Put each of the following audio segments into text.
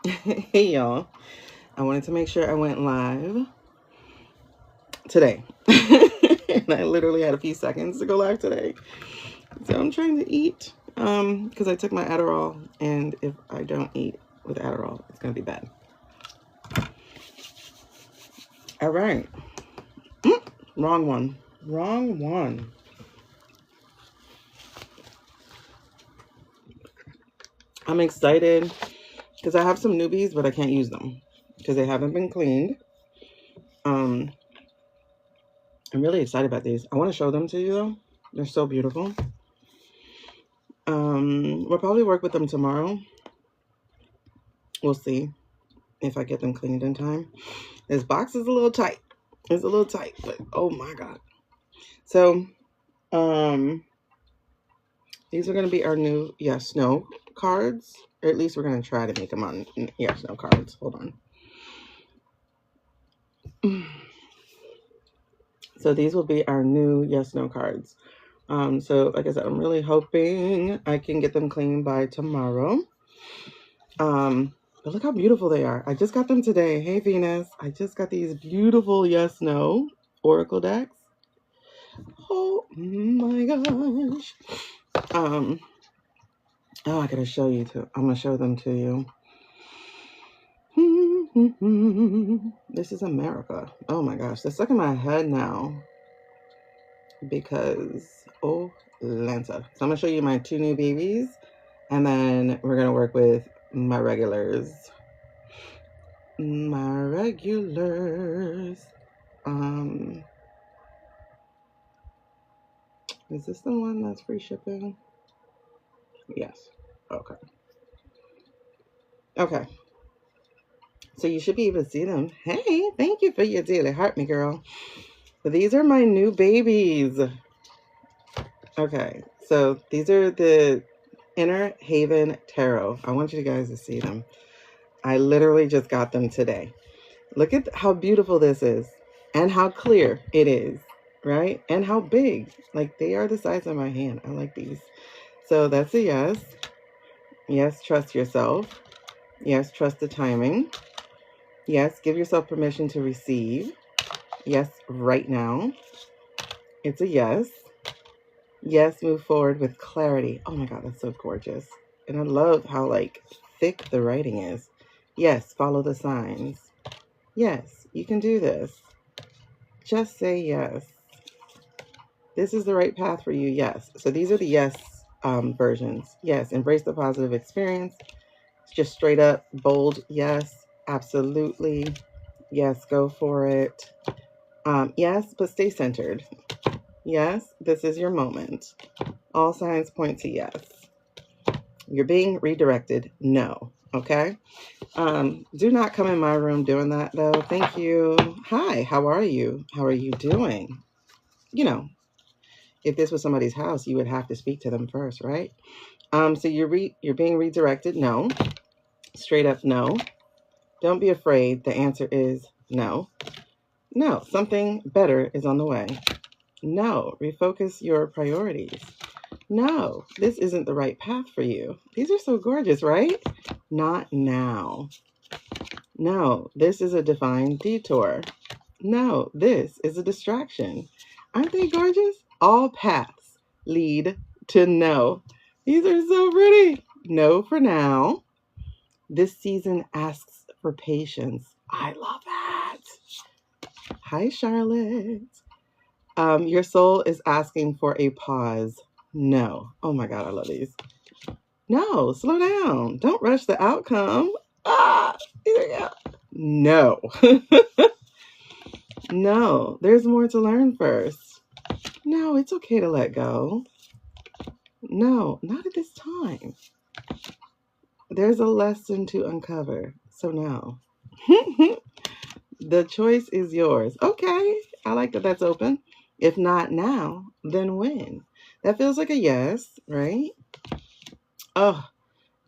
Hey y'all, I wanted to make sure I went live today. And I literally had a few seconds to go live today. So I'm trying to eat because I took my Adderall, and if I don't eat with Adderall, it's going to be bad. All right. Wrong one. Wrong one. I'm excited because I have some newbies, but I can't use them because they haven't been cleaned. I'm really excited about these. I want to show them to you though. They're so beautiful. We'll probably work with them tomorrow. We'll see if I get them cleaned in time. This box is a little tight. It's a little tight, but oh my God. So, these are going to be our new yes, no cards. Or at least we're going to try to make them on yes, no cards. Hold on. So these will be our new yes, no cards. So like I said, I'm really hoping I can get them cleaned by tomorrow. But look how beautiful they are. I just got them today. Hey, Venus. I just got these beautiful yes, no oracle decks. Oh my gosh. Oh, I gotta show you too. I'm gonna show them to you. This is America. Oh my gosh. They're stuck in my head now. Because, oh, Lanta. So I'm gonna show you my two new babies. And then we're gonna work with my regulars. My regulars. Is this the one that's free shipping? Yes. Okay. Okay. So you should be able to see them. Hey, thank you for your daily heart, me girl. But these are my new babies. Okay. So these are the Inner Haven Tarot. I want you guys to see them. I literally just got them today. Look at how beautiful this is and how clear it is, right? And how big. Like, they are the size of my hand. I like these. So that's a yes. Yes, trust yourself. Yes, trust the timing. Yes, give yourself permission to receive. Yes, right now. It's a yes. Yes, move forward with clarity. Oh my God, that's so gorgeous. And I love how like thick the writing is. Yes, follow the signs. Yes, you can do this. Just say yes. This is the right path for you. Yes. So these are the yes versions. Yes, embrace the positive experience. It's just straight up bold. Yes, absolutely. Yes, go for it. Yes, but stay centered. Yes, this is your moment. All signs point to yes. You're being redirected. No. Okay. Do not come in my room doing that though. Thank you. Hi, how are you? How are you doing? You know, if this was somebody's house, you would have to speak to them first, right? So you're being redirected. No. Straight up no. Don't be afraid. The answer is no. No, something better is on the way. No, refocus your priorities. No, this isn't the right path for you. These are so gorgeous, right? Not now. No, this is a divine detour. No, this is a distraction. Aren't they gorgeous? All paths lead to no. These are so pretty. No for now. This season asks for patience. I love that. Hi, Charlotte. Your soul is asking for a pause. No. Oh my God, I love these. No, slow down. Don't rush the outcome. Ah, here we go. No. No, there's more to learn first. No, it's okay to let go. No, not at this time. There's a lesson to uncover. So no. The choice is yours. Okay, I like that that's open. If not now, then when? That feels like a yes, right? Oh,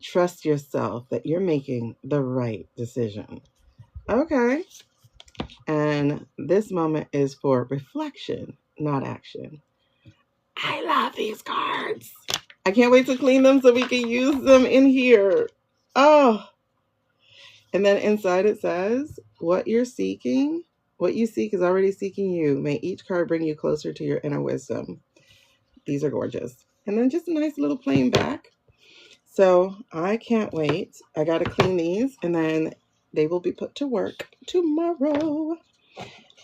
trust yourself that you're making the right decision. Okay. And this moment is for reflection, not action. I love these cards. I can't wait to clean them so we can use them in here. Oh, And then inside it says, what you're seeking, what you seek is already seeking you. May each card bring you closer to your inner wisdom. These are gorgeous. And then just a nice little plain back. So I can't wait. I got to clean these and then they will be put to work tomorrow.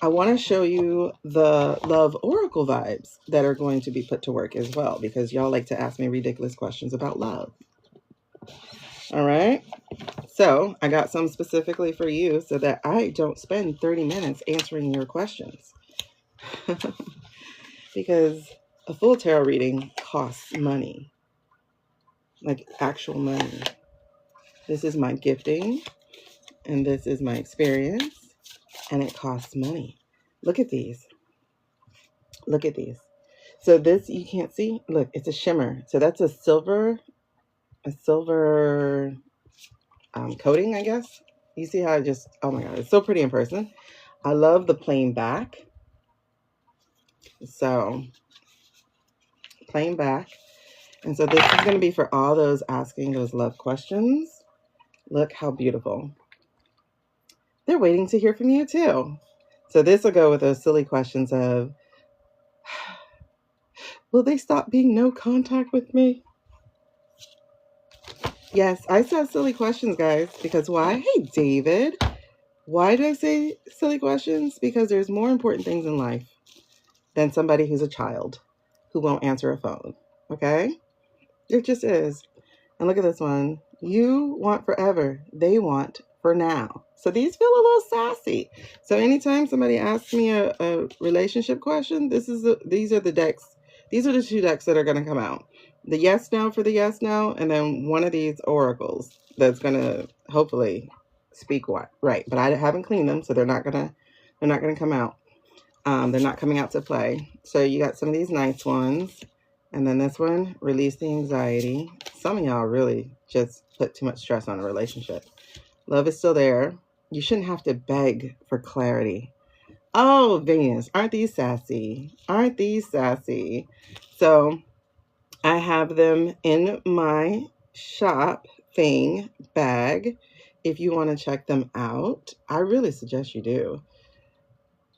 I want to show you the love oracle vibes that are going to be put to work as well, because y'all like to ask me ridiculous questions about love. All right. So I got some specifically for you so that I don't spend 30 minutes answering your questions. Because a full tarot reading costs money, like actual money. This is my gifting and this is my experience and it costs money. Look at these. Look at these. So this you can't see. Look, it's a shimmer. So that's a silver coating, I guess. You see how it just, oh my God, it's so pretty in person. I love the plain back. So plain back. And so this is going to be for all those asking those love questions. Look how beautiful. They're waiting to hear from you too. So this will go with those silly questions of, will they stop being no contact with me? Yes, I said silly questions, guys, because why? Hey, David. Why do I say silly questions? Because there's more important things in life than somebody who's a child who won't answer a phone. Okay? It just is. And look at this one. You want forever. They want for now. So these feel a little sassy. So anytime somebody asks me a relationship question, these are the decks. These are the two decks that are going to come out. The yes, no for the yes, no. And then one of these oracles that's going to hopefully speak what right. But I haven't cleaned them, so they're not going to come out. They're not coming out to play. So you got some of these nice ones. And then this one, release the anxiety. Some of y'all really just put too much stress on a relationship. Love is still there. You shouldn't have to beg for clarity. Oh, Venus, aren't these sassy? Aren't these sassy? So I have them in my shop thing bag. If you want to check them out, I really suggest you do.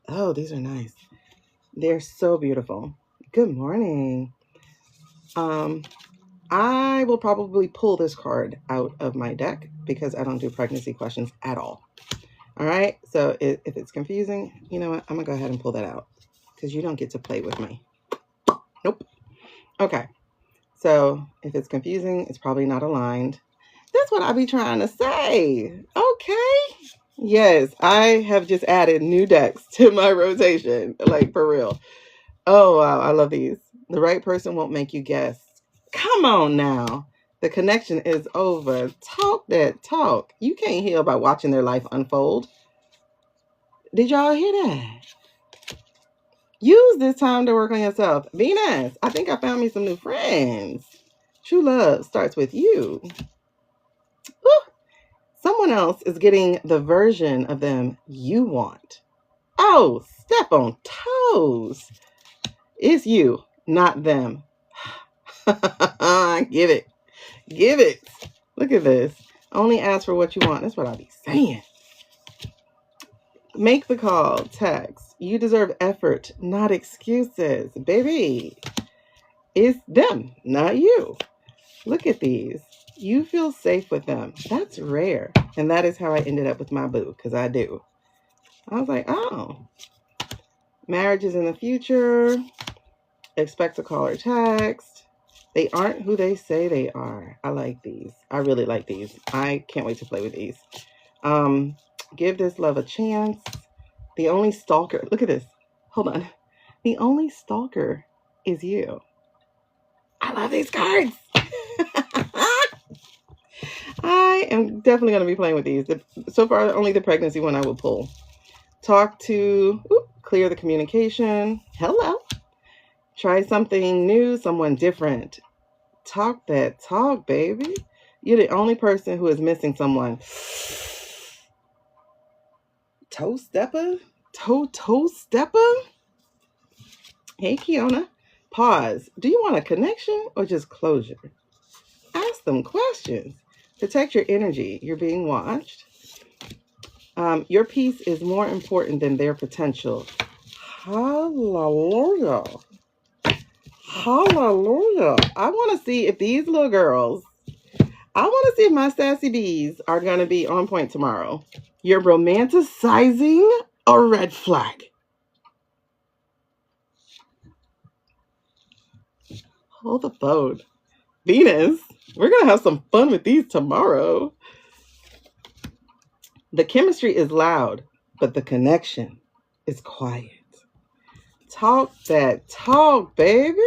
Oh, these are nice. They're so beautiful. Good morning. I will probably pull this card out of my deck because I don't do pregnancy questions at all. All right. So if it's confusing, you know what? I'm going to go ahead and pull that out because you don't get to play with me. Nope. Okay. So if it's confusing, it's probably not aligned. That's what I be trying to say. Okay. Yes. I have just added new decks to my rotation. Like for real. Oh, wow. I love these. The right person won't make you guess. Come on now. The connection is over. Talk that talk. You can't heal by watching their life unfold. Did y'all hear that? Use this time to work on yourself. Venus, I think I found me some new friends. True love starts with you. Woo. Someone else is getting the version of them you want. Oh, step on toes. It's you, not them. Give it. Give it. Look at this. Only ask for what you want. That's what I be saying. Make the call. Text. You deserve effort, not excuses. Baby, it's them, not you. Look at these. You feel safe with them. That's rare. And that is how I ended up with my boo, because I do. I was like, oh. Marriage is in the future. Expect a call or text. They aren't who they say they are. I like these. I really like these. I can't wait to play with these. Give this love a chance. The only stalker. Look at this. Hold on. The only stalker is you. I love these cards. I am definitely going to be playing with these. So far, only the pregnancy one I will pull. Talk to, clear the communication. Hello. Try something new, someone different. Talk that talk, baby. You're the only person who is missing someone. Toe stepper? Toe stepper? Hey, Kiona. Pause. Do you want a connection or just closure? Ask them questions. Protect your energy. You're being watched. Your peace is more important than their potential. Hallelujah. Hallelujah. I want to see if these little girls, I want to see if my sassy bees are going to be on point tomorrow. You're romanticizing a red flag. Hold the phone. Venus, we're going to have some fun with these tomorrow. The chemistry is loud, but the connection is quiet. Talk that talk, baby.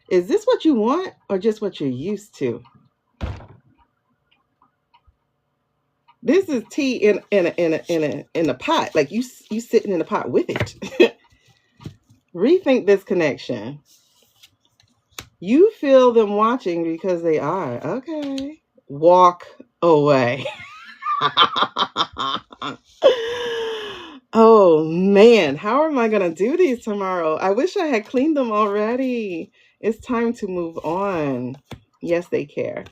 Is this what you want or just what you're used to? This is tea in a pot. Like you sitting in a pot with it. Rethink this connection. You feel them watching because they are. Okay. Walk away. Oh man, how am I gonna do these tomorrow? I wish I had cleaned them already. It's time to move on. Yes, they care.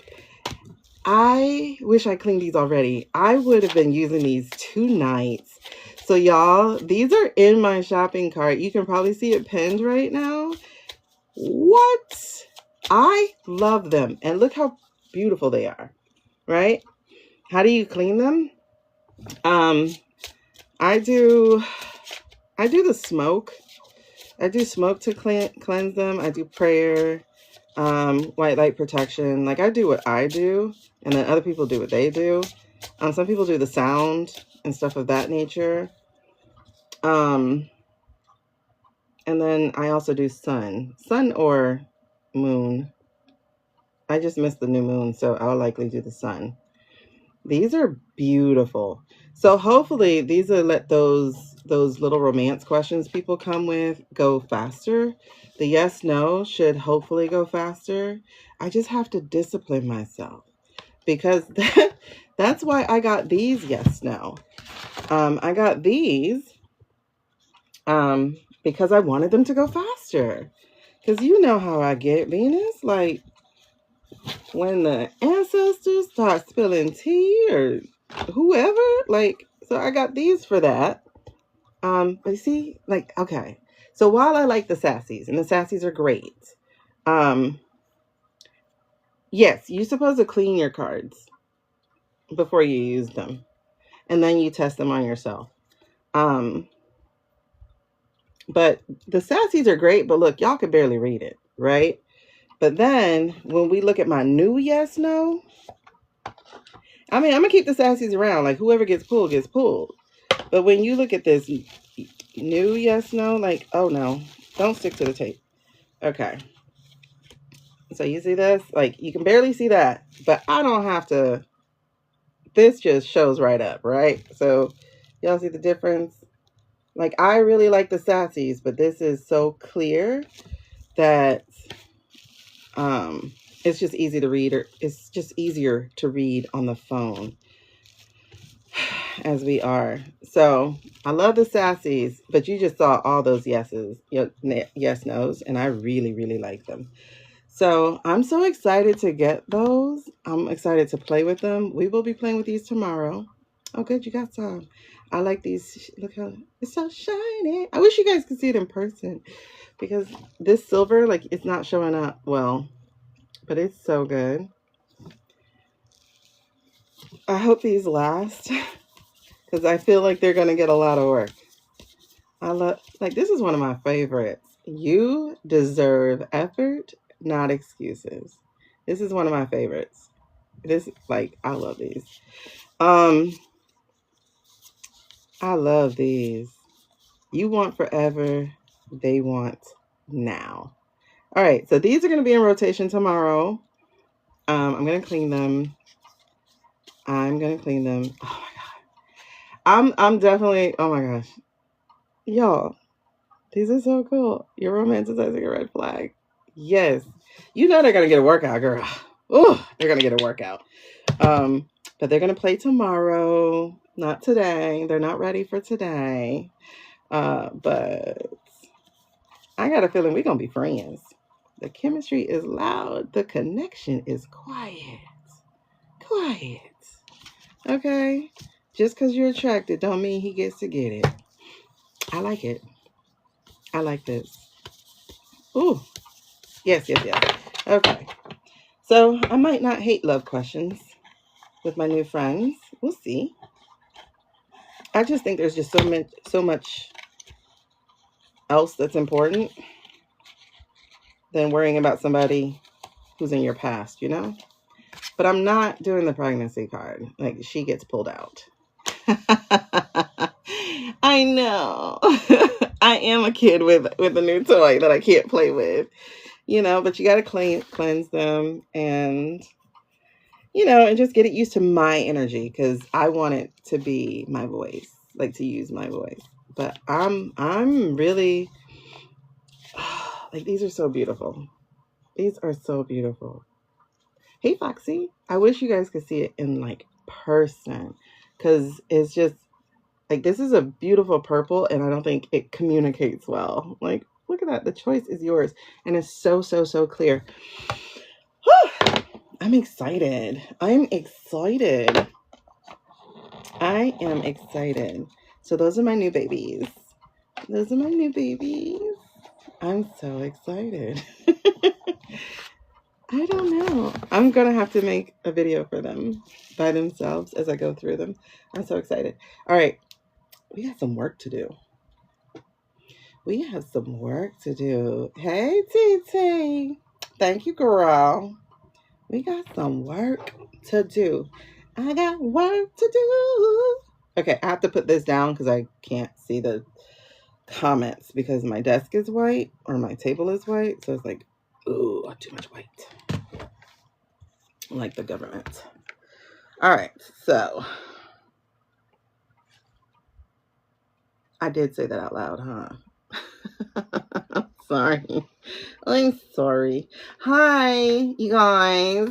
I wish I cleaned these already. I would have been using these 2 nights. So y'all, these are in my shopping cart. You can probably see it pinned right now. What? I love them. And look how beautiful they are, right? How do you clean them? I do the smoke. I do smoke to cleanse them. I do prayer, white light protection. Like I do what I do, and then other people do what they do. Some people do the sound and stuff of that nature. And then I also do sun or moon. I just missed the new moon, so I'll likely do the sun. These are beautiful. So hopefully these will let those little romance questions people come with go faster. The yes, no should hopefully go faster. I just have to discipline myself because that's why I got these yes, no. I got these because I wanted them to go faster. Because you know how I get, Venus. Like, when the ancestors start spilling tea or whoever, like, so I got these for that. But you see, like, okay. So while I like the sassies, and the sassies are great, yes, you're supposed to clean your cards before you use them. And then you test them on yourself. But the sassies are great, but look, y'all can barely read it, right? But then when we look at my new yes, no, I mean, I'm going to keep the sassies around. Like, whoever gets pulled, gets pulled. But when you look at this new yes, no, like, oh, no. Don't stick to the tape. Okay. So you see this? Like, you can barely see that. But I don't have to. This just shows right up, right? So, y'all see the difference? Like, I really like the sassies, but this is so clear that it's just easy to read, or it's just easier to read on the phone as we are. So I love the sassies, but you just saw all those yeses, yes, nos, and I really, really like them. So I'm so excited to get those. I'm excited to play with them. We will be playing with these tomorrow. Oh, good, you got some. I like these. Look how it's so shiny. I wish you guys could see it in person because this silver, like, it's not showing up well. But it's so good. I hope these last because I feel like they're going to get a lot of work. I love, like, this is one of my favorites. You deserve effort, not excuses. This is one of my favorites. This, like, I love these. I love these. You want forever, they want now. All right, so these are going to be in rotation tomorrow. I'm going to clean them. Oh my God. I'm definitely, oh my gosh. Y'all, these are so cool. You're romanticizing a red flag. Yes. You know they're going to get a workout, girl. Oh, they're going to get a workout. But they're going to play tomorrow. Not today. They're not ready for today. But I got a feeling we're going to be friends. The chemistry is loud. The connection is quiet. Quiet. Okay? Just because you're attracted don't mean he gets to get it. I like it. I like this. Ooh. Yes. Okay. So I might not hate love questions with my new friends. We'll see. I just think there's just so much else that's important than worrying about somebody who's in your past, you know? But I'm not doing the pregnancy card. Like, she gets pulled out. I know. I am a kid with a new toy that I can't play with, you know, but you got to cleanse them and, you know, and just get it used to my energy, because I want it to be my voice, like to use my voice. But I'm really, like, these are so beautiful. These are so beautiful. Hey, Foxy. I wish you guys could see it in, like, person, because it's just, like, this is a beautiful purple, and I don't think it communicates well. Like, look at that. The choice is yours, and it's so clear. I'm excited. I am excited. So those are my new babies. I'm so excited. I don't know. I'm going to have to make a video for them by themselves as I go through them. I'm so excited. All right. We got some work to do. Hey, TT. Thank you, girl. We got some work to do. I got work to do. Okay, I have to put this down because I can't see the comments because my desk is white or my table is white. So it's like, ooh, too much white. Like the government. All right, so I did say that out loud, huh? I'm sorry. Hi, you guys.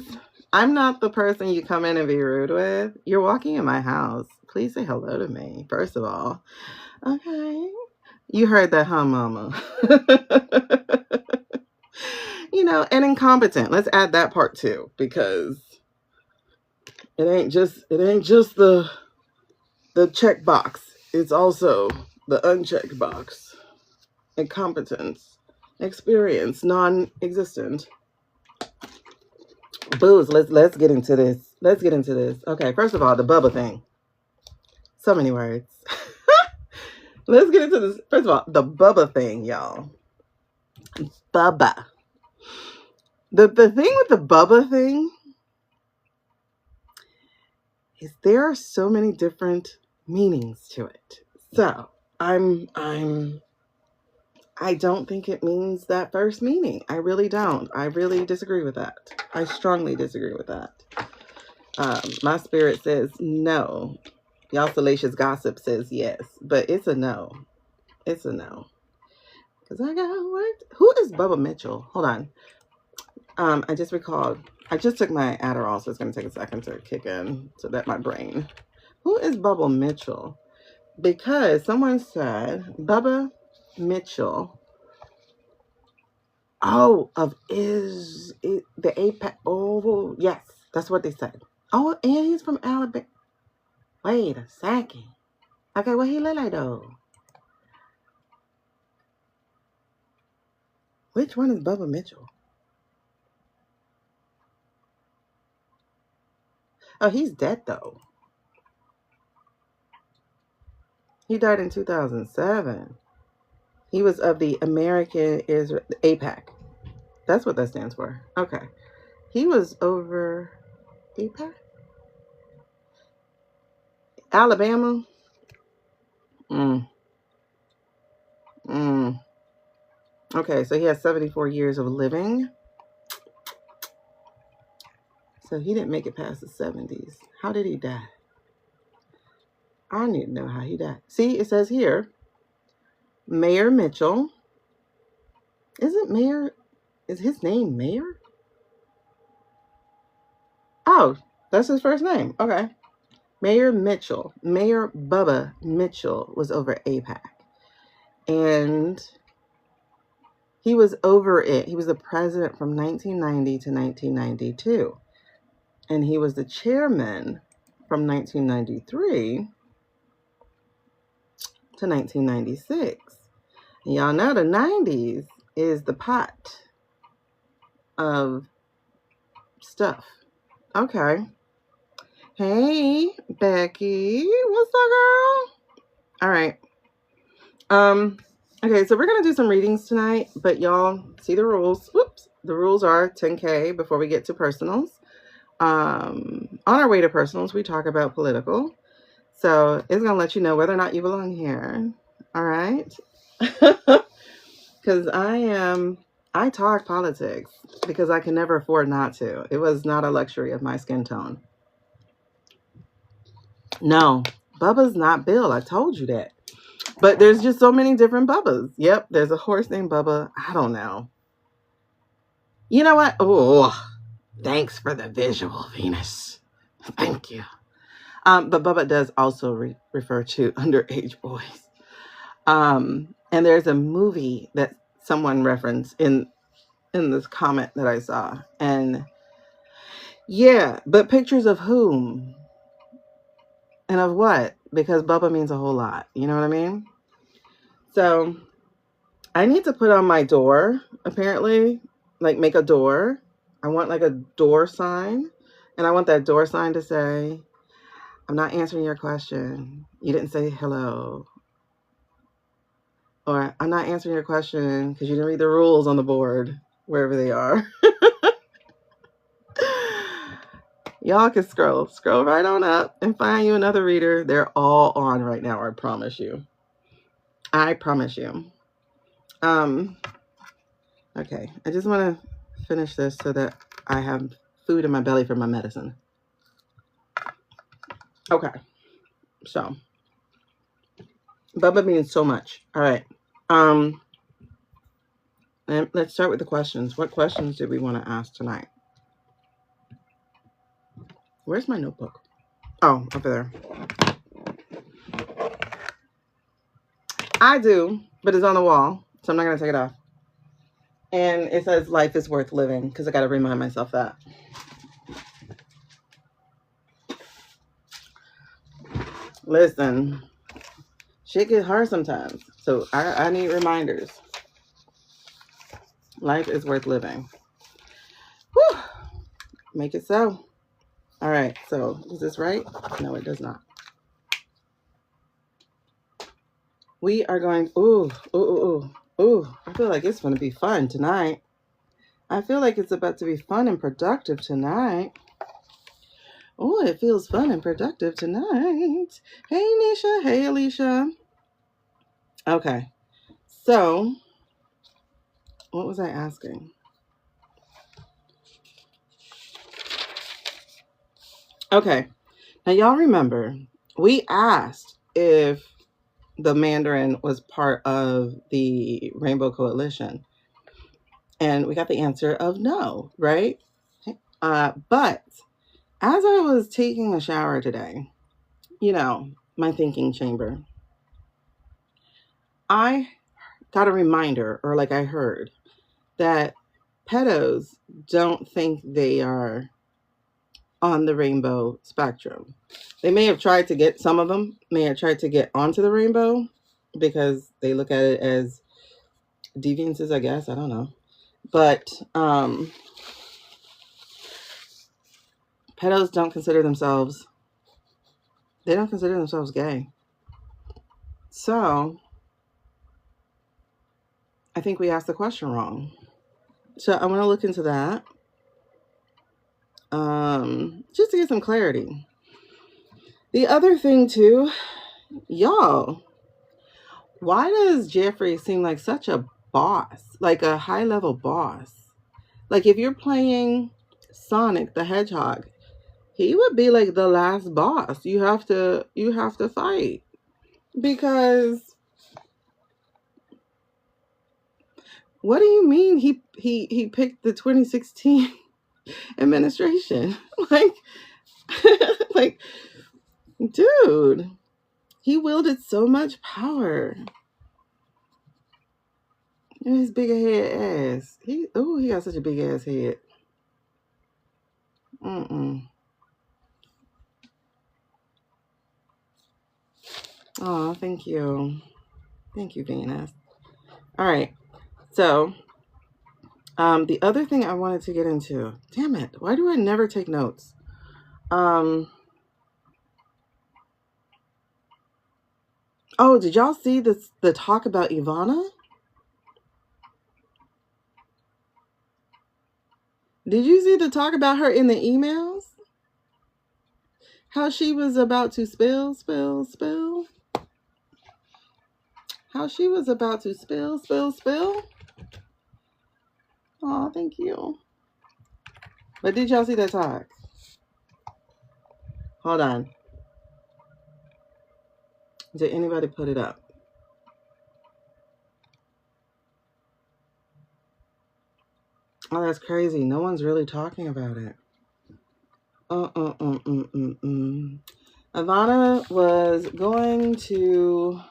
I'm not the person you come in and be rude with. You're walking in my house. Please say hello to me, first of all. Okay. You heard that, huh, mama? You know, and incompetent. Let's add that part too, because it ain't just the check box. It's also the unchecked box. Incompetence, experience, non-existent. Booze. Let's get into this. Okay, first of all, the Bubba thing. So many words. Let's get into this. First of all, the Bubba thing, y'all. Bubba. The thing with the Bubba thing is there are so many different meanings to it. So I don't think it means that first meaning. I really don't. I really disagree with that. I strongly disagree with that. My spirit says no. Y'all salacious gossip says yes. But it's a no. It's a no. Because I got work. Who is Bubba Mitchell? Hold on. I just recalled. I just took my Adderall, so it's going to take a second to kick in so that my brain. Who is Bubba Mitchell? Because someone said Bubba Mitchell. Oh, is it the APAC? Oh, yes, that's what they said. Oh, and he's from Alabama. Wait a second. Okay, what he look like though? Which one is Bubba Mitchell? Oh, he's dead though. He died in 2007. He was of the American Israel APAC. That's what that stands for. Okay. He was over APAC? Alabama? Okay, so he has 74 years of living. So he didn't make it past the 70s. How did he die? I need to know how he died. See, it says here, Mayor Mitchell. Is his name Mayor? Oh, that's his first name. Okay. Mayor Mitchell. Mayor Bubba Mitchell was over APAC. And he was over it. He was the president from 1990 to 1992. And he was the chairman from 1993 to 1996. And y'all know the 90s is the pot of stuff. Okay. Hey, Becky. What's up, girl? All right. Okay, so we're going to do some readings tonight, but y'all see the rules. Whoops. The rules are 10K before we get to personals. On our way to personals, we talk about political. So it's going to let you know whether or not you belong here. All right. Because I talk politics because I can never afford not to. It was not a luxury of my skin tone. No, Bubba's not Bill. I told you that. But there's just so many different Bubbas. Yep, there's a horse named Bubba. I don't know. You know what? Oh, thanks for the visual, Venus. Thank you. But Bubba does also refer to underage boys. And there's a movie that someone referenced in this comment that I saw. And yeah, but pictures of whom? And of what? Because Bubba means a whole lot. You know what I mean? So I need to put on my door, apparently, like make a door. I want like a door sign. And I want that door sign to say, I'm not answering your question. You didn't say hello. Or I'm not answering your question because you didn't read the rules on the board, wherever they are. Y'all can scroll right on up and find you another reader. They're all on right now. I promise you. Okay. I just want to finish this so that I have food in my belly for my medicine. Okay. So Bubba means so much. All right. And let's start with the questions. What questions do we want to ask tonight? Where's my notebook? Oh, over there. I do, but it's on the wall, so I'm not going to take it off. And it says life is worth living because I got to remind myself that. Listen, shit gets hard sometimes, so I need reminders. Life is worth living. Whew. Make it so. All right, so is this right? No, it does not. We are going, ooh. I feel like it's going to be fun tonight. I feel like it's about to be fun and productive tonight. Oh, it feels fun and productive tonight. Hey, Nisha. Hey, Alicia. Okay. So, what was I asking? Okay. Now, y'all remember, we asked if the Mandarin was part of the Rainbow Coalition. And we got the answer of no, right? But as I was taking a shower today, you know, my thinking chamber, I got a reminder, or like I heard, that pedos don't think they are on the rainbow spectrum. They may have tried to get, some of them may have tried to get onto the rainbow because they look at it as deviances, I guess. I don't know. But pedos don't consider themselves, they don't consider themselves gay. So I think we asked the question wrong. So I want to look into that. Just to get some clarity. The other thing too, y'all, why does Jeffrey seem like such a boss, like a high level boss? Like if you're playing Sonic the Hedgehog, he would be like the last boss. You have to fight, because what do you mean he picked the 2016 administration? Like dude, he wielded so much power. And his big head ass. He got such a big ass head. Oh, thank you. Thank you, Venus. All right. So, the other thing I wanted to get into, damn it, why do I never take notes? Oh, did y'all see this, the talk about Ivana? Did you see the talk about her in the emails? How she was about to spill? How she was about to spill? Oh, thank you. But did y'all see that talk? Hold on. Did anybody put it up? Oh, that's crazy. No one's really talking about it. Ivana was going to,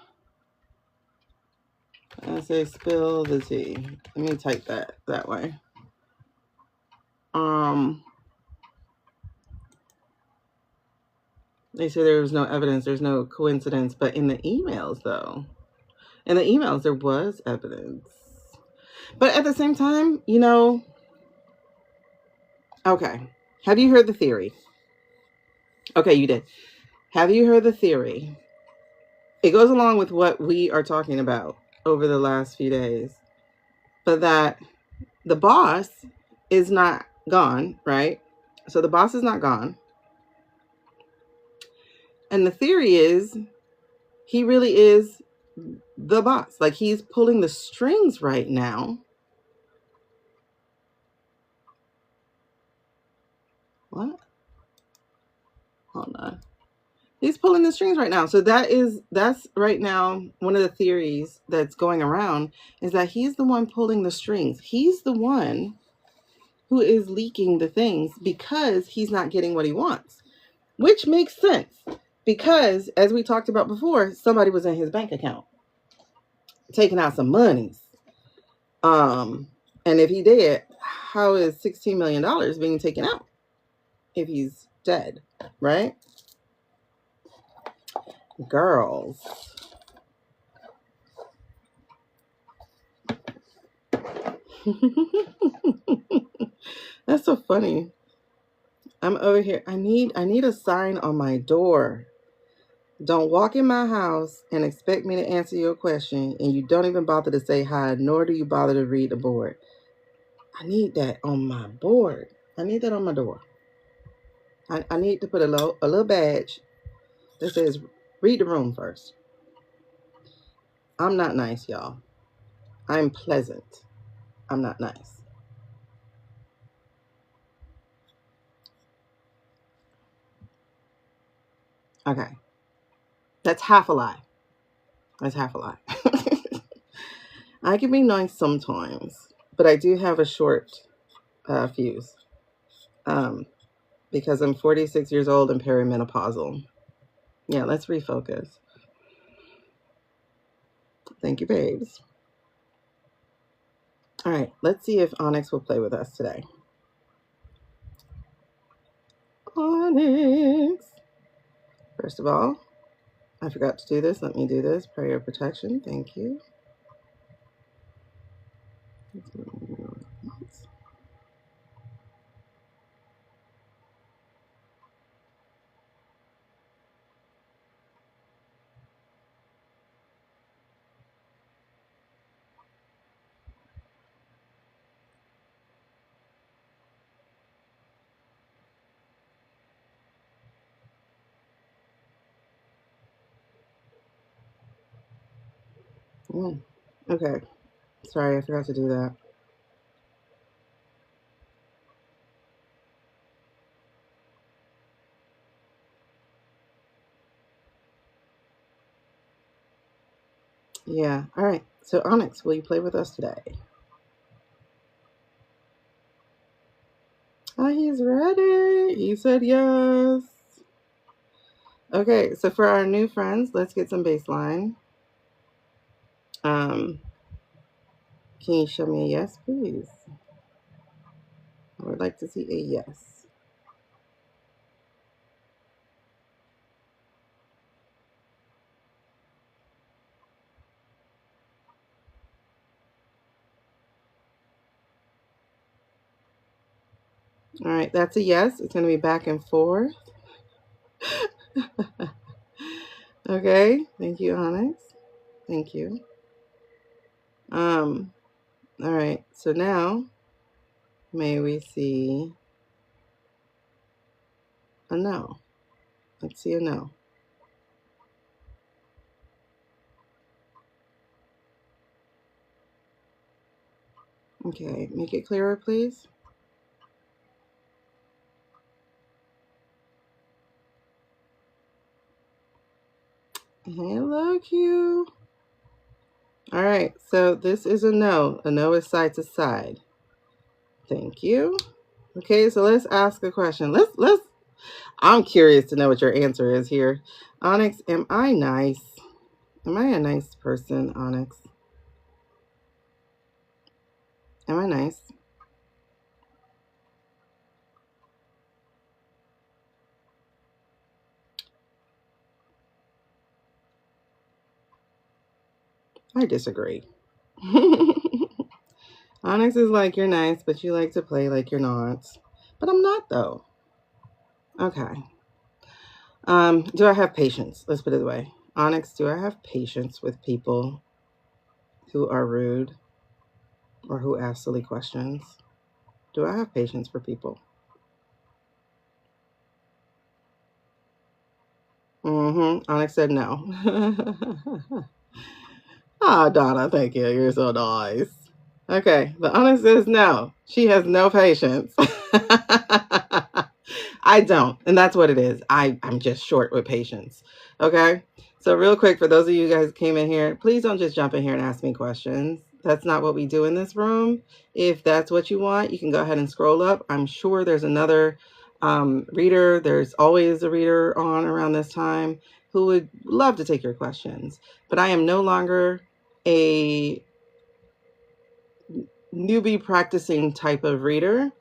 I say spill the tea. Let me type that way. They say there was no evidence, there's no coincidence, but in the emails though, there was evidence. But at the same time, you know, okay. Have you heard the theory? Okay, you did. Have you heard the theory? It goes along with what we are talking about over the last few days, but that the boss is not gone, right? So the boss is not gone. And the theory is he really is the boss. Like he's pulling the strings right now. What? Hold on. He's pulling the strings right now. So that's right now one of the theories that's going around is that he's the one pulling the strings. He's the one who is leaking the things because he's not getting what he wants, which makes sense because as we talked about before, somebody was in his bank account taking out some monies. And if he did, how is $16 million being taken out if he's dead, right? Girls. That's so funny. I'm over here. I need a sign on my door. Don't walk in my house and expect me to answer your question and you don't even bother to say hi, nor do you bother to read the board. I need that on my board. I need that on my door. I need to put a little badge that says read the room first. I'm not nice, y'all. I'm pleasant. I'm not nice. Okay. That's half a lie. That's half a lie. I can be nice sometimes, but I do have a short fuse because I'm 46 years old and perimenopausal. Yeah, let's refocus. Thank you, babes. All right, let's see if Onyx will play with us today. Onyx. First of all, I forgot to do this. Let me do this. Prayer of protection. Thank you. Okay. Sorry, I forgot to do that. Yeah. All right. So, Onyx, will you play with us today? Oh, he's ready. He said yes. Okay. So, for our new friends, let's get some baseline. Can you show me a yes, please? I would like to see a yes. All right, that's a yes. It's going to be back and forth. Okay, thank you, Onyx. Thank you. All right, so now may we see a no. Let's see a no. Okay, make it clearer, please. Hello, Q. All right, so this is a no. A no is side to side. Thank you. Okay, so let's ask a question. Let's I'm curious to know what your answer is here. Onyx, am I nice? Am I a nice person, Onyx? Am I nice? I disagree. Onyx is like, you're nice, but you like to play like you're not. But I'm not, though. Okay. Do I have patience? Let's put it this way. Onyx, do I have patience with people who are rude or who ask silly questions? Do I have patience for people? Onyx said no. Ah, Donna, thank you. You're so nice. Okay, the Onyx says no. She has no patience. I don't, and that's what it is. I'm just short with patience. Okay, so real quick, for those of you guys who came in here, please don't just jump in here and ask me questions. That's not what we do in this room. If that's what you want, you can go ahead and scroll up. I'm sure there's another reader. There's always a reader on around this time who would love to take your questions. But I am no longer a newbie practicing type of reader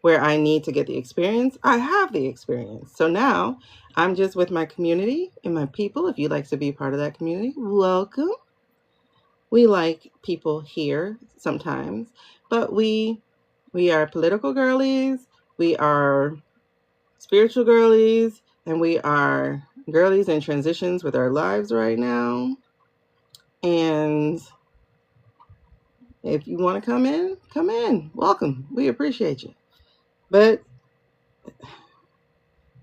where I need to get the experience. I have the experience. So now I'm just with my community and my people. If you'd like to be part of that community, welcome. We like people here sometimes, but we are political girlies, we are spiritual girlies, and we are girlies in transitions with our lives right now. And if you want to come in. Welcome. We appreciate you. But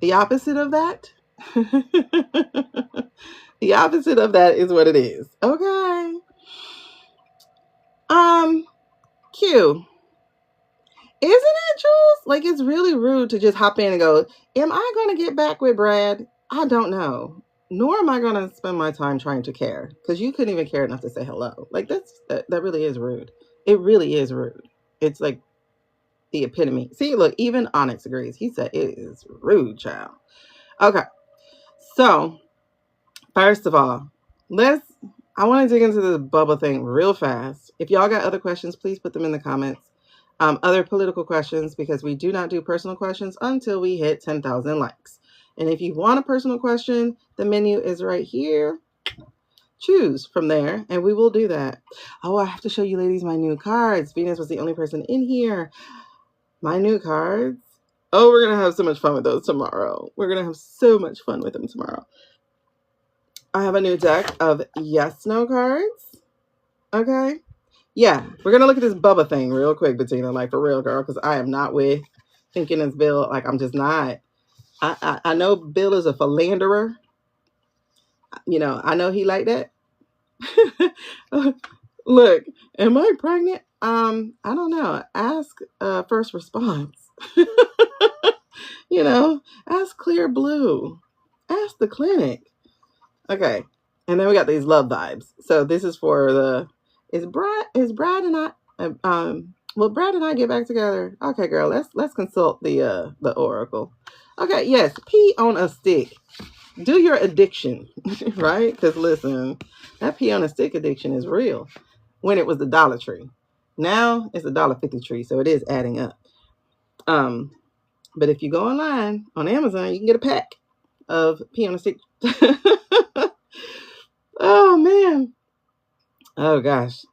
the opposite of that, the opposite of that is what it is. Okay. Q. Isn't it, Jules? Like, it's really rude to just hop in and go, am I going to get back with Brad? I don't know. Nor am I going to spend my time trying to care. Because you couldn't even care enough to say hello. Like, that really is rude. It really is rude. It's like the epitome. See, look, even Onyx agrees. He said it is rude, child. Okay. So, first of all, I want to dig into this bubble thing real fast. If y'all got other questions, please put them in the comments. Other political questions, because we do not do personal questions until we hit 10,000 likes. And if you want a personal question, the menu is right here. Choose from there, and we will do that. Oh, I have to show you ladies my new cards. Venus was the only person in here. My new cards. Oh, we're going to have so much fun with those tomorrow. We're going to have so much fun with them tomorrow. I have a new deck of yes/no cards. Okay. Yeah, we're going to look at this Bubba thing real quick, Bettina, like for real, girl, because I am not with thinking it's Bill. Like, I'm just not. I know Bill is a philanderer. You know, I know he like that. Look, am I pregnant? I don't know. Ask first response. You know, ask Clear Blue. Ask the clinic. Okay. And then we got these love vibes. So this is for is Brad and I will Brad and I get back together? Okay, girl, let's consult the oracle. Okay, yes, pee on a stick. Do your addiction, right? Because listen, that pee on a stick addiction is real. When it was the Dollar Tree. Now it's $1.50 tree, so it is adding up. But if you go online on Amazon, you can get a pack of pee on a stick. Oh man. Oh gosh.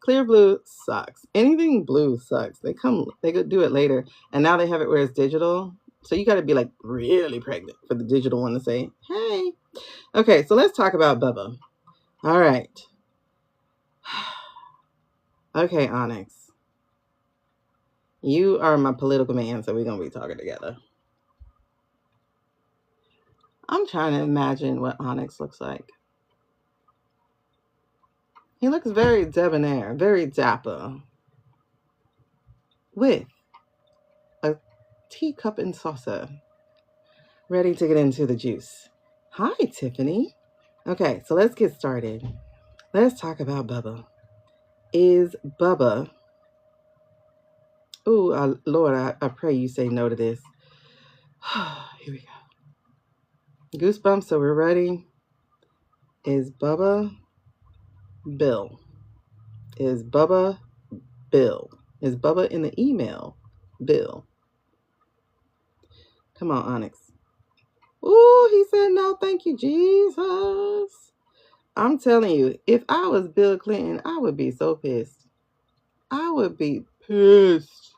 Clear blue sucks. Anything blue sucks. They could do it later. And now they have it where it's digital. So you got to be like really pregnant for the digital one to say, hey. Okay, so let's talk about Bubba. All right. Okay, Onyx. You are my political man, so we're going to be talking together. I'm trying to imagine what Onyx looks like. He looks very debonair, very dapper, with a teacup and saucer, ready to get into the juice. Hi, Tiffany. Okay, so let's get started. Let's talk about Bubba. Is Bubba... Oh, Lord, I pray you say no to this. Here we go. Goosebumps, so we're ready. Is Bubba Bill? Is Bubba Bill? Is Bubba in the email Bill? Come on, Onyx. Ooh, he said no, thank you, Jesus. I'm telling you, if I was Bill Clinton, I would be so pissed. I would be pissed.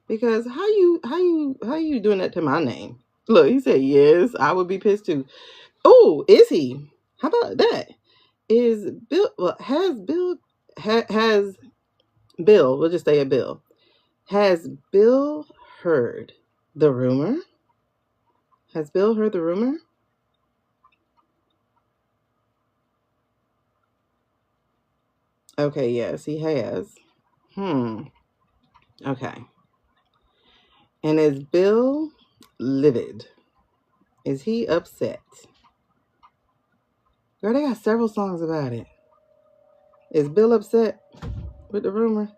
Because how you doing that to my name? Look, he said yes, I would be pissed too. Oh, is he? How about that? Is Bill? Well, has Bill? We'll just say a Bill. Has Bill heard the rumor? Has Bill heard the rumor? Okay, yes, he has. Okay. And is Bill livid? Is he upset? Girl, they got several songs about it. Is Bill upset with the rumor?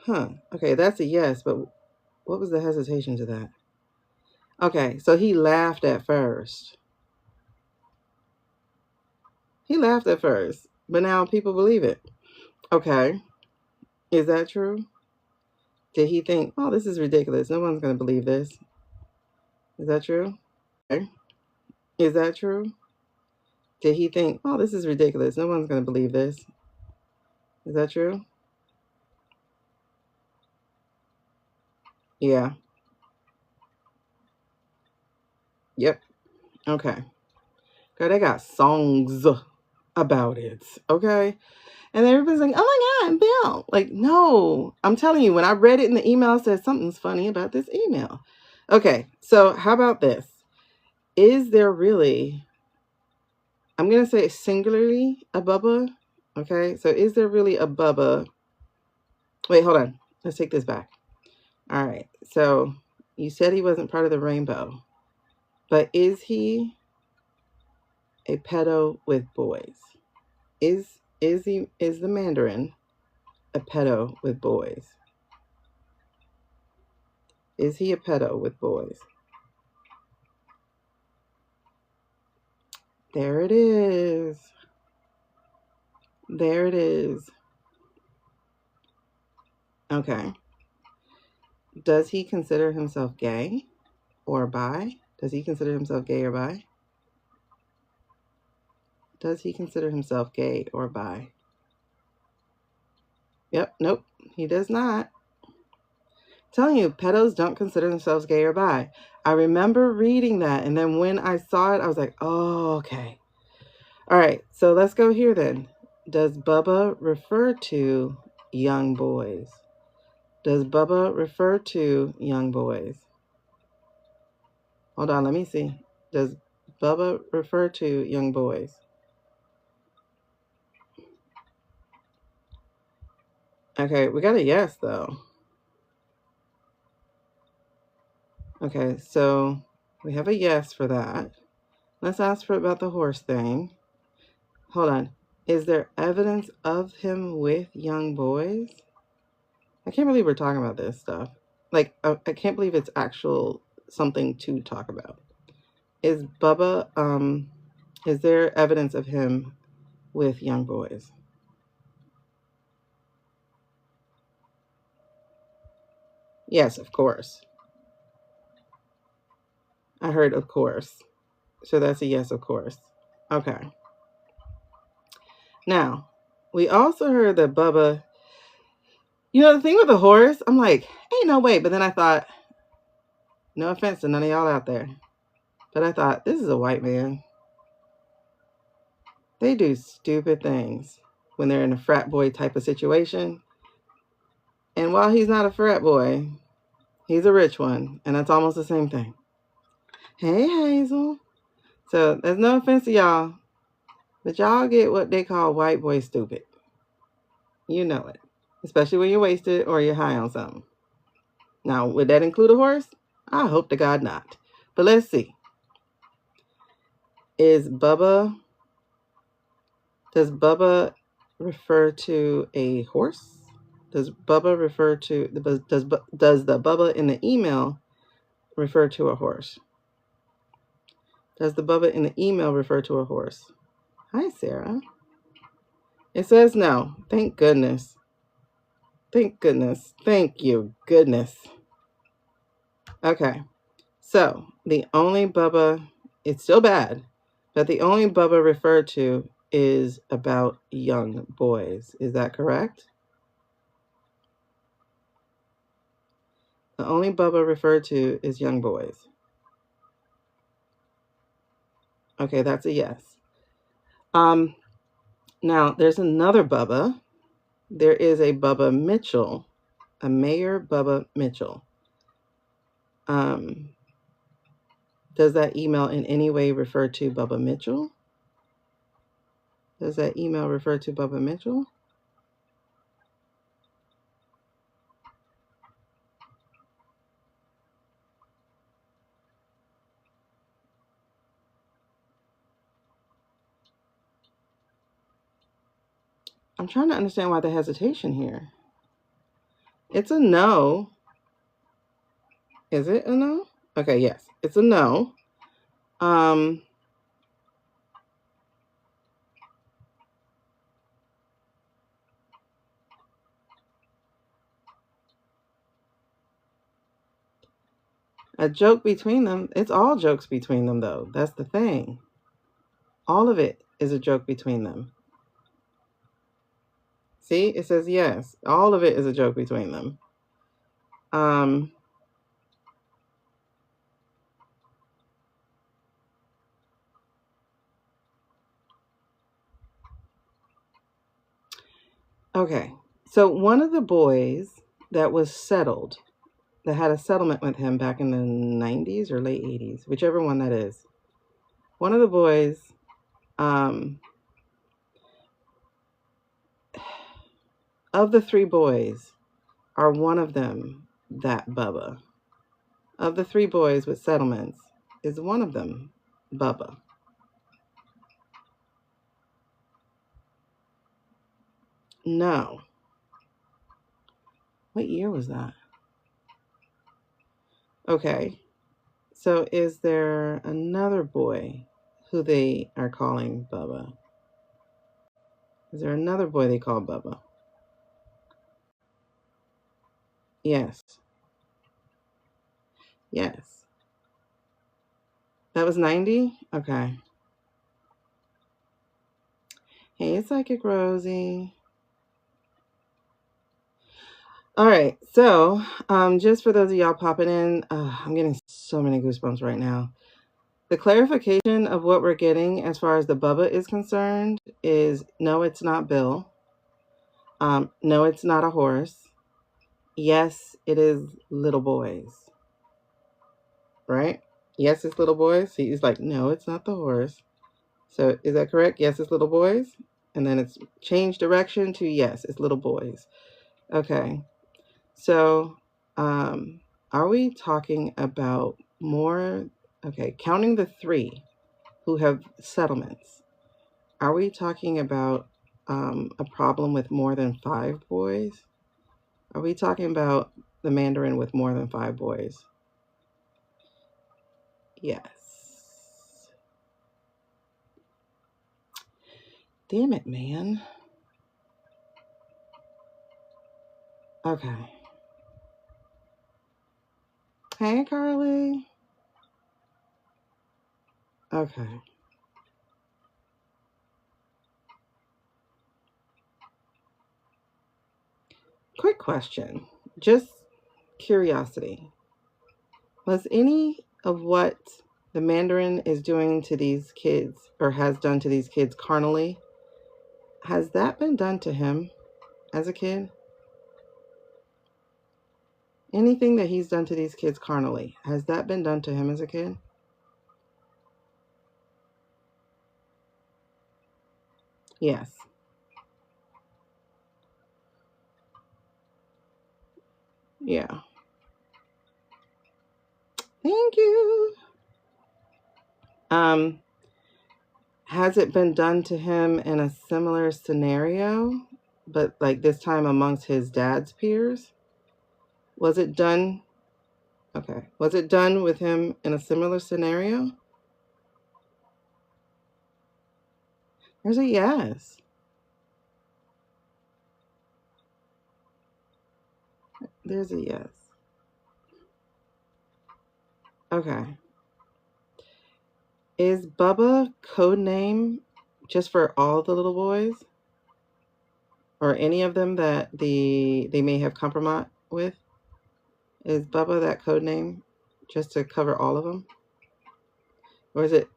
Okay, that's a yes, but what was the hesitation to that? Okay, so he laughed at first. He laughed at first, but now people believe it. Okay, is that true? Did he think, oh, this is ridiculous. No one's going to believe this. Is that true? Okay. Is that true? Did he think, oh, this is ridiculous. No one's going to believe this. Is that true? Yeah. Yep. Okay. Girl, they got songs about it. Okay. And everybody's like, oh my God, Bill. Like, no. I'm telling you, when I read it in the email, it said something's funny about this email. Okay. So how about this? Is there really, I'm going to say singularly, a Bubba? Okay. So is there really a Bubba? Wait, hold on. Let's take this back. All right. So you said he wasn't part of the rainbow, but is he a pedo with boys? Is the Mandarin a pedo with boys? Is he a pedo with boys? There it is. There it is. Okay. Does he consider himself gay or bi? Does he consider himself gay or bi? Does he consider himself gay or bi? Yep. Nope. He does not. Telling you, pedos don't consider themselves gay or bi. I remember reading that, and then when I saw it, I was like, oh, okay. All right, so let's go here then. Does Bubba refer to young boys? Does Bubba refer to young boys? Hold on, let me see. Does Bubba refer to young boys? Okay, we got a yes, though. Okay, so we have a yes for that. Let's ask for about the horse thing. Hold on. Is there evidence of him with young boys? I can't believe we're talking about this stuff. Like, I can't believe it's actual something to talk about. Is Bubba, is there evidence of him with young boys? Yes, of course. I heard of course. So that's a yes, of course. Okay. Now, we also heard that Bubba, the thing with the horse, I'm like, ain't no way. But then I thought, no offense to none of y'all out there, but I thought, this is a white man. They do stupid things when they're in a frat boy type of situation. And while he's not a frat boy, he's a rich one. And that's almost the same thing. Hey, Hazel. So there's no offense to y'all, but y'all get what they call white boy stupid. You know it. Especially when you're wasted or you're high on something. Now, would that include a horse? I hope to God not. But let's see. Does Bubba refer to a horse? Does Bubba refer to, does the Bubba in the email refer to a horse? Does the Bubba in the email refer to a horse? Hi, Sarah. It says no. Thank goodness. Thank goodness. Thank you, goodness. Okay. So, the only Bubba, it's still bad, but the only Bubba referred to is about young boys. Is that correct? The only Bubba referred to is young boys. Okay, that's a yes. Now, there's another Bubba. There is a Bubba Mitchell, a Mayor Bubba Mitchell. Does that email in any way refer to Bubba Mitchell? Does that email refer to Bubba Mitchell? I'm trying to understand why the hesitation here. It's a no. Is it a no? Okay, yes, it's a no. A joke between them. It's all jokes between them, though. That's the thing. All of it is a joke between them. See, it says yes. All of it is a joke between them. Okay, so one of the boys that was settled, that had a settlement with him back in the 90s or late 80s, whichever one that is. One of the boys, of the three boys, are one of them that Bubba? Of the three boys with settlements, is one of them Bubba? No. What year was that? Okay. So is there another boy who they are calling Bubba? Is there another boy they call Bubba? Yes. Yes. That was 90? Okay. Hey, Psychic Rosie. All right. So, just for those of y'all popping in, I'm getting so many goosebumps right now. The clarification of what we're getting as far as the Bubba is concerned is no, it's not Bill. No, it's not a horse. Yes, it is little boys. Right? Yes, it's little boys. He's like, no, it's not the horse. So is that correct? Yes, it's little boys. And then it's changed direction to yes, it's little boys. Okay. So are we talking about more? Okay, counting the three who have settlements, are we talking about a problem with more than 5 boys? Are we talking about the Mandarin with more than 5 boys? Yes. Damn it, man. Okay. Hey, Carly. Okay. Quick question. Just curiosity. Was any of what the Mandarin is doing to these kids, or has done to these kids carnally, has that been done to him as a kid? Anything that he's done to these kids carnally, has that been done to him as a kid? Yes. Yeah. Thank you. Has it been done to him in a similar scenario, but like this time amongst his dad's peers? Was it done? Okay. Was it done with him in a similar scenario? There's a yes. There's a yes. Okay. Is Bubba code name just for all the little boys? Or any of them that they may have compromise with? Is Bubba that code name just to cover all of them? Or is it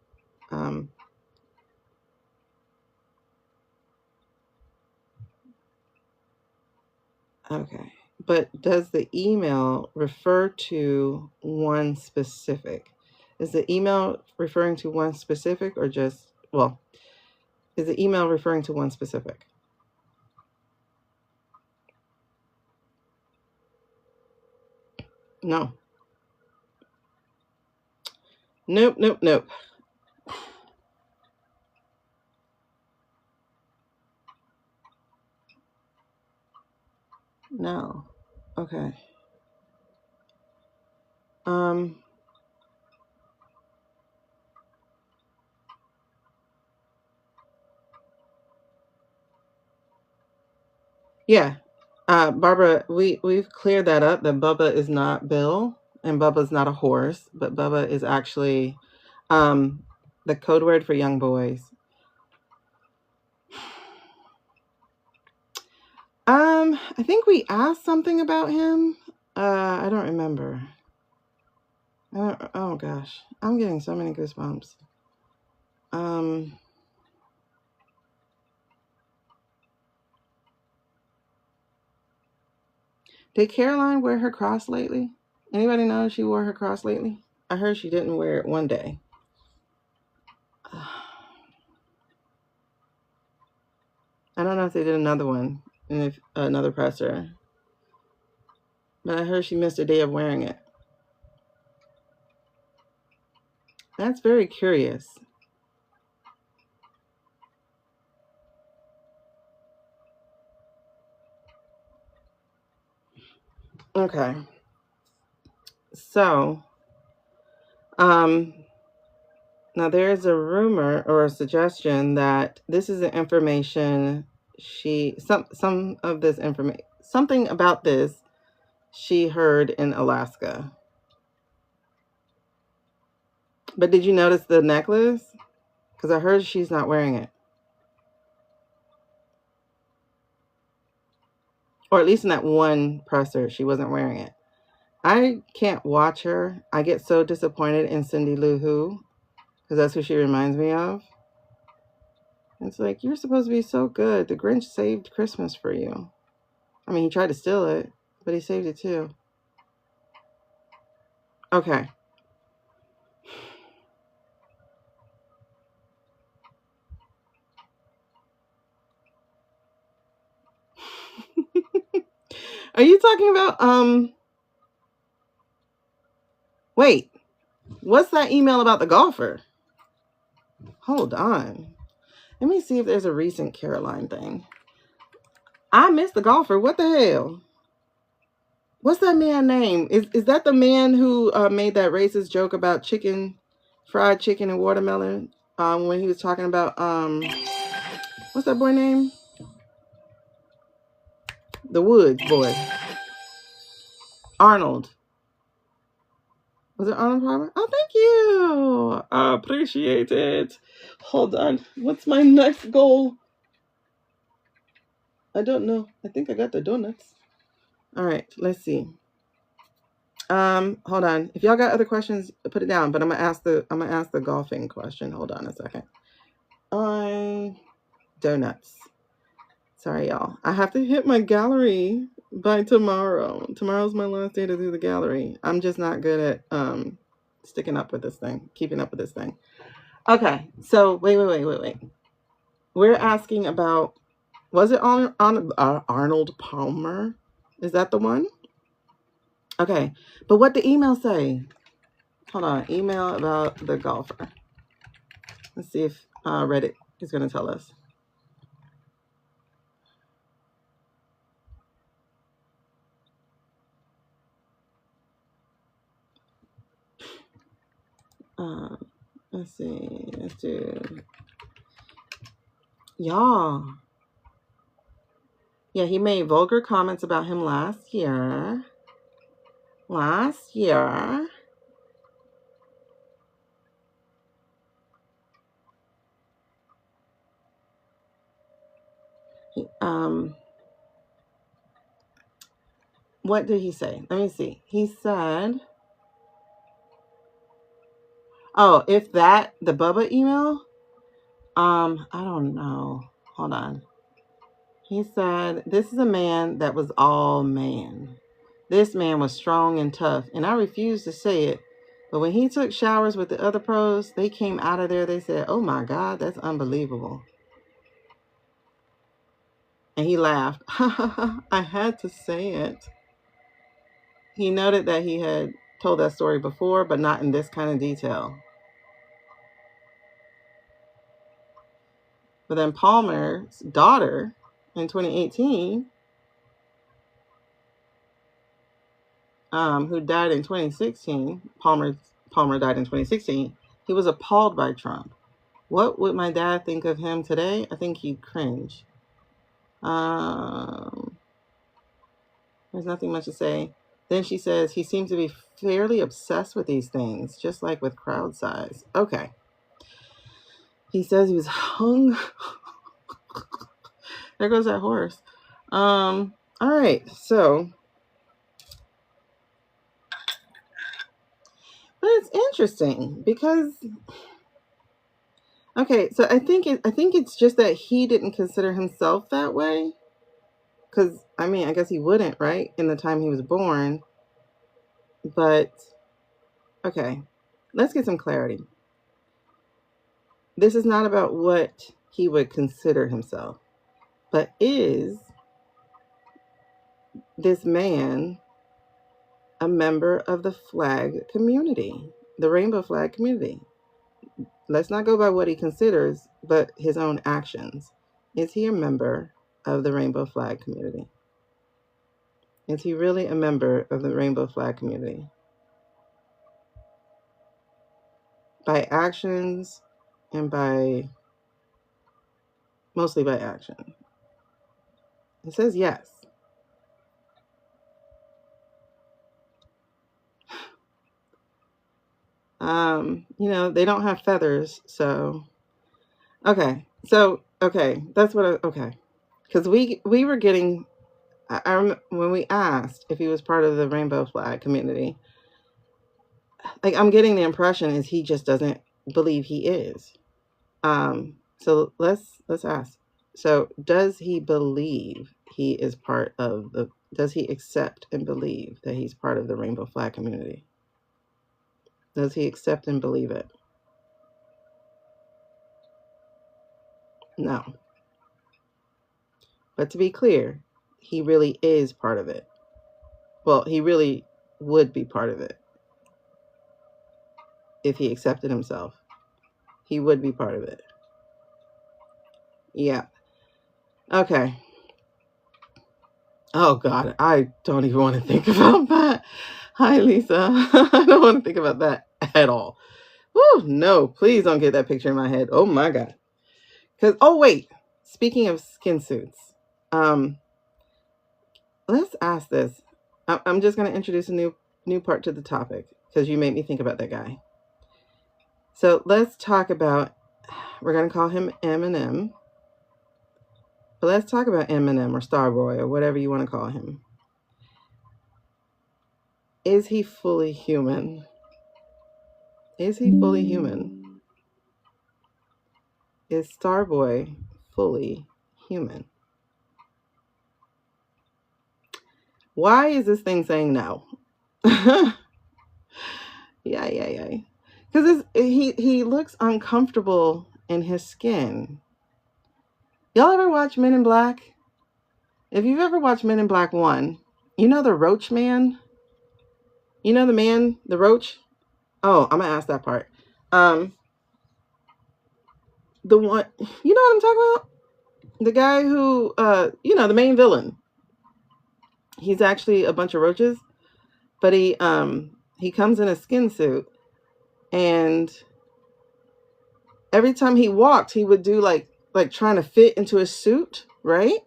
okay. But does the email refer to one specific? Is the email referring to one specific, or just, well, is the email referring to one specific? No. Nope, nope, nope. No. Okay. Yeah. Barbara, we've cleared that up, that Bubba is not Bill and Bubba's not a horse, but Bubba is actually the code word for young boys. I think we asked something about him. I don't remember. Oh gosh, I'm getting so many goosebumps. Did Caroline wear her cross lately? Anybody know if she wore her cross lately? I heard she didn't wear it one day. I don't know if they did another one, and if another presser, but I heard she missed a day of wearing it. That's very curious. Okay. So, now there is a rumor or a suggestion that this is the information some of this information, something about this she heard in Alaska. But did you notice the necklace? Because I heard she's not wearing it. Or at least in that one presser, she wasn't wearing it. I can't watch her. I get so disappointed in Cindy Lou Who, because that's who she reminds me of. It's like, you're supposed to be so good. The Grinch saved Christmas for you. I mean, he tried to steal it, but he saved it too. Okay. Are you talking about, wait, what's that email about the golfer? Hold on. Let me see if there's a recent Caroline thing. I missed the golfer. What the hell? What's that man name? Is that the man who made that racist joke about fried chicken and watermelon? When he was talking about what's that boy name? The Woods boy. Arnold. Was it Arnold Palmer? Oh, thank you. I appreciate it. Hold on. What's my next goal? I don't know. I think I got the donuts. All right, let's see. Hold on. If y'all got other questions, put it down. But I'm gonna ask the golfing question. Hold on a second. Donuts. Sorry, y'all. I have to hit my gallery by tomorrow. Tomorrow's my last day to do the gallery. I'm just not good at sticking up with this thing, keeping up with this thing. Okay, so wait. We're asking about, was it on Arnold Palmer? Is that the one? Okay, but what the email say? Hold on, email about the golfer. Let's see if Reddit is going to tell us. Let's see. Let's do. Y'all. Yeah, he made vulgar comments about him last year. What did he say? Let me see. He said, oh, if that, the Bubba email, I don't know. Hold on. He said, this is a man that was all man. This man was strong and tough, and I refuse to say it. But when he took showers with the other pros, they came out of there, they said, oh my God, that's unbelievable. And he laughed. I had to say it. He noted that he had told that story before, but not in this kind of detail. But then Palmer's daughter in 2018, who died in 2016, Palmer died in 2016, he was appalled by Trump. What would my dad think of him today? I think he'd cringe. There's nothing much to say. Then she says he seems to be fairly obsessed with these things, just like with crowd size. Okay. He says he was hung. There goes that horse. All right. So, but it's interesting because, okay, so I think it's just that he didn't consider himself that way. Because, I mean, I guess he wouldn't, right? In the time he was born. But, okay, let's get some clarity. This is not about what he would consider himself, but is this man a member of the flag community, the rainbow flag community? Let's not go by what he considers, but his own actions. Is he a member of the rainbow flag community? Is he really a member of the rainbow flag community? By actions and mostly by action. It says yes. They don't have feathers, so okay. So okay, that's what okay. Because we were getting, when we asked if he was part of the rainbow flag community, like I'm getting the impression is he just doesn't believe he is. So let's ask. So does he believe he is part of the? Does he accept and believe that he's part of the rainbow flag community? Does he accept and believe it? No. But to be clear, he really is part of it. Well, he really would be part of it if he accepted himself. He would be part of it. Yeah. Okay. Oh, God. I don't even want to think about that. Hi, Lisa. I don't want to think about that at all. Woo, no, please don't get that picture in my head. Oh, my God. Because, oh, wait. Speaking of skin suits, let's ask this. I'm just going to introduce a new new part to the topic because you made me think about that guy. So let's talk about, we're going to call him Eminem. But let's talk about Eminem or Starboy or whatever you want to call him. Is he fully human? Is he fully human? Is Starboy fully human? Why is this thing saying no? Yeah. Because he looks uncomfortable in his skin. Y'all ever watch Men in Black? If you've ever watched Men in Black 1, you know the roach man? You know the man, the roach? Oh, I'm going to ask that part. The one, you know what I'm talking about? The guy who, the main villain. He's actually a bunch of roaches, but he comes in a skin suit, and every time he walked, he would do like trying to fit into a suit, right?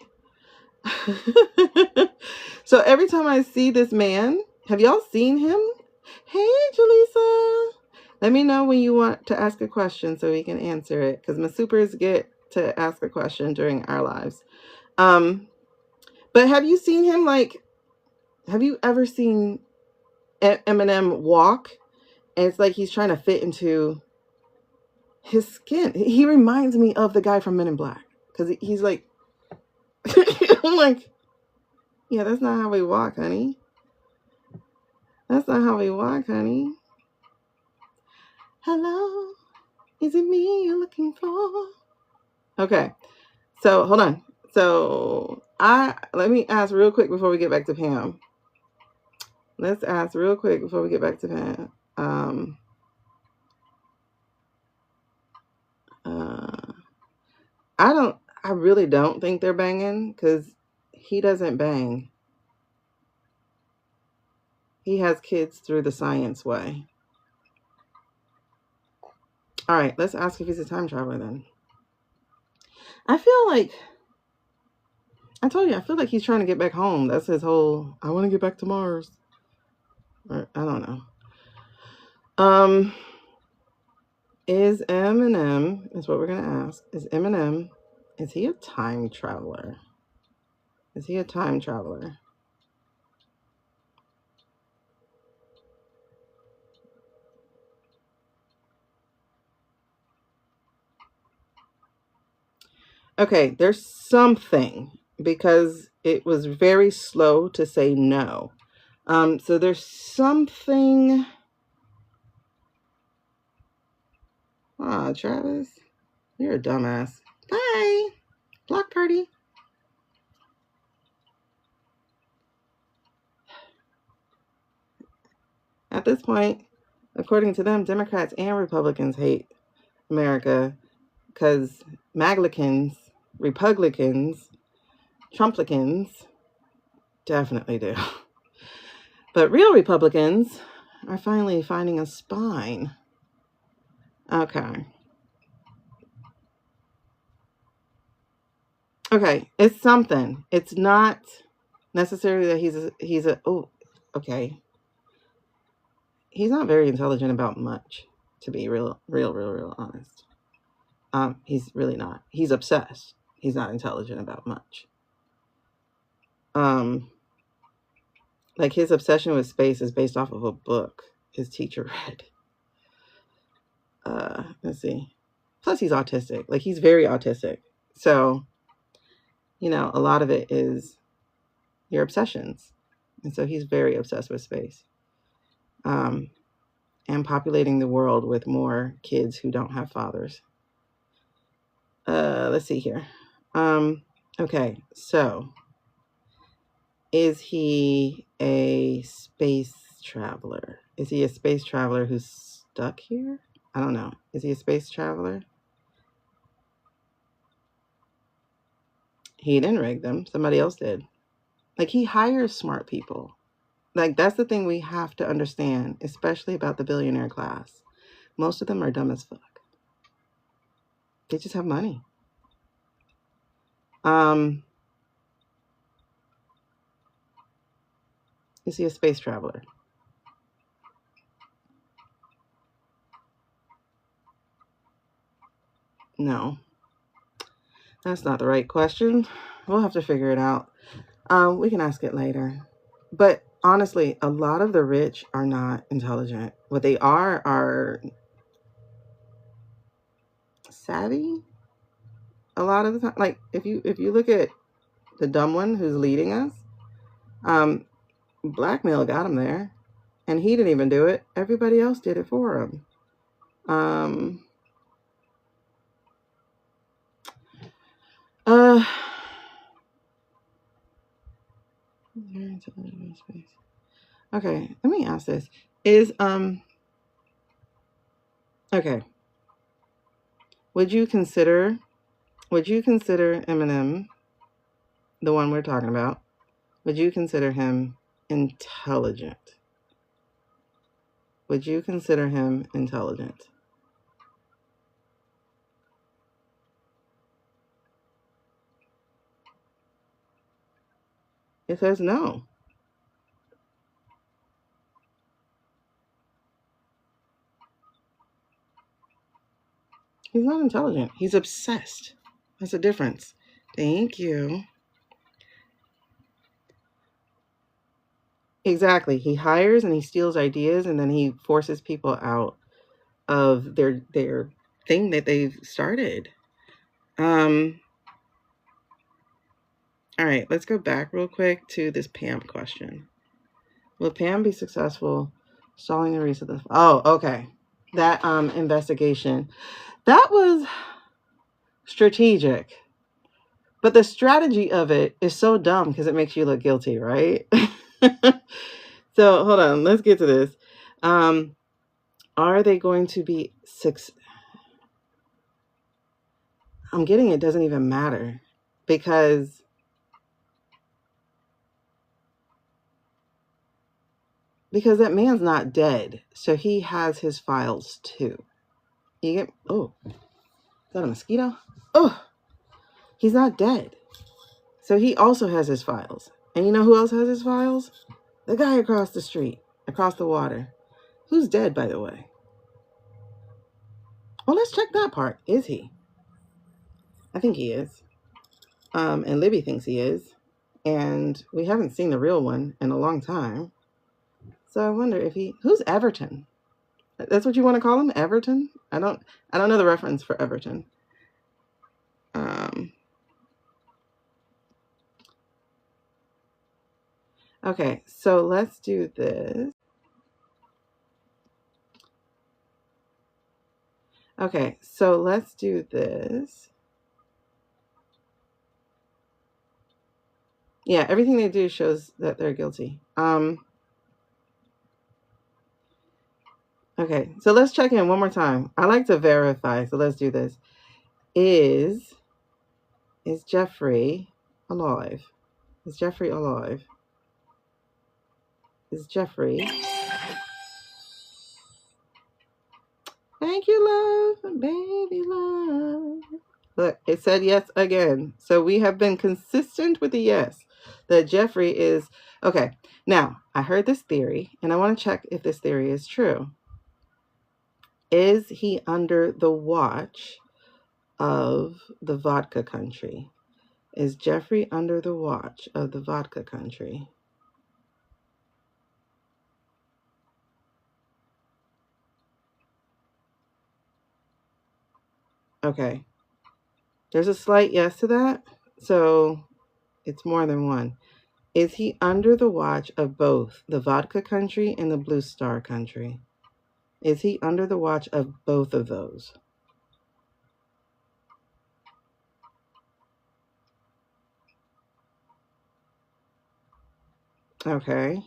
So every time I see this man, have y'all seen him? Hey, Jaleesa. Let me know when you want to ask a question so we can answer it, because my supers get to ask a question during our lives. But have you seen him, have you ever seen Eminem walk? And it's like he's trying to fit into his skin. He reminds me of the guy from Men in Black, because he's like, I'm like, yeah, that's not how we walk, honey. That's not how we walk, honey. Hello, is it me you're looking for? Okay, so hold on. So let me ask real quick before we get back to Pam. Let's ask real quick before we get back to Pam. I really don't think they're banging, because he doesn't bang. He has kids through the science way. All right, let's ask if he's a time traveler then. I feel like he's trying to get back home. That's his whole, I want to get back to Mars. Or, I don't know. Is Eminem, is what we're going to ask. Is he a time traveler? Is he a time traveler? Okay, there's something, because it was very slow to say no. So there's something. Ah, Travis, you're a dumbass. Bye. Block party. At this point, according to them, Democrats and Republicans hate America, because Maglicans, Republicans, Trumplicans definitely do. But real Republicans are finally finding a spine. Okay. Okay, it's something. It's not necessarily that he's a okay. He's not very intelligent about much, to be real honest. He's really not. He's obsessed. He's not intelligent about much. Like his obsession with space is based off of a book his teacher read. Let's see. Plus he's autistic. Like he's very autistic. So, a lot of it is your obsessions. And so he's very obsessed with space. And populating the world with more kids who don't have fathers. Let's see here. Okay, so is he a space traveler? Is he a space traveler who's stuck here? I don't know. Is he a space traveler? He didn't rig them. Somebody else did. Like, he hires smart people. Like, that's the thing we have to understand, especially about the billionaire class. Most of them are dumb as fuck. They just have money. Is he a space traveler? No, that's not the right question. We'll have to figure it out. We can ask it later. But honestly, a lot of the rich are not intelligent. What they are savvy. A lot of the time, like if you look at the dumb one who's leading us, blackmail got him there, and he didn't even do it. Everybody else did it for him. Uh. Okay, let me ask this. Okay. Would you consider Eminem, the one we're talking about, would you consider him intelligent? Would you consider him intelligent? It says no. He's not intelligent. He's obsessed. That's a difference. Thank you. Exactly. He hires and he steals ideas, and then he forces people out of their thing that they've started. All right, let's go back real quick to this Pam question. Will Pam be successful stalling the race of the... Oh, okay. That investigation. That was strategic. But the strategy of it is so dumb because it makes you look guilty, right? So hold on, let's get to this. Are they going to be I'm getting it doesn't even matter because that man's not dead, so he has his files too. You get... Oh, is that a mosquito? Oh, he's not dead, so he also has his files. And you know who else has his files? The guy across the street, across the water, who's dead, by the way. Well, let's check that part. Is he? I think he is. And Libby thinks he is. And we haven't seen the real one in a long time. So I wonder if he... Who's Everton? That's what you want to call him? Everton? I don't know the reference for Everton. Okay, so let's do this. Okay, so let's do this. Yeah, everything they do shows that they're guilty. Okay, so let's check in one more time. I like to verify, so let's do this. Is Jeffrey alive? Is Jeffrey alive? Is Jeffrey... Thank you, love, baby love. Look, it said yes again. So we have been consistent with the yes, that Jeffrey is... Okay, now, I heard this theory, and I want to check if this theory is true. Is he under the watch of the vodka country? Is Jeffrey under the watch of the vodka country? Okay. There's a slight yes to that, so it's more than one. Is he under the watch of both the vodka country and the Blue Star country? Is he under the watch of both of those? Okay.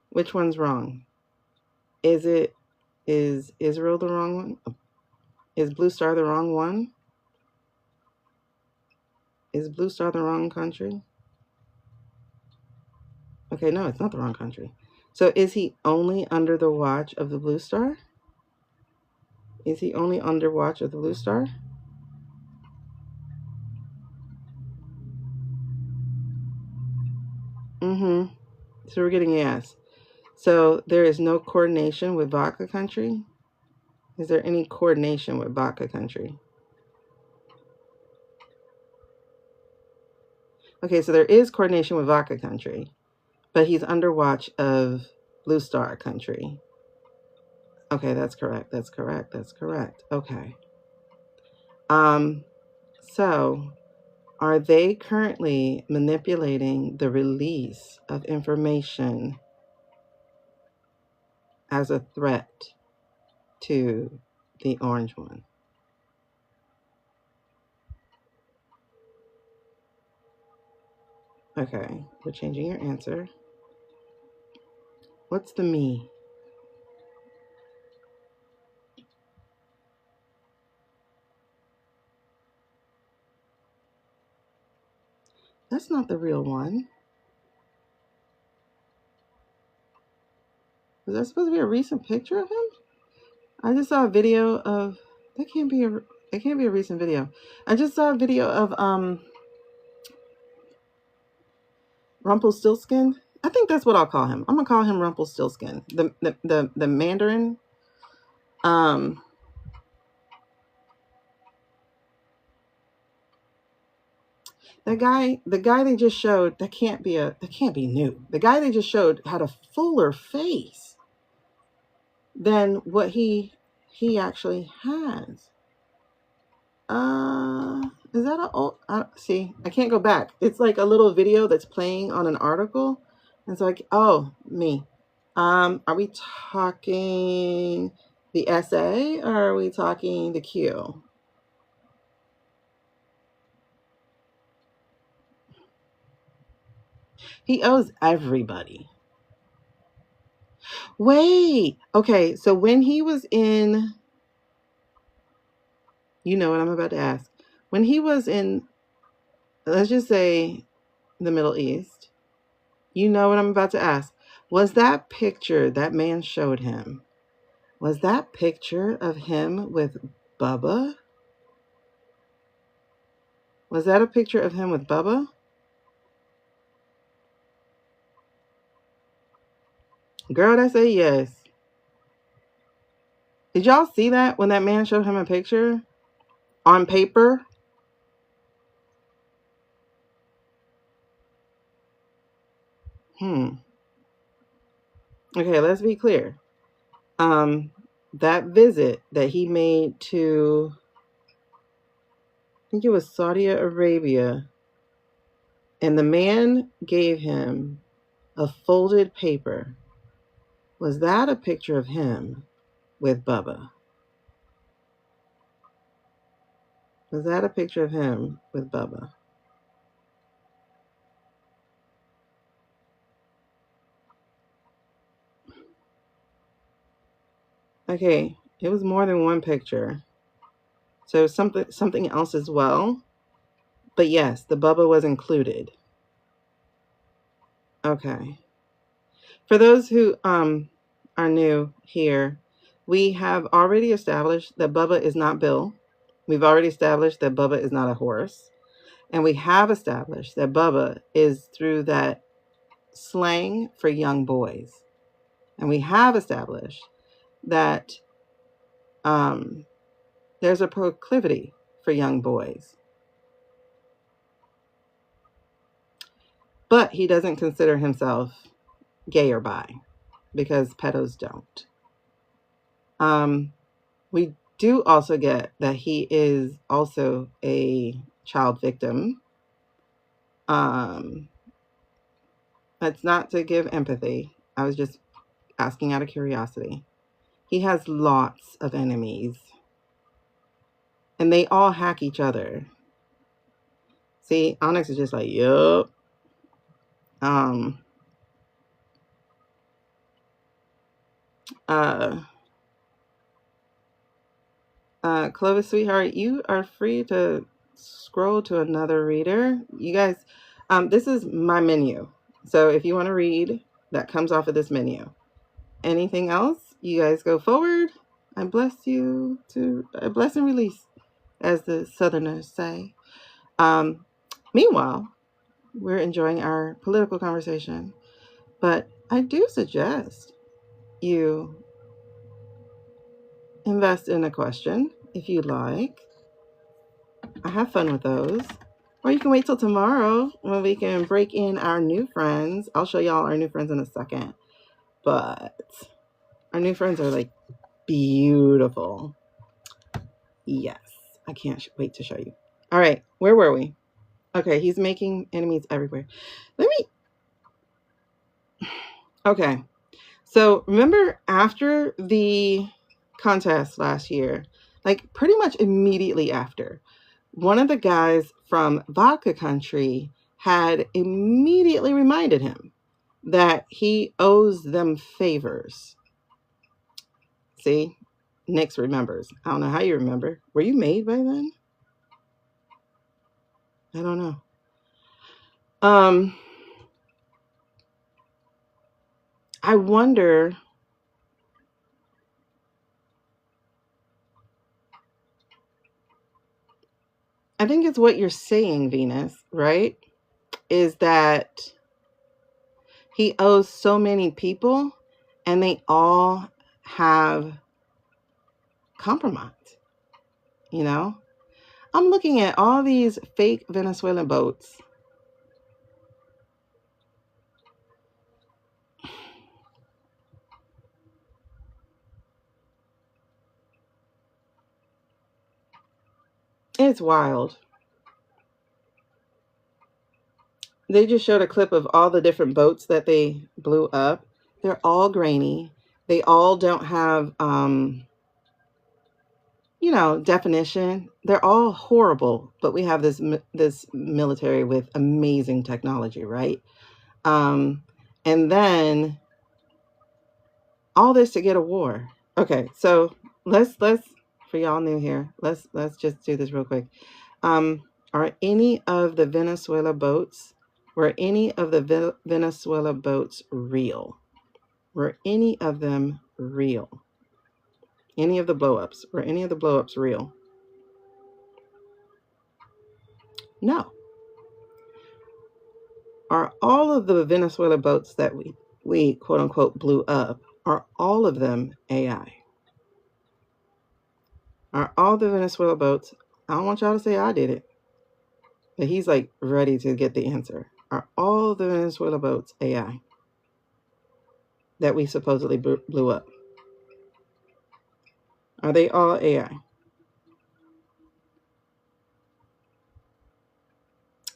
Which one's wrong? Is Israel the wrong one? Is Blue Star the wrong one? Is Blue Star the wrong country? Okay, no, it's not the wrong country. So is he only under the watch of the Blue Star? Is he only under watch of the Blue Star? Mm-hmm. So we're getting yes. So there is no coordination with vodka country? Is there any coordination with Baka country? Okay, so there is coordination with Baka country, but he's under watch of Blue Star country. Okay, that's correct. That's correct. That's correct. Okay. So are they currently manipulating the release of information as a threat to the orange one? Okay, we're changing your answer. What's the me? That's not the real one. Was that supposed to be a recent picture of him? I just saw a video of that can't be a recent video. I just saw a video of Rumpelstiltskin. I think that's what I'll call him. I'm gonna call him Rumpelstiltskin. The Mandarin. The guy they just showed, that can't be new. The guy they just showed had a fuller face than what he actually has. Is that a old? See, I can't go back. It's like a little video that's playing on an article, and so me. Are we talking the essay or are we talking the Q? He owes everybody. Wait, okay, so when he was in, you know what I'm about to ask. When he was in, let's just say, the Middle East, you know what I'm about to ask. Was that picture that man showed him, was that picture of him with Bubba? Was that a picture of him with Bubba? Girl, that say yes. Did y'all see that when that man showed him a picture on paper? Okay, let's be clear. That visit that he made to, I think it was Saudi Arabia, and the man gave him a folded paper. Was that a picture of him with Bubba? Was that a picture of him with Bubba? Okay, it was more than one picture. So something else as well. But yes, the Bubba was included. Okay. For those who are new here, we have already established that Bubba is not Bill. We've already established that Bubba is not a horse. And we have established that Bubba is through that slang for young boys. And we have established that there's a proclivity for young boys. But he doesn't consider himself gay or bi, because pedos don't. We do also get that he is also a child victim. That's not to give empathy. I was just asking out of curiosity. He has lots of enemies, and they all hack each other. See, Onyx is just like, yup. Clovis, sweetheart, you are free to scroll to another reader. You guys, this is my menu. So if you want to read, that comes off of this menu. Anything else, you guys go forward. I bless you to bless and release, as the Southerners say. Meanwhile, we're enjoying our political conversation, but I do suggest you invest in a question if you like. I have fun with those. Or you can wait till tomorrow when we can break in our new friends. I'll show y'all our new friends in a second. But our new friends are like beautiful. Yes. I can't wait to show you. All right. Where were we? Okay. He's making enemies everywhere. Okay. So remember after the contest last year, like pretty much immediately after, one of the guys from Vodka Country had immediately reminded him that he owes them favors. See, Nyx remembers. I don't know how you remember. Were you made by then? I don't know. I wonder. I think it's what you're saying, Venus, right? Is that he owes so many people and they all have compromise, you know? I'm looking at all these fake Venezuelan boats. It's wild. They just showed a clip of all the different boats that they blew up. They're all grainy. They all don't have, definition. They're all horrible, but we have this military with amazing technology, right? And then all this to get a war. Okay, so let's for y'all new here, let's just do this real quick. Are any of the Venezuela boats, were any of the Venezuela boats real? Were any of them real? Any of the blowups? Were any of the blowups real? No. Are all of the Venezuela boats that we quote unquote blew up, are all of them AI? Are all the Venezuela boats, I don't want y'all to say I did it, but he's like ready to get the answer. Are all the Venezuela boats AI that we supposedly blew up? Are they all AI?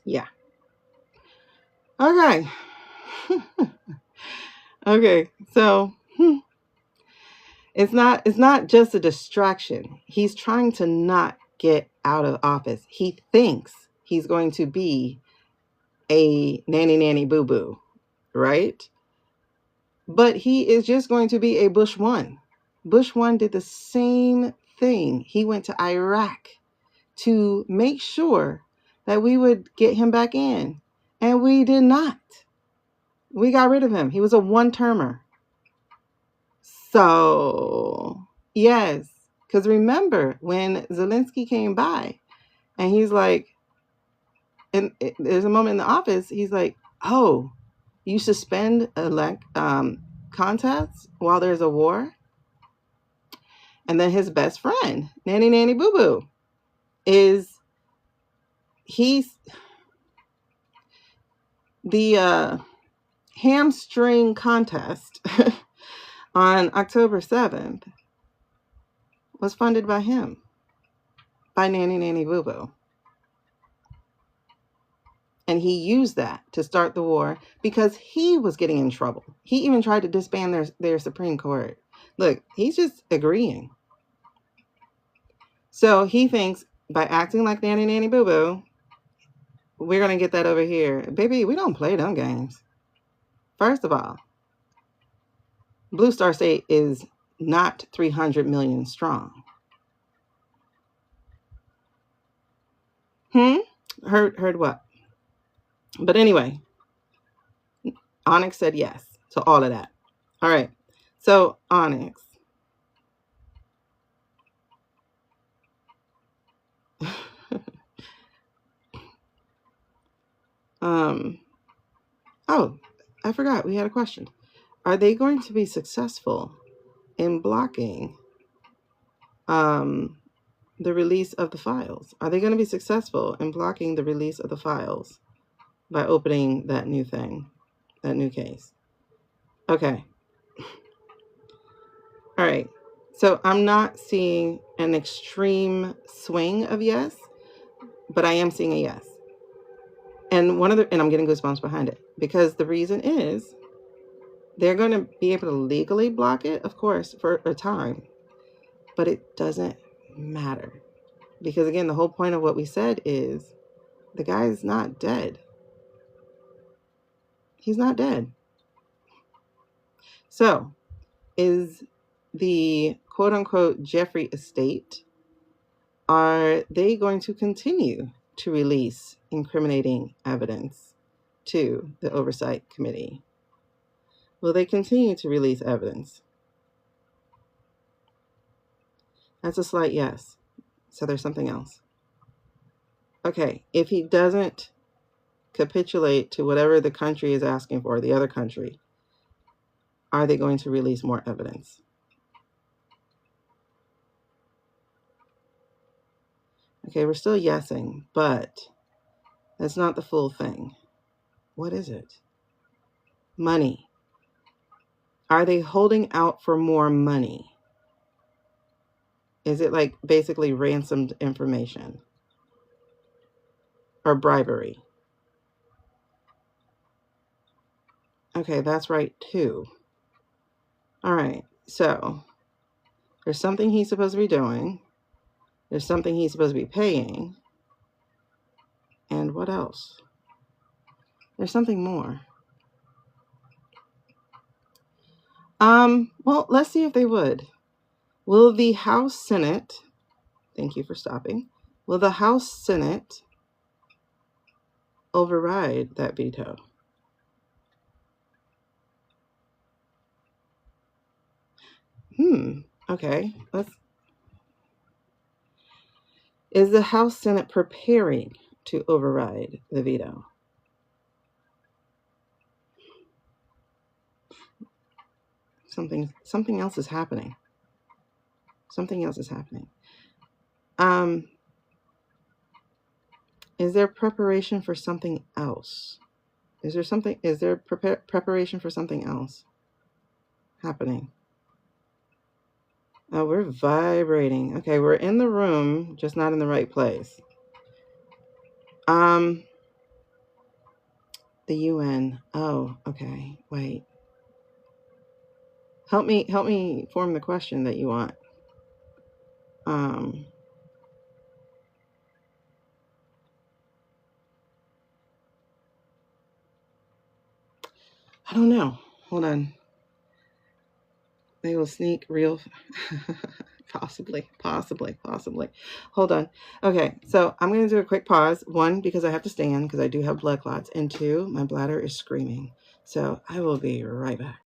Yeah. Okay. Okay. So it's not just a distraction. He's trying to not get out of office. He thinks he's going to be a nanny boo boo, right? But he is just going to be a Bush one. Bush one did the same thing. He went to Iraq to make sure that we would get him back in, and we did not. We got rid of him. He was a one-termer. So, yes, because remember when Zelensky came by and he's like, and there's a moment in the office, he's like, oh, you suspend contests while there's a war? And then his best friend, Nanny Boo Boo, he's the hamstring contest on October 7th was funded by him, by Nanny Boo Boo. And he used that to start the war because he was getting in trouble. He even tried to disband their Supreme Court. Look, he's just agreeing. So he thinks by acting like Nanny Boo Boo, we're going to get that over here. Baby, we don't play them games. First of all, Blue Star State is not 300 million strong. Heard what? But anyway, Onyx said yes to all of that. All right. So Onyx. Oh, I forgot. We had a question. Are they going to be successful in blocking the release of the files? Are they going to be successful in blocking the release of the files by opening that new thing, that new case? Okay. All right. So I'm not seeing an extreme swing of yes, but I am seeing a yes. And I'm getting goosebumps behind it, because the reason is they're going to be able to legally block it, of course, for a time, but it doesn't matter. Because again, the whole point of what we said is the guy is not dead. He's not dead. So is the quote unquote Jeffrey estate, are they going to continue to release incriminating evidence to the oversight committee? Will they continue to release evidence? That's a slight yes. So there's something else. Okay, if he doesn't capitulate to whatever the country is asking for, the other country, are they going to release more evidence? Okay, we're still yesing, but that's not the full thing. What is it? Money. Are they holding out for more money? Is it like basically ransomed information or bribery? Okay, that's right too. All right, so there's something he's supposed to be doing. There's something he's supposed to be paying. And what else? There's something more. Well, let's see if they would. Will the House Senate, thank you for stopping, will the House Senate override that veto? Okay, is the House Senate preparing to override the veto? Something else is happening. Something else is happening. Is there preparation for something else? Is there preparation for something else happening? Oh, we're vibrating. Okay, we're in the room, just not in the right place. The UN. Oh, okay. Wait. Help me form the question that you want. I don't know. Hold on. They will sneak real. Possibly. Hold on. Okay, so I'm going to do a quick pause. One, because I have to stand because I do have blood clots. And two, my bladder is screaming. So I will be right back.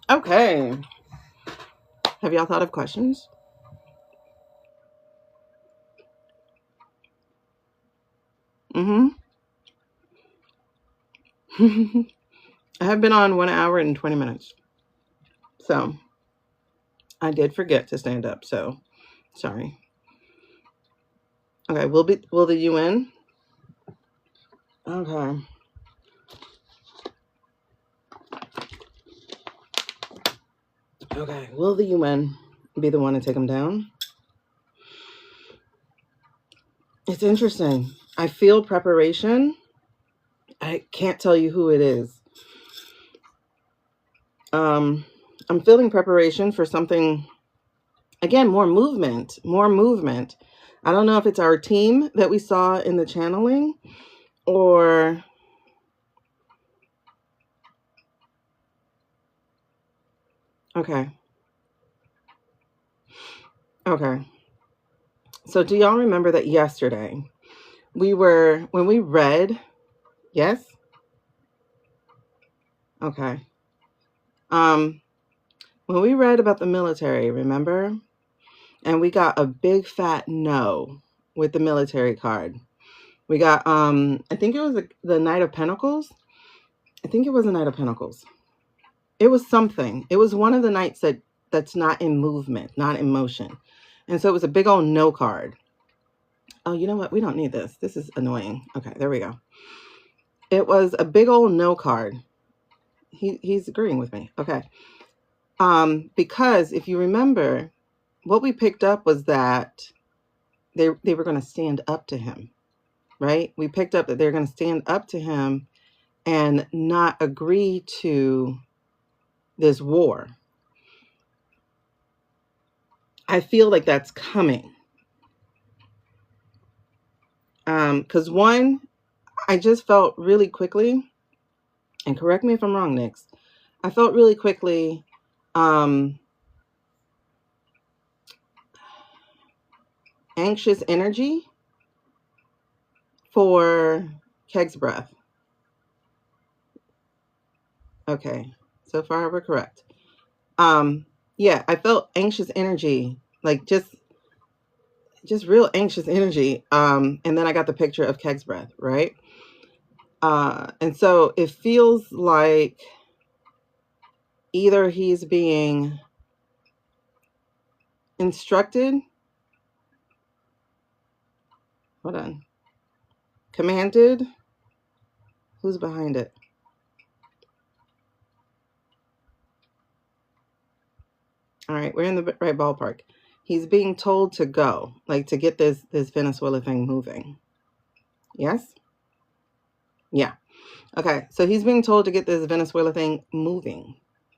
Okay. Have y'all thought of questions? Mm-hmm. I have been on 1 hour and 20 minutes. So I did forget to stand up. So sorry. Okay. Will the UN? Okay. Okay. Will the UN be the one to take them down? It's interesting. I feel preparation. I can't tell you who it is. I'm feeling preparation for something, again, more movement. I don't know if it's our team that we saw in the channeling or okay. So do y'all remember that yesterday when we read, yes? Okay. When we read about the military, remember? And we got a big fat no with the military card. We got I think it was the Knight of Pentacles. I think it was the Knight of Pentacles. It was something. It was one of the knights that's not in movement, not in motion. And so it was a big old no card. Oh, you know what? We don't need this. This is annoying. Okay, there we go. It was a big old no card. He's agreeing with me. Okay. Because if you remember, what we picked up was that they were going to stand up to him, right? We picked up that they're going to stand up to him and not agree to this war. I feel like that's coming. Because one, I just felt really quickly, and correct me if I'm wrong, Nix, I felt really quickly anxious energy for Keg's breath. Okay, so far we're correct. Yeah, I felt anxious energy, like just real anxious energy. And then I got the picture of Keg's breath, right? And so it feels like either he's being instructed, hold on, commanded. Who's behind it? All right, we're in the right ballpark. He's being told to go, like to get this Venezuela thing moving. Yes? Yeah. Okay, so he's being told to get this Venezuela thing moving,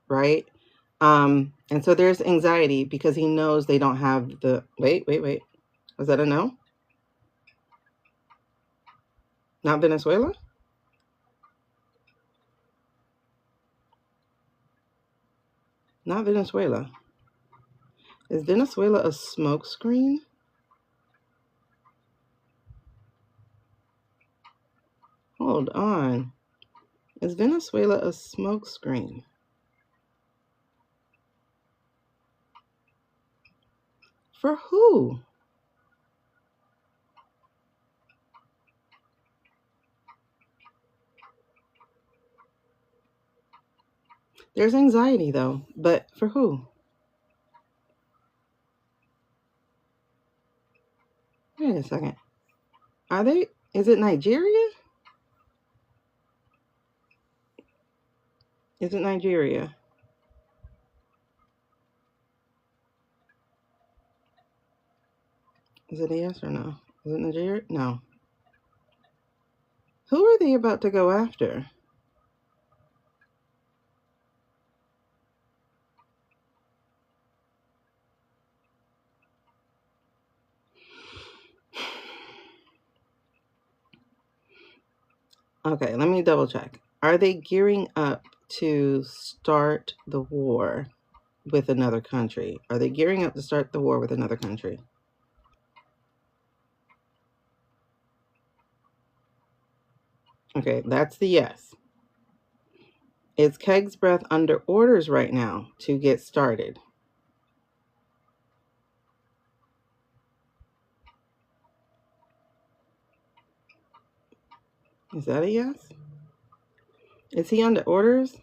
right? And so there's anxiety because he knows they don't have the wait. Was that a no? Not Venezuela? Not Venezuela. Is Venezuela a smoke screen? Hold on. Is Venezuela a smoke screen? For who? There's anxiety though, but for who? Wait a second. Are they? Is it Nigeria? Is it Nigeria? Is it a yes or no? Is it Nigeria? No. Who are they about to go after? Okay, let me double check. Are they gearing up to start the war with another country? Are they gearing up to start the war with another country? Okay, that's the yes. It's Keg's Breath under orders right now to get started. Is that a yes? Is he under orders?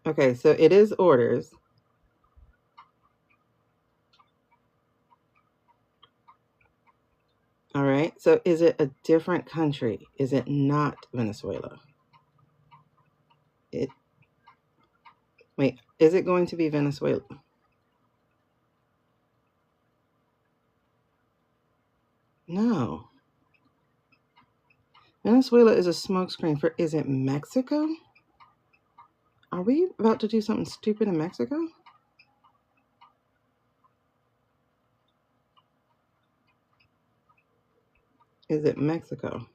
Okay, so it is orders. All right, so is it a different country? Is it not Venezuela? Wait, is it going to be Venezuela? No. Venezuela is a smokescreen for, is it Mexico? Are we about to do something stupid in Mexico? Is it Mexico?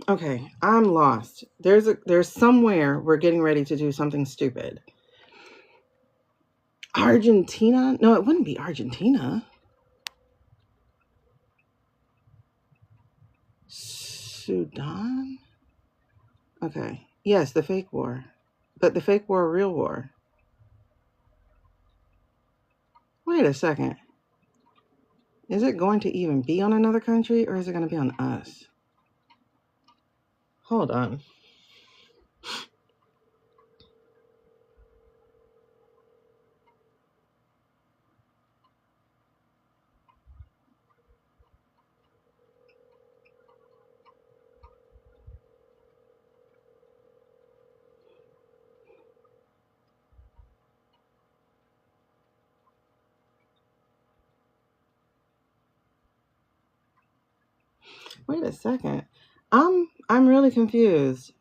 Okay, I'm lost. There's somewhere we're getting ready to do something stupid. Argentina? No, it wouldn't be Argentina. Sudan? Okay. Yes, the fake war. But the fake war, real war. Wait a second. Is it going to even be on another country or is it going to be on us? Hold on. Wait a second. I'm really confused.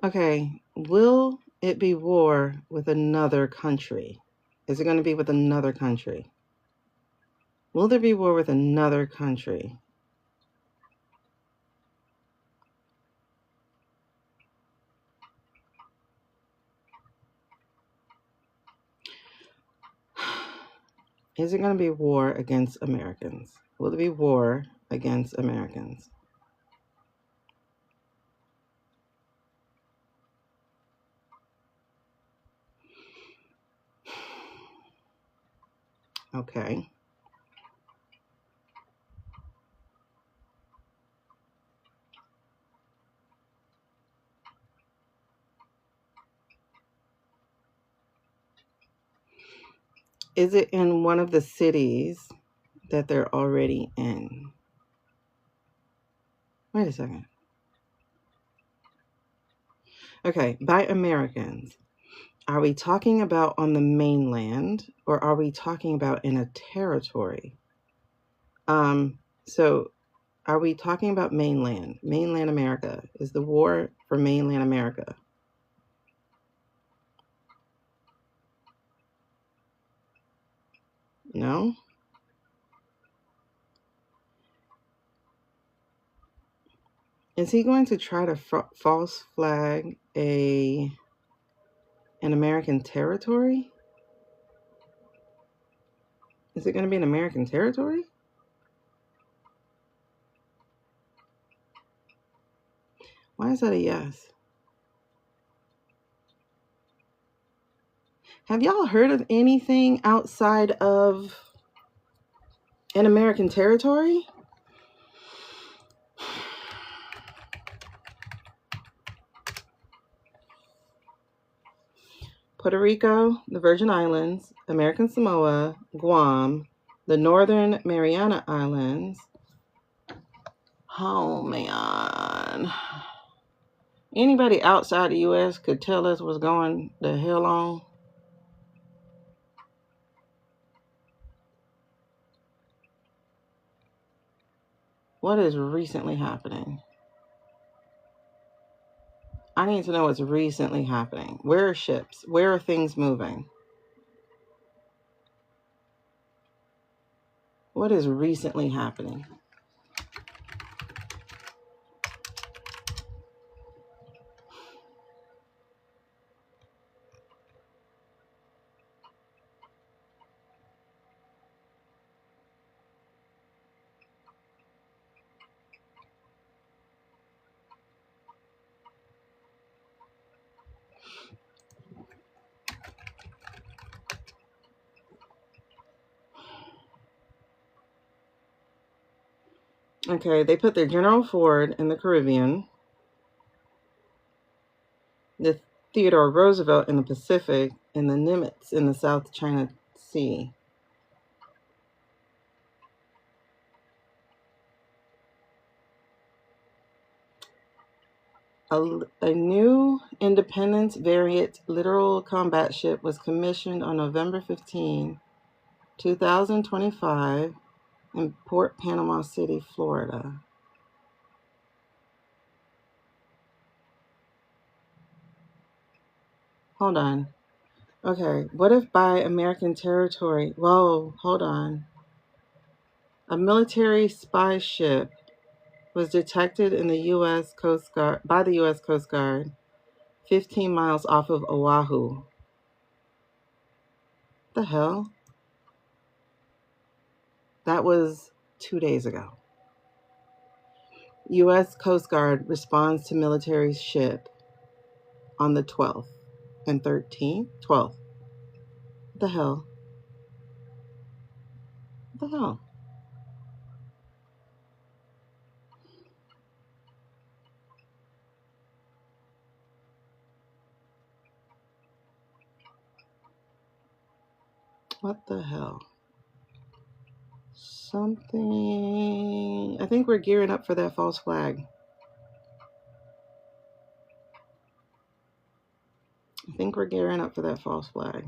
Okay, will it be war with another country? Is it going to be with another country? Will there be war with another country? Is it going to be war against Americans? Will it be war against Americans? Okay. Is it in one of the cities that they're already in? Wait a second. Okay, by Americans, are we talking about on the mainland or are we talking about in a territory? So are we talking about mainland America? Is the war for mainland America? No? Is he going to try to false flag an American territory? Is it going to be an American territory? Why is that a yes? Have y'all heard of anything outside of an American territory? Puerto Rico, the Virgin Islands, American Samoa, Guam, the Northern Mariana Islands. Oh, man. Anybody outside the U.S. could tell us what's going the hell on? What is recently happening? I need to know what's recently happening. Where are ships? Where are things moving? What is recently happening? Okay, they put their General Ford in the Caribbean, the Theodore Roosevelt in the Pacific, and the Nimitz in the South China Sea. A new Independence variant littoral combat ship was commissioned on November 15, 2025 in Port Panama City, Florida. Hold on. Okay, what if by American territory? Whoa, hold on. A military spy ship was detected in the U.S. Coast Guard by the U.S. Coast Guard, 15 miles off of Oahu. The hell? That was 2 days ago. U.S. Coast Guard responds to military ship on the 12th and 13th? 12th. What the hell? What the hell? What the hell? Something... I think we're gearing up for that false flag. I think we're gearing up for that false flag.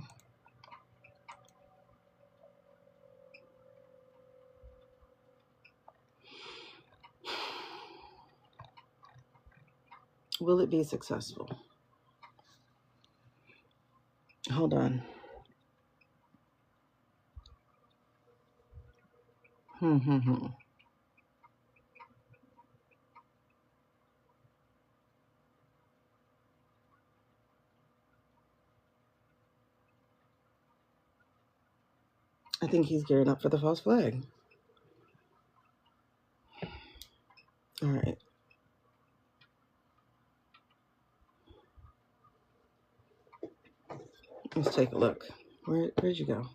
Will it be successful? Hold on. I think he's gearing up for the false flag. All right. Let's take a look. Where'd you go?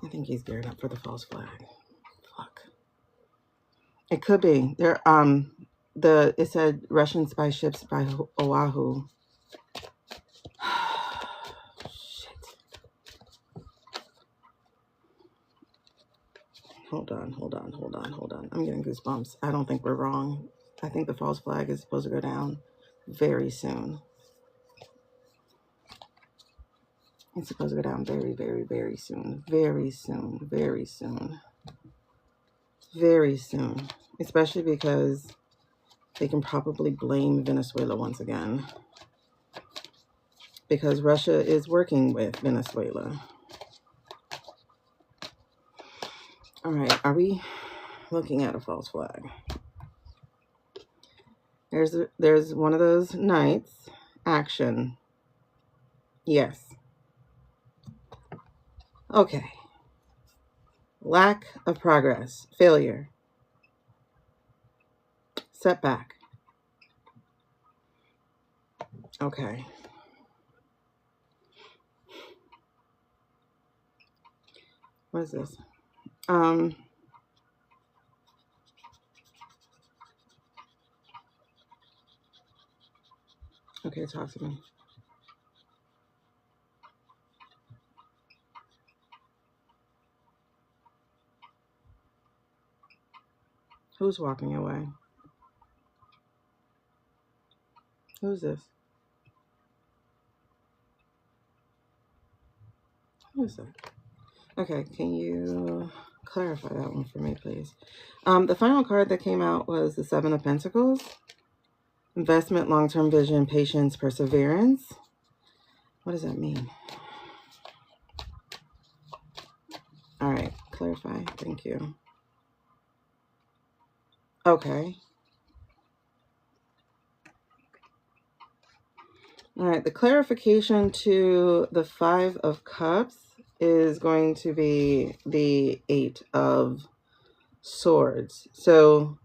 I think he's gearing up for the false flag. Fuck. It could be. It said Russian spy ships by Oahu. Shit. Hold on. I'm getting goosebumps. I don't think we're wrong. I think the false flag is supposed to go down very soon. It's supposed to go down very, very, very soon. Very soon. Very soon. Very soon. Especially because they can probably blame Venezuela once again. Because Russia is working with Venezuela. All right, are we looking at a false flag? There's one of those knights. Action. Yes. Okay. Lack of progress. Failure. Setback. Okay. What is this? Okay, talk to me. Who's walking away? Who's this? Who is that? Okay, can you clarify that one for me, please? The final card that came out was the Seven of Pentacles. Investment, long-term vision, patience, perseverance. What does that mean? All right, clarify. Thank you. Okay. All right, the clarification to the Five of Cups is going to be the Eight of Swords. So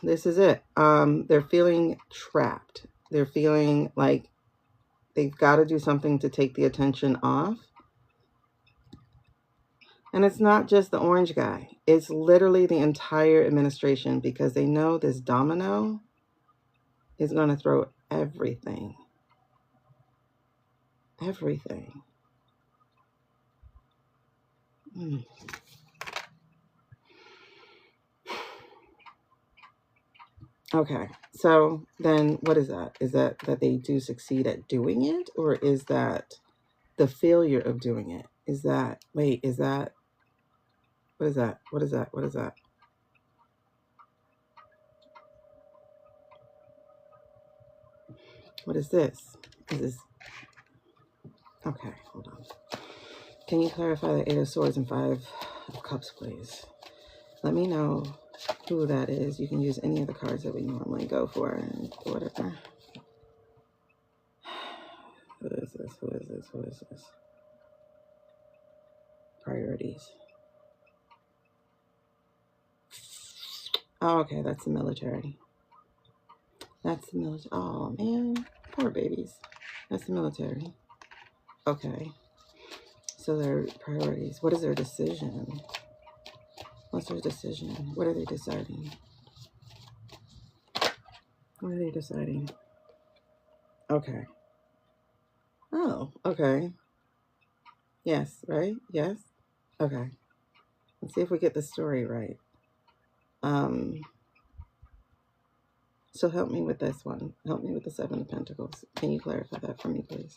this is it. They're feeling trapped. They're feeling like they've got to do something to take the attention off. And it's not just the orange guy. It's literally the entire administration, because they know this domino is going to throw everything. Everything. Mm. Okay. So then what is that? Is that they do succeed at doing it? Or is that the failure of doing it? Is that, wait, is that, what is that? What is that? What is that? What is this? Is this, okay, hold on. Can you clarify the 8 of Swords and 5 of Cups, please? Let me know who that is. You can use any of the cards that we normally go for and whatever. Who is this? Who is this? Who is this? Priorities. Oh, okay, that's the military. That's the military. Oh, man. Poor babies. That's the military. Okay. So their priorities. What is their decision? What's their decision? What are they deciding? What are they deciding? Okay. Oh, okay. Yes, right? Yes? Okay. Let's see if we get the story right. So help me with this one. Help me with the 7 of Pentacles. Can you clarify that for me, please?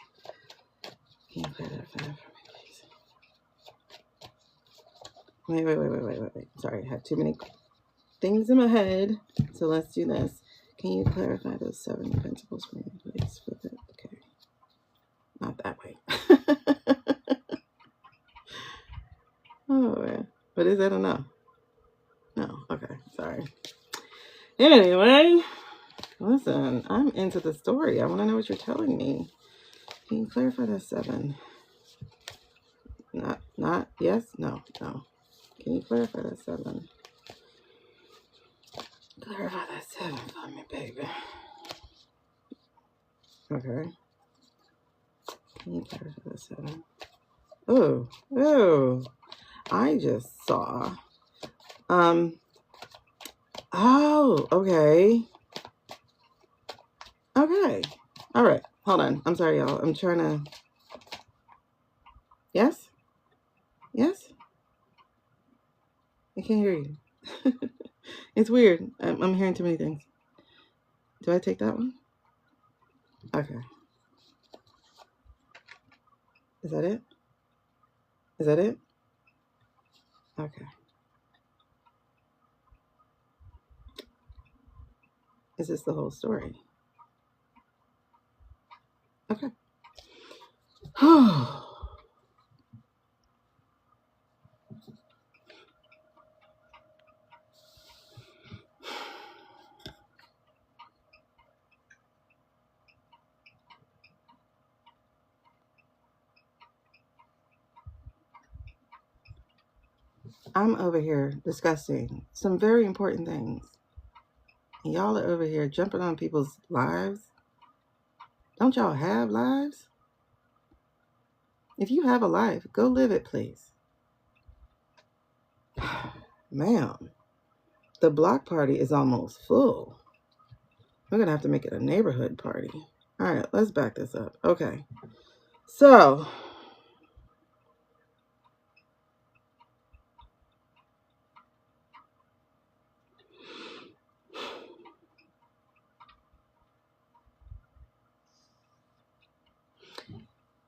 Can you clarify that for me, please? Wait. Sorry, I have too many things in my head. So let's do this. Can you clarify those 7 of Pentacles for me, please? Flip it. Okay. Not that way. Oh, yeah. But is that enough? No. Okay. Sorry. Anyway, listen, I'm into the story. I want to know what you're telling me. Can you clarify that 7? Not, yes, no. Can you clarify that 7? Clarify that 7 for me, baby. Okay. Can you clarify that 7? Oh, I just saw. Oh, okay. Okay. All right. Hold on. I'm sorry, y'all. I'm trying to. Yes? Yes? I can't hear you. It's weird. I'm hearing too many things. Do I take that one? Okay. Is that it? Is that it? Okay. Is this the whole story? Okay. I'm over here discussing some very important things. And y'all are over here jumping on people's lives. Don't y'all have lives? If you have a life, go live it, please. Ma'am, the block party is almost full. We're going to have to make it a neighborhood party. All right, let's back this up. Okay. So,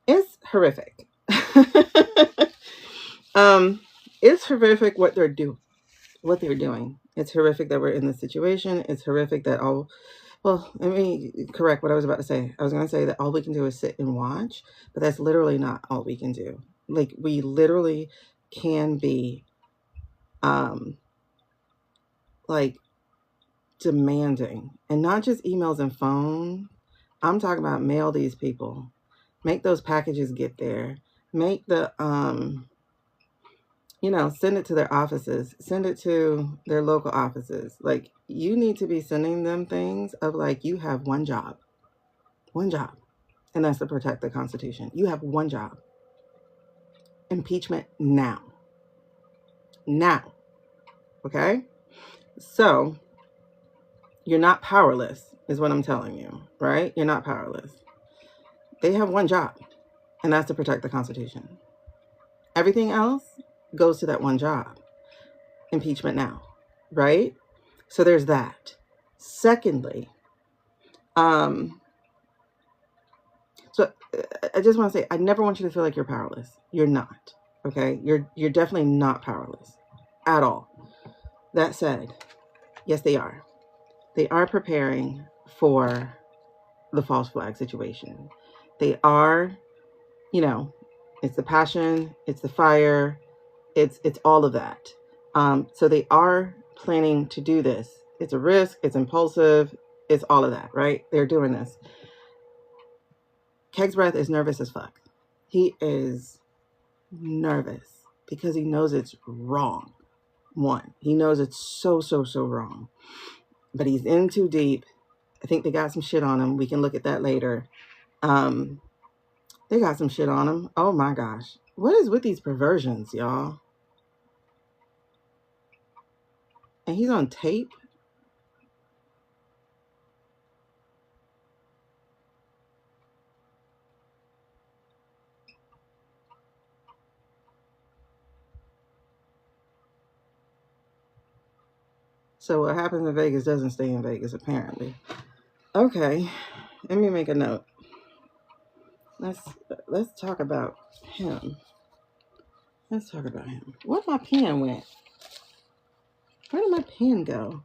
it's horrific. It's horrific what they're doing. It's horrific that we're in this situation. It's horrific that well, let me correct what I was about to say. I was going to say that all we can do is sit and watch, but that's literally not all we can do. Like, we literally can be, like, demanding, and not just emails and phone. I'm talking about mail these people. Make those packages get there. Make the, send it to their offices. Send it to their local offices. Like, you need to be sending them things of, like, you have one job, and that's to protect the Constitution. You have one job. Impeachment now. now. Okay? So you're not powerless, is what I'm telling you, right? You're not powerless. They have one job, and that's to protect the Constitution. Everything else goes to that one job. Impeachment now, right? So there's that. Secondly, so I just want to say, I never want you to feel like you're powerless. You're not, okay? You're definitely not powerless at all. That said, yes, they are. They are preparing for the false flag situation. They are, you know, it's the passion, it's the fire, it's all of that. So they are planning to do this. It's a risk, it's impulsive, it's all of that, right? They're doing this. Keg's Breath is nervous as fuck. He is nervous because he knows it's wrong. One, he knows it's so wrong. But he's in too deep. I think they got some shit on him. We can look at that later. They got some shit on him. Oh my gosh. What is with these perversions, y'all? And he's on tape. So what happens in Vegas doesn't stay in Vegas, apparently. Okay, let me make a note. Let's talk about him. Let's talk about him. Where my pen went? Where did my pen go?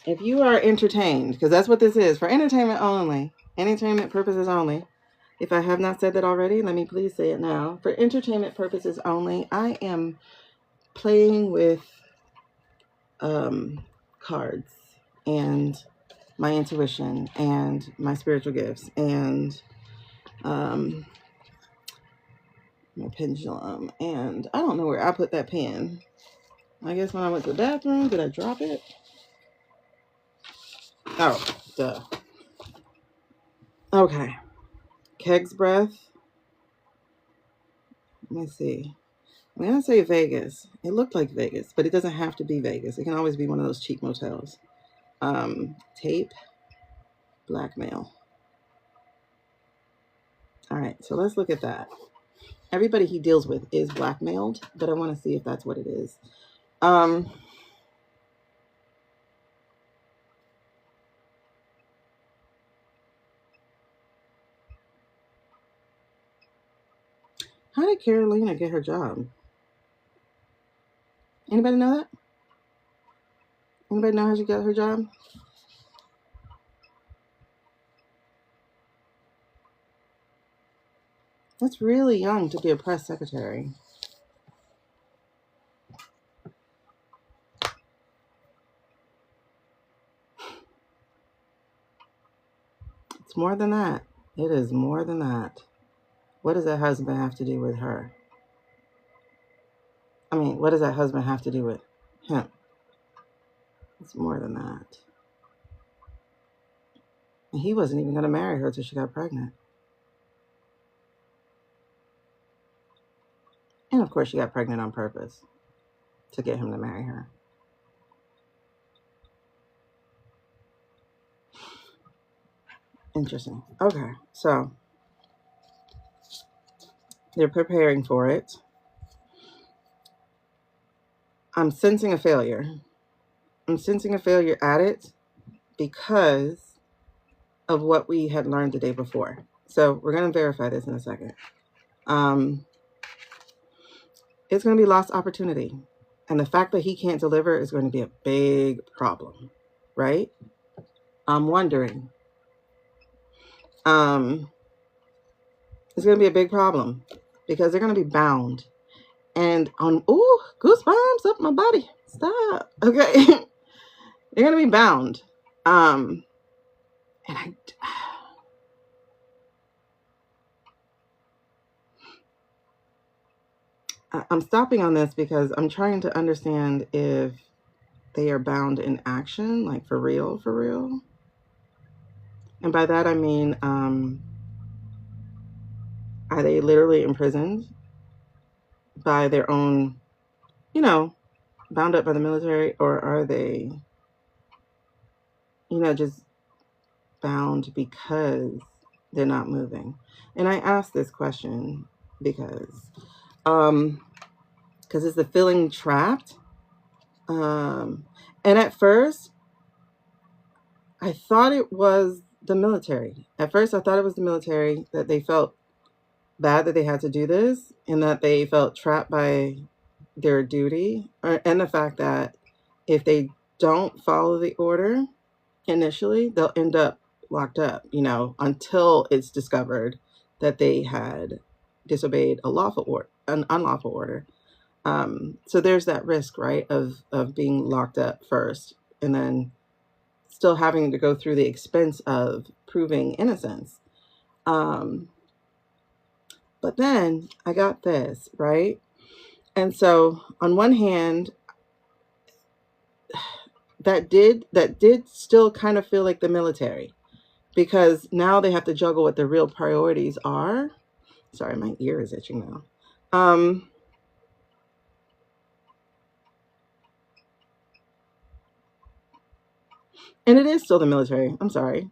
If you are entertained, because that's what this is, for entertainment only, entertainment purposes only. If I have not said that already, let me please say it now. For entertainment purposes only, I am playing with cards and my intuition and my spiritual gifts and my pendulum. And I don't know where I put that pen. I guess when I went to the bathroom, did I drop it? Oh, duh. Okay. Keg's Breath. Let me see. I'm going to say Vegas. It looked like Vegas, but it doesn't have to be Vegas. It can always be one of those cheap motels. Tape. Blackmail. All right, so let's look at that. Everybody he deals with is blackmailed, but I want to see if that's what it is. How did Carolina get her job? Anybody know that? Anybody know how she got her job? That's really young to be a press secretary. It's more than that. It is more than that. What does that husband have to do with her? I mean, what does that husband have to do with him? It's more than that. And he wasn't even going to marry her till she got pregnant. And of course, she got pregnant on purpose to get him to marry her. Interesting. Okay, so they're preparing for it. I'm sensing a failure. I'm sensing a failure at it because of what we had learned the day before. So we're going to verify this in a second. It's going to be lost opportunity. And the fact that he can't deliver is going to be a big problem, right? I'm wondering. It's going to be a big problem because they're going to be bound. And goosebumps up my body. Stop. Okay. They're going to be bound. And I'm stopping on this because I'm trying to understand if they are bound in action, like for real. And by that, I mean, are they literally imprisoned? by their own, you know, bound up by the military, or are they, you know, just bound because they're not moving? And I ask this question because it's the feeling trapped. And at first I thought it was the military. At first I thought it was the military, that they felt bad that they had to do this, and that they felt trapped by their duty, and the fact that if they don't follow the order initially, they'll end up locked up, you know, until it's discovered that they had disobeyed a lawful order, an unlawful order. So there's that risk, right, of being locked up first, and then still having to go through the expense of proving innocence. But then I got this, right? And so on one hand, that did still kind of feel like the military, because now they have to juggle what their real priorities are. Sorry, my ear is itching now. And it is still the military. I'm sorry.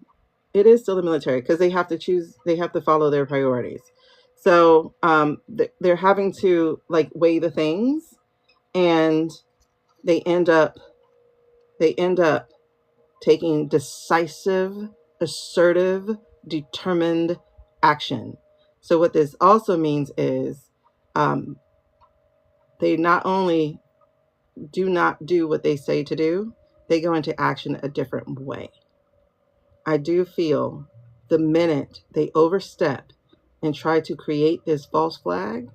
It is still the military, because they have to choose, they have to follow their priorities. So they're having to like weigh the things, and they end up taking decisive, assertive, determined action. So what this also means is they not only do not do what they say to do, they go into action a different way. I do feel the minute they overstep and try to create this false flag,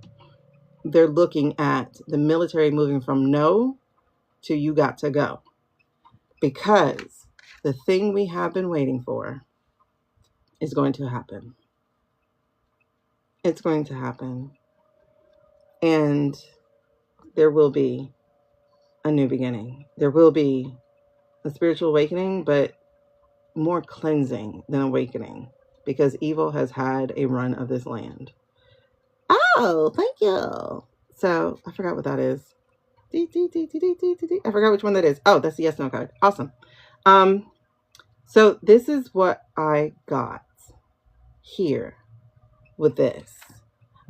they're looking at the military moving from no to you got to go. Because the thing we have been waiting for is going to happen. It's going to happen. And there will be a new beginning. There will be a spiritual awakening, but more cleansing than awakening, because evil has had a run of this land. Oh, thank you. So I forgot what that is. I forgot which one that is. Oh, that's the yes no card. Awesome. So this is what I got here with this.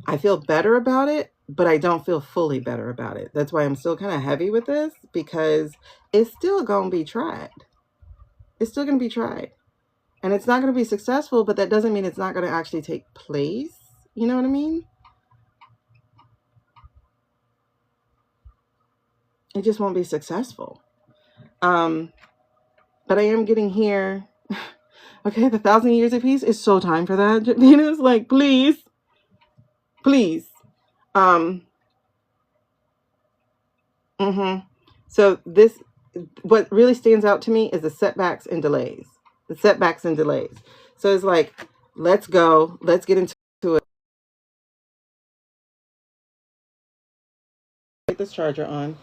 I feel better about it, but I don't feel fully better about it. That's why I'm still kind of heavy with this, because it's still going to be tried. It's still going to be tried. And it's not going to be successful, but that doesn't mean it's not going to actually take place. You know what I mean? It just won't be successful. But I am getting here. Okay, the 1,000 years of peace is so time for that. Venus, like, please. So this, what really stands out to me is the setbacks and delays. The setbacks and delays. So it's like, let's go. Let's get into it. Get this charger on.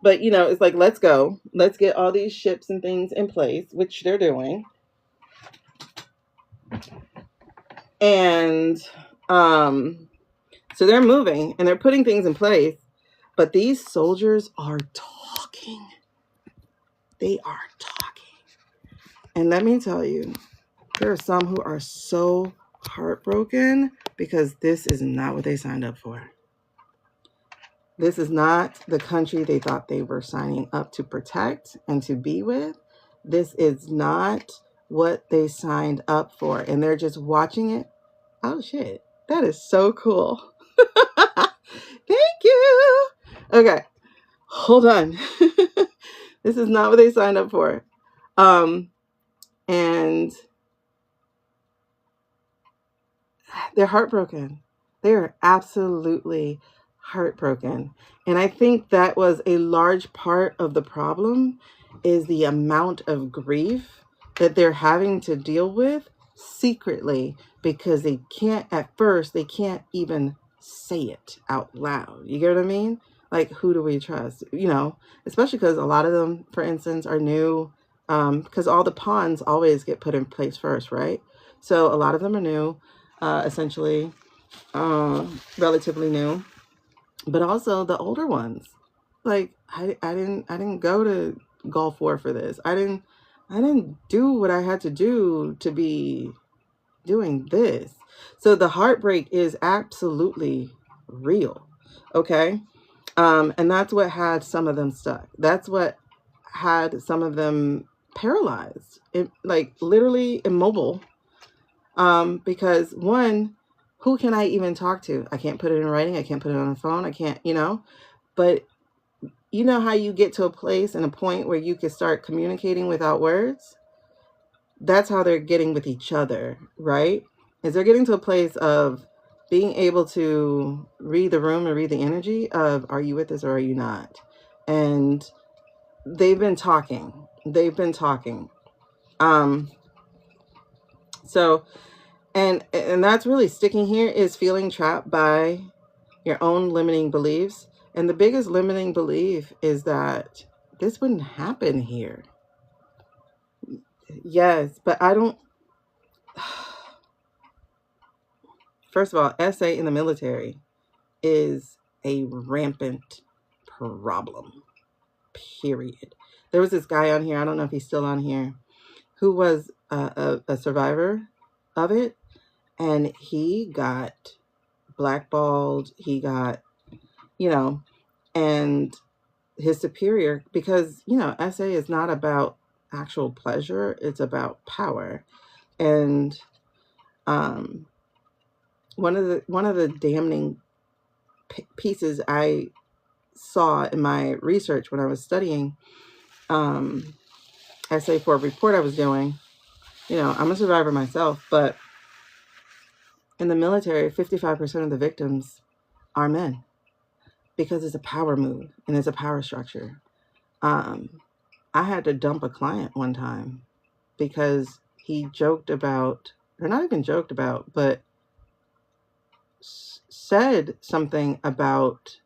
But you know, it's like, let's go. Let's get all these ships and things in place, which they're doing. And so they're moving and they're putting things in place, but these soldiers are talking. They are talking. And let me tell you, there are some who are so heartbroken because this is not what they signed up for. This is not the country they thought they were signing up to protect and to be with. This is not what they signed up for. And they're just watching it. Oh, shit. That is so cool. Thank you. Okay. Hold on. This is not what they signed up for. And they're heartbroken. They are absolutely heartbroken. And I think that was a large part of the problem, is the amount of grief that they're having to deal with secretly, because they can't, at first, they can't even say it out loud. You get what I mean? Like, who do we trust? You know, especially because a lot of them, for instance, are new, because all the pawns always get put in place first, right? So a lot of them are new, essentially. relatively new, but also the older ones. Like I didn't go to Gulf War for this. I didn't do what I had to do to be doing this. So the heartbreak is absolutely real. Okay. And that's what had some of them stuck. That's what had some of them paralyzed, like literally immobile. Because one, who can I even talk to? I can't put it in writing. I can't put it on the phone. I can't, but you know how you get to a place and a point where you can start communicating without words? That's how they're getting with each other, right? Is they're getting to a place of being able to read the room and read the energy of, are you with us or are you not? And they've been talking. They've been talking. So, and that's really sticking here, is feeling trapped by your own limiting beliefs. And the biggest limiting belief is that this wouldn't happen here. Yes, but I don't. First of all, SA in the military is a rampant problem, period. There was this guy on here, I don't know if he's still on here, who was a survivor of it, and he got blackballed. He got, and his superior, because, SA is not about actual pleasure, it's about power. And one of the damning pieces I saw in my research when I was studying SA for a report I was doing, I'm a survivor myself, but in the military, 55% of the victims are men, because it's a power move and it's a power structure. I had to dump a client one time because he joked about, or not even joked about, but said something about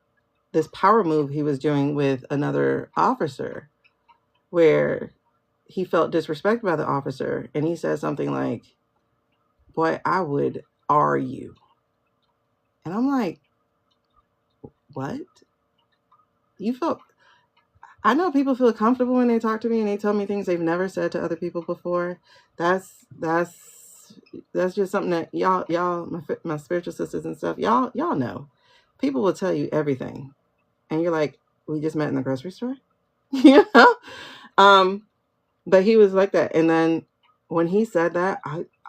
this power move he was doing with another officer, where he felt disrespected by the officer, and he said something like, boy, I would R you. And I'm like, what? You felt, I know people feel comfortable when they talk to me and they tell me things they've never said to other people before. That's just something that y'all, my spiritual sisters and stuff, y'all know. People will tell you everything, and you're like, we just met in the grocery store, But he was like that, and then when he said that,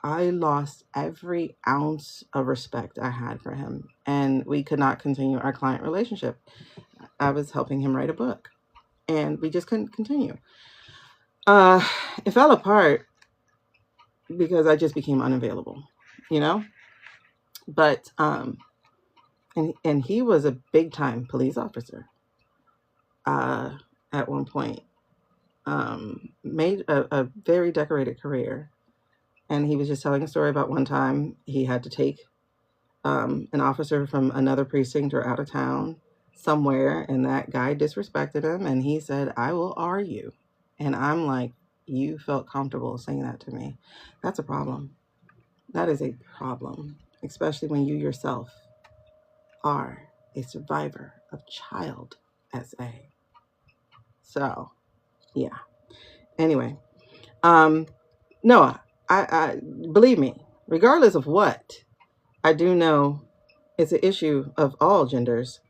I lost every ounce of respect I had for him, and we could not continue our client relationship. I was helping him write a book, and we just couldn't continue. It fell apart because I just became unavailable, But and he was a big time police officer. At one point, made a very decorated career, and he was just telling a story about one time he had to take an officer from another precinct or out of town somewhere, and that guy disrespected him, and he said, I will R you. And I'm like, you felt comfortable saying that to me? That's a problem. That is a problem, especially when you yourself are a survivor of child SA. So, yeah. Anyway, no, I believe me, regardless of what, I do know it's an issue of all genders,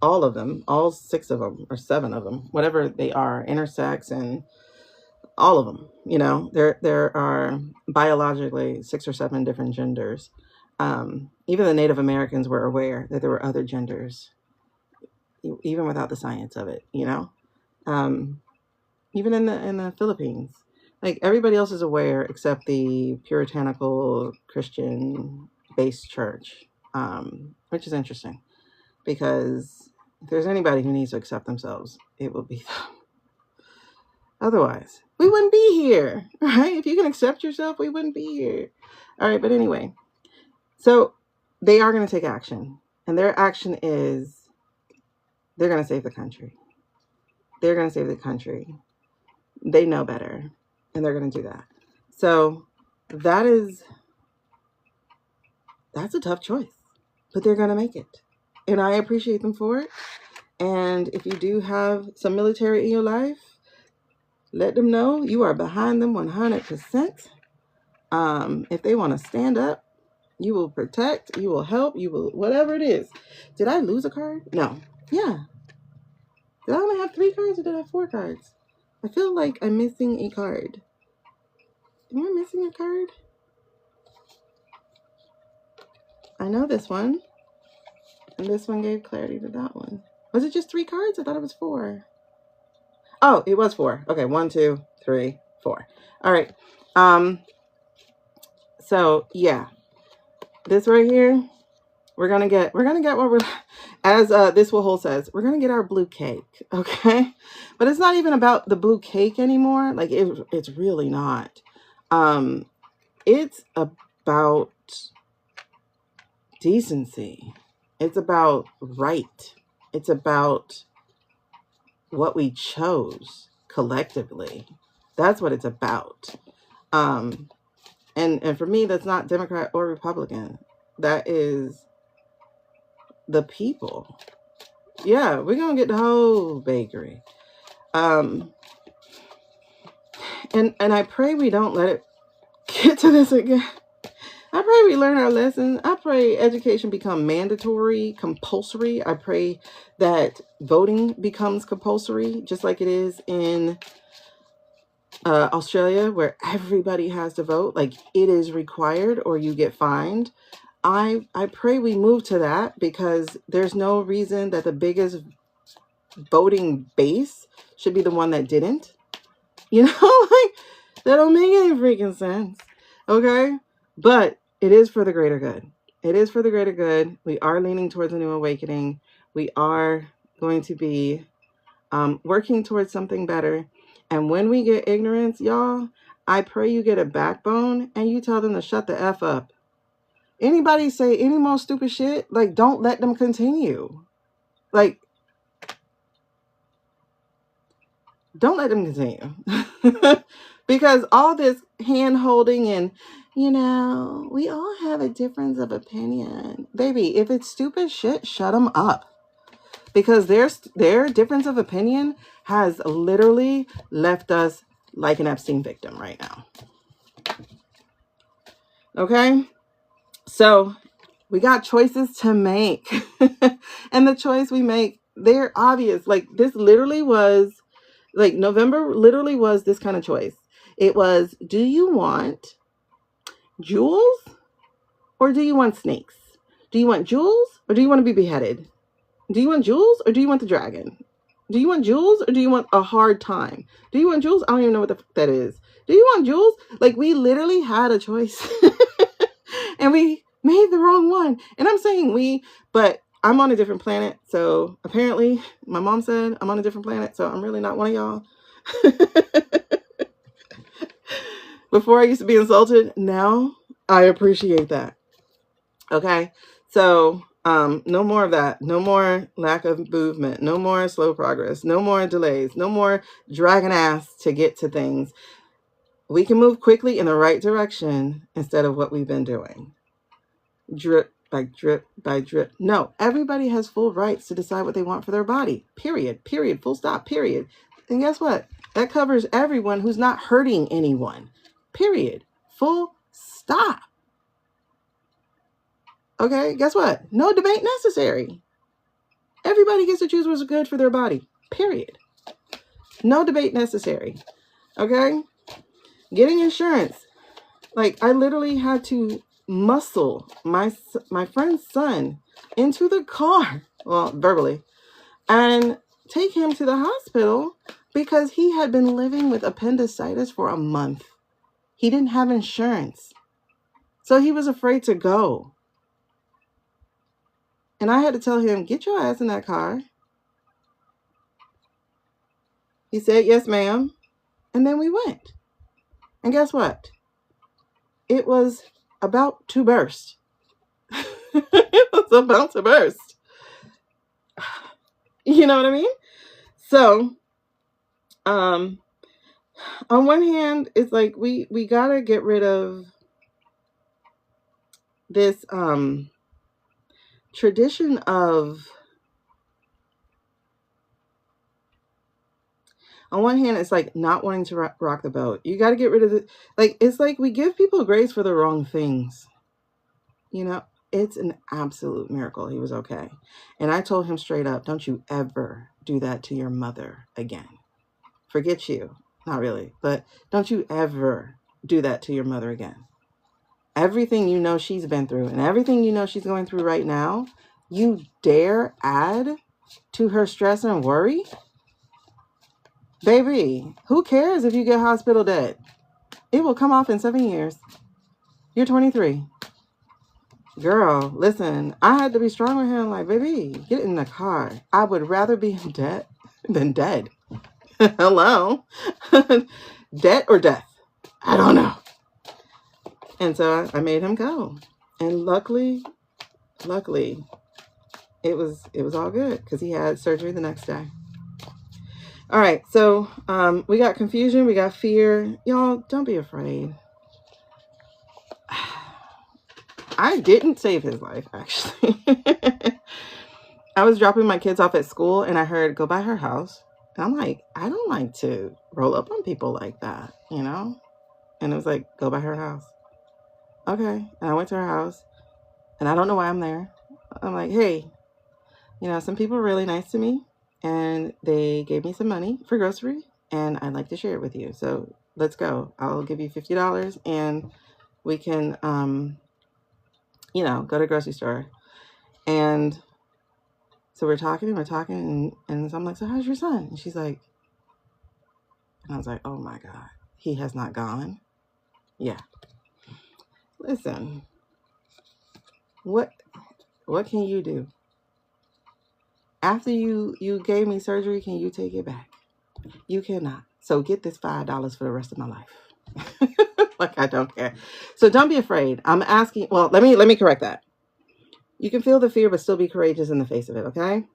all of them, all 6 of them or 7 of them, whatever they are, intersex and all of them. There are biologically 6 or 7 different genders. Even the Native Americans were aware that there were other genders, even without the science of it. Even in the Philippines, like, everybody else is aware except the puritanical Christian based church, which is interesting, because if there's anybody who needs to accept themselves, it will be them. Otherwise, we wouldn't be here, right? If you can accept yourself, we wouldn't be here. All right, but anyway, so they are going to take action, and their action is they're going to save the country. They're going to save the country. They know better, and they're going to do that. So that's a tough choice. but they're going to make it. And I appreciate them for it. And if you do have some military in your life, let them know you are behind them 100%. If they want to stand up, you will protect, you will help, you will, whatever it is. Did I lose a card? No. Yeah. Did I only have 3 cards or did I have 4 cards? I feel like I'm missing a card. Am I missing a card? I know this one. And this one gave clarity to that one. Was it just 3 cards? I thought it was 4. Oh, it was 4. Okay, 1, 2, 3, 4. All right. So yeah, this right here, we're gonna get what we're, as This Will Hold says, we're gonna get our blue cake, okay? But it's not even about the blue cake anymore. Like it's really not. It's about decency. It's about right. It's about what we chose collectively. That's what it's about. And for me, that's not Democrat or Republican. That is the people. Yeah, we're gonna get the whole bakery. And I pray we don't let it get to this again. I pray we learn our lesson. I pray education become mandatory, compulsory. I pray that voting becomes compulsory, just like it is in Australia, where everybody has to vote. Like, it is required or you get fined. I pray we move to that, because there's no reason that the biggest voting base should be the one that didn't. You know, like, that don't make any freaking sense. Okay? But it is for the greater good. It is for the greater good. We are leaning towards a new awakening. We are going to be working towards something better. And when we get ignorance, y'all, I pray you get a backbone and you tell them to shut the F up. Anybody say any more stupid shit, like, don't let them continue. Like, don't let them continue. Because all this hand holding and, we all have a difference of opinion. Baby, if it's stupid shit, shut them up. Because their difference of opinion has literally left us like an Epstein victim right now. Okay? So we got choices to make. And the choice we make, they're obvious. Like, this literally was, like, November literally was this kind of choice. It was, do you want jewels or do you want snakes? Do you want jewels or do you want to be beheaded? Do you want jewels or do you want the dragon? Do you want jewels or do you want a hard time? Do you want jewels? I don't even know what the fuck that is. Do you want jewels? Like, we literally had a choice. And we made the wrong one. And I'm saying but I'm on a different planet. So apparently my mom said I'm on a different planet. So I'm really not one of y'all. Before I used to be insulted. Now I appreciate that. Okay. So no more of that. No more lack of movement. No more slow progress. No more delays. No more dragging ass to get to things. We can move quickly in the right direction instead of what we've been doing. Drip by drip by drip. No, everybody has full rights to decide what they want for their body. Period. Full stop. Period. And guess what? That covers everyone who's not hurting anyone. Period. Full stop. Okay, guess what? No debate necessary. Everybody gets to choose what's good for their body. Period. No debate necessary. Okay? Getting insurance. Like, I literally had to muscle my friend's son into the car, well, verbally, and take him to the hospital because he had been living with appendicitis for a month. He didn't have insurance. So he was afraid to go. And I had to tell him, get your ass in that car. He said, yes, ma'am. And then we went. And guess what? It was about to burst. It was about to burst. You know what I mean? So, on one hand, it's like we gotta get rid of this tradition of, on one hand, it's like not wanting to rock the boat. You got to get rid of it. Like, it's like we give people grace for the wrong things. You know, it's an absolute miracle he was okay. And I told him straight up, don't you ever do that to your mother again. Forget you. Not really, but don't you ever do that to your mother again. Everything you know she's been through and everything you know she's going through right now, you dare add to her stress and worry? Baby, who cares if you get hospital debt? It will come off in 7 years. You're 23. Girl, listen, I had to be strong with him. Like, baby, get in the car. I would rather be in debt than dead. Hello? Debt or death? I don't know. And so I made him go. And luckily, it was all good because he had surgery the next day. All right, so we got confusion, we got fear. Y'all, don't be afraid. I didn't save his life, actually. I was dropping my kids off at school and I heard, go by her house. And I'm like, I don't like to roll up on people like that, you know? And it was like, go by her house. Okay. And I went to her house and I don't know why I'm there. I'm like, hey, you know, some people are really nice to me and they gave me some money for grocery and I'd like to share it with you. So let's go. I'll give you $50 and we can, you know, go to the grocery store. And so we're talking, and so I'm like, so how's your son? And she's like, and I was like, oh my God, he has not gone. Yeah. Listen, what can you do? After you gave me surgery, can you take it back? You cannot. So get this $5 for the rest of my life. Like, I don't care. So don't be afraid. I'm asking, well, let me correct that. You can feel the fear, but still be courageous in the face of it, okay?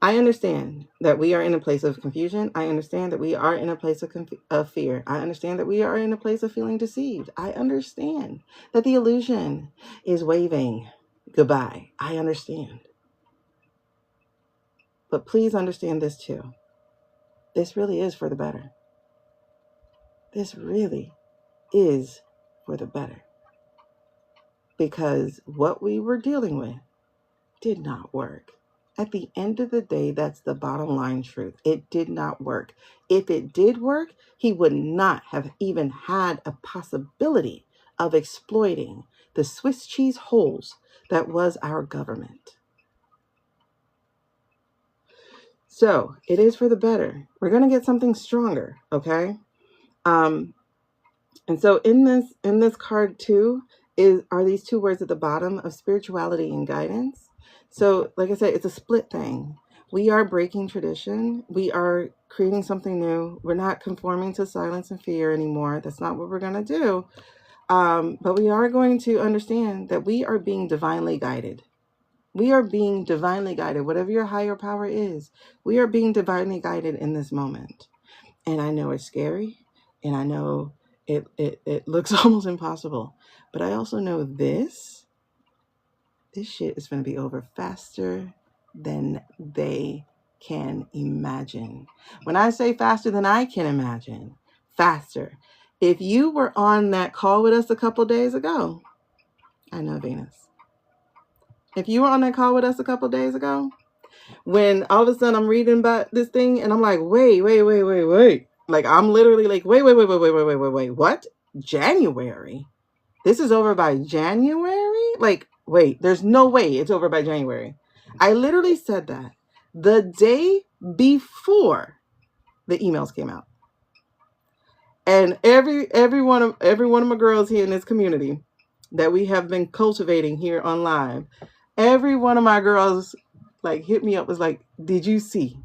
I understand that we are in a place of confusion. I understand that we are in a place of fear. I understand that we are in a place of feeling deceived. I understand that the illusion is waving goodbye. I understand. But please understand this too. This really is for the better. This really is for the better. Because what we were dealing with did not work. At the end of the day, that's the bottom line truth. It did not work. If it did work, he would not have even had a possibility of exploiting the Swiss cheese holes that was our government. So it is for the better. We're going to get something stronger, okay? And so in this card too are these two words at the bottom of spirituality and guidance. So like I said, it's a split thing. We are breaking tradition. We are creating something new. We're not conforming to silence and fear anymore. That's not what we're going to do. But we are going to understand that we are being divinely guided. We are being divinely guided. Whatever your higher power is, we are being divinely guided in this moment. And I know it's scary. And I know it looks almost impossible. But I also know this shit is going to be over faster than they can imagine. When I say faster than I can imagine, faster. If you were on that call with us a couple days ago, I know Venus. If you were on that call with us a couple days ago, when all of a sudden I'm reading about this thing and I'm like, wait. Like, I'm literally like, wait, what? January? This is over by January? Like, wait, there's no way it's over by January. I literally said that the day before the emails came out. And every one of my girls here in this community that we have been cultivating here on live, every one of my girls like hit me up, was like, did you see?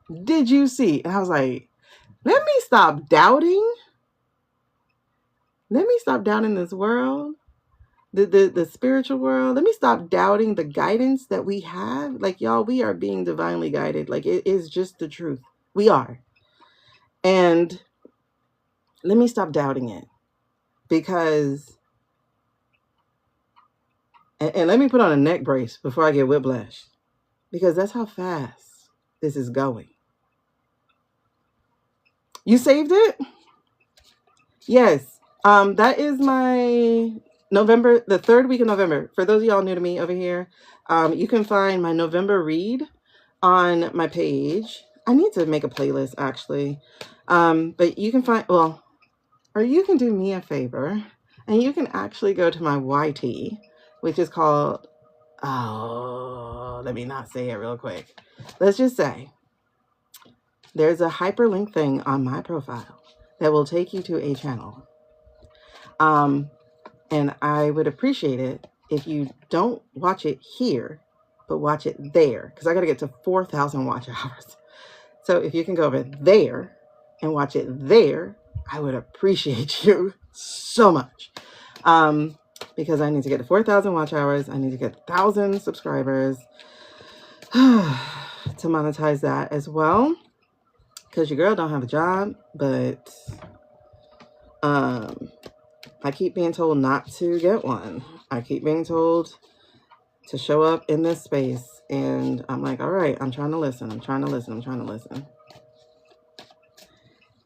And I was like, let me stop doubting. Let me stop doubting this world, the spiritual world. Let me stop doubting the guidance that we have. Like, y'all, we are being divinely guided. Like, it is just the truth. We are. And let me stop doubting it, because And let me put on a neck brace before I get whiplash, because that's how fast this is going. You saved it? Yes. That is my November, the third week of November. For those of y'all new to me over here, you can find my November read on my page. I need to make a playlist actually. But you can find, well, or you can do me a favor and you can actually go to my YT, which is called, oh, let me not say it real quick. Let's just say there's a hyperlink thing on my profile that will take you to a channel. And I would appreciate it if you don't watch it here, but watch it there, because I got to get to 4,000 watch hours. So if you can go over there and watch it there, I would appreciate you so much. Because I need to get to 4,000 watch hours. I need to get 1,000 subscribers to monetize that as well. Because your girl don't have a job, but I keep being told not to get one. I keep being told to show up in this space. And I'm like, all right, I'm trying to listen. I'm trying to listen. I'm trying to listen.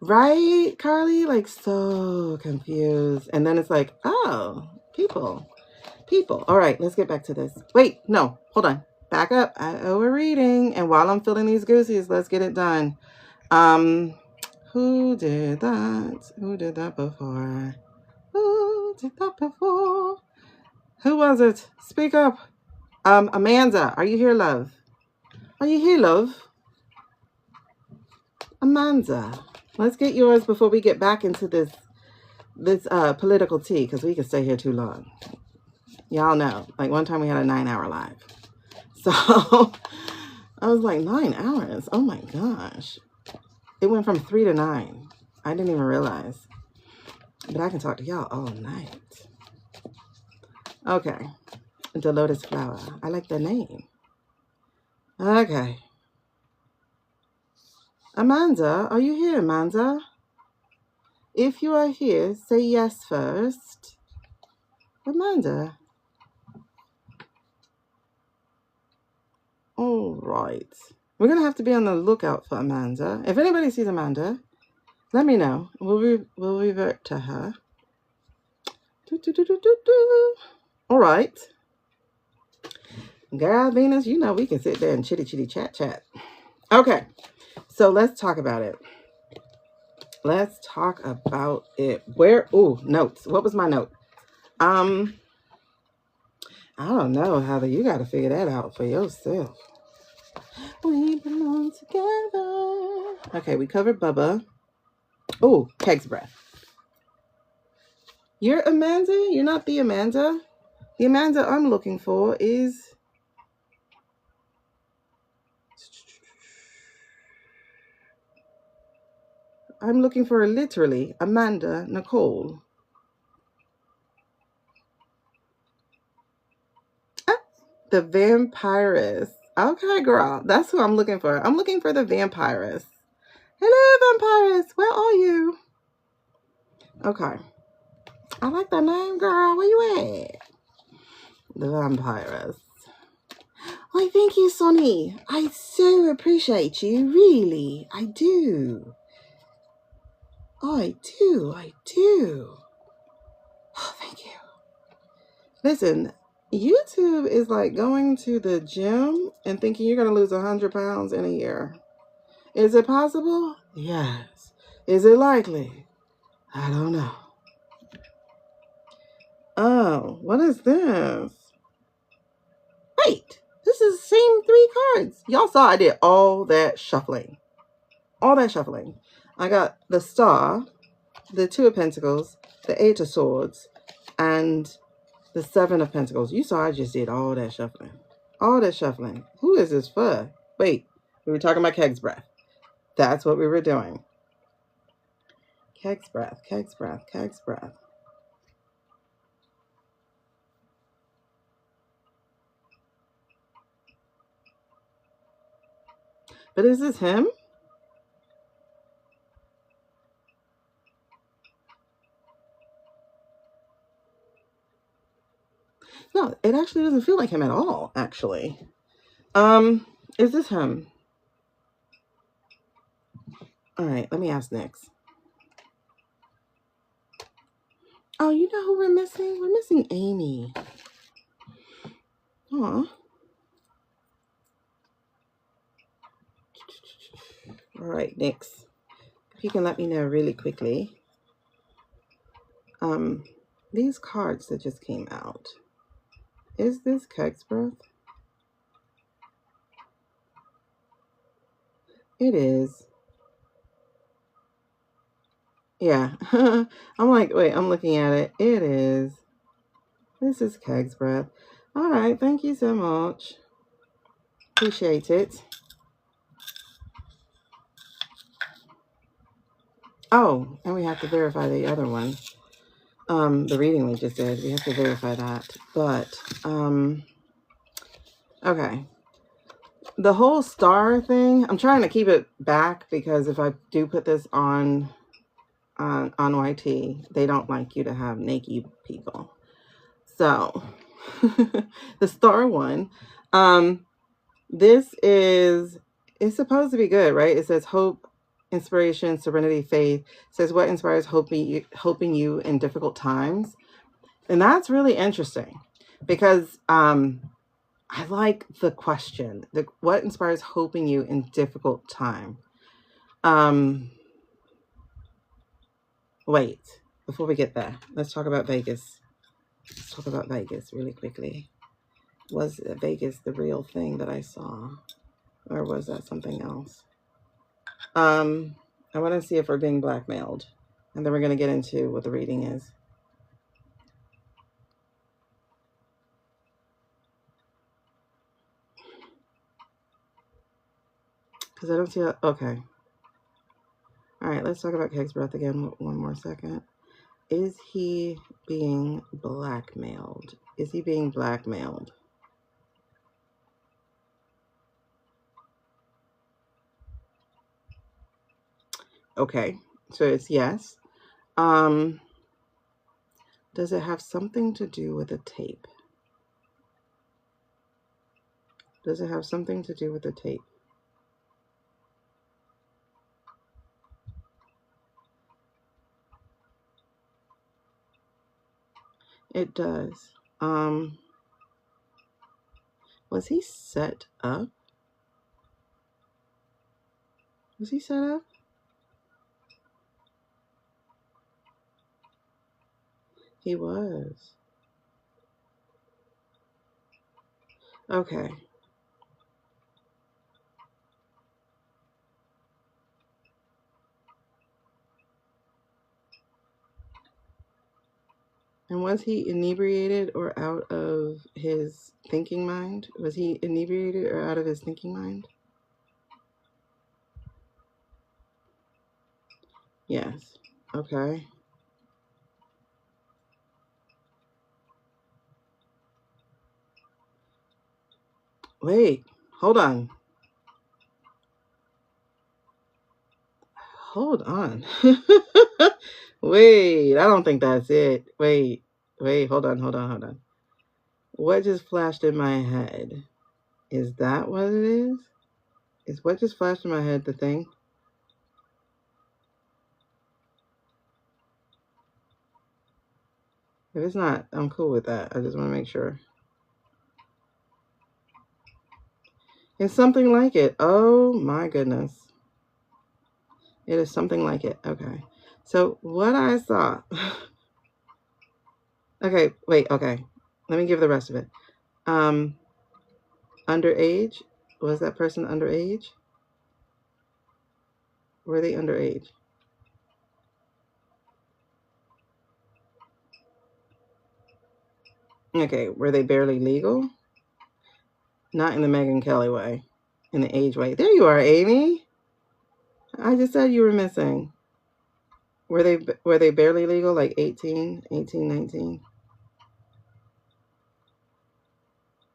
Right, Carly? Like, so confused. And then it's like, oh, people. All right, let's get back to this. Wait, no, hold on. Back up. I owe a reading. And while I'm filling these goosies, let's get it done. Who did that? Who did that before? Who did that before? Who was it? Speak up. Amanda, are you here, love? Are you here, love? Amanda, let's get yours before we get back into this political tea, because we can stay here too long. Y'all know, like one time we had a 9-hour live. So I was like, 9 hours? Oh my gosh. It went from 3 to 9. I didn't even realize. But I can talk to y'all all night. Okay. The Lotus Flower. I like the name. Okay. Amanda, are you here, Amanda? If you are here, say yes first. Amanda. All right. We're going to have to be on the lookout for Amanda. If anybody sees Amanda, let me know. We'll revert to her. All right. Girl, Venus, you know we can sit there and chitty chat. Okay. So let's talk about it. Let's talk about it. Notes. What was my note? I don't know, Heather. You got to figure that out for yourself. We belong together. Okay, we covered Bubba. Oh, Keg's breath. You're Amanda? You're not the Amanda? The Amanda I'm looking for is... I'm looking for literally Amanda Nicole. The vampiress. Okay, girl. That's who I'm looking for. I'm looking for the vampiress. Hello, vampiress. Where are you? Okay. I like that name, girl. Where you at? The vampiress. Why, thank you, Sonny. I so appreciate you. Really. I do. I do. Oh, thank you. Listen, YouTube is like going to the gym and thinking you're going to lose 100 pounds in a year. Is it possible? Yes. Is it likely? I don't know. Oh, what is this? Wait, this is the same 3 cards. Y'all saw I did all that shuffling. I got the Star, the 2 of Pentacles, the 8 of Swords, and the 7 of Pentacles. You saw I just did all that shuffling. Who is this for? Wait, we were talking about Keg's breath. That's what we were doing. Keg's breath. But is this him? No, it actually doesn't feel like him at all, actually. Is this him? All right, let me ask next. Oh, you know who we're missing? We're missing Amy. Aw. All right, next. If you can let me know really quickly. These cards that just came out. Is this Keg's breath? It is. Yeah. I'm like, wait, I'm looking at it. It is. This is Keg's breath. All right, thank you so much. Appreciate it. Oh, and we have to verify the other one. The reading we just did. We have to verify that. But, okay. The whole star thing, I'm trying to keep it back because if I do put this on YT, they don't like you to have naked people. So, the star one, this is, it's supposed to be good, right? It says hope, inspiration, serenity, faith. It says what inspires hoping you in difficult times. And that's really interesting because I like the question, what inspires hoping you in difficult time? Wait, before we get there, let's talk about Vegas. Let's talk about Vegas really quickly. Was Vegas the real thing that I saw? Or was that something else? I want to see if we're being blackmailed. And then we're going to get into what the reading is. Because I don't see... Okay. All right, let's talk about Keg's breath again one more second. Is he being blackmailed? Is he being blackmailed? Okay, so it's yes. Does it have something to do with a tape? Does it have something to do with the tape? It does. Was he set up? Was he set up? He was. Okay. And was he inebriated or out of his thinking mind? Was he inebriated or out of his thinking mind? Yes. Okay. Wait. Hold on. Hold on. Wait. I don't think that's it. Wait. Hold on. What just flashed in my head? Is that what it is? Is what just flashed in my head the thing? If it's not, I'm cool with that. I just want to make sure. It's something like it. Oh my goodness. It is something like it. Okay. So what I saw. Okay, wait, okay. Let me give the rest of it. Underage. Was that person underage? Were they underage? Okay, were they barely legal? Not in the Megyn Kelly way. In the age way. There you are, Amy. I just said you were missing. Were they barely legal, like 18, 19?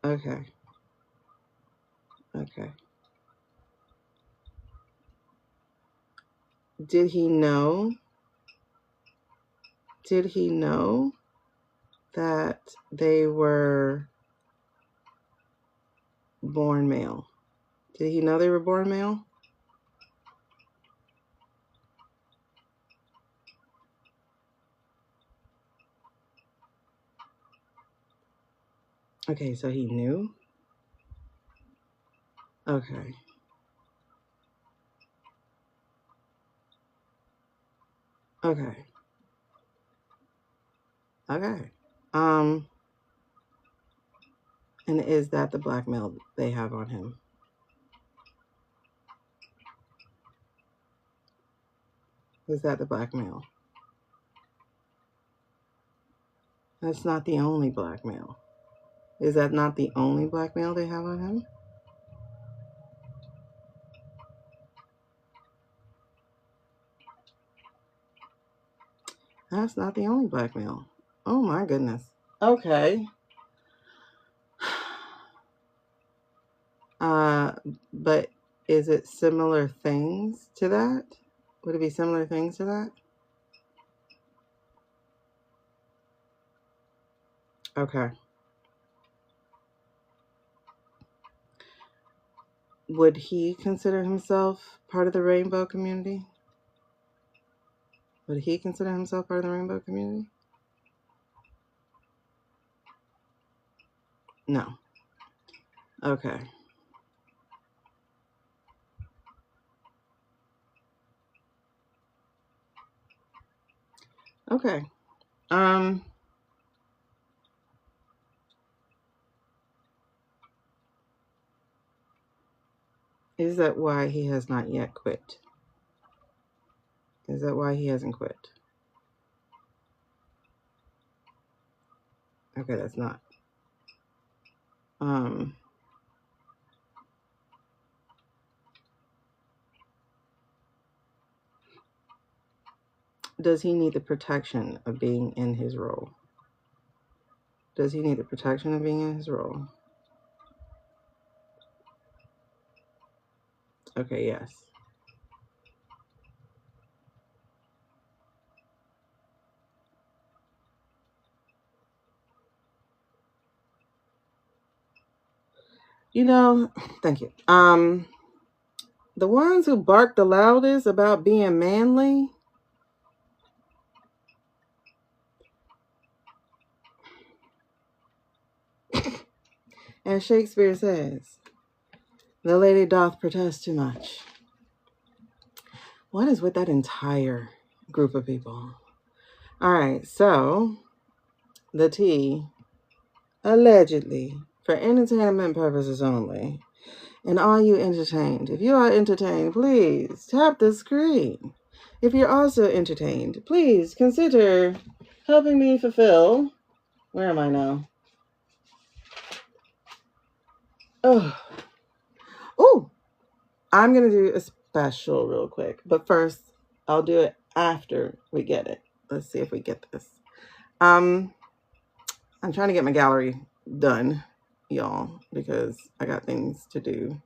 Okay. Okay. Did he know? Did he know that they were born male? Did he know they were born male? Okay, so he knew? Okay. Okay. Okay. And is that the blackmail they have on him? Is that the blackmail? That's not the only blackmail. Is that not the only blackmail they have on him? That's not the only blackmail. Oh my goodness. Okay. But is it similar things to that? Would it be similar things to that? Okay. Would he consider himself part of the rainbow community? Would he consider himself part of the rainbow community? No. Okay. Okay. Is that why he has not yet quit? Is that why he hasn't quit? Okay, that's not. Does he need the protection of being in his role? Does he need the protection of being in his role? Okay, yes. You know, thank you. The ones who bark the loudest about being manly, as Shakespeare says, the lady doth protest too much. What is with that entire group of people? All right, so the tea, allegedly, for entertainment purposes only, and are you entertained? If you are entertained, please tap the screen. If you're also entertained, please consider helping me fulfill. Where am I now? Oh, I'm going to do a special real quick. But first, I'll do it after we get it. Let's see if we get this. I'm trying to get my gallery done, y'all, because I got things to do.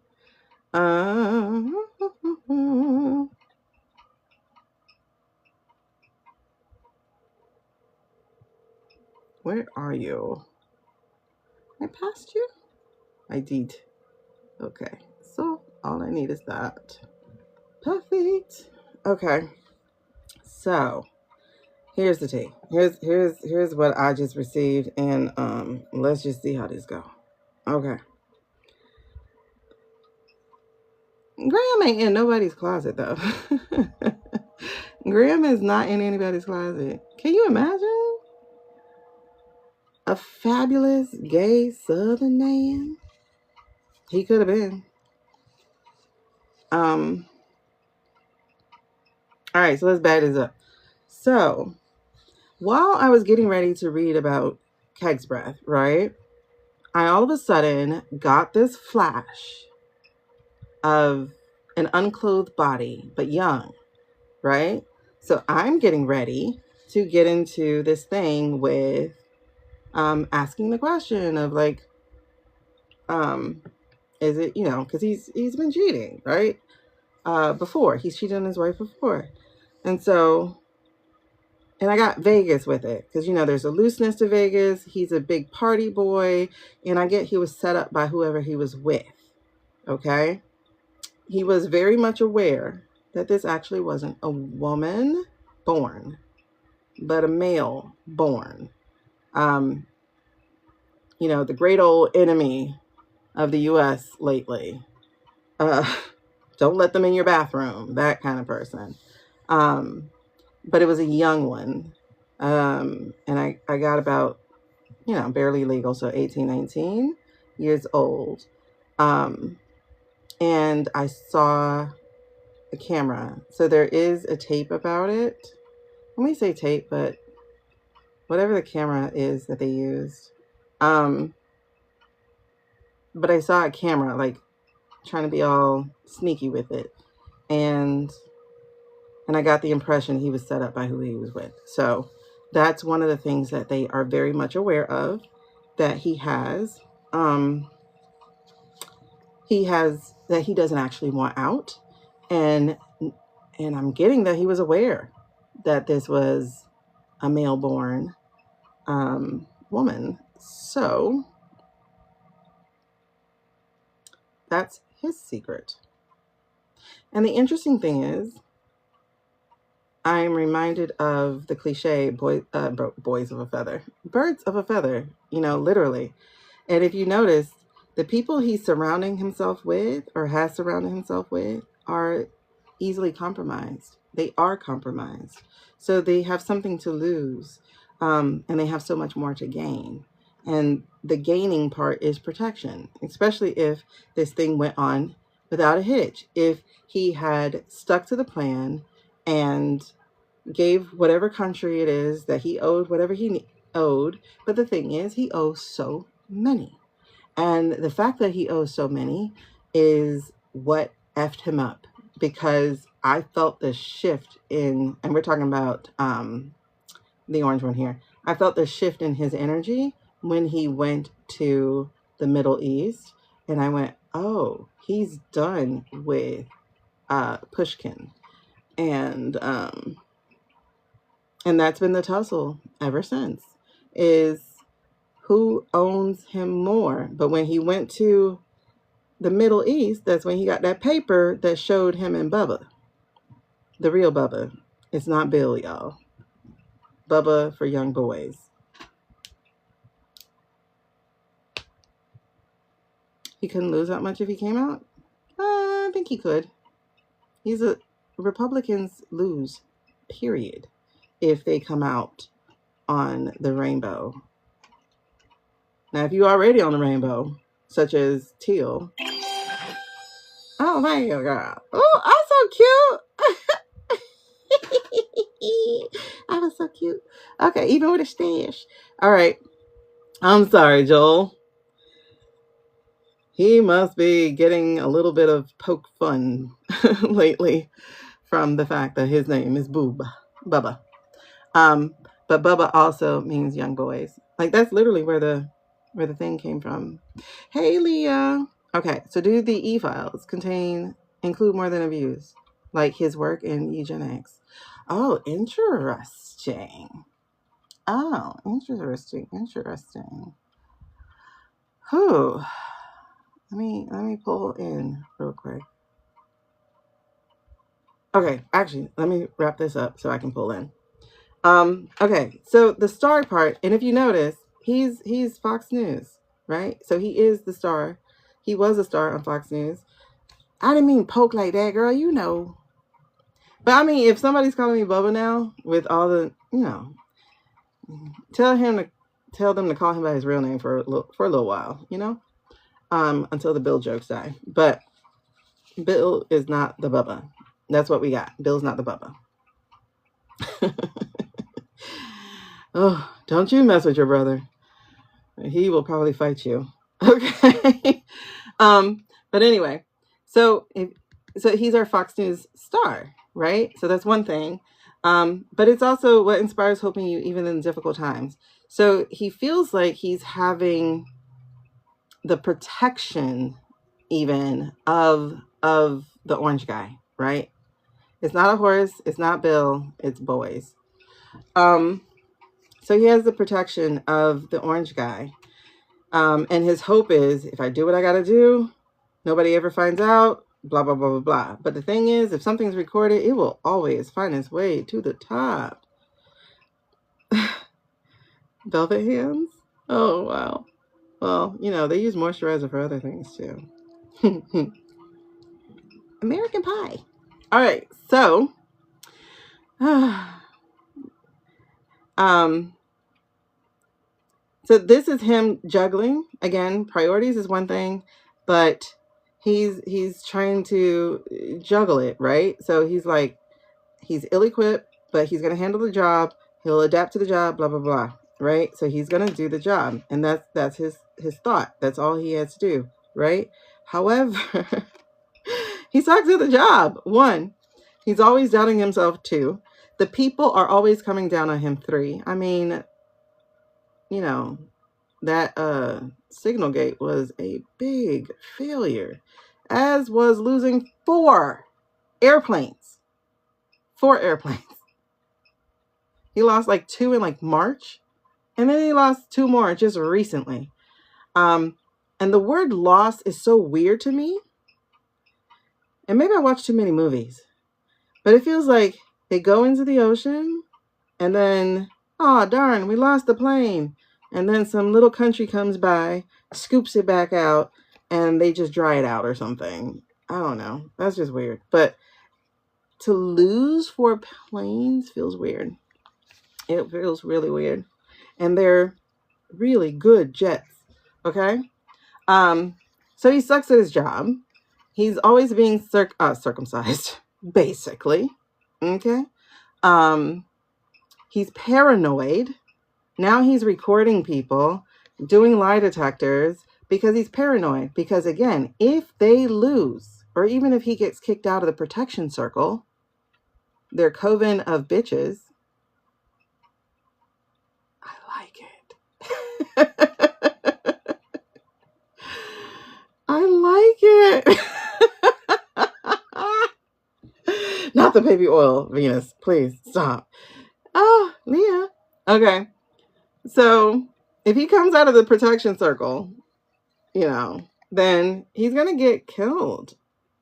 Where are you? I passed you? I did. Okay, so all I need is that. Perfect. Okay, so here's the tea. Here's what I just received, and let's just see how this go. Okay. Graham ain't in nobody's closet though. Graham is not in anybody's closet. Can you imagine? A fabulous gay Southern man. He could have been. All right, so let's back this up. So, while I was getting ready to read about Keg's breath, right, I all of a sudden got this flash of an unclothed body, but young, right? So I'm getting ready to get into this thing with asking the question of like, is it, because he's been cheating, right? Before. He's cheated on his wife before. And so And I got Vegas with it because, you know, there's a looseness to Vegas. He's a big party boy. And I get he was set up by whoever he was with. Okay. He was very much aware that this actually wasn't a woman born, but a male born. You know, the great old enemy of the U.S. lately. Don't let them in your bathroom, that kind of person. But it was a young one. And I got about, you know, barely legal, so 18, 19 years old. And I saw a camera. So there is a tape about it. Let me say tape, but whatever the camera is that they used. But I saw a camera, like, trying to be all sneaky with it. And I got the impression he was set up by who he was with. So that's one of the things that they are very much aware of, that he has that he doesn't actually want out. And I'm getting that he was aware that this was a male born woman. So that's his secret. And the interesting thing is, I'm reminded of the cliche, boys of a feather, birds of a feather, you know, literally. And if you notice, the people he's surrounding himself with or has surrounded himself with are easily compromised. They are compromised. So they have something to lose, and they have so much more to gain. And the gaining part is protection, especially if this thing went on without a hitch. If he had stuck to the plan and gave whatever country it is that he owed whatever he owed. But the thing is, he owes so many. And the fact that he owes so many is what effed him up, because I felt the shift in, and we're talking about the orange one here. I felt the shift in his energy when he went to the Middle East. And I went, oh, he's done with Pushkin. And that's been the tussle ever since, is who owns him more. But when he went to the Middle East, that's when he got that paper that showed him and Bubba. The real Bubba. It's not Bill, y'all. Bubba for young boys. He couldn't lose that much if he came out? I think he could. Republicans lose, period, if they come out on the rainbow. Now, if you're already on the rainbow, such as teal. Oh, my God. Oh, I'm so cute. I was so cute. Okay, even with a stash. All right. I'm sorry, Joel. He must be getting a little bit of poke fun lately from the fact that his name is Bubba. But Bubba also means young boys. Like, that's literally where the thing came from. Hey, Leah. Okay, so do the e-files include more than abuse, like his work in eugenics? Oh, interesting. Oh, interesting. Whew. Let me pull in real quick. Okay, actually, let me wrap this up so I can pull in. Okay, so the star part, and if you notice, he's Fox News, right? So he is the star. He was a star on Fox News. I didn't mean poke like that, girl, you know. But I mean, if somebody's calling me Bubba now, with all the, you know, tell them to call him by his real name for a little while, you know, until the Bill jokes die. But Bill is not the Bubba. That's what we got. Bill's not the Bubba. Oh, don't you mess with your brother. He will probably fight you. Okay. But anyway, so he's our Fox News star, right? So that's one thing. But it's also what inspires hope in you, even in difficult times. So he feels like he's having the protection even of the orange guy, right? It's not a horse. It's not Bill. It's boys. So he has the protection of the orange guy. And his hope is, if I do what I got to do, nobody ever finds out, blah, blah, blah, blah, blah. But the thing is, if something's recorded, it will always find its way to the top. Velvet hands? Oh, wow. Well, you know, they use moisturizer for other things, too. American Pie. All right, so... So this is him juggling. Again, priorities is one thing, but he's trying to juggle it, right? So he's like, he's ill-equipped, but he's going to handle the job. He'll adapt to the job, blah, blah, blah, right? So he's going to do the job. And that's his thought. That's all he has to do, right? However, he sucks at the job. 1, he's always doubting himself. 2, the people are always coming down on him. 3, I mean, you know, that signal gate was a big failure, as was losing 4 airplanes. 4 airplanes. He lost like 2 in like March, and then he lost 2 more just recently. And the word loss is so weird to me. And maybe I watch too many movies, but it feels like they go into the ocean and then, oh, darn, we lost the plane. And then some little country comes by, scoops it back out, and they just dry it out or something. I don't know. That's just weird. But to lose 4 planes feels weird. It feels really weird. And they're really good jets. Okay? So he sucks at his job. He's always being circumcised, basically. Okay? He's paranoid. Now he's recording people, doing lie detectors, because he's paranoid. Because again, if they lose, or even if he gets kicked out of the protection circle, their coven of bitches, I like it. I like it. Not the baby oil, Venus. Please stop. Oh, Leah. Okay. So if he comes out of the protection circle, you know, then he's going to get killed.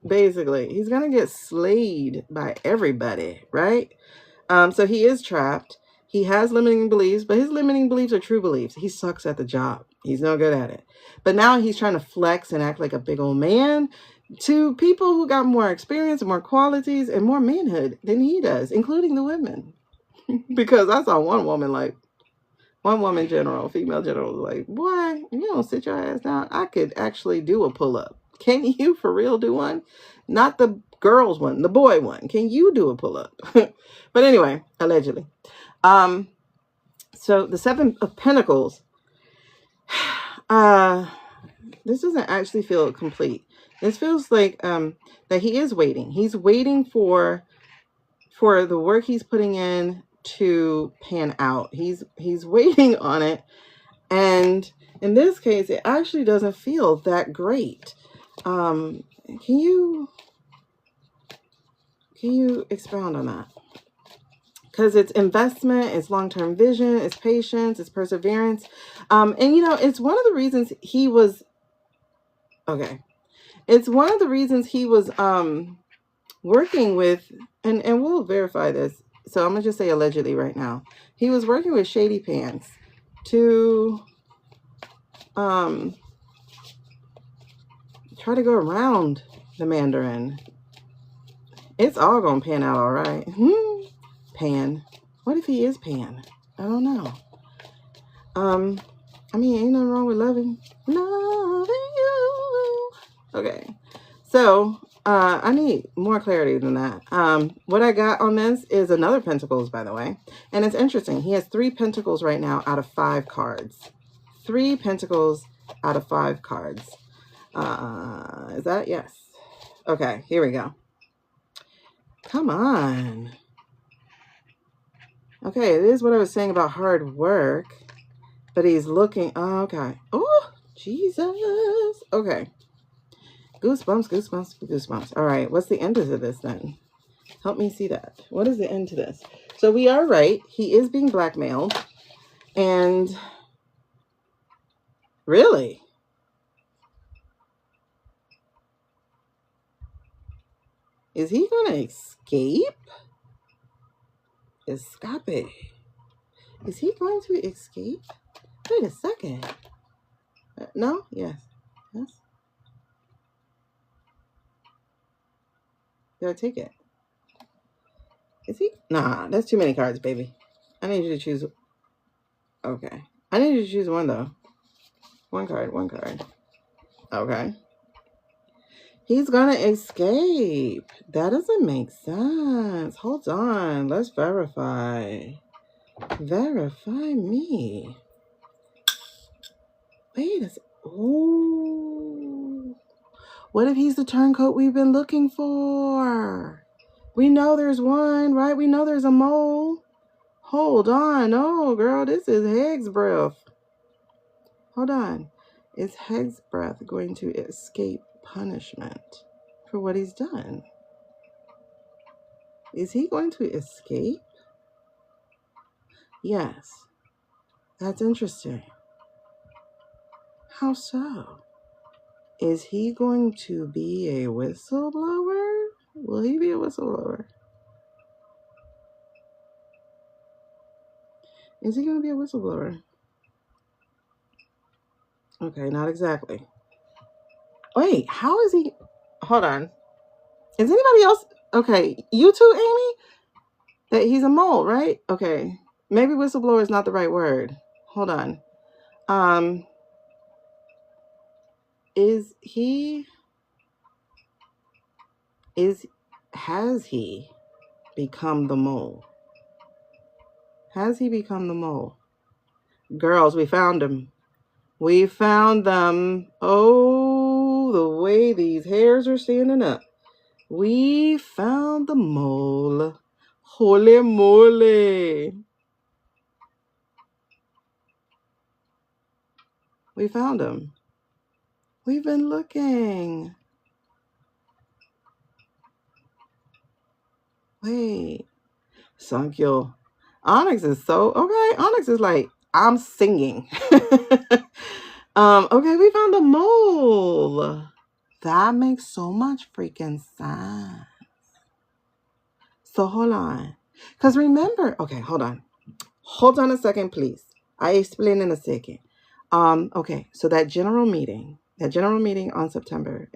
Basically, he's going to get slayed by everybody, right? So he is trapped. He has limiting beliefs, but his limiting beliefs are true beliefs. He sucks at the job. He's no good at it. But now he's trying to flex and act like a big old man to people who got more experience, more qualities, and more manhood than he does, including the women. Because I saw one woman general, female general, was like, boy, you don't sit your ass down. I could actually do a pull-up. Can you for real do one? Not the girls one, the boy one. Can you do a pull-up? But anyway, allegedly. So the 7 of Pentacles, this doesn't actually feel complete. This feels like that he is waiting. He's waiting for the work he's putting in to pan out. He's waiting on it, and in this case it actually doesn't feel that great. Can you expound on that? Because it's investment, it's long-term vision, it's patience, it's perseverance, and you know, it's one of the reasons he was working with, and we'll verify this. So I'm going to just say allegedly right now. He was working with Shady Pants to try to go around the Mandarin. It's all going to pan out all right. Pan. What if he is Pan? I don't know. I mean, ain't nothing wrong with loving you. Okay. So, I need more clarity than that. What I got on this is another Pentacles, by the way. And it's interesting. He has 3 Pentacles right now out of 5 cards. 3 Pentacles out of 5 cards. Is that? Yes. Okay, here we go. Come on. Okay, it is what I was saying about hard work. But he's looking... Oh, okay. Oh, Jesus. Okay. Goosebumps, goosebumps, goosebumps. All right, what's the end of this then? Help me see that. What is the end to this? So we are right. He is being blackmailed. And really? Is he going to escape? Escape. Is he going to escape? Wait a second. No? Yes. Yes. Did I take it? Is he? Nah, that's too many cards, baby. I need you to choose. Okay. I need you to choose one, though. One card, one card. Okay. He's going to escape. That doesn't make sense. Hold on. Let's verify. Verify me. Wait a second. Ooh. What if he's the turncoat we've been looking for? We know there's one, right? We know there's a mole. Hold on. Oh, girl, this is Heg's breath. Hold on. Is Heg's breath going to escape punishment for what he's done? Is he going to escape? Yes. That's interesting. How so? Is he going to be a whistleblower? Will he be a whistleblower? Is he going to be a whistleblower? Okay, not exactly. Wait, how is he? Hold on. Is anybody else? Okay, you too, Amy? That he's a mole, right? Okay. Maybe whistleblower is not the right word. Hold on. Has he become the mole? Has he become the mole? Girls, we found him. We found them. Oh, the way these hairs are standing up. We found the mole. Holy moly. We found him. We've been looking. Wait. Sankyo. Onyx is so okay. Onyx is like, I'm singing. Okay, we found a mole. That makes so much freaking sense. So hold on. Because remember, okay, hold on. Hold on a second, please. I explain in a second. Okay, so that general meeting in September,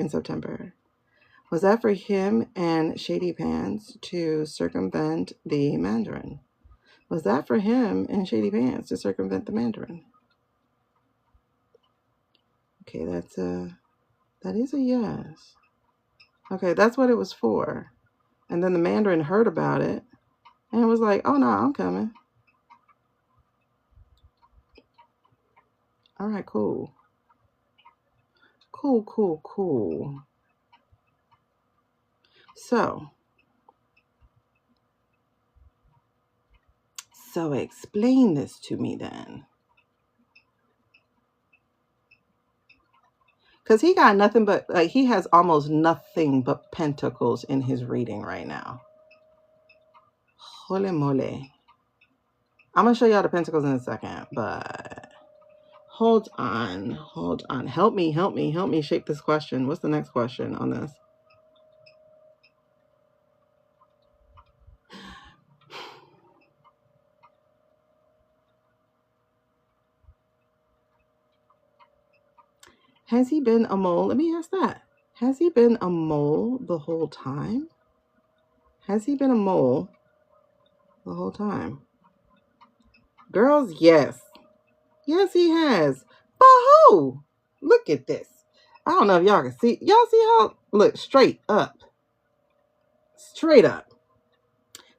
was that for him and Shady Pants to circumvent the Mandarin? Was that for him and Shady Pants to circumvent the Mandarin? Okay, that is a yes. Okay, that's what it was for. And then the Mandarin heard about it and was like, oh no, I'm coming. All right, cool. Cool. So explain this to me then. Because he got nothing but, like, he has almost nothing but pentacles in his reading right now. Holy moly. I'm going to show y'all the pentacles in a second, but hold on. Help me shape this question. What's the next question on this? Has he been a mole? Let me ask that. Has he been a mole the whole time? Has he been a mole the whole time? Girls, yes. Yes, he has. But who? Look at this. I don't know if y'all can see. Y'all see how? Look, straight up. Straight up.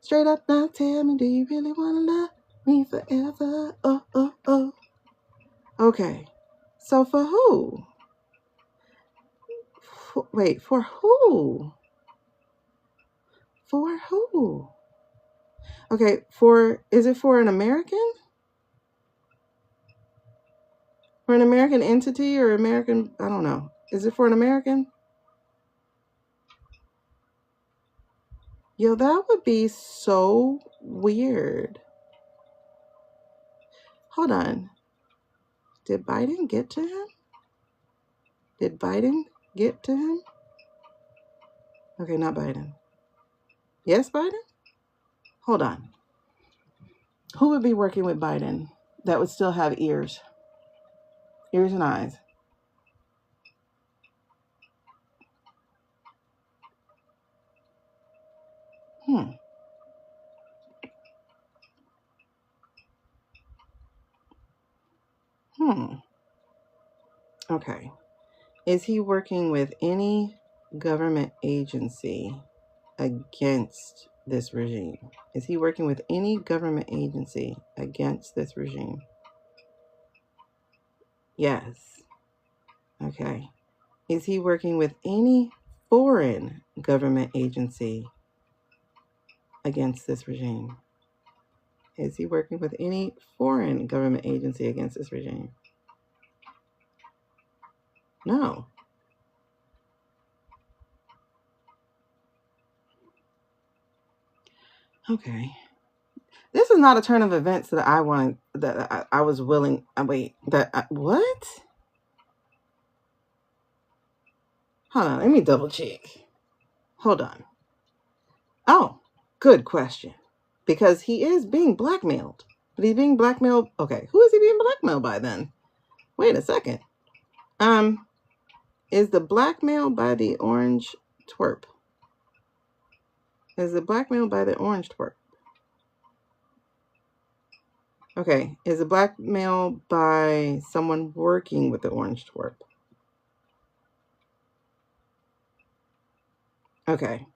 Straight up now, tell me, do you really want to love me forever? Oh. Okay. So for who? Wait, for who? For who? Okay, is it for an American? For an American entity or American, I don't know. Is it for an American? Yo, that would be so weird. Hold on. Did Biden get to him? Did Biden get to him? Okay, not Biden. Yes, Biden? Hold on. Who would be working with Biden that would still have ears? Ears and eyes. Okay. Is he working with any government agency against this regime? Is he working with any government agency against this regime? Yes. Okay. Is he working with any foreign government agency against this regime? Is he working with any foreign government agency against this regime? No. Okay. This is not a turn of events that I want, that I was willing. What? Hold on, let me double check. Hold on. Oh, good question. Because he is being blackmailed. But he's being blackmailed. Okay, who is he being blackmailed by then? Wait a second. Is the blackmail by the orange twerp? Is the blackmail by the orange twerp? Okay, is the blackmail by someone working with the orange twerp? Okay.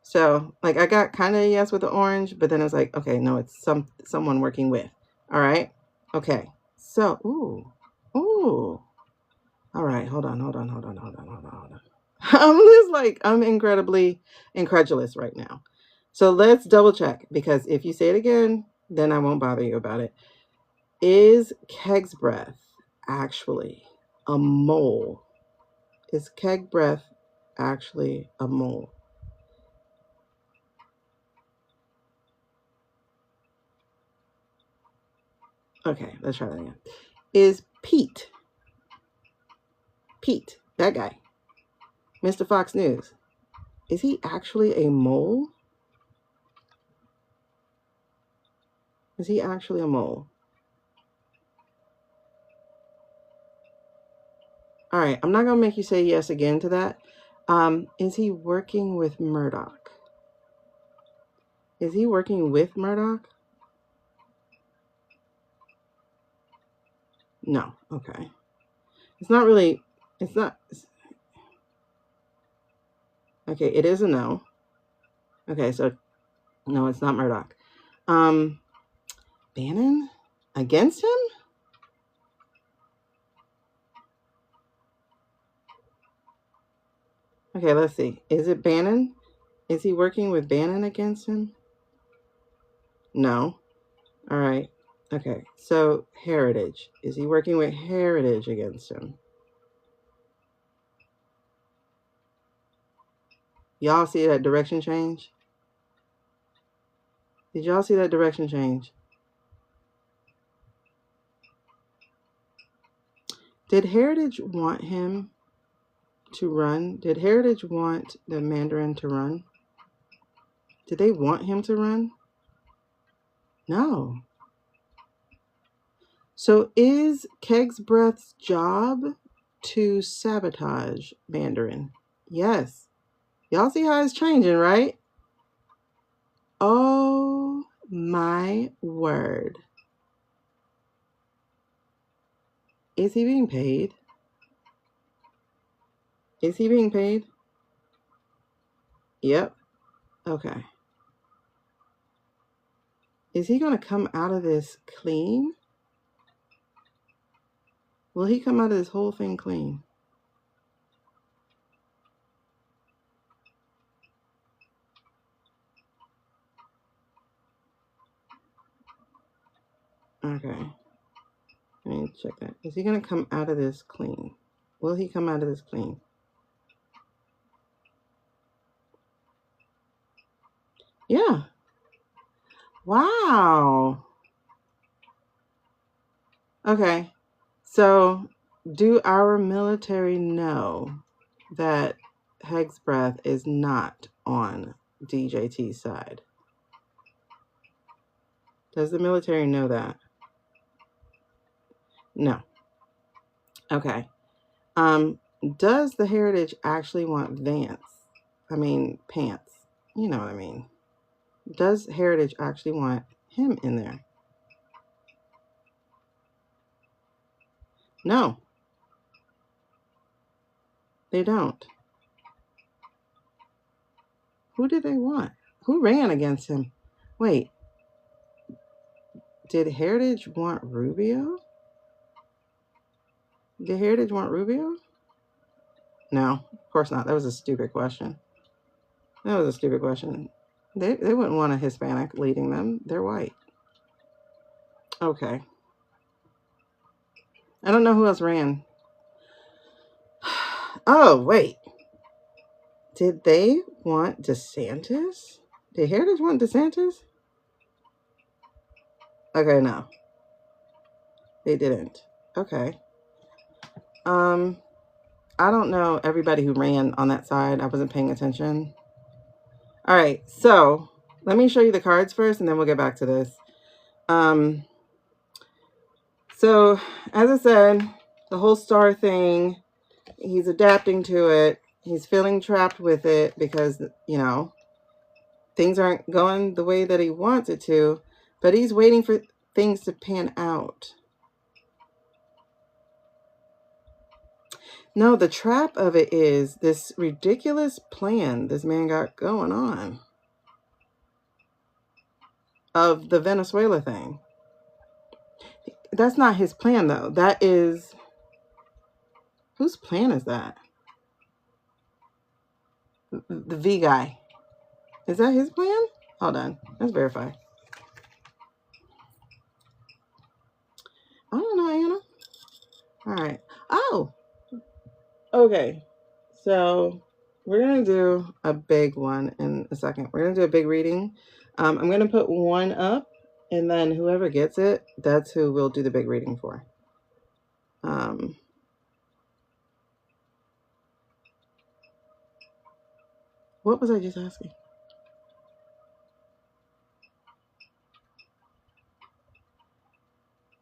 So, like, I got kind of a yes with the orange, but then it was like, okay, no, it's someone working with. All right. Okay. So, ooh. All right. Hold on. I'm just like, I'm incredibly incredulous right now. So let's double check, because if you say it again, then I won't bother you about it. Is Keg's breath actually a mole? Is Keg breath actually a mole? Okay, let's try that again. Is Pete, that guy, Mr. Fox News, is he actually a mole? Is he actually a mole? All right, I'm not going to make you say yes again to that. Is he working with Murdoch? Is he working with Murdoch? No. Okay. It's not. Okay, it is a no. Okay, so no, it's not Murdoch. Bannon? Against him? Okay, let's see. Is it Bannon? Is he working with Bannon against him? No. All right. Okay, so Heritage. Is he working with Heritage against him? Y'all see that direction change? Did y'all see that direction change? Did Heritage want him to run? Did Heritage want the Mandarin to run? Did they want him to run? No. So is Keg's Breath's job to sabotage Mandarin? Yes. Y'all see how it's changing, right? Oh my word. Is he being paid? Is he being paid? Yep. Okay. Is he going to come out of this clean? Will he come out of this whole thing clean? Okay. Let me check that. Is he going to come out of this clean? Will he come out of this clean? Yeah. Wow. Okay. So, do our military know that Heg's breath is not on DJT's side? Does the military know that? No. Okay. Does the Heritage actually want pants? You know what I mean. Does Heritage actually want him in there? No, they don't. Who did they want? Who ran against him? Wait, did Heritage want Rubio? Did Heritage want Rubio? No, of course not. That was a stupid question. That was a stupid question. They wouldn't want a Hispanic leading them. They're white. Okay. I don't know who else ran. Oh, wait. Did they want DeSantis? Did Heritage want DeSantis? Okay, no. They didn't. Okay. I don't know everybody who ran on that side. I wasn't paying attention. All right, so let me show you the cards first, and then we'll get back to this. So as I said, the whole star thing, he's adapting to it. He's feeling trapped with it because, you know, things aren't going the way that he wants it to, but he's waiting for things to pan out. No, the trap of it is this ridiculous plan this man got going on of the Venezuela thing. That's not his plan, though. That is... Whose plan is that? The V guy. Is that his plan? Hold on. Let's verify. I don't know, Anna. All right. Oh. Okay. So we're going to do a big one in a second. We're going to do a big reading. I'm going to put one up, and then whoever gets it, that's who we'll do the big reading for. What was I just asking?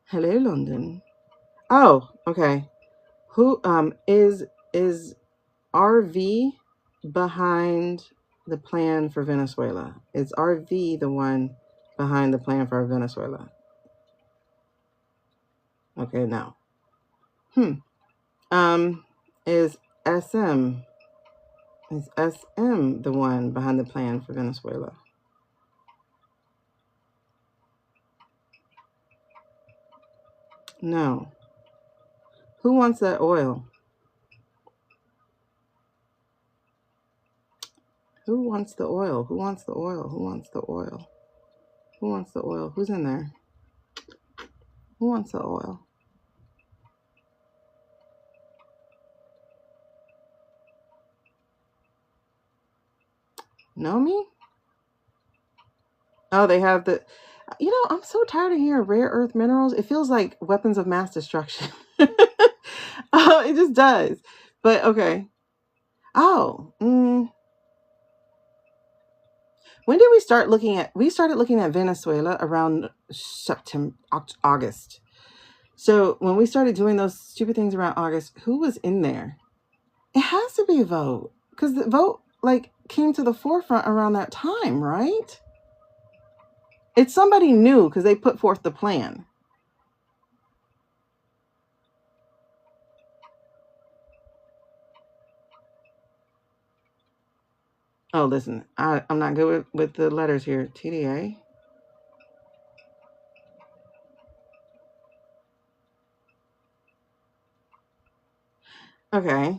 Hello, London. Oh, okay. Who is RV behind the plan for Venezuela? Is RV the one behind the plan for Venezuela? Okay, no. Is SM the one behind the plan for Venezuela? No. Who wants that oil? Who wants the oil? Who wants the oil? Who wants the oil? Who wants the oil? Who's in there? Who wants the oil? Know me? Oh, they have the... You know, I'm so tired of hearing rare earth minerals. It feels like weapons of mass destruction. Oh, it just does. But okay. Oh. When did we start looking at... We started looking at Venezuela around September, August. So when we started doing those stupid things around August, who was in there? It has to be Vote. Because the Vote, like, came to the forefront around that time, right? It's somebody new because they put forth the plan. Oh, listen, I'm not good with the letters here. TDA. Okay.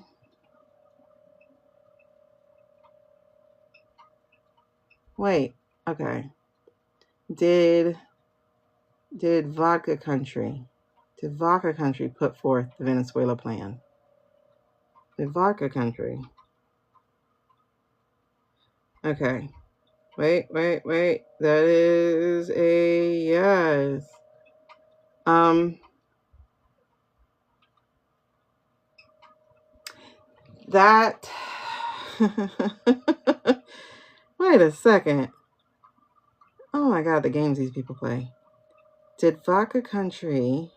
Wait. Okay. Did Vodka Country put forth the Venezuela plan? Did Vodka Country? Okay. Wait. That is a yes. That. Wait a second. Oh my God, the games these people play. Did Vodka Country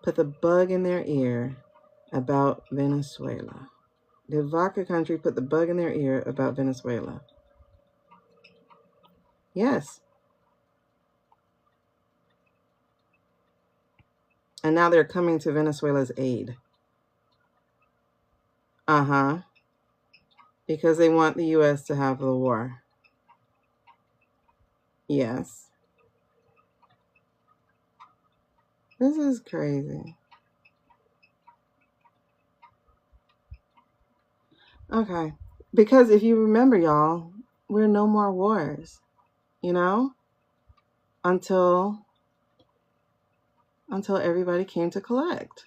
put the bug in their ear about Venezuela? Did Vodka Country put the bug in their ear about Venezuela? Yes. And now they're coming to Venezuela's aid. Uh-huh. Because they want the U.S. to have the war. Yes. This is crazy. Okay. Because if you remember, y'all, we're no more wars, you know, until everybody came to collect.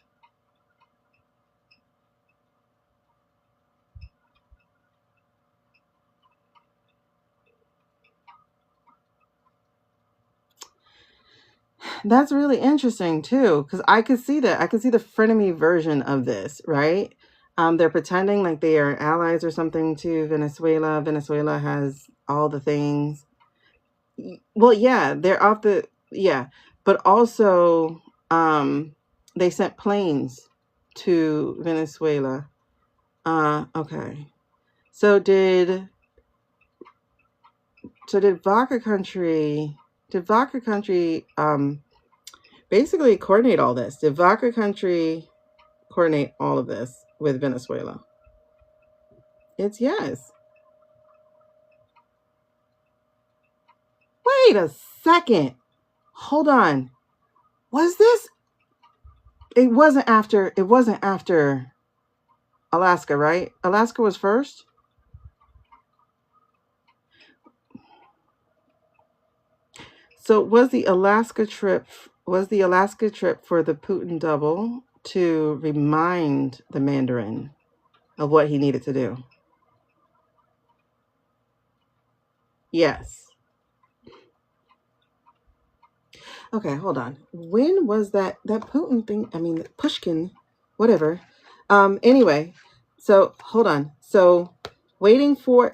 That's really interesting too, because I could see that. I could see the frenemy version of this, right? They're pretending like they are allies or something to Venezuela. Venezuela has all the things. Well, yeah, they're off the but also they sent planes to Venezuela. Okay. So did Vodka Country basically coordinate all this? Did Vodka Country coordinate all of this with Venezuela? It's yes. Wait a second. Hold on. Was this it wasn't after Alaska, right? Alaska was first? So was the Alaska trip for the Putin double to remind the Mandarin of what he needed to do? Yes. Okay, hold on. When was that Putin thing? I mean, Pushkin, whatever. Anyway, so hold on. So waiting for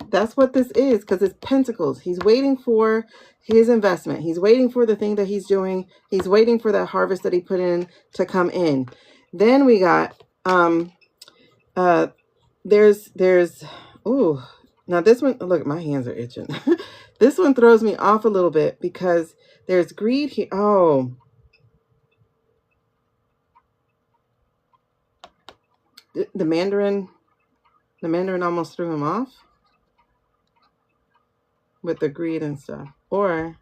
that's what this is, because it's pentacles. He's waiting for his investment. He's waiting for the thing that he's doing. He's waiting for that harvest that he put in to come in. Then we got there's ooh, now this one, look, my hands are itching. This one throws me off a little bit because there's greed here. Oh, the Mandarin almost threw him off with the greed and stuff. Or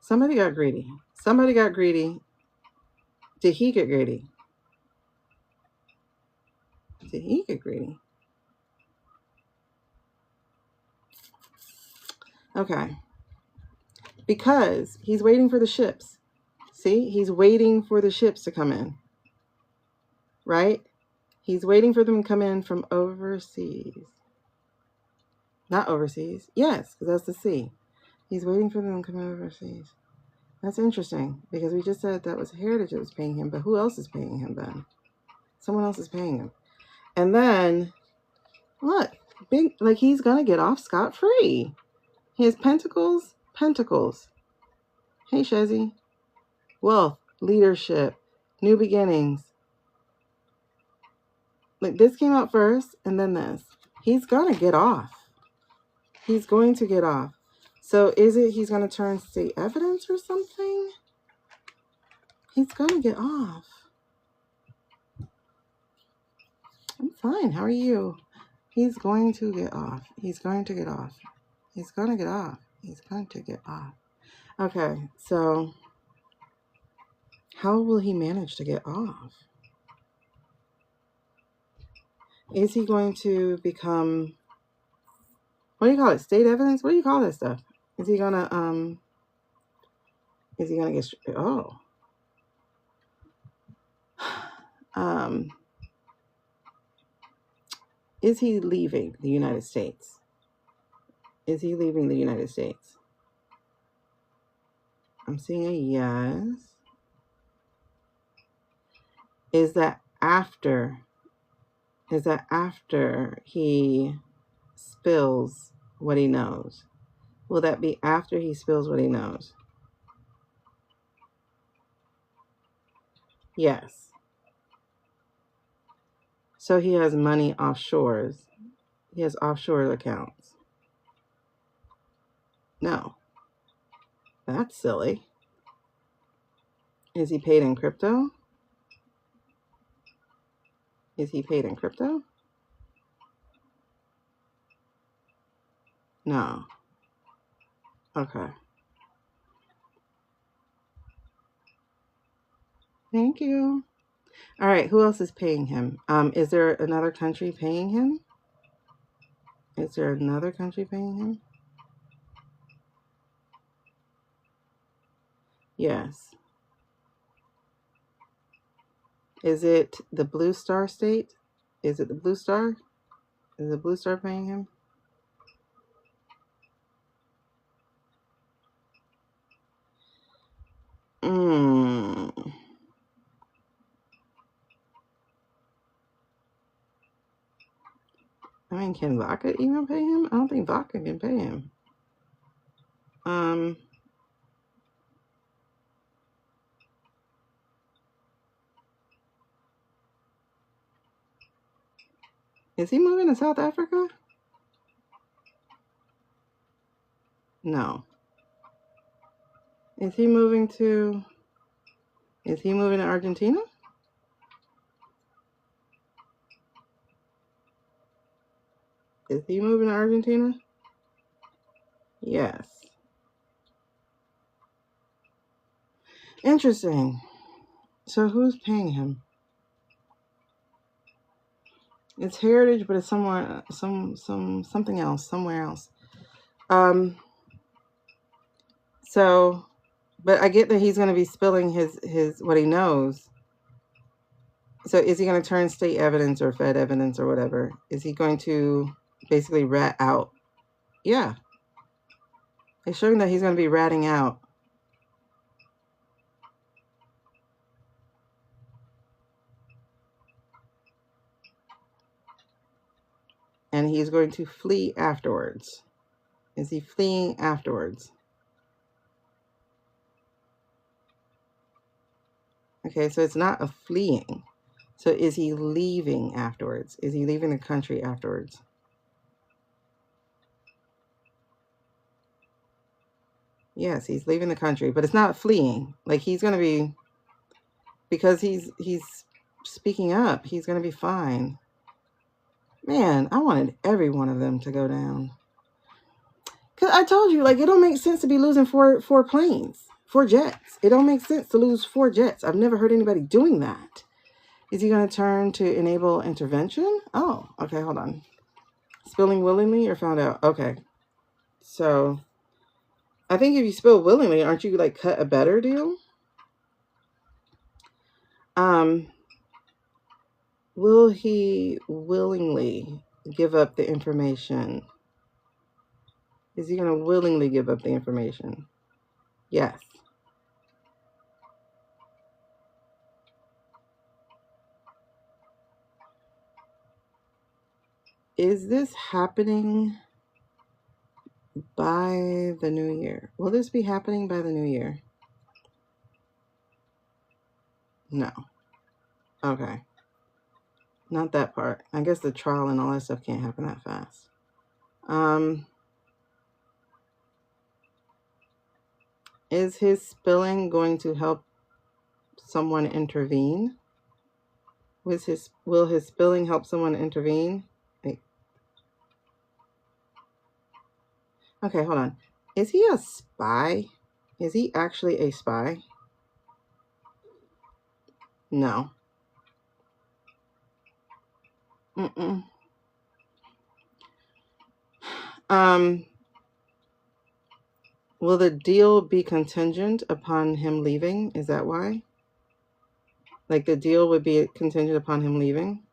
somebody got greedy. Did he get greedy? Did he get greedy? Okay. Because he's waiting for the ships. See, he's waiting for the ships to come in. Right? He's waiting for them to come in from overseas. Not overseas. Yes, because that's the sea. He's waiting for them to come in overseas. That's interesting, because we just said that was Heritage that was paying him, but who else is paying him then? Someone else is paying him. And then, look, big, like he's going to get off scot-free. He has pentacles. Hey, Shezzy. Wealth, leadership, new beginnings. Like this came out first, and then this. He's going to get off. He's going to get off. So is it he's going to turn state evidence or something? He's going to get off. I'm fine. How are you? He's going to get off. He's going to get off. He's going to get off. He's going to get off. Okay, so how will he manage to get off? Is he going to become, what do you call it? State evidence? What do you call that stuff? Is he gonna get, is he leaving the United States? Is he leaving the United States? I'm seeing a yes. Is that after he spills what he knows? Will that be after he spills what he knows? Yes. So he has money offshores. He has offshore accounts. No. That's silly. Is he paid in crypto? Is he paid in crypto? No. Okay. Thank you. All right. Who else is paying him? Is there another country paying him? Is there another country paying him? Yes. Is it the Blue Star state? Is it the Blue Star? Is the Blue Star paying him? I mean, can Vodka even pay him? I don't think Vodka can pay him. Is he moving to South Africa? No. Is he moving to Argentina? Is he moving to Argentina? Yes. Interesting. So who's paying him? It's Heritage, but it's somewhere, something else, somewhere else. So, but I get that he's going to be spilling his what he knows. So is he going to turn state evidence or Fed evidence or whatever? Is he going to basically rat out? Yeah. It's showing that he's going to be ratting out. And he's going to flee afterwards. Is he fleeing afterwards? Okay, so it's not a fleeing. So is he leaving afterwards? Is he leaving the country afterwards? Yes, he's leaving the country, but it's not fleeing. Like he's going to be, because he's speaking up, he's going to be fine. Man, I wanted every one of them to go down. Because I told you, like, it don't make sense to be losing four planes, 4 jets. It don't make sense to lose 4 jets. I've never heard anybody doing that. Is he going to turn to enable intervention? Oh, okay, hold on. Spilling willingly or found out? Okay. So, I think if you spill willingly, aren't you, like, cut a better deal? Will he willingly give up the information? Is he going to willingly give up the information? Yes. Is this happening by the new year? Will this be happening by the new year? No. Okay. Not that part. I guess the trial and all that stuff can't happen that fast. Is his spilling going to help someone intervene? Will his spilling help someone intervene? Wait. Okay, hold on. Is he a spy? Is he actually a spy? No. Will the deal be contingent upon him leaving? Is that why? Like the deal would be contingent upon him leaving?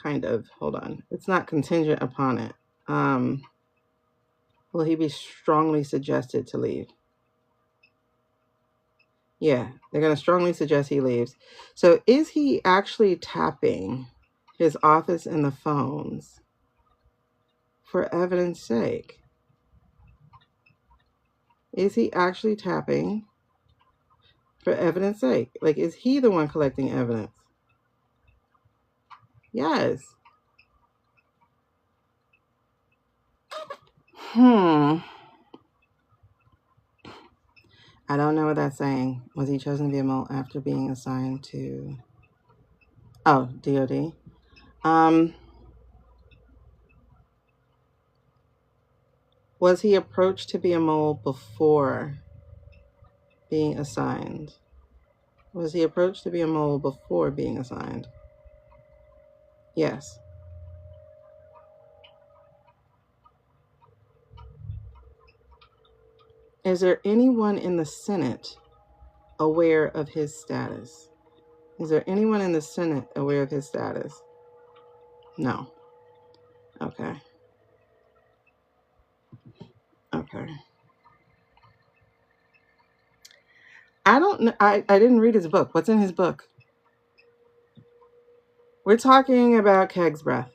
kind of. Hold on. It's not contingent upon it. Will he be strongly suggested to leave? Yeah, they're going to strongly suggest he leaves. So is he actually tapping his office and the phones for evidence sake? Is he actually tapping for evidence sake? Like, is he the one collecting evidence? Yes. I don't know what that's saying. Was he chosen to be a mole after being assigned to... Oh, DOD. Was he approached to be a mole before being assigned? Was he approached to be a mole before being assigned? Yes. Is there anyone in the Senate aware of his status? Is there anyone in the Senate aware of his status? No. Okay. Okay. I don't know. I didn't read his book. What's in his book? We're talking about Keg's breath.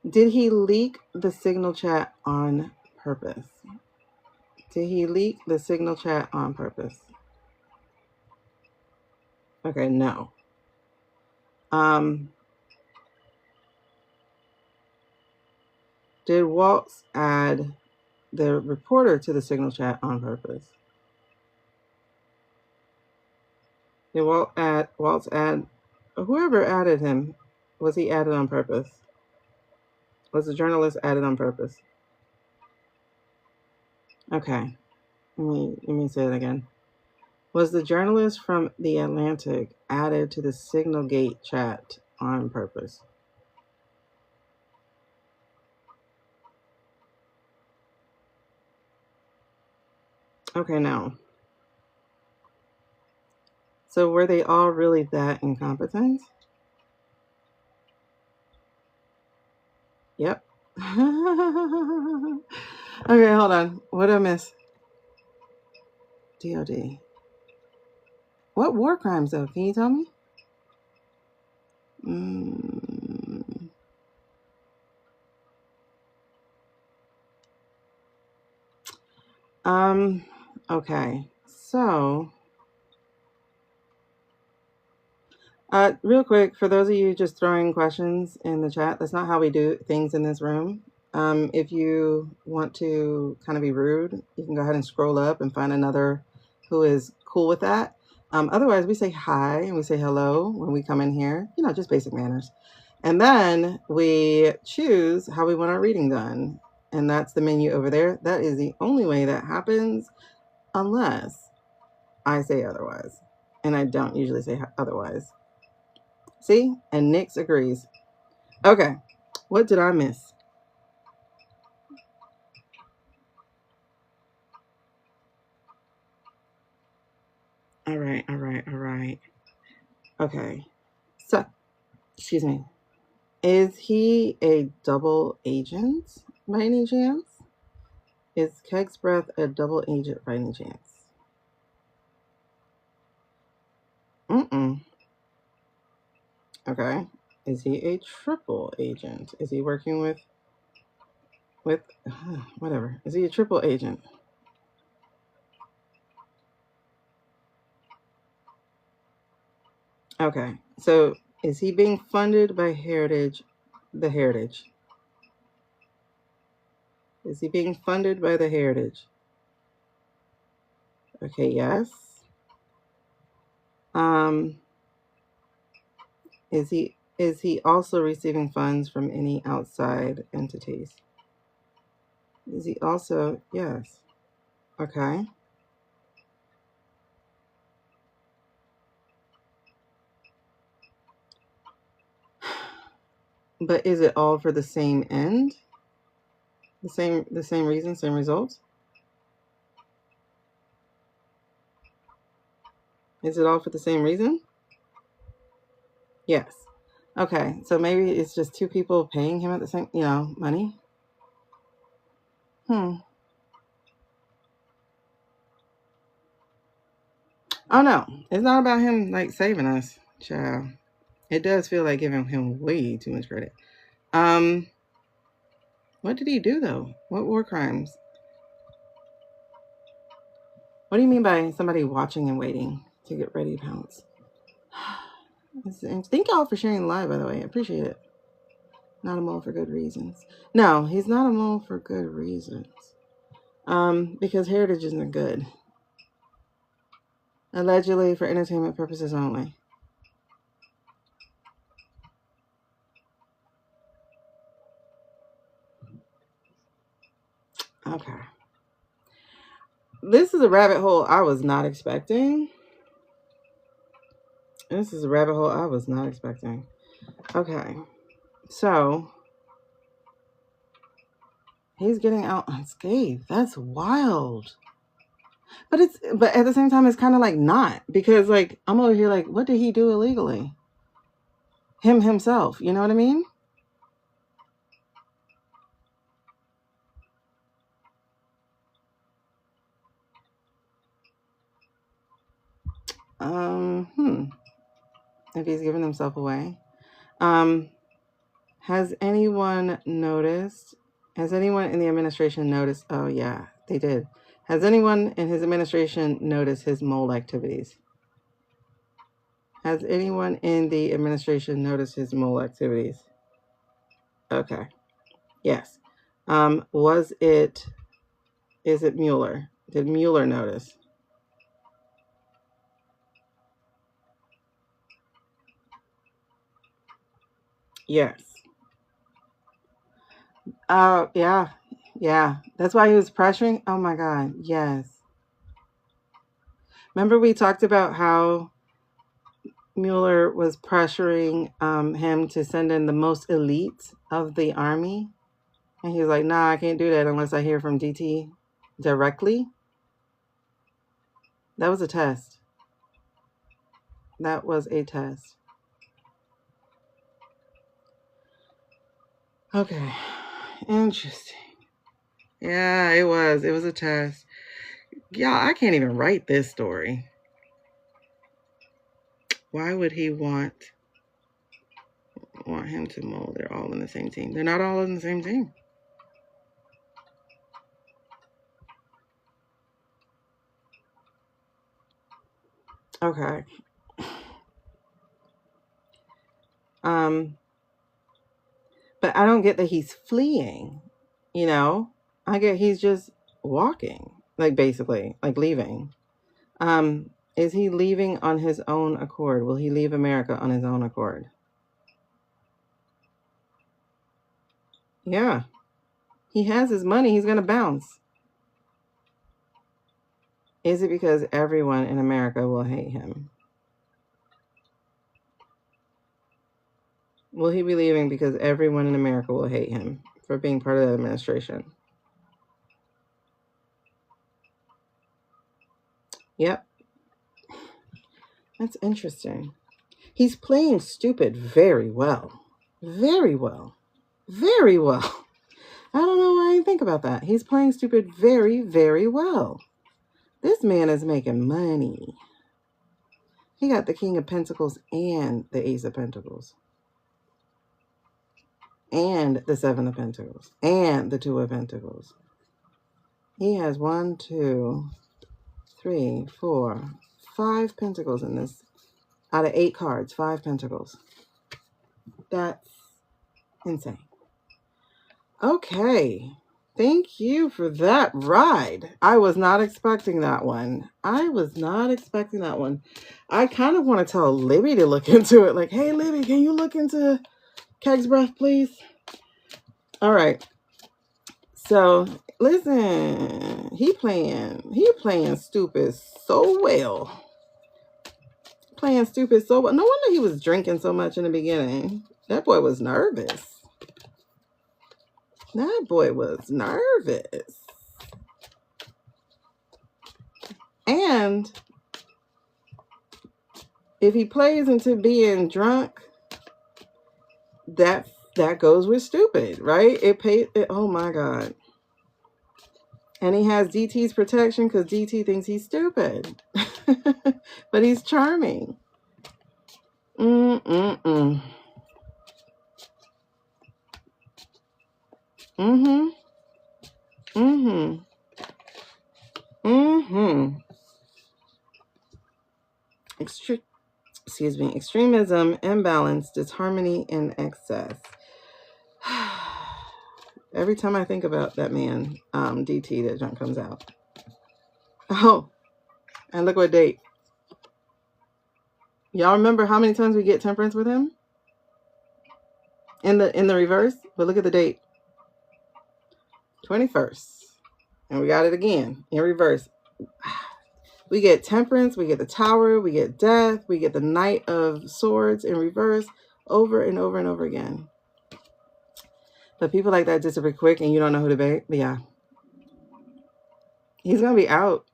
Did he leak the signal chat on purpose? Did he leak the signal chat on purpose? Okay, no. Did Waltz add the reporter to the signal chat on purpose? Did Waltz add whoever added him? Was he added on purpose? Was the journalist added on purpose? Okay, let me say it again. Was the journalist from The Atlantic added to the Signal Gate chat on purpose? Okay, now. So were they all really that incompetent? Yep. Okay, hold on. What did I miss? DOD. What war crimes, though? Can you tell me? Okay. So, real quick, for those of you just throwing questions in the chat, that's not how we do things in this room. If you want to kind of be rude, you can go ahead and scroll up and find another who is cool with that. Otherwise, we say hi and we say hello when we come in here, just basic manners. And then we choose how we want our reading done. And that's the menu over there. That is the only way that happens, unless I say otherwise. And I don't usually say otherwise. See? And Nix agrees. Okay. What did I miss? All right. Okay. So, excuse me. Is he a double agent by any chance? Is Keg's breath a double agent by any chance? Okay. Is he a triple agent? Is he working with whatever? Is he a triple agent? Okay. So is he being funded by the Heritage? Is he being funded by the Heritage? Okay, yes. Is he also receiving funds from any outside entities? Is he also, yes. Okay. But is it all for the same end? The same reason, same results? Is it all for the same reason? Yes. Okay, so maybe it's just two people paying him at the same, money. Oh no, it's not about him like saving us, child. It does feel like giving him way too much credit. What did he do though? What war crimes? What do you mean by somebody watching and waiting to get ready to pounce? Thank y'all for sharing the live, by the way. I appreciate it. Not a mole for good reasons. No, he's not a mole for good reasons. Because heritage isn't good. Allegedly for entertainment purposes only. Okay. This is a rabbit hole I was not expecting. This is a rabbit hole I was not expecting. Okay. So he's getting out unscathed. That's wild. But at the same time it's kind of like not, because like I'm over here like, what did he do illegally? Himself, you know what I mean? If he's giving himself away. Has anyone noticed? Has anyone in the administration noticed? Oh yeah, they did. Has anyone in his administration noticed his mole activities? Has anyone in the administration noticed his mole activities? Okay. Yes. Is it Mueller? Did Mueller notice? Yes. Yeah. Yeah. That's why he was pressuring. Oh my God. Yes. Remember we talked about how Mueller was pressuring him to send in the most elite of the army? And he was like, nah, I can't do that unless I hear from DT directly. That was a test. That was a test. Okay. Interesting. Yeah, it was. It was a test. Y'all, I can't even write this story. Why would he want him to mold? They're all in the same team. They're not all in the same team. Okay. But I don't get that he's fleeing, I get he's just walking, like basically, like leaving. Is he leaving on his own accord? Will he leave America on his own accord? Yeah. He has his money, he's gonna bounce. Is it because everyone in America will hate him? Will he be leaving because everyone in America will hate him for being part of the administration? Yep. That's interesting. He's playing stupid very well. Very well. Very well. I don't know why I didn't think about that. He's playing stupid very, very well. This man is making money. He got the King of Pentacles and the Ace of Pentacles. And the Seven of Pentacles. And the Two of Pentacles. He has 1, 2, 3, 4, 5 pentacles in this. Out of 8 cards, 5 pentacles. That's insane. Okay. Thank you for that ride. I was not expecting that one. I kind of want to tell Libby to look into it. Like, hey, Libby, can you look into Keg's Breath, please? All right. So, listen. He playing stupid so well. Playing stupid so well. No wonder he was drinking so much in the beginning. That boy was nervous. That boy was nervous. And If he plays into being drunk, that goes with stupid, right? Oh my God. And he has DT's protection because DT thinks he's stupid. But he's charming. Mm-mm-mm. Mm-hmm. Mm-hmm. Mm-hmm. Extremism, imbalance, disharmony, and excess. Every time I think about that man, DT, that junk comes out. Oh, and look what date. Y'all remember how many times we get temperance with him? In the reverse? But look at the date. 21st. And we got it again in reverse. We get temperance, we get the tower, we get death, we get the knight of swords in reverse over and over and over again. But people like that disappear quick and you don't know who to be. Yeah. He's going to be out.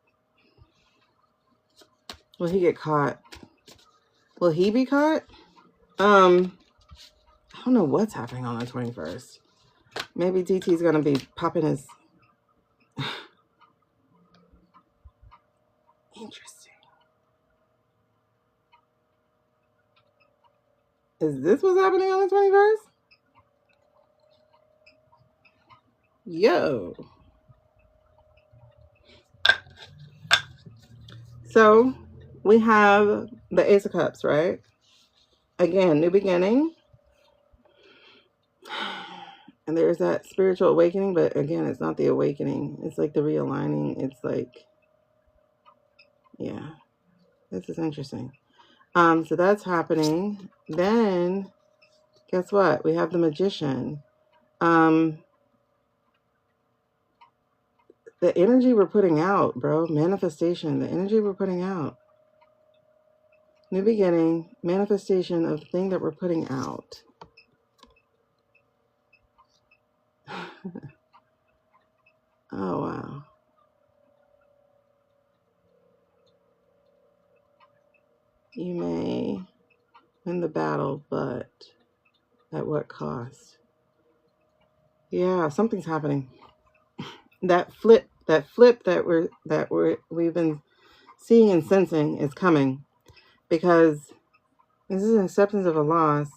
Will he get caught? Will he be caught? I don't know what's happening on the 21st. Maybe DT's going to be popping his... Interesting. Is this what's happening on the 21st? Yo. So we have the Ace of Cups, right? Again, new beginning. And there's that spiritual awakening, but again, it's not the awakening. It's like the realigning. It's like, yeah, this is interesting. So that's happening. Then, guess what? We have the Magician. The energy we're putting out, bro. Manifestation. The energy we're putting out. New beginning. Manifestation of the thing that we're putting out. Oh, wow. You may win the battle, but at what cost? Yeah, something's happening. That flip that we've been seeing and sensing is coming, because this is an acceptance of a loss.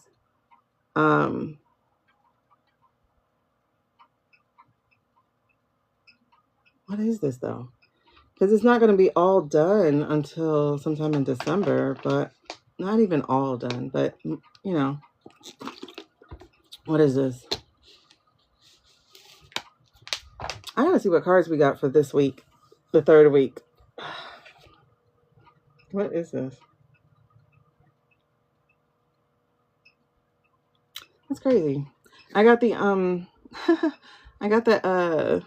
What is this though? Because it's not going to be all done until sometime in December, but not even all done. But you know, what is this? I gotta see what cards we got for this week, the third week. What is this? That's crazy. I got the I got the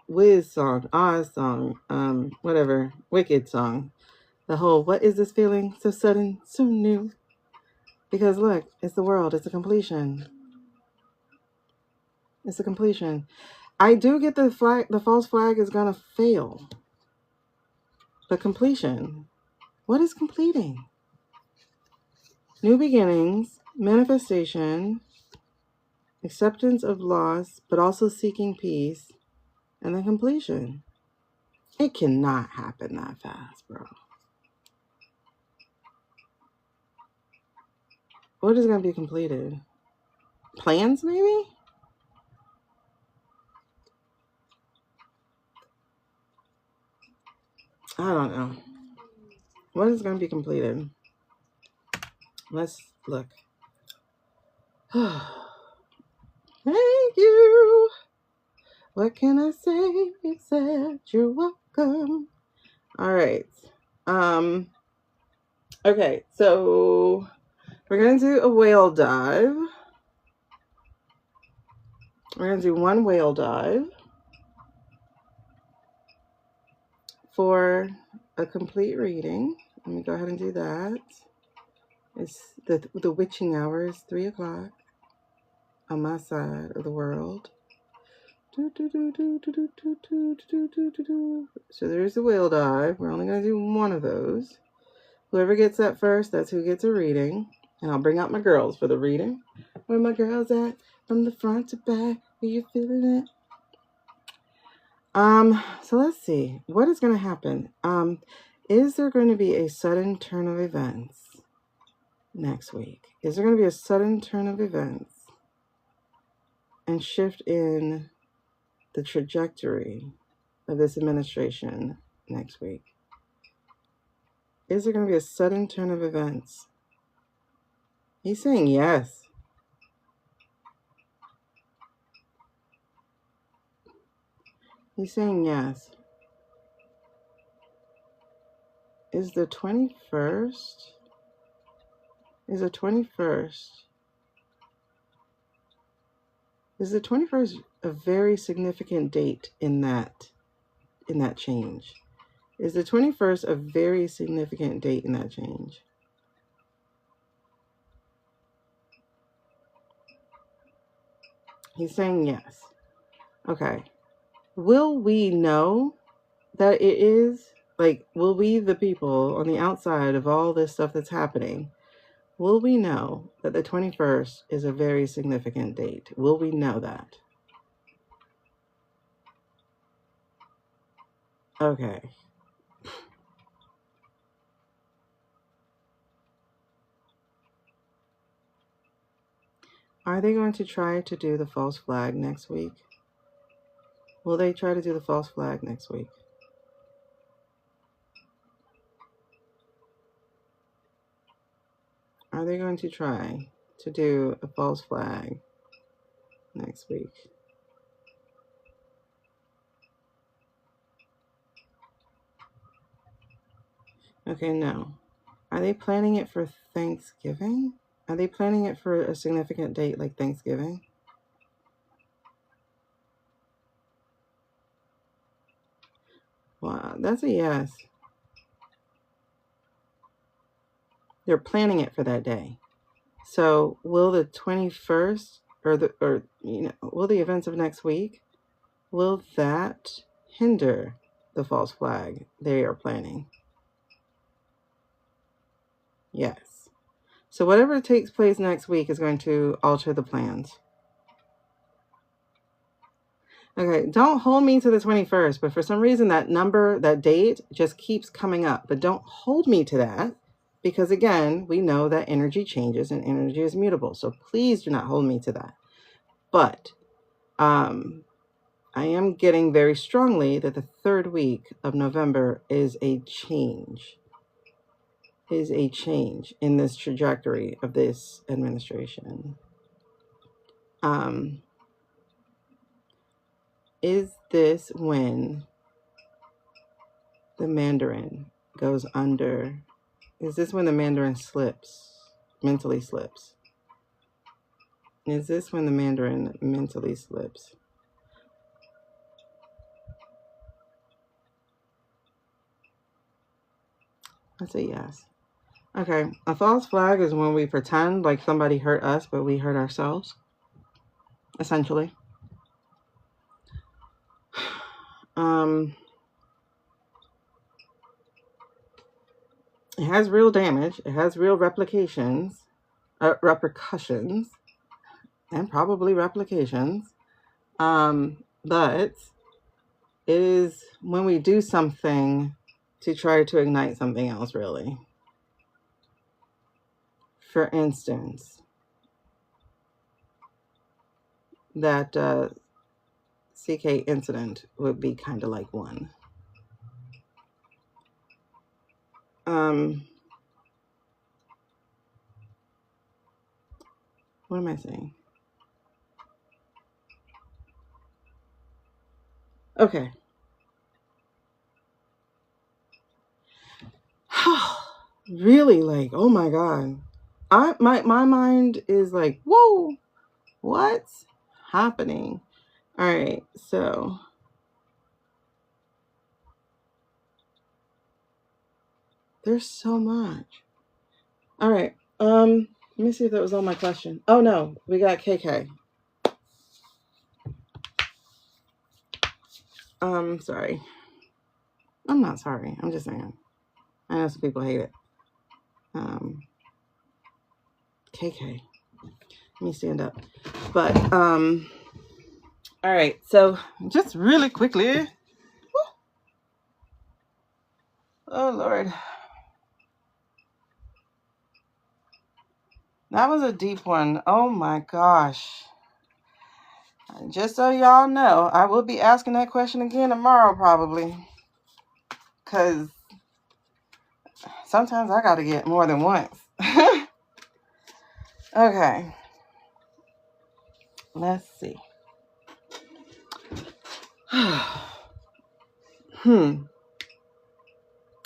Wiz song, Oz song, whatever, Wicked song. The whole, what is this feeling? So sudden, so new. Because look, it's the world. It's a completion. It's a completion. I do get the flag. The false flag is gonna fail. But completion. What is completing? New beginnings, manifestation, acceptance of loss, but also seeking peace, and then completion. It cannot happen that fast, bro. What is going to be completed? Plans, maybe? I don't know. What is going to be completed? Let's look. Thank you. What can I say except you're welcome? All right. Okay, so we're going to do a whale dive. We're going to do one whale dive for a complete reading. Let me go ahead and do that. It's the witching hour is 3 o'clock on my side of the world. So there's the wheel dive. We're only going to do one of those. Whoever gets that first, that's who gets a reading. And I'll bring out my girls for the reading. Where my girls at? From the front to back. Are you feeling it? So let's see. What is going to happen? Is there going to be a sudden turn of events next week? Is there going to be a sudden turn of events and shift in the trajectory of this administration next week? Is there going to be a sudden turn of events? He's saying yes. He's saying yes. Is the 21st? Is the 21st? Is the 21st a very significant date in that change? Is the 21st a very significant date in that change? He's saying yes. Okay. Will we know that it is? Like, will we, the people on the outside of all this stuff that's happening, will we know that the 21st is a very significant date? Will we know that? Okay. Are they going to try to do the false flag next week? Will they try to do the false flag next week? Are they going to try to do a false flag next week? Okay, no. Are they planning it for Thanksgiving? Are they planning it for a significant date like Thanksgiving? Wow, that's a yes. They're planning it for that day. So will the 21st will the events of next week, will that hinder the false flag they are planning? Yes. So whatever takes place next week is going to alter the plans. Okay, don't hold me to the 21st, but for some reason that number, that date just keeps coming up. But don't hold me to that because, again, we know that energy changes and energy is mutable. So please do not hold me to that. But I am getting very strongly that the third week of November is a change in this trajectory of this administration. Is this when the Mandarin goes under? Is this when the Mandarin mentally slips? Is this when the Mandarin mentally slips? I'd say yes. Okay, a false flag is when we pretend like somebody hurt us, but we hurt ourselves, essentially. It has real damage. It has real repercussions, and probably replications. But it is when we do something to try to ignite something else, really. For instance, that CK incident would be kind of like one. What am I saying? Okay. Really, like, oh my God. My mind is like, whoa, what's happening? All right, so there's so much. All right. Let me see if that was all my question. Oh no, we got KK. Sorry. I'm not sorry. I'm just saying. I know some people hate it. KK. Let me stand up. But, all right. So, just really quickly. Oh, Lord. That was a deep one. Oh, my gosh. Just so y'all know, I will be asking that question again tomorrow, probably. Because sometimes I got to get more than once. Okay. Let's see. I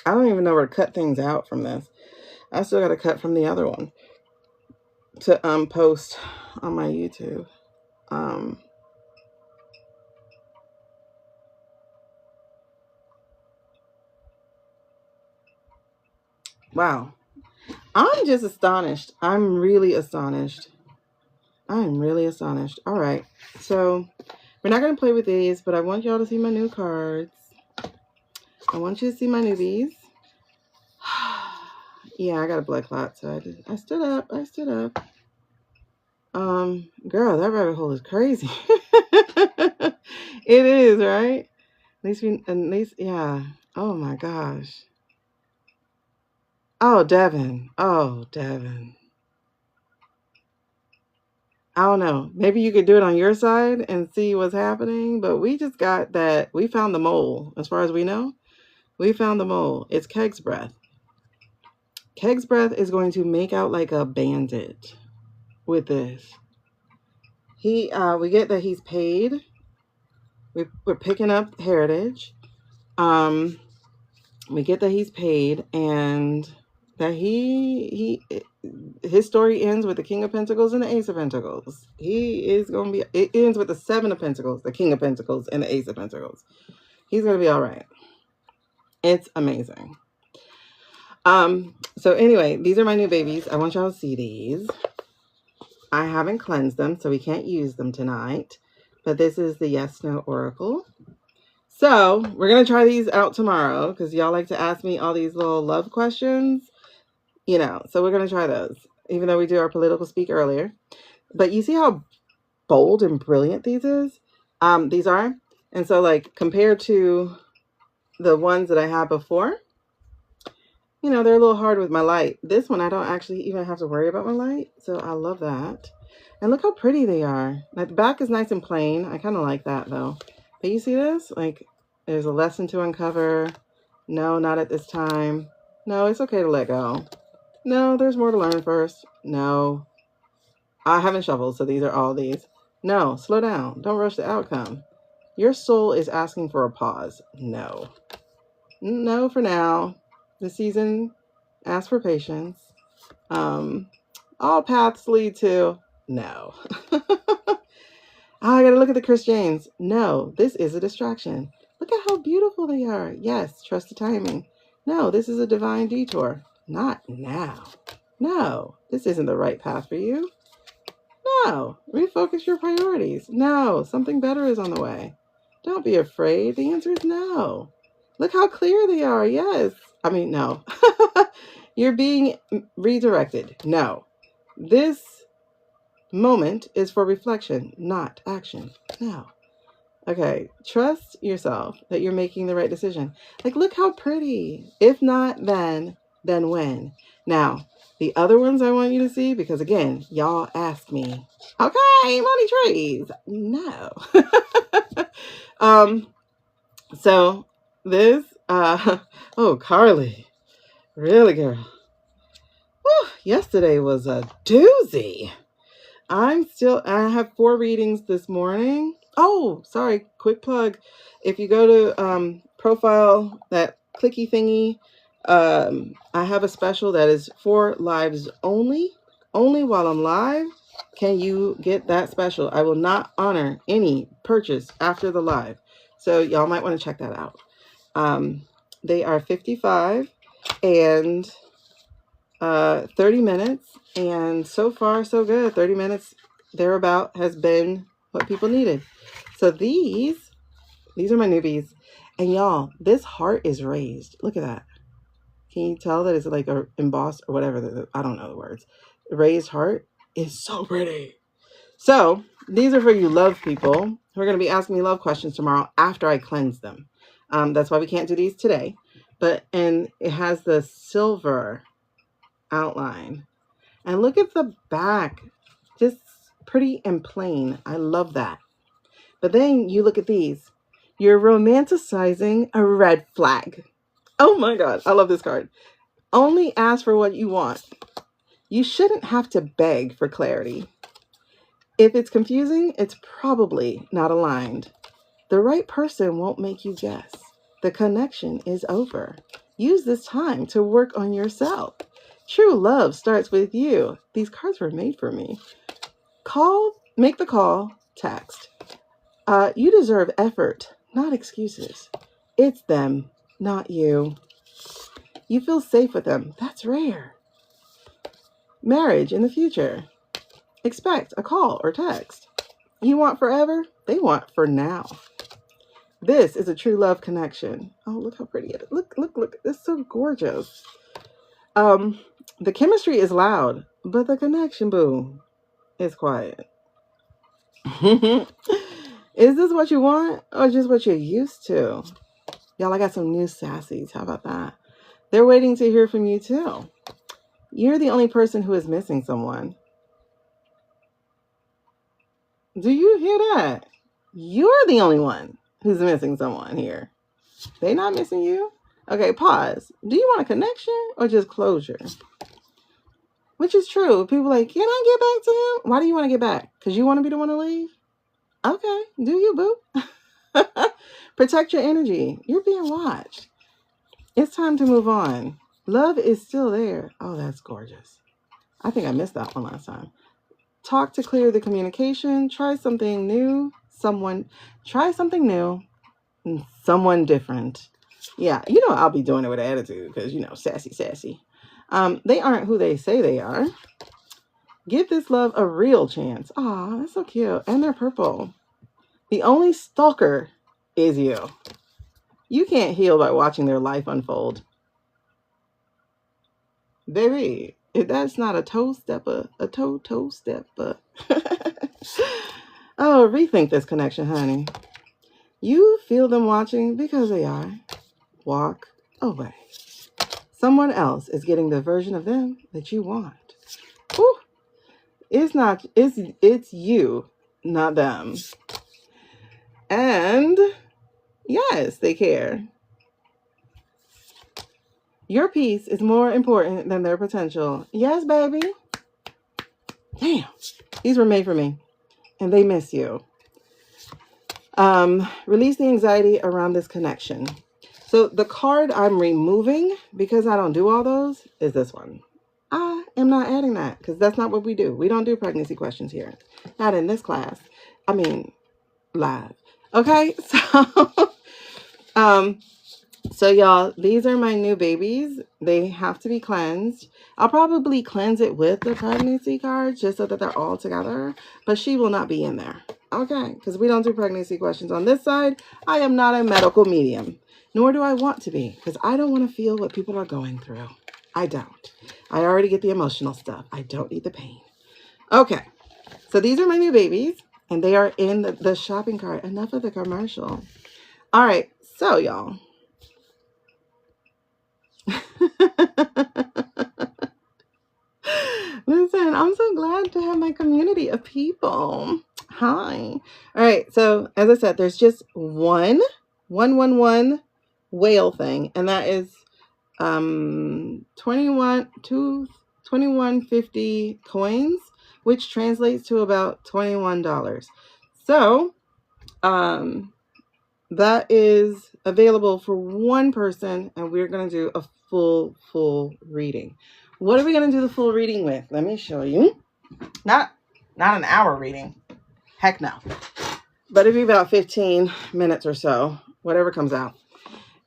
don't even know where to cut things out from this. I still got to cut from the other one to post on my YouTube. Wow. I'm just astonished. I'm really astonished. I'm really astonished. All right. So we're not going to play with these, but I want y'all to see my new cards. I want you to see my newbies. Yeah, I got a blood clot, so I stood up. I stood up. Girl, that rabbit hole is crazy. It is, right? At least, yeah. Oh my gosh. Oh, Devin. Oh, Devin. I don't know. Maybe you could do it on your side and see what's happening, but we just got that. We found the mole, as far as we know. We found the mole. It's Keg's breath. Keg's breath is going to make out like a bandit with this. We get that he's paid. We're picking up heritage. We get that he's paid, and that his story ends with the King of Pentacles and the Ace of Pentacles. It ends with the Seven of Pentacles, the King of Pentacles, and the Ace of Pentacles. He's gonna be all right. It's amazing. So anyway, these are my new babies. I want y'all to see these. I haven't cleansed them, so we can't use them tonight. But this is the Yes No Oracle. So we're going to try these out tomorrow because y'all like to ask me all these little love questions. So we're going to try those, even though we do our political speak earlier. But you see how bold and brilliant these are? And so like compared to the ones that I had before, they're a little hard with my light. This one, I don't actually even have to worry about my light. So I love that. And look how pretty they are. Like the back is nice and plain. I kind of like that though. But you see this? Like there's a lesson to uncover. No, not at this time. No, it's okay to let go. No, there's more to learn first. No. I haven't shuffled, so these are all these. No, slow down. Don't rush the outcome. Your soul is asking for a pause. No. No for now. This season, ask for patience. All paths lead to no. I gotta look at the Chris James. No, this is a distraction. Look at how beautiful they are. Yes, trust the timing. No, this is a divine detour. Not now. No, this isn't the right path for you. No, refocus your priorities. No, something better is on the way. Don't be afraid. The answer is no. Look how clear they are. Yes. I mean, no. You're being redirected. No. This moment is for reflection, not action. No. Okay. Trust yourself that you're making the right decision. Like, look how pretty. If not then when? Now, the other ones I want you to see, because again, y'all ask me, okay, money trees. No. So this, oh, Carly, really, girl. Whew, yesterday was a doozy. I have 4 readings this morning. Oh, sorry, quick plug. If you go to profile, that clicky thingy, I have a special that is for lives only. Only while I'm live can you get that special. I will not honor any purchase after the live. So y'all might want to check that out. They are 55 and 30 minutes. And so far, so good. 30 minutes thereabout has been what people needed. So these These are my newbies. And y'all, this heart is raised. Look at that. Can you tell that it's like a embossed or whatever? I don't know the words. Raised heart is so pretty. So these are for you love people who are going to be asking me love questions tomorrow after I cleanse them. That's why we can't do these today. And it has the silver outline. And look at the back. Just pretty and plain. I love that. But then you look at these. You're romanticizing a red flag. Oh my God. I love this card. Only ask for what you want. You shouldn't have to beg for clarity. If it's confusing, it's probably not aligned. The right person won't make you guess. The connection is over. Use this time to work on yourself. True love starts with you. These cards were made for me. Make the call, text. You deserve effort, not excuses. It's them, not you. You feel safe with them. That's rare. Marriage in the future. Expect a call or text. You want forever? They want for now. This is a true love connection. Oh, look how pretty it is. Look. It's so gorgeous. The chemistry is loud, but the connection, boo, is quiet. Is this what you want or just what you're used to? Y'all, I got some new sassies. How about that? They're waiting to hear from you too. You're the only person who is missing someone. Do you hear that? You're the only one who's missing someone here. They not missing you? Okay, pause. Do you want a connection or just closure? Which is true. People are like, can I get back to him? Why do you want to get back? Because you want to be the one to leave? Okay, do you, boo? Protect your energy. You're being watched. It's time to move on. Love is still there. Oh, that's gorgeous. I think I missed that one last time. Talk to clear the communication. Try something new. Try something new. And someone different. Yeah, I'll be doing it with attitude because, sassy. They aren't who they say they are. Give this love a real chance. Aw, that's so cute. And they're purple. The only stalker is you. You can't heal by watching their life unfold. Baby, if that's not a toe stepper, a toe stepper. Oh, rethink this connection, honey. You feel them watching because they are. Walk away. Someone else is getting the version of them that you want. Ooh. It's you, not them. And yes, they care. Your peace is more important than their potential. Yes, baby. Damn. These were made for me. And they miss you. Release the anxiety around this connection. So the card I'm removing, because I don't do all those, is this one. I am not adding that because that's not what we do. We don't do pregnancy questions here. Not in this class. I mean, live. Okay, so y'all, these are my new babies. They have to be cleansed. I'll probably cleanse it with the pregnancy cards just so that they're all together, but she will not be in there. Okay, because we don't do pregnancy questions on this side. I am not a medical medium, nor do I want to be, because I don't want to feel what people are going through. I don't. I already get the emotional stuff. I don't need the pain. Okay, so these are my new babies, and they are in the shopping cart. Enough of the commercial. All right, so y'all. Listen, I'm so glad to have my community of people. Hi. All right, so as I said, there's just one whale thing, and that is 2150 coins, which translates to about $21. So that is available for one person, and we're going to do a full reading. What are we going to do the full reading with? Let me show you. Not an hour reading. Heck no. But it'll be about 15 minutes or so, whatever comes out.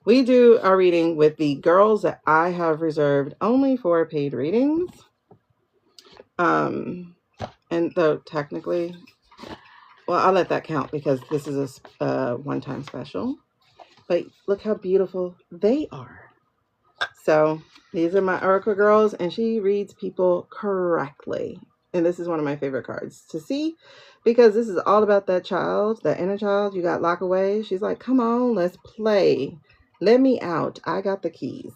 We do our reading with the girls that I have reserved only for paid readings. And though technically Well, I'll let that count because this is a one-time special. But look how beautiful they are. So these are my Oracle girls, and she reads people correctly. And this is one of my favorite cards to see because this is all about that child, that inner child you got locked away. She's like, come on, let's play. Let me out. I got the keys.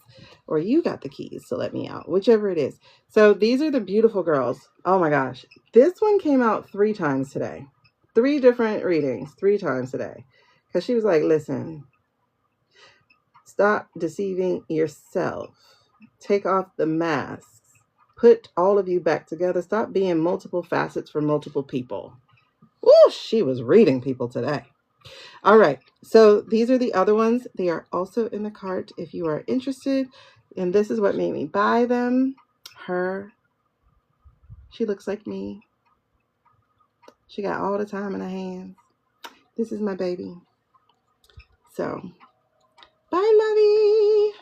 Or you got the keys to let me out, whichever it is. So these are the beautiful girls. Oh my gosh. This one came out 3 times today. 3 different readings, 3 times today. Because she was like, listen, stop deceiving yourself. Take off the masks. Put all of you back together. Stop being multiple facets for multiple people. Woo, she was reading people today. All right. So these are the other ones. They are also in the cart if you are interested. And this is what made me buy them. Her. She looks like me. She got all the time in her hands. This is my baby. So, bye, lovey.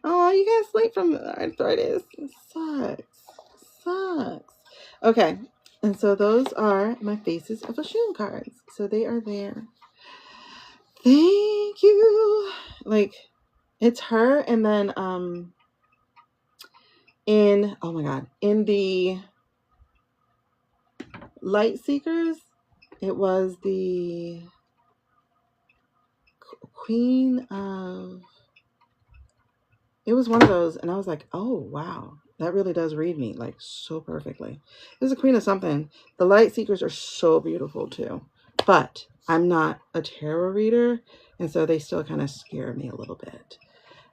Oh, you can't sleep from arthritis. It sucks. Okay. And so those are my Faces of Oshun cards. So they are there. Thank you. Like, it's her. And then, oh my God, in the Light Seekers, it was the Queen of, it was one of those. And I was like, oh, wow. That really does read me like so perfectly. It was a Queen of something. The Light Seekers are so beautiful too. But I'm not a tarot reader. And so they still kind of scare me a little bit.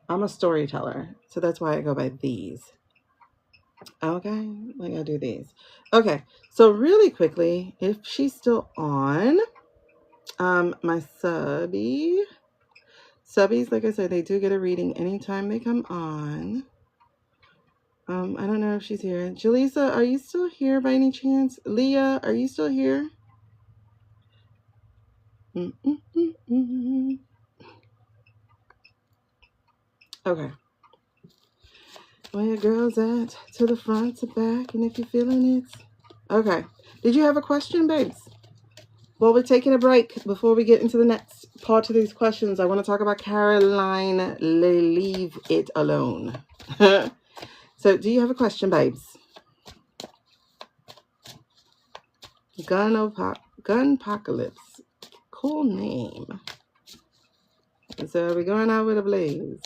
I'm a storyteller. So that's why I go by these. Okay. Like I do these. Okay. So really quickly, if she's still on, my subbies, like I said, they do get a reading anytime they come on. I don't know if she's here. Jaleesa, are you still here by any chance? Leah, are you still here? Okay. Where your girls at? To the front, to back, and if you're feeling it. Okay. Did you have a question, babes? Well, we're taking a break before we get into the next part of these questions. I want to talk about Caroline. Leave it alone. So, do you have a question, babes? Gunpocalypse. Cool name. So, we're going out with a blaze.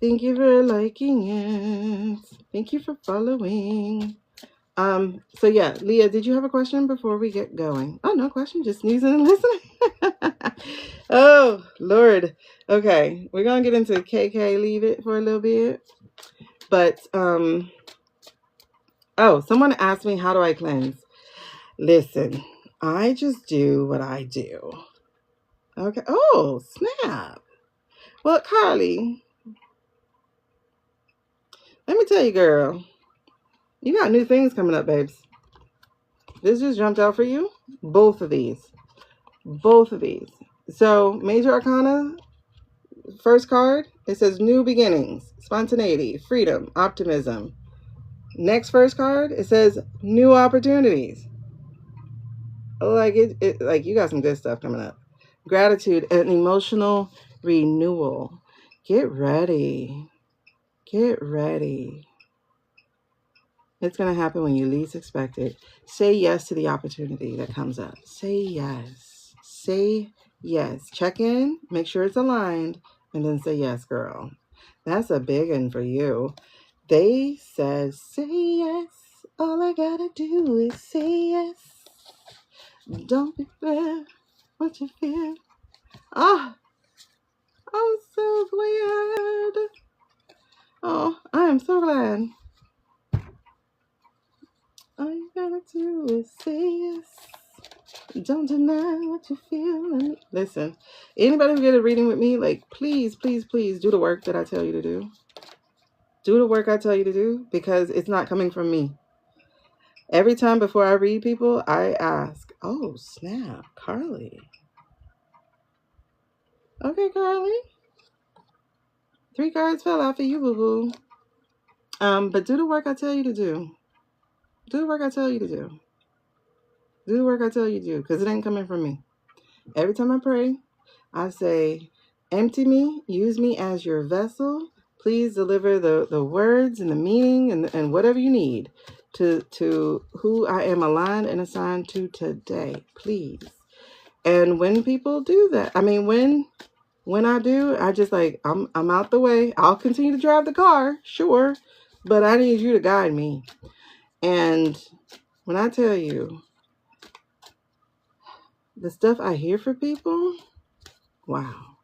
Thank you for liking it. Thank you for following. So yeah, Leah, did you have a question before we get going? Oh, no question, just sneezing and listening. Oh, Lord. Okay, we're gonna get into KK, leave it for a little bit. But oh, someone asked me, how do I cleanse? Listen, I just do what I do. Okay. Oh, snap. Well, Carly, let me tell you, girl, you got new things coming up, babes. This just jumped out for you. Both of these. So, Major Arcana, first card, it says new beginnings, spontaneity, freedom, optimism. Next first card, it says new opportunities. Like like you got some good stuff coming up. Gratitude and emotional renewal. Get ready. Get ready. It's going to happen when you least expect it. Say yes to the opportunity that comes up. Say yes. Say yes. Check in. Make sure it's aligned. And then say yes, girl. That's a big one for you. They said, say yes. All I got to do is say yes. Don't be fair. What you feel. Ah, I'm so glad. Oh, I am so glad. All you gotta do is say yes. Don't deny what you feel. And listen, anybody who get a reading with me, like, please, please, please do the work that I tell you to do. Do the work I tell you to do, because it's not coming from me. Every time before I read people, I ask, oh, snap, Carly. Okay, Carly. 3 cards fell out for you, boo-boo. But do the work I tell you to do. Do the work I tell you to do. Do the work I tell you to do, because it ain't coming from me. Every time I pray, I say, empty me, use me as your vessel. Please deliver the words and the meaning and whatever you need to who I am aligned and assigned to today, please. And when people do that, I mean, when I do, I just like, I'm out the way. I'll continue to drive the car, sure, but I need you to guide me. And when I tell you the stuff I hear for people, wow.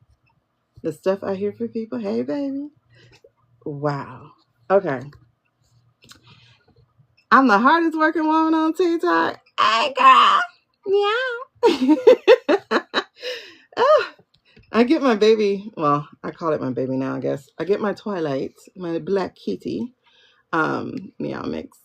The stuff I hear for people, hey baby, wow. Okay. I'm the hardest working woman on TikTok. Hey girl. Meow. Oh, I get my baby, well, I call it my baby now, I guess. I get my Twilight, my black kitty, meow mix.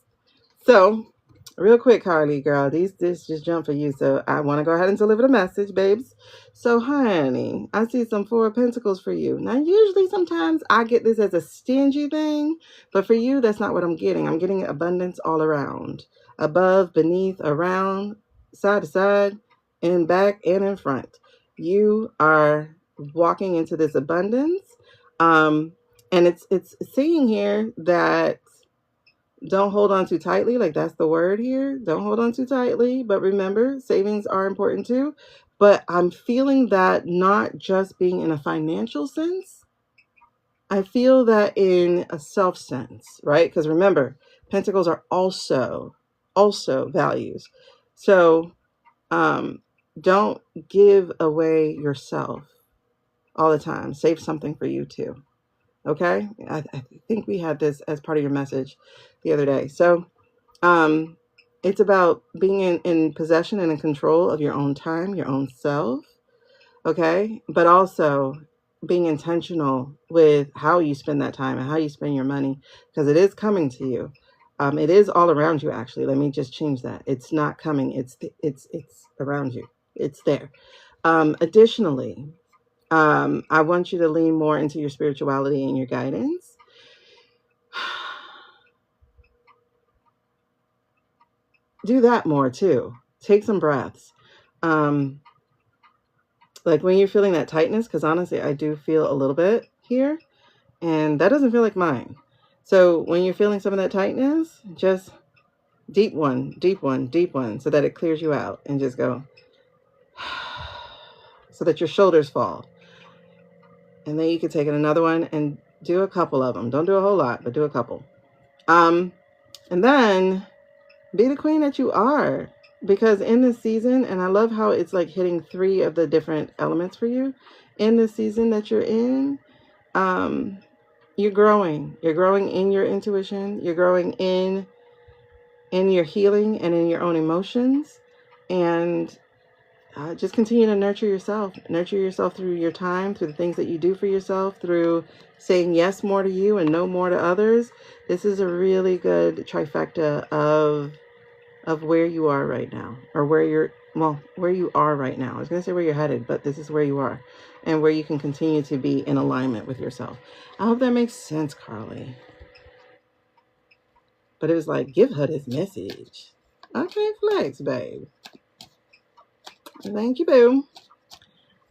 So, real quick, Carly, girl, this just jumped for you. So, I want to go ahead and deliver the message, babes. So, honey, I see some Four of Pentacles for you. Now, usually, sometimes I get this as a stingy thing, but for you, that's not what I'm getting. I'm getting abundance all around, above, beneath, around, side to side, in back, and in front. You are walking into this abundance, and it's saying here that don't hold on too tightly. Like, that's the word here. Don't hold on too tightly. But remember, savings are important too. But I'm feeling that not just being in a financial sense. I feel that in a self sense, right? Because remember, pentacles are also values. So don't give away yourself all the time. Save something for you too. Okay? I think we had this as part of your message the other day. So it's about being in possession and in control of your own time, your own self, okay? But also being intentional with how you spend that time and how you spend your money, because it is coming to you. It is all around you, actually. Let me just change that. It's not coming. It's around you. It's there. Additionally, I want you to lean more into your spirituality and your guidance. Do that more too. Take some breaths. Like when you're feeling that tightness, because honestly, I do feel a little bit here, and that doesn't feel like mine. So when you're feeling some of that tightness, just deep one, deep one, deep one, so that it clears you out, and just go, so that your shoulders fall. And then you can take another one and do a couple of them. Don't do a whole lot, but do a couple. And then be the queen that you are. Because in this season, and I love how it's like hitting 3 of the different elements for you. In the season that you're in, you're growing. You're growing in your intuition. You're growing in your healing and in your own emotions. And just continue to nurture yourself. Nurture yourself through your time, through the things that you do for yourself, through saying yes more to you and no more to others. This is a really good trifecta of where you are right now, or where you are right now. I was going to say where you're headed, but this is where you are, and where you can continue to be in alignment with yourself. I hope that makes sense, Carly. But it was like, give her this message. Okay, flex, babe. Thank you, boo.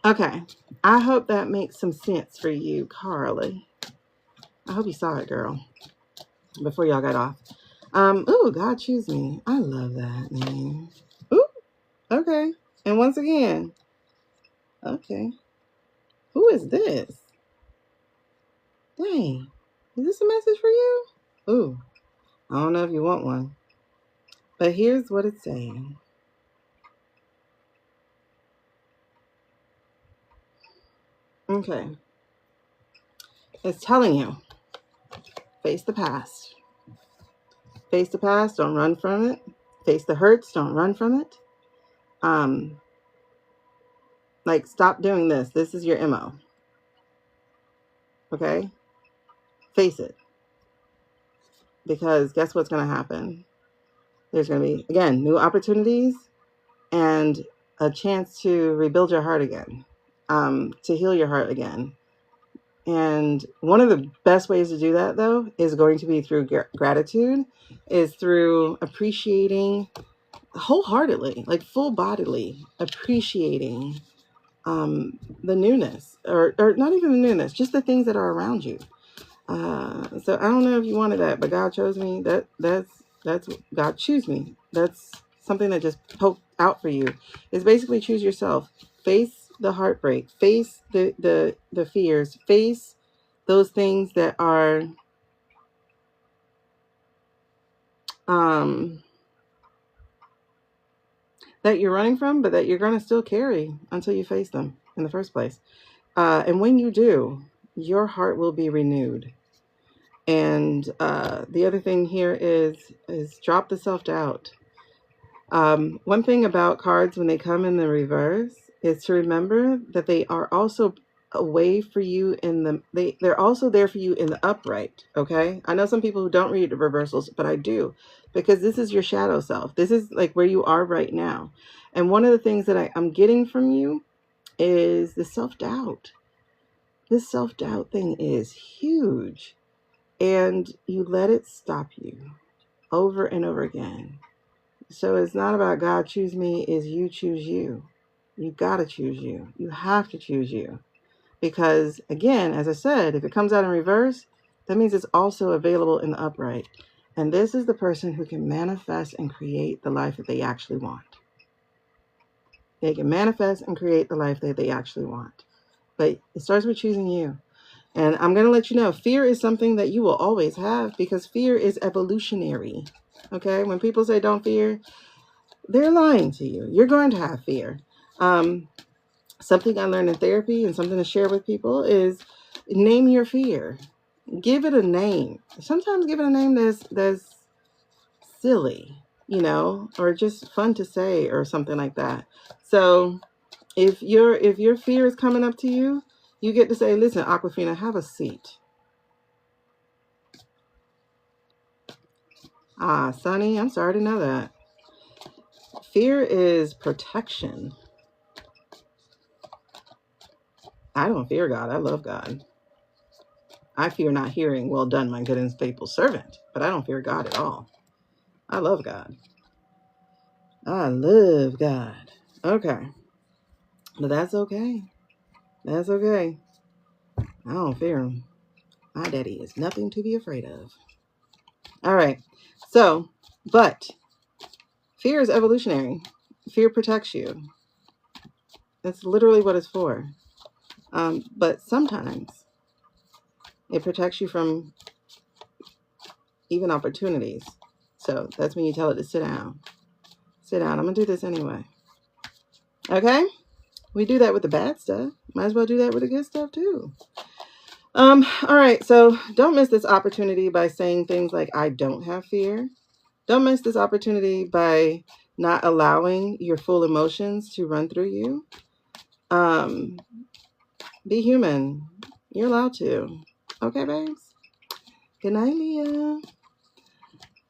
Okay, I hope that makes some sense for you, Carly. I hope you saw it, girl, before y'all got off. Ooh, God choose me. I love that name. Ooh, okay. And once again, okay. Who is this? Dang. Is this a message for you? Ooh, I don't know if you want one. But here's what it's saying. Okay. It's telling you, face the past. Face the past, don't run from it. Face the hurts, don't run from it. Like, stop doing this. This is your MO. Okay? Face it. Because guess what's going to happen? There's going to be, again, new opportunities and a chance to rebuild your heart again, to heal your heart again. And one of the best ways to do that, though, is going to be through gratitude, is through appreciating wholeheartedly, like full-bodily, appreciating the newness, or not even the newness, just the things that are around you. So I don't know if you wanted that, but God chose me. That's God choose me. That's something that just poked out for you. It's basically choose yourself. Face the heartbreak. Face the fears. Face those things that are that you're running from, but that you're going to still carry until you face them in the first place. And when you do, your heart will be renewed. And the other thing here is drop the self-doubt. One thing about cards when they come in the reverse is to remember that they are also a way for you in they're also there for you in the upright. Okay, I know some people who don't read the reversals, but I do, because this is your shadow self. This is like where you are right now. And one of the things that I'm getting from you is the self-doubt. This self-doubt thing is huge, and you let it stop you over and over again. So it's not about God choose me, is you choose you. You got to choose you. You have to choose you. Because again, as I said, if it comes out in reverse, that means it's also available in the upright. And this is the person who can manifest and create the life that they actually want. They can manifest and create the life that they actually want. But it starts with choosing you. And I'm going to let you know, fear is something that you will always have, because fear is evolutionary. Okay? When people say don't fear, they're lying to you. You're going to have fear. Something I learned in therapy and something to share with people is name your fear. Give it a name. Sometimes give it a name that's silly, or just fun to say or something like that. So if your fear is coming up to you, you get to say, listen, Aquafina, have a seat. Sonny, I'm sorry to know that. Fear is protection. I don't fear God. I love God. I fear not hearing, well done, my good and faithful servant. But I don't fear God at all. I love God. I love God. Okay. But that's okay. That's okay. I don't fear him. My daddy is nothing to be afraid of. All right. So, but fear is evolutionary. Fear protects you. That's literally what it's for. But sometimes it protects you from even opportunities. So that's when you tell it to sit down. Sit down. I'm going to do this anyway. Okay? We do that with the bad stuff. Might as well do that with the good stuff too. All right. So don't miss this opportunity by saying things like, I don't have fear. Don't miss this opportunity by not allowing your full emotions to run through you. Be human. You're allowed to. Okay, babes? Good night, Leah.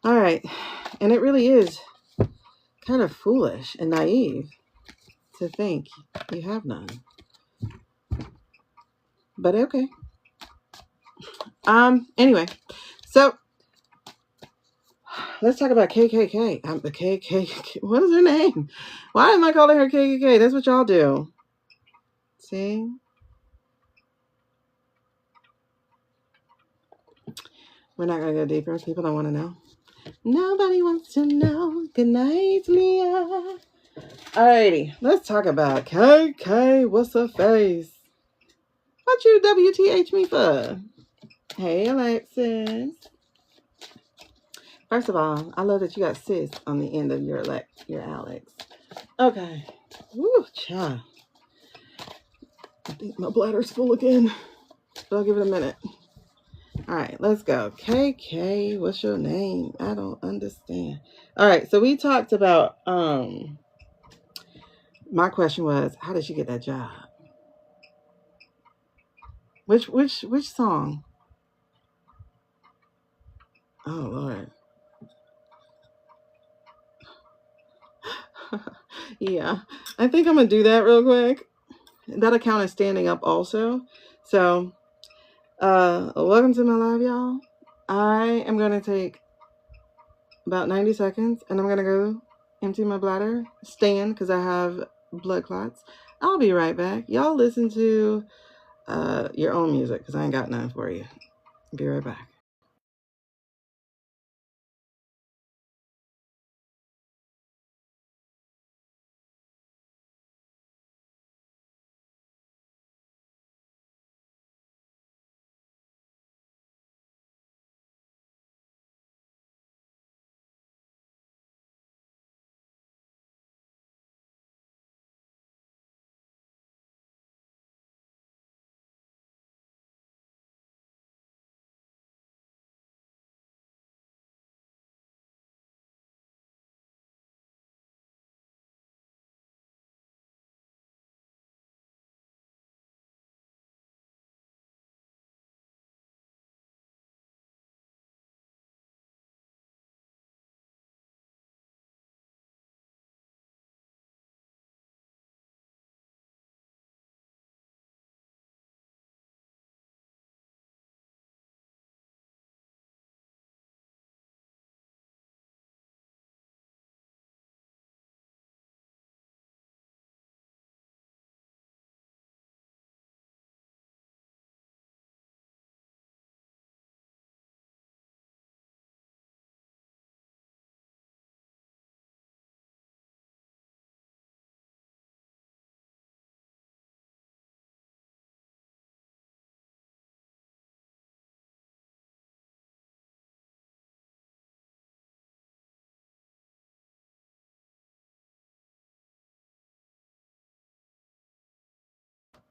All right. And it really is kind of foolish and naive to think you have none. But okay. Anyway, so let's talk about KKK. The KKK. What is her name? Why am I calling her KKK? That's what y'all do. See? We're not going to go deeper. People don't want to know. Nobody wants to know. Good night, Leah. Alrighty. Let's talk about KK. What's her face? What you WTH me for? Hey, Alexis. First of all, I love that you got sis on the end of your Alex. Okay. Woo, child. I think my bladder's full again. But I'll give it a minute. All right, let's go. KK, what's your name? I don't understand. All right, so we talked about, my question was, how did she get that job? Which song? Oh, Lord. Yeah, I think I'm going to do that real quick. That'll count as standing up also. So Welcome to my live, y'all. I am going to take about 90 seconds and I'm going to go empty my bladder, stand because I have blood clots. I'll be right back. Y'all listen to your own music because I ain't got none for you. Be right back.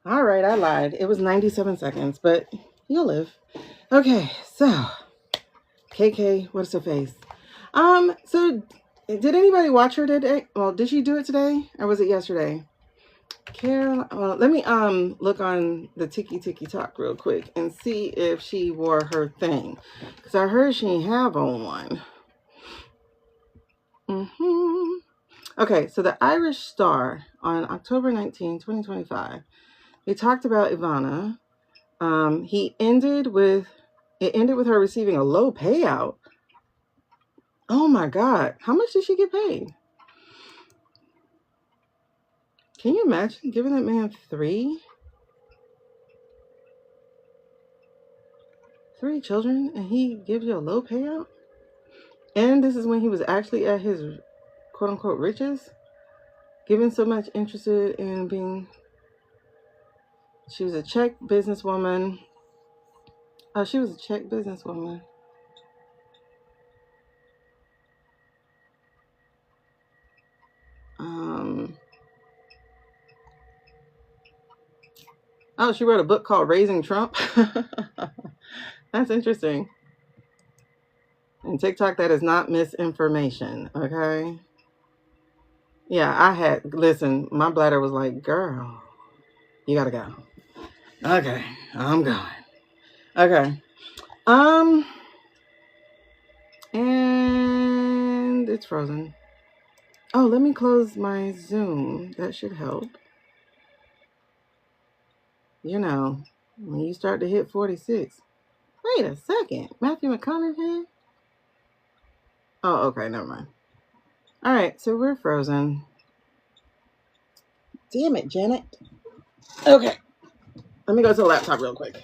All right, I lied. It was 97 seconds, but you'll live. Okay, so KK, what's her face? So did anybody watch her today? Well, did she do it today or was it yesterday? Carol, well, let me look on the Tiki Talk real quick and see if she wore her thing, because I heard she didn't have on one. Okay, so the Irish Star on October 19, 2025, they talked about Ivana. It ended with her receiving a low payout. Oh my God, how much did she get paid? Can you imagine giving that man three children and he gives you a low payout? And this is when he was actually at his quote unquote riches, given so much interested in being. She was a Czech businesswoman. Oh, she was a Czech businesswoman. Oh, she wrote a book called Raising Trump. That's interesting. And TikTok, that is not misinformation, okay? Yeah, listen, my bladder was like, girl, you gotta go. Okay, I'm going. Okay. And it's frozen. Oh, let me close my Zoom. That should help. You know, when you start to hit 46. Wait a second. Matthew McConaughey? Oh, okay, never mind. All right, so we're frozen. Damn it, Janet. Okay, let me go to the laptop real quick.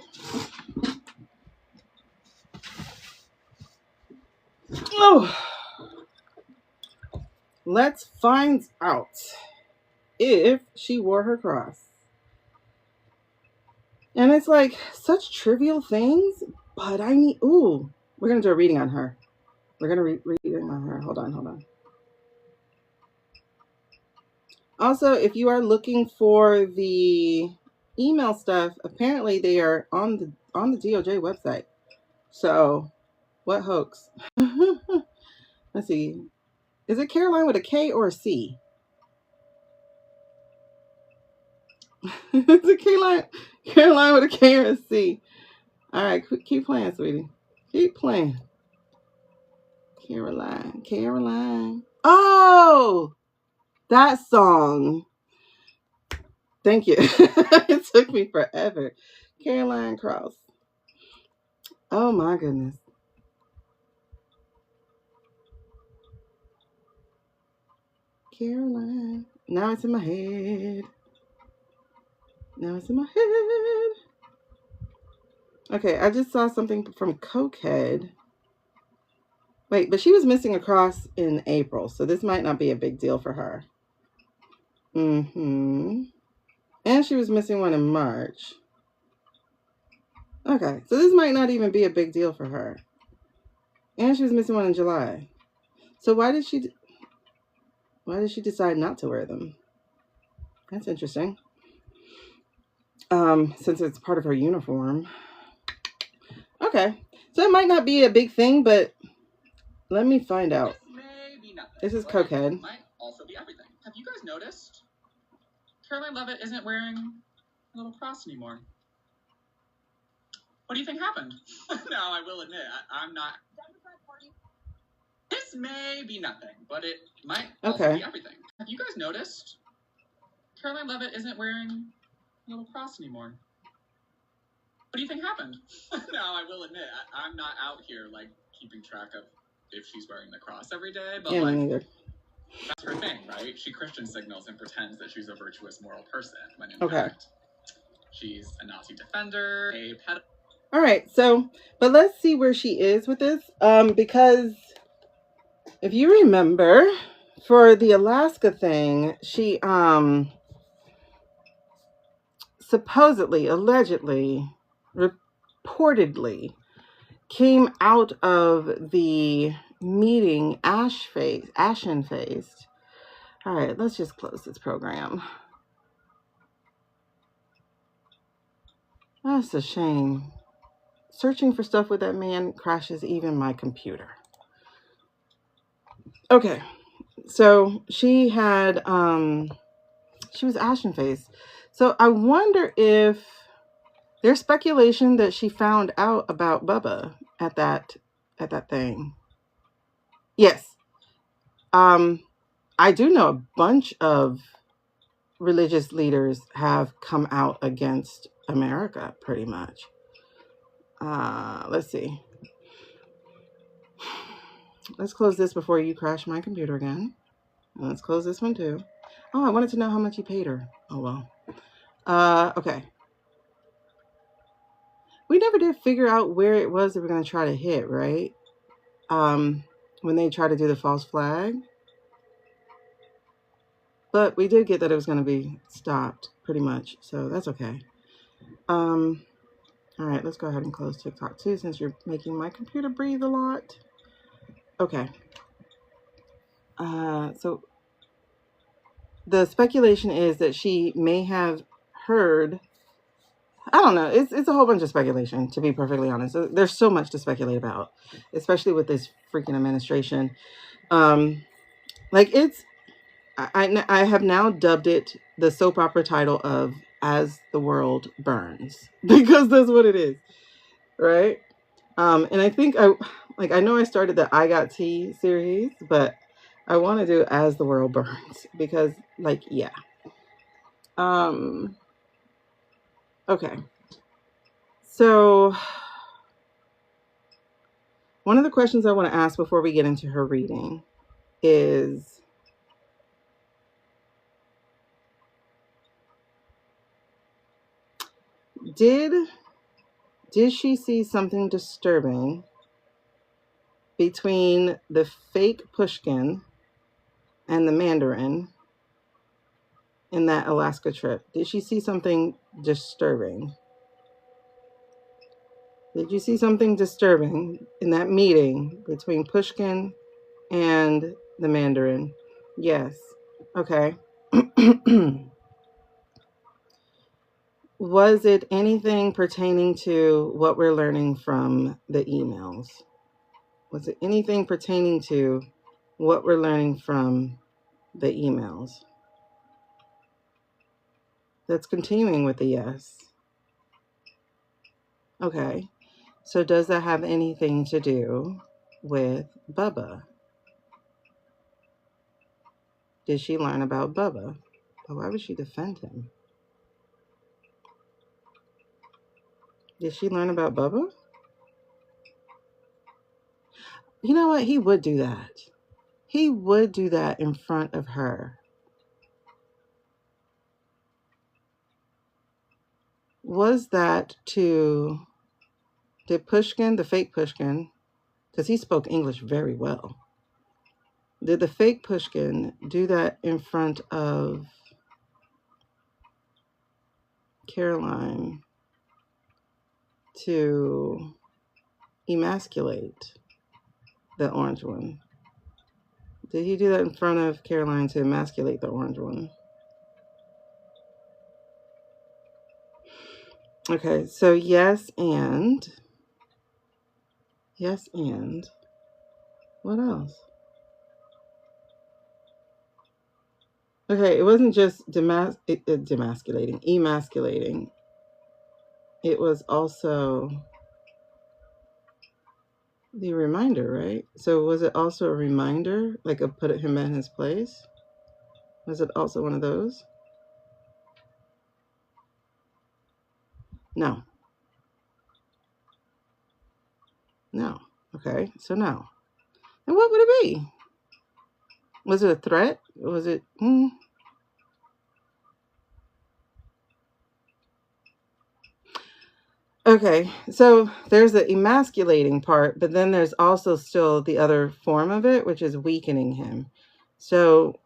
Oh, let's find out if she wore her cross. And it's like such trivial things, but I need. Ooh, we're gonna do a reading on her. We're gonna reading on her. Hold on. Also, if you are looking for the email stuff, apparently they are on the DOJ website. So, what hoax? Let's see. Is it Caroline with a K or a C? Is it Caroline with a K or a C? All right, keep playing, sweetie. Keep playing. Caroline. Oh, that song. Thank you. It took me forever. Caroline Cross. Oh my goodness. Caroline. Now it's in my head. Now it's in my head. Okay, I just saw something from Cokehead. Wait, but she was missing a cross in April, so this might not be a big deal for her. Mm-hmm. And she was missing one in March. Okay, so this might not even be a big deal for her. And she was missing one in July. So why did she decide not to wear them? That's interesting. Since it's part of her uniform. Okay, so it might not be a big thing, but let me find out. This is Cokehead. Might also be everything. Have you guys noticed? Caroline Levitt isn't wearing a little cross anymore. What do you think happened? Now, I will admit, I'm not. This may be nothing, but it might also be everything. Have you guys noticed? Caroline Levitt isn't wearing a little cross anymore. What do you think happened? Now, I will admit, I'm not out here, like, keeping track of if she's wearing the cross every day, but, yeah, like, me neither. That's her thing, right? She Christian signals and pretends that she's a virtuous, moral person, when in fact, she's a Nazi defender, a pedophile. All right, so, but let's see where she is with this, because if you remember, for the Alaska thing, she, supposedly, allegedly, reportedly came out of the meeting ashen-faced. All right, let's just close this program. That's a shame. Searching for stuff with that man crashes even my computer. Okay, so she had, she was ashen-faced. So I wonder if there's speculation that she found out about Bubba at that thing. Yes. I do know a bunch of religious leaders have come out against America, pretty much. Let's see. Let's close this before you crash my computer again. And let's close this one too. Oh, I wanted to know how much you paid her. Oh, well. Okay. We never did figure out where it was that we're going to try to hit, right? When they try to do the false flag. But we did get that it was going to be stopped, pretty much. So that's okay. All right, let's go ahead and close TikTok too, since you're making my computer breathe a lot. Okay. So the speculation is that she may have heard. I don't know. It's a whole bunch of speculation, to be perfectly honest. There's so much to speculate about, especially with this freaking administration. Like it's. I have now dubbed it the soap opera title of As the World Burns, because that's what it is, right? And I think I know I started the I Got Tea series, but I want to do As the World Burns because, like, yeah. Okay. So one of the questions I want to ask before we get into her reading is, did she see something disturbing between the fake Pushkin and the Mandarin in that Alaska trip? Did she see something disturbing? Did you see something disturbing in that meeting between Pushkin and the Mandarin? Yes. Okay. Was it anything pertaining to what we're learning from the emails? Was it anything pertaining to what we're learning from the emails? That's continuing with the yes. Okay. So does that have anything to do with Bubba? Did she learn about Bubba? But why would she defend him? Did she learn about Bubba? You know what? He would do that. He would do that in front of her. Was that to... Did Pushkin, the fake Pushkin, because he spoke English very well, did the fake Pushkin do that in front of Caroline to emasculate the orange one? Did he do that in front of Caroline to emasculate the orange one? Okay, so yes, and what else? Okay, it wasn't just emasculating. It was also the reminder, right? So was it also a reminder, like a put him in his place? Was it also one of those? No. Okay, so no. And what would it be? Was it a threat? Was it... Okay, so there's the emasculating part, but then there's also still the other form of it, which is weakening him. So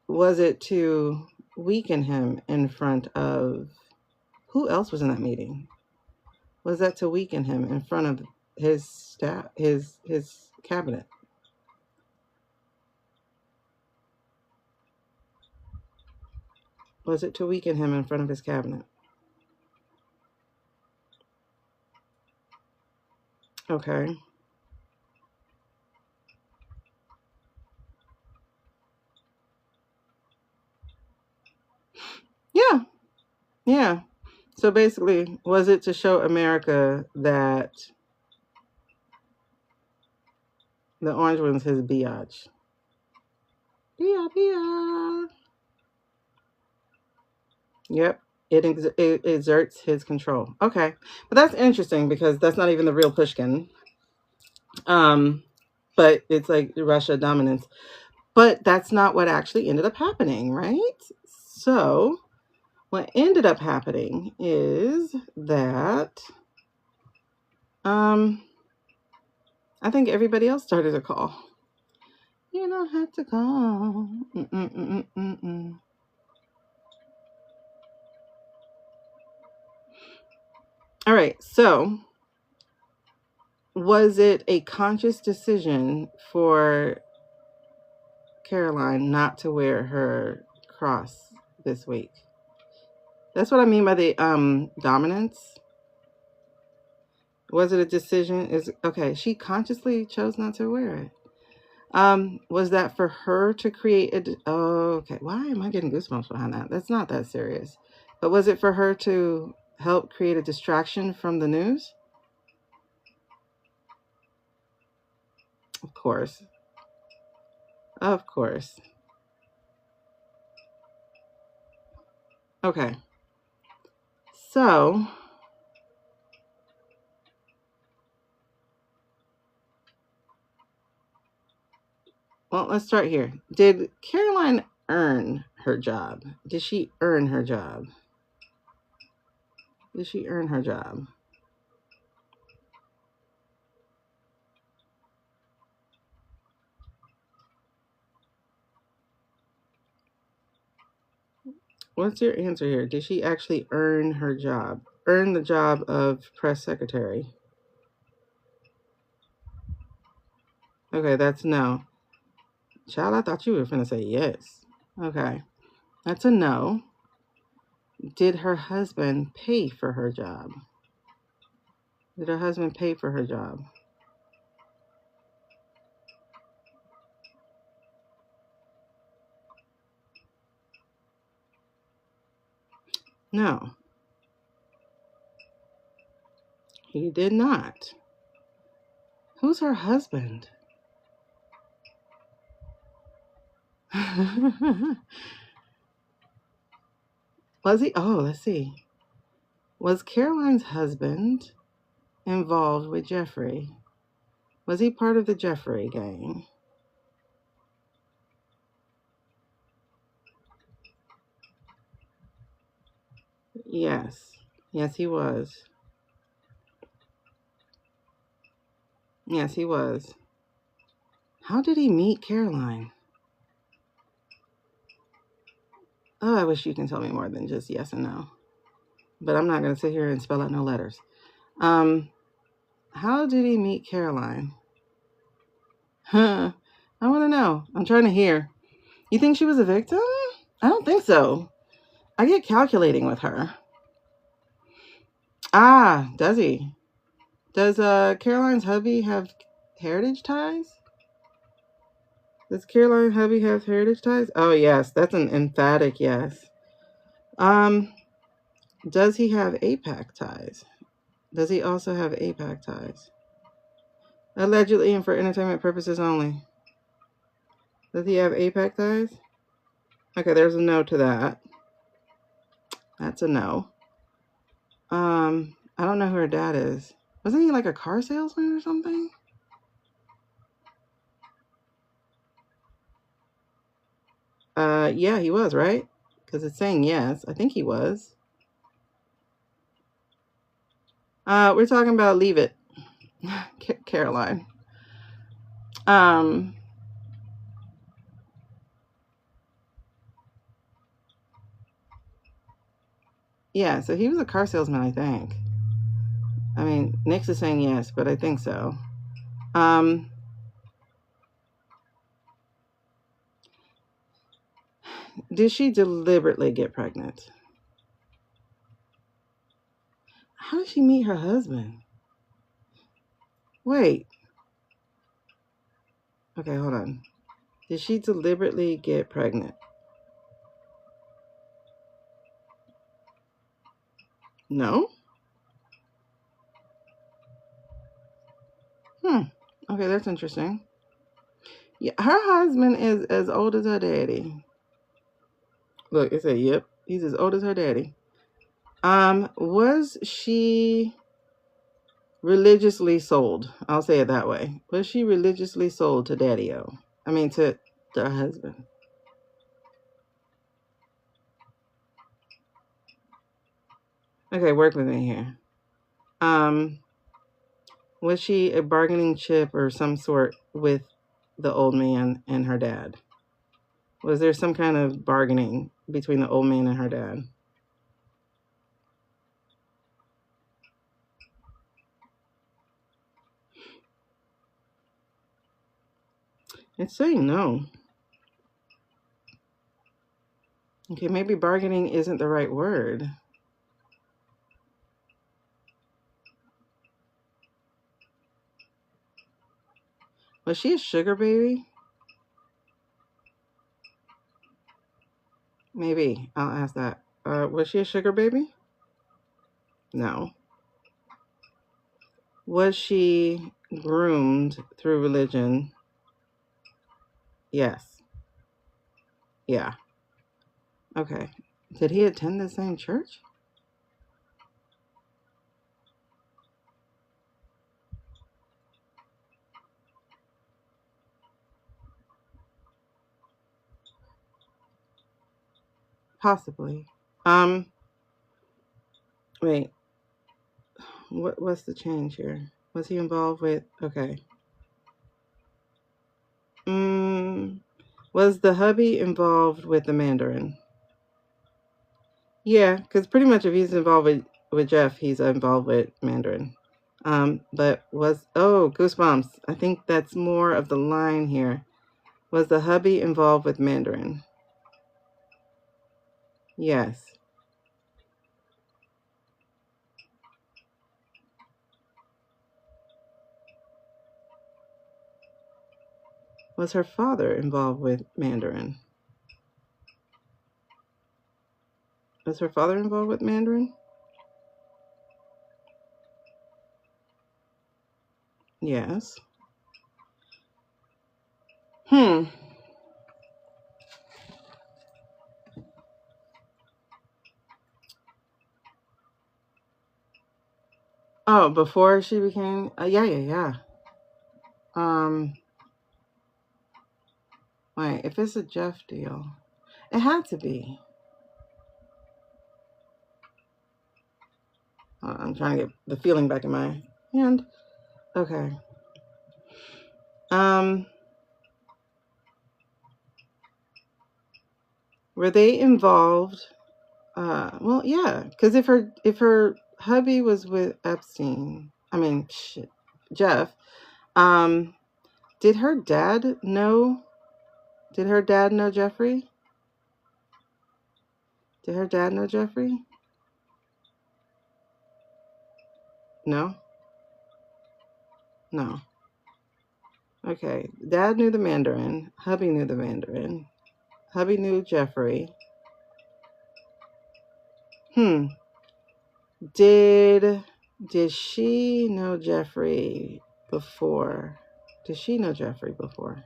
was it to weaken him in front of... Who else was in that meeting? Was that to weaken him in front of his staff, his cabinet? Was it to weaken him in front of his cabinet? Okay. Yeah. So basically, was it to show America that the orange one's his biatch? Bia. Yep. It exerts his control. Okay. But that's interesting because that's not even the real Pushkin. But it's like Russia dominance. But that's not what actually ended up happening, right? So what ended up happening is that I think everybody else started a call. You don't have to call. All right, so was it a conscious decision for Caroline not to wear her cross this week? That's what I mean by the dominance. Was it a decision? Okay, she consciously chose not to wear it. Was that for her to create okay, why am I getting goosebumps behind that? That's not that serious. But was it for her to help create a distraction from the news? Of course. Okay. So well, let's start here. Did Caroline earn her job? Did she earn her job? Did she earn her job? What's your answer here? Did she actually earn her job? Earn the job of press secretary? Okay, that's no. Child, I thought you were going to say yes. Okay, that's a no. Did her husband pay for her job? Did her husband pay for her job? No. He did not. Who's her husband? Was he? Oh, let's see. Was Caroline's husband involved with Jeffrey? Was he part of the Jeffrey gang? Yes. Yes, he was. Yes, he was. How did he meet Caroline? Oh, I wish you can tell me more than just yes and no. But I'm not going to sit here and spell out no letters. How did he meet Caroline? Huh. I want to know. I'm trying to hear. You think she was a victim? I don't think so. I get calculating with her. Ah, does he? Does Caroline's hubby have heritage ties? Does Caroline's hubby have heritage ties? Oh, yes. That's an emphatic yes. Does he have APAC ties? Does he also have APAC ties? Allegedly and for entertainment purposes only. Does he have APAC ties? Okay, there's a no to that. That's a no. I don't know who her dad is. Wasn't he like a car salesman or something? Yeah, he was, right? Because it's saying yes. I think he was. We're talking about Leave It. Caroline. Yeah, so he was a car salesman, I think. I mean, Nyx is saying yes, but I think so. Did she deliberately get pregnant? How did she meet her husband? Wait. Okay, hold on. Did she deliberately get pregnant? No? Okay, that's interesting. Yeah, her husband is as old as her daddy. Look, it said, yep, he's as old as her daddy. Was she religiously sold? I'll say it that way. Was she religiously sold to Daddy-O? I mean, to her husband. Okay, work with me here. Was she a bargaining chip or some sort with the old man and her dad? Was there some kind of bargaining between the old man and her dad? It's saying no. Okay, maybe bargaining isn't the right word. Was she a sugar baby? Maybe. I'll ask that. Was she a sugar baby? No. Was she groomed through religion? Yes. Yeah. Okay. Did he attend the same church? Possibly. Wait. What's the change here? Was he involved with? Okay. Was the hubby involved with the Mandarin? Yeah, because pretty much if he's involved with Jeff, he's involved with Mandarin. But goosebumps. I think that's more of the line here. Was the hubby involved with Mandarin? Yes. Was her father involved with Mandarin? Was her father involved with Mandarin? Yes. Oh, before she became... yeah. Wait, if it's a Jeff deal, it had to be. I'm trying to get the feeling back in my hand. Okay. Were they involved? Well, yeah, because if her hubby was with Epstein, Jeff, did her dad know? Did her dad know Jeffrey? Did her dad know Jeffrey? No. No. Okay. Dad knew the Mandarin. Hubby knew the Mandarin. Hubby knew Jeffrey. Did she know Jeffrey before? Did she know Jeffrey before?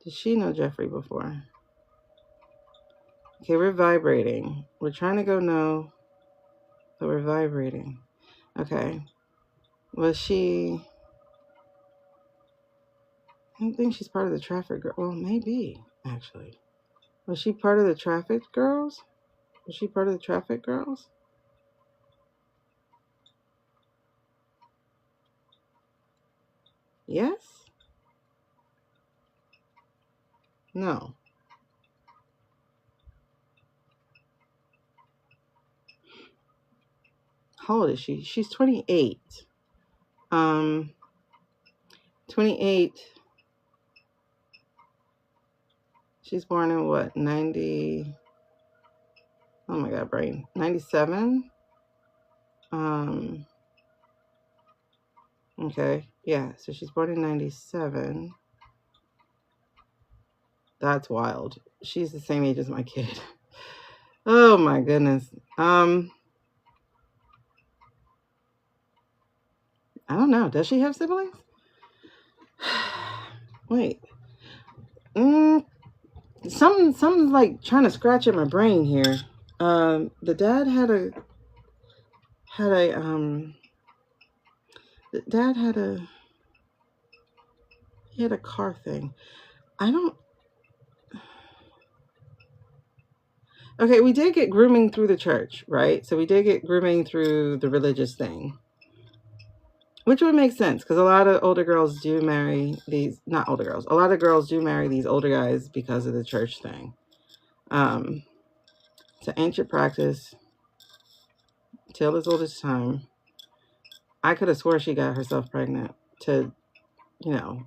Did she know Jeffrey before? Okay, we're vibrating. We're trying to go no, but we're vibrating. Okay. Was she... I don't think she's part of the traffic girl. Well, maybe, actually. Was she part of the traffic girls? Was she part of the traffic girls? Yes? No. How old is she? She's 28. 28. She's born in what? 90. Oh my God, brain. 97. Okay. Yeah. So she's born in 97. That's wild. She's the same age as my kid. Oh my goodness. I don't know. Does she have siblings? Wait. Something's like trying to scratch at my brain here. The dad had a he had a car thing. Okay, we did get grooming through the church, right? So we did get grooming through the religious thing, which would make sense because a lot of older girls do marry these, not older girls, a lot of girls do marry these older guys because of the church thing. It's an ancient practice, tale as old as time. I could have swore she got herself pregnant to,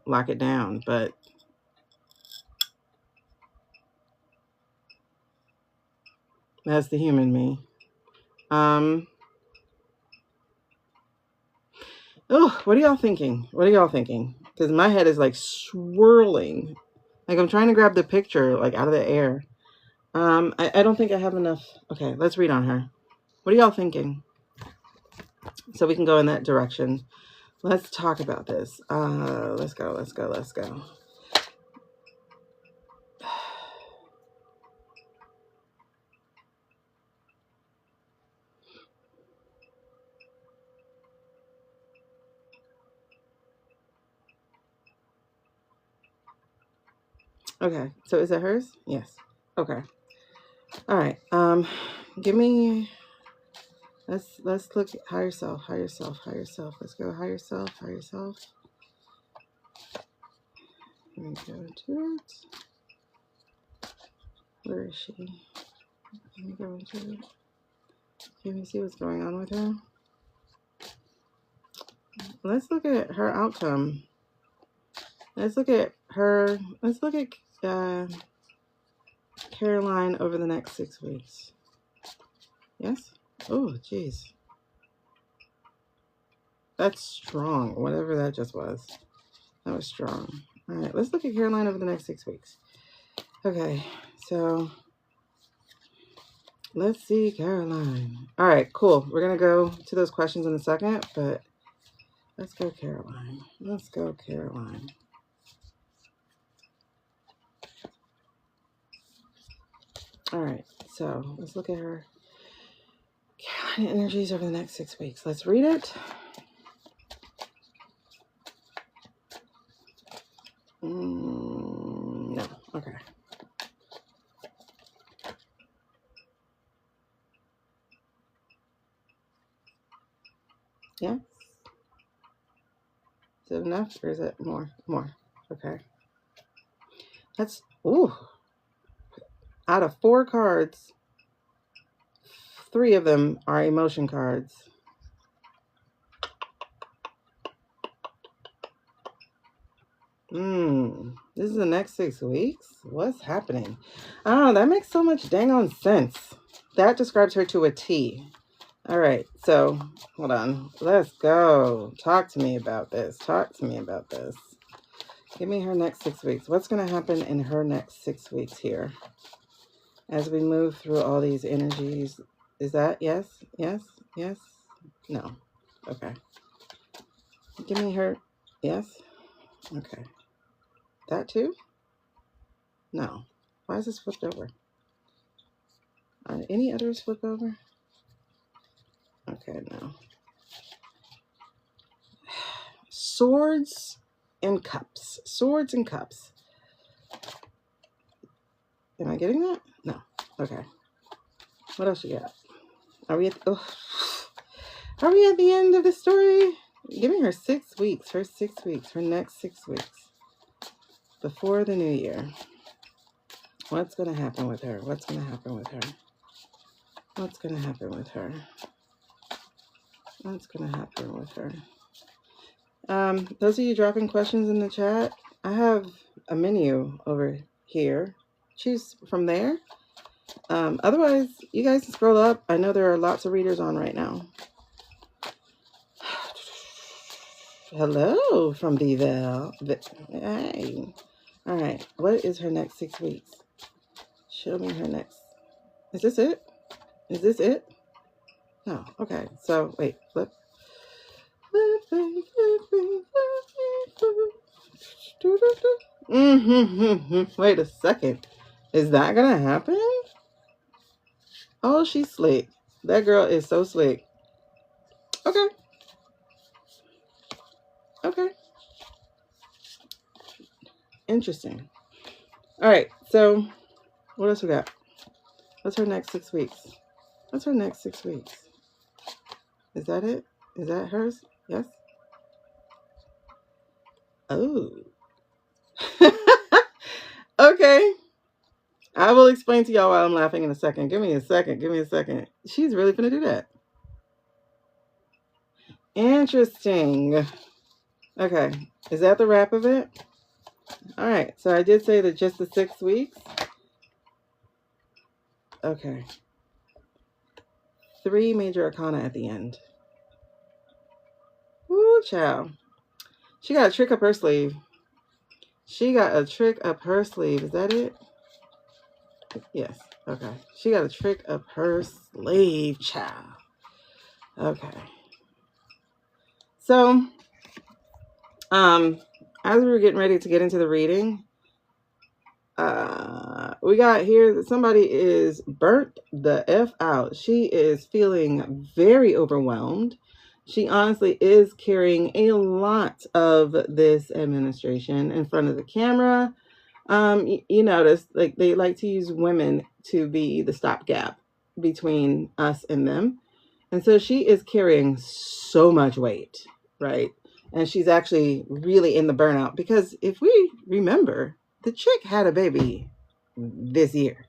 lock it down, but that's the human me. Oh, what are y'all thinking? Because my head is like swirling. Like I'm trying to grab the picture like out of the air. I don't think I have enough. Okay, let's read on her. What are y'all thinking? So we can go in that direction. Let's talk about this. Let's go. Okay, so is it hers? Yes. Okay. All right. Give me. Let's look at higher self. Let's go higher self. Let me go into it. Where is she? Let me go into it. Can you see what's going on with her? Let's look at her outcome. Let's look at Caroline over the next 6 weeks. Yes? Oh, geez. That's strong. Whatever that just was. That was strong. All right, let's look at Caroline over the next 6 weeks. Okay, so let's see Caroline. All right, cool. We're going to go to those questions in a second, but let's go Caroline. All right, so let's look at her Caroline energies over the next 6 weeks. Let's read it. Okay. Yeah. Is it enough or is it more? More. Okay. That's, ooh. Out of 4 cards, 3 of them are emotion cards. This is the next 6 weeks? What's happening? Oh, that makes so much dang on sense. That describes her to a T. All right, so hold on. Let's go. Talk to me about this. Talk to me about this. Give me her next 6 weeks. What's going to happen in her next 6 weeks here? As we move through all these energies. Is that yes? Yes? Yes? No. Okay. Give me her. Yes? Okay. That too? No. Why is this flipped over? Are any others flip over? Okay, no. Swords and cups. Swords and cups. Am I getting that? No. Okay. What else you got? Are we at the end of the story? Give me her 6 weeks. Her 6 weeks. Her next 6 weeks. Before the new year. What's going to happen with her? What's going to happen with her? What's going to happen with her? What's going to happen with her? Those of you dropping questions in the chat, I have a menu over here. Choose from there. Otherwise, you guys can scroll up. I know there are lots of readers on right now. Hello from Beville. Hey. All right. What is her next 6 weeks? Show me her next. Is this it? Is this it? No. Okay. So, wait. Flip. Wait a second. Is that gonna happen? Oh, she's slick. That girl is so slick. Okay. Okay. Interesting. All right. So, what else we got? What's her next 6 weeks? What's her next 6 weeks? Is that it? Is that hers? Yes? Oh. Okay. I will explain to y'all why I'm laughing in a second. Give me a second. Give me a second. She's really going to do that. Interesting. Okay. Is that the wrap of it? All right. So I did say that just the 6 weeks. Okay. 3 major arcana at the end. Woo, child. She got a trick up her sleeve. She got a trick up her sleeve. Is that it? Yes. Okay. She got a trick up her sleeve, child. Okay. So, as we were getting ready to get into the reading, we got here that somebody is burnt the F out. She is feeling very overwhelmed. She honestly is carrying a lot of this administration in front of the camera. You notice, like, they like to use women to be the stopgap between us and them. And so she is carrying so much weight, right? And she's actually really in the burnout because if we remember, the chick had a baby this year.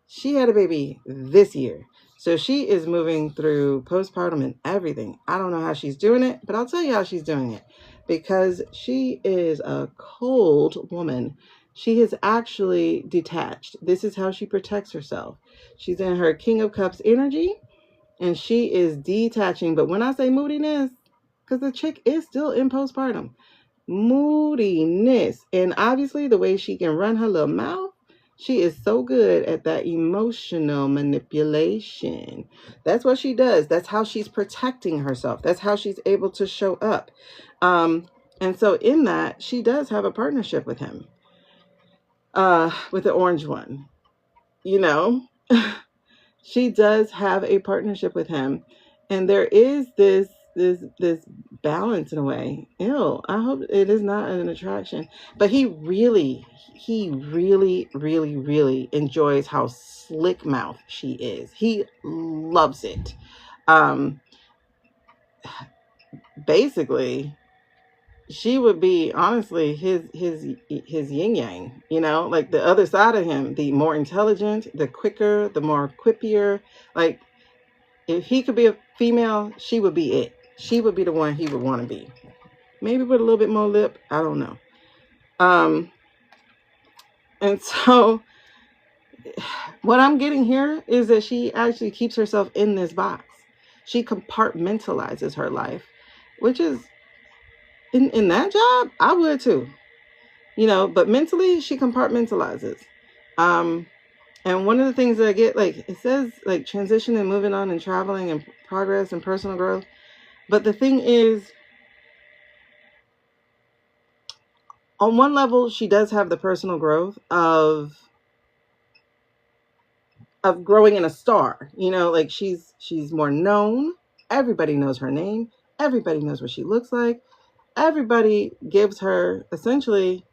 She had a baby this year. So she is moving through postpartum and everything. I don't know how she's doing it, but I'll tell you how she's doing it. Because she is a cold woman. She is actually detached. This is how she protects herself. She's in her King of Cups energy. And she is detaching. But when I say moodiness, because the chick is still in postpartum. Moodiness. And obviously the way she can run her little mouth, she is so good at that emotional manipulation. That's what she does. That's how she's protecting herself. That's how she's able to show up. And so in that, she does have a partnership with him. With the orange one. You know? She does have a partnership with him. And there is this this balance in a way. Ew, I hope it is not an attraction. But he really, really enjoys how slick mouth she is. He loves it. Basically, she would be honestly his yin yang, you know, like the other side of him, the more intelligent, the quicker, the more quippier. Like if he could be a female, she would be it. She would be the one he would want to be. Maybe with a little bit more lip. I don't know. And so what I'm getting here is that she actually keeps herself in this box. She compartmentalizes her life, which is in that job, I would too. You know, but mentally she compartmentalizes. And one of the things that I get, like it says like transition and moving on and traveling and progress and personal growth. But the thing is, on one level, she does have the personal growth of growing in a star. You know, like she's more known. Everybody knows her name. Everybody knows what she looks like. Everybody gives her essentially,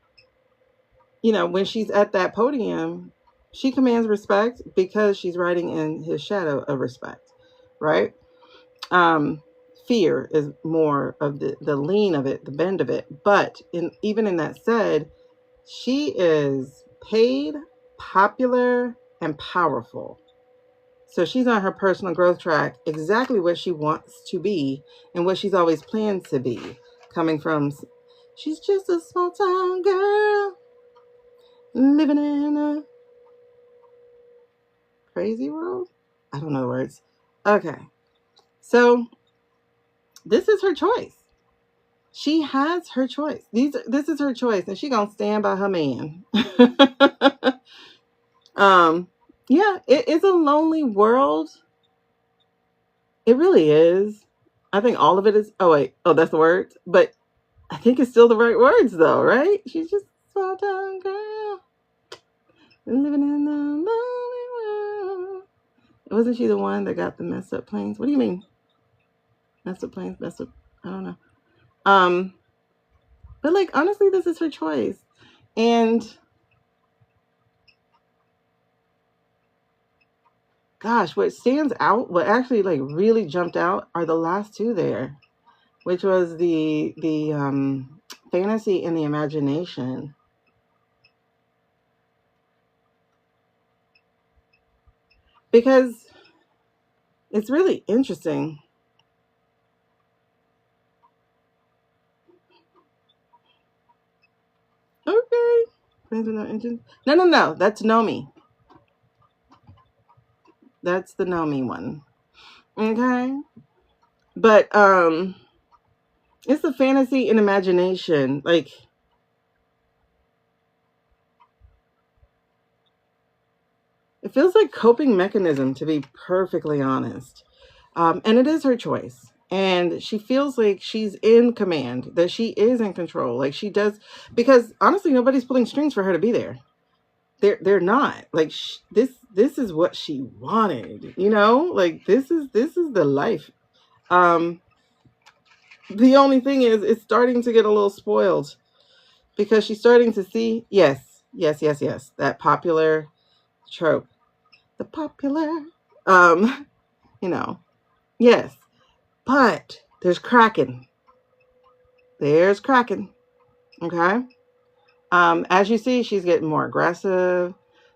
you know, when she's at that podium, she commands respect because she's riding in his shadow of respect, right? Fear is more of the lean of it, the bend of it. But even in that said, she is paid, popular, and powerful. So she's on her personal growth track, exactly what she wants to be and what she's always planned to be. Coming from, she's just a small town girl living in a crazy world. I don't know the words. Okay. So this is her choice. She has her choice. This is her choice, and she gonna stand by her man. Yeah, it is a lonely world. It really is. I think all of it is. Oh wait, oh that's the words, but I think it's still the right words though, right? She's just a small town girl living in the lonely world. Wasn't she the one that got the messed up planes? What do you mean? Messed up planes, messed up. I don't know. But like honestly, this is her choice, and gosh, what stands out, what actually like really jumped out, are the last two there, which was the fantasy and the imagination. Because it's really interesting. Okay. No. That's Nomi. That's the Nomi one. Okay. But it's the fantasy and imagination. Like it feels like coping mechanism, to be perfectly honest. And it is her choice. And she feels like she's in command, that she is in control. Like she does, because honestly, nobody's pulling strings for her to be there. They're not. Like this is what she wanted, you know? Like this is the life. The only thing is it's starting to get a little spoiled because she's starting to see, yes, that popular trope. The popular, you know, yes. But there's cracking. There's cracking. Okay. As you see, she's getting more aggressive.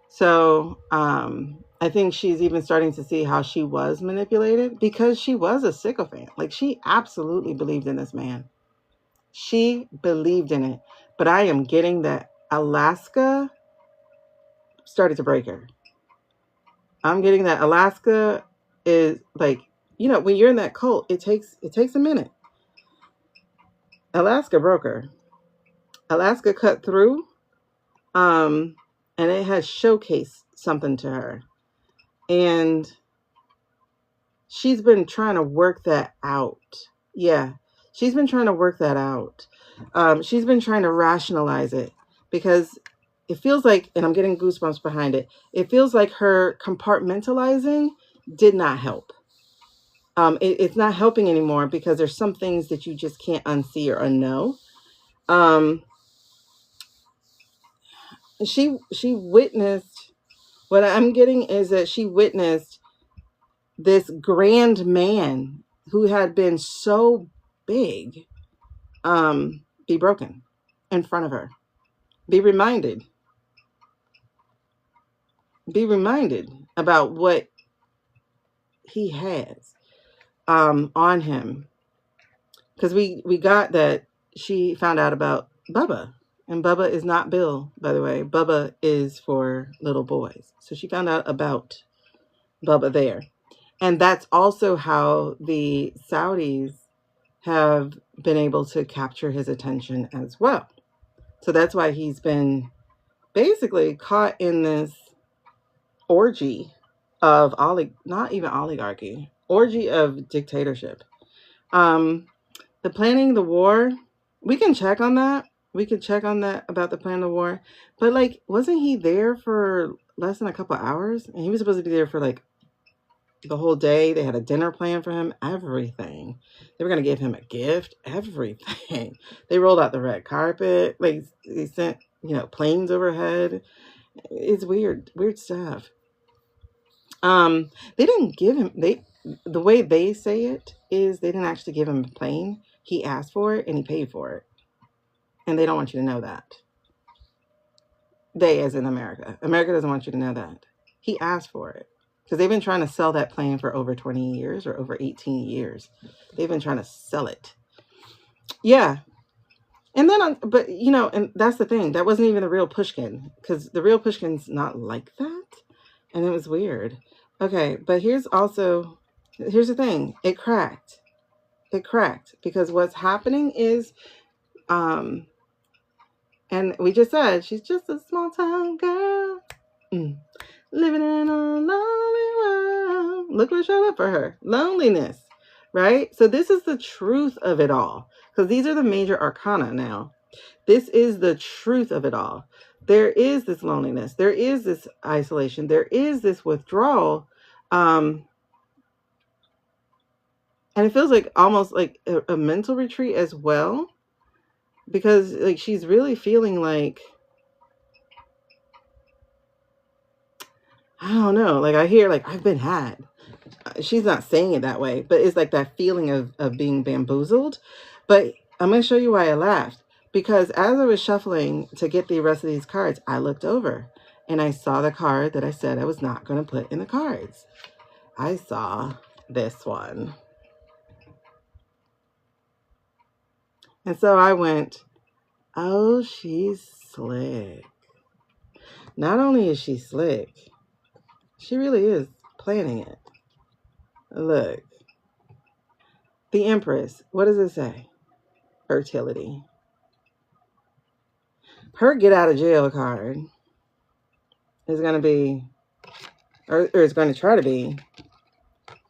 So I think she's even starting to see how she was manipulated because she was a sycophant. Like she absolutely believed in this man. She believed in it. But I am getting that Alaska started to break her. I'm getting that Alaska is like, you know, when you're in that cult, it takes a minute. Alaska broke her. Alaska cut through. And it has showcased something to her. And she's been trying to work that out. Yeah, she's been trying to work that out. She's been trying to rationalize it because it feels like, and I'm getting goosebumps behind it, it feels like her compartmentalizing did not help. It's not helping anymore because there's some things that you just can't unsee or unknow. She witnessed, what I'm getting is that she witnessed this grand man who had been so big be broken in front of her. Be reminded about what he has on him. Because we got that she found out about Bubba. And Bubba is not Bill, by the way. Bubba is for little boys. So she found out about Bubba there. And that's also how the Saudis have been able to capture his attention as well. So that's why he's been basically caught in this orgy of not even oligarchy, orgy of dictatorship. The planning the war, we can check on that. We can check on that about the plan of war. But like, wasn't he there for less than a couple hours? And he was supposed to be there for like the whole day. They had a dinner plan for him, everything. They were going to give him a gift, everything. They rolled out the red carpet. Like, they sent, planes overhead. It's weird stuff. They didn't give him, the way they say it is they didn't actually give him a plane. He asked for it and he paid for it. And they don't want you to know that. They, as in America. America doesn't want you to know that. He asked for it. Because they've been trying to sell that plane for over 20 years or over 18 years. They've been trying to sell it. Yeah. And then, and that's the thing. That wasn't even the real Pushkin. Because the real Pushkin's not like that. And it was weird. Okay, but here's the thing. It cracked. Because what's happening is, and we just said, she's just a small town girl. Living in a lonely world. Look what showed up for her. Loneliness, right? So this is the truth of it all. Because these are the major arcana now. This is the truth of it all. There is this loneliness. There is this isolation. There is this withdrawal. And it feels like almost like a mental retreat as well. Because like she's really feeling like, I don't know. Like I hear like, I've been had. She's not saying it that way, but it's like that feeling of being bamboozled. But I'm going to show you why I laughed. Because as I was shuffling to get the rest of these cards, I looked over and I saw the card that I said I was not going to put in the cards. I saw this one. And so I went, oh, she's slick. Not only is she slick, she really is planning it. Look. The Empress. What does it say? Fertility. Her get out of jail card is going to be, or is going to try to be,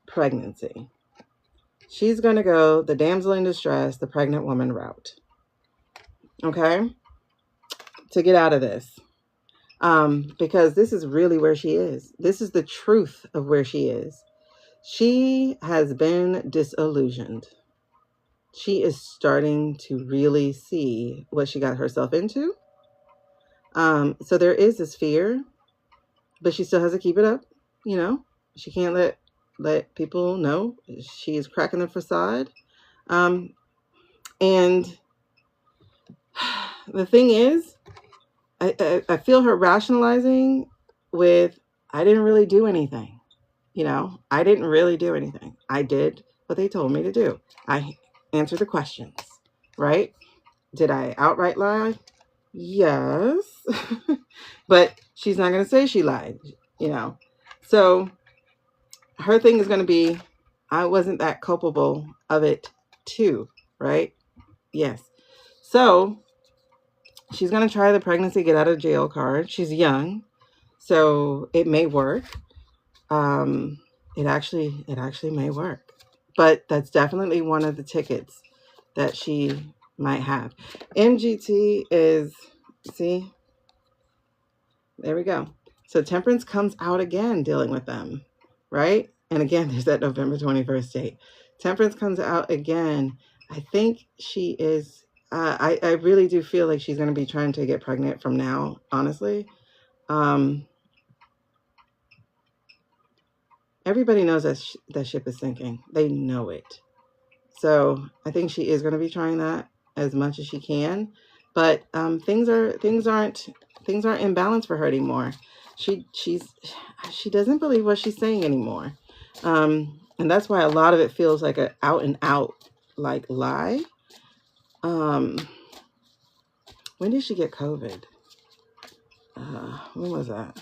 pregnancy. She's going to go the damsel in distress, the pregnant woman route. Okay? To get out of this. Because this is really where she is. This is the truth of where she is. She has been disillusioned. She is starting to really see what she got herself into. So there is this fear, but she still has to keep it up. She can't let people know she is cracking the facade. And the thing is, I feel her rationalizing with, I didn't really do anything. I didn't really do anything. I did what they told me to do. I answered the questions, right? Did I outright lie? Yes. But she's not going to say she lied, So her thing is going to be, I wasn't that culpable of it too, right? Yes. So she's going to try the pregnancy get out of jail card. She's young, so it may work. It actually may work. But that's definitely one of the tickets that she might have. MGT is, see, there we go. So temperance comes out again dealing with them, right? And again, there's that November 21st date. Temperance comes out again. I think she is, I really do feel like she's going to be trying to get pregnant from now, honestly. Everybody knows that that ship is sinking. They know it. So I think she is going to be trying that as much as she can. But things aren't in balance for her anymore. She doesn't believe what she's saying anymore. And that's why a lot of it feels like a out and out like lie. When did she get COVID? When was that?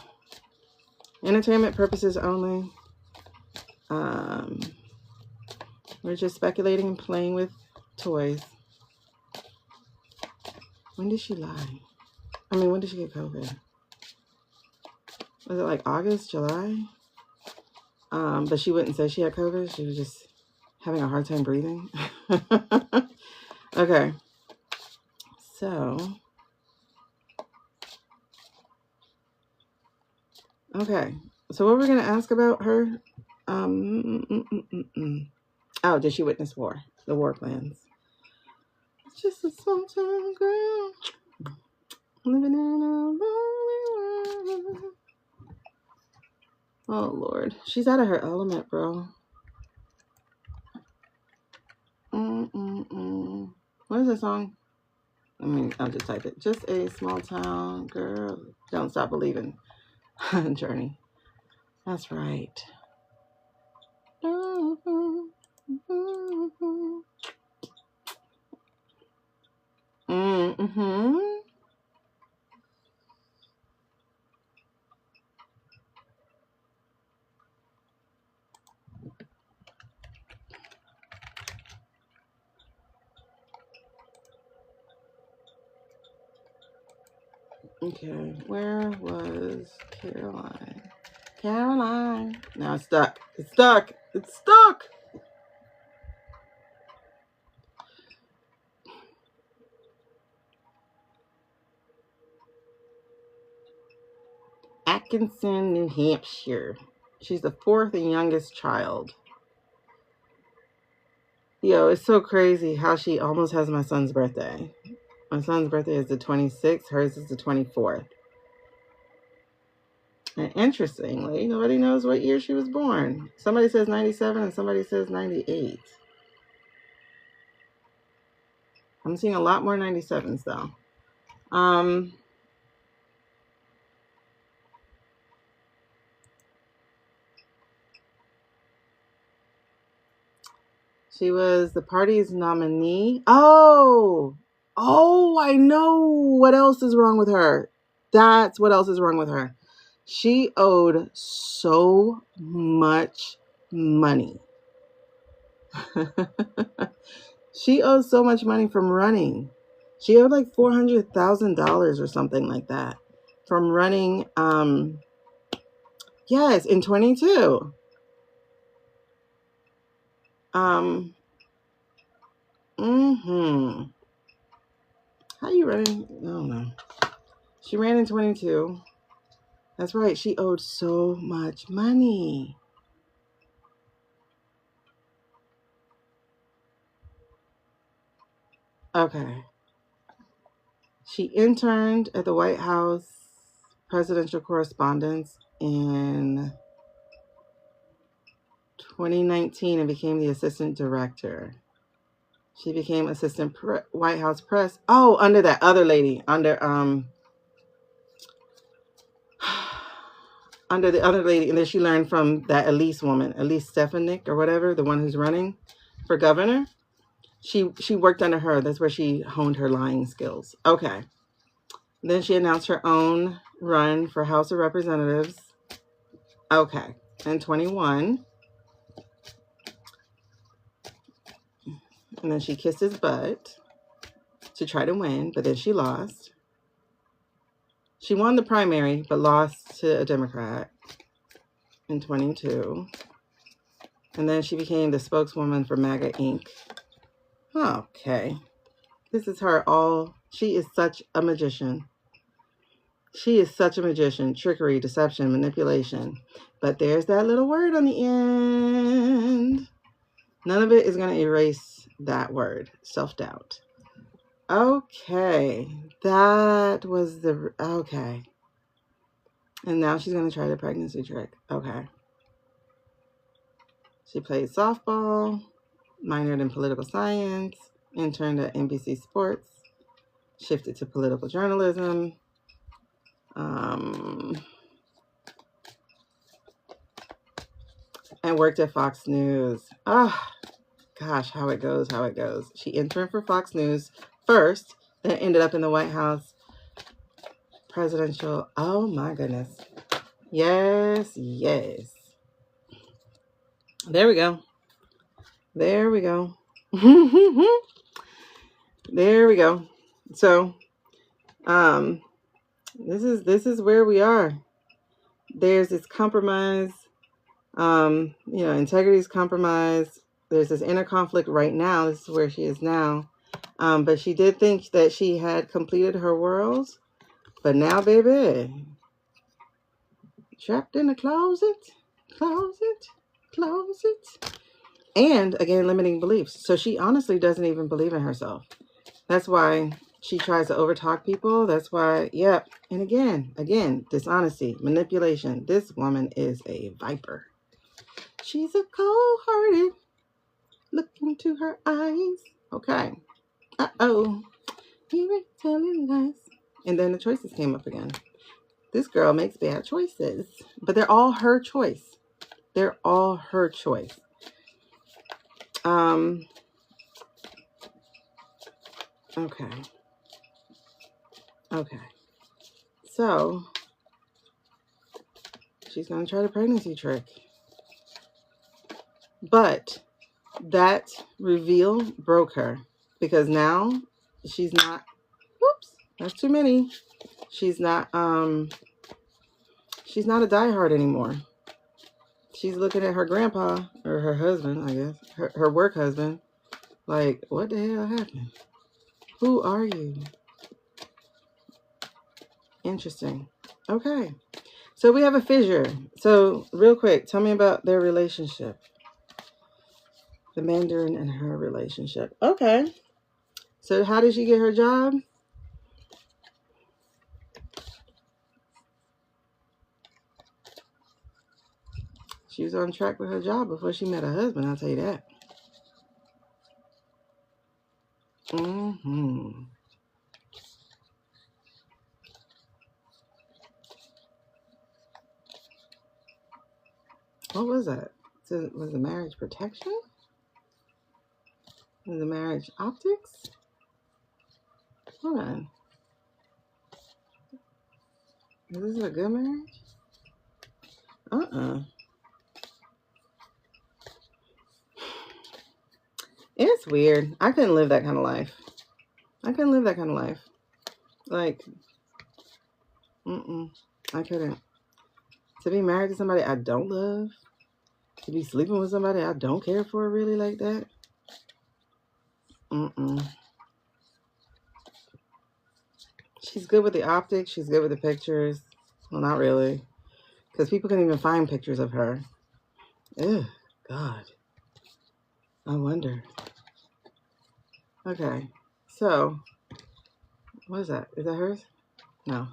Entertainment purposes only. We're just speculating and playing with toys. When did she lie? I mean, when did she get COVID? Was it like August, July? But she wouldn't say she had COVID. She was just having a hard time breathing. Okay. So. Okay. So what we're going to ask about her? Oh, did she witness war? The war plans. It's just a small town girl living in a lonely world. Oh, Lord. She's out of her element, bro. What is the song? I mean, I'll just type it. Just a small town girl. Don't stop believing. Journey. That's right. Okay, where was Caroline? Caroline. Now it's stuck. It's stuck. It's stuck. Atkinson, New Hampshire. She's the fourth and youngest child. Yo, it's so crazy how she almost has my son's birthday. My son's birthday is the 26th. Hers is the 24th. And interestingly, nobody knows what year she was born. Somebody says 97 and somebody says 98. I'm seeing a lot more 97s though. She was the party's nominee. Oh, I know what else is wrong with her. That's what else is wrong with her. She owed so much money. She owed so much money from running. She owed like $400,000 or something like that from running. Yes, in 22. How you running? I don't know. She ran in 22. That's right. She owed so much money. Okay. She interned at the White House Presidential Correspondence in 2019 and became the assistant director. She became assistant White House press. Oh, under that other lady, under the other lady, and then she learned from that Elise woman, Elise Stefanik or whatever, the one who's running for governor. She worked under her. That's where she honed her lying skills. Okay. Then she announced her own run for House of Representatives. Okay. In 21. And then she kissed his butt to try to win, but then she lost. She won the primary, but lost to a Democrat in 22. And then she became the spokeswoman for MAGA Inc. Okay. This is her all. She is such a magician. She is such a magician. Trickery, deception, manipulation. But there's that little word on the end. None of it is going to erase that word. Self-doubt. Okay. That was the... Okay. And now she's going to try the pregnancy trick. Okay. She played softball, minored in political science, interned at NBC Sports, shifted to political journalism, and worked at Fox News. Ah, gosh, how it goes. She interned for Fox News first, then ended up in the White House presidential. Oh my goodness. Yes. There we go. There we go. So, this is where we are. There's this compromise. Integrity is compromised. There's this inner conflict right now. This is where she is now. But she did think that she had completed her world. But now, baby, trapped in a closet. And again, limiting beliefs. So she honestly doesn't even believe in herself. That's why she tries to overtalk people. That's why, yep. And again, dishonesty, manipulation. This woman is a viper. She's a cold-hearted. Look into her eyes. Okay. Uh-oh. You were telling lies. And then the choices came up again. This girl makes bad choices. But they're all her choice. Okay. So, she's going to try the pregnancy trick. But that reveal broke her. Because now she's not... Whoops. That's too many. She's not a diehard anymore. She's looking at her grandpa, or her husband, I guess. Her work husband. Like, what the hell happened? Who are you? Interesting. Okay. So we have a fissure. So real quick, tell me about their relationship. The Mandarin and her relationship. Okay. So how did she get her job? She was on track with her job before she met her husband, I'll tell you that. What was that? So was it marriage protection? Was it marriage optics? Hold on. Is this a good marriage? It's weird. I couldn't live that kind of life. Like, I couldn't. To be married to somebody I don't love, to be sleeping with somebody I don't care for really like that. She's good with the optics. She's good with the pictures. Well, not really. Because people can't even find pictures of her. Ugh, God. I wonder. Okay. So, what is that? Is that hers? No.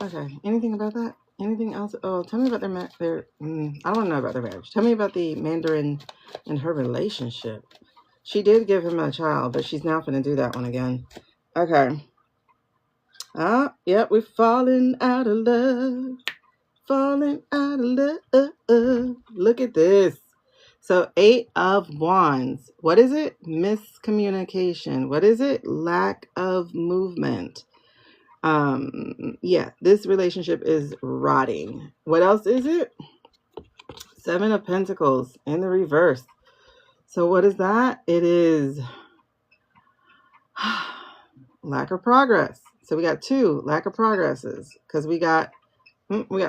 Okay. Anything about that? Anything else? Oh, tell me about their I don't want to know about their marriage. Tell me about the Mandarin and her relationship. She did give him a child, but she's now going to do that one again. Okay. Yep, we're falling out of love. Look at this. So 8 of Wands. What is it? Miscommunication. What is it? Lack of movement. Yeah, this relationship is rotting. What else is it? 7 of Pentacles in the reverse. So what is that? It is lack of progress. So we got 2 lack of progresses because we got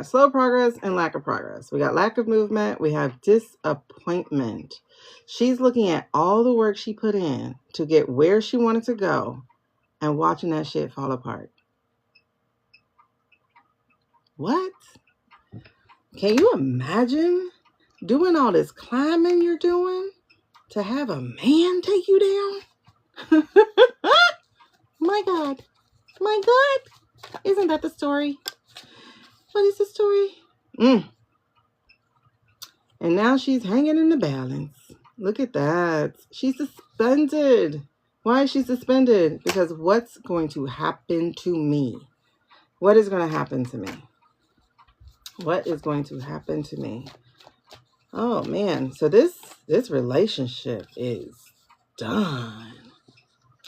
slow progress and lack of progress. We got lack of movement. We have disappointment. She's looking at all the work she put in to get where she wanted to go and watching that shit fall apart. What? Can you imagine doing all this climbing you're doing to have a man take you down? My God. My God. Isn't that the story? What is the story? And now she's hanging in the balance. Look at that. She's suspended. Why is she suspended? Because what's going to happen to me? What is going to happen to me? What is going to happen to me? Oh, man. So this relationship is done.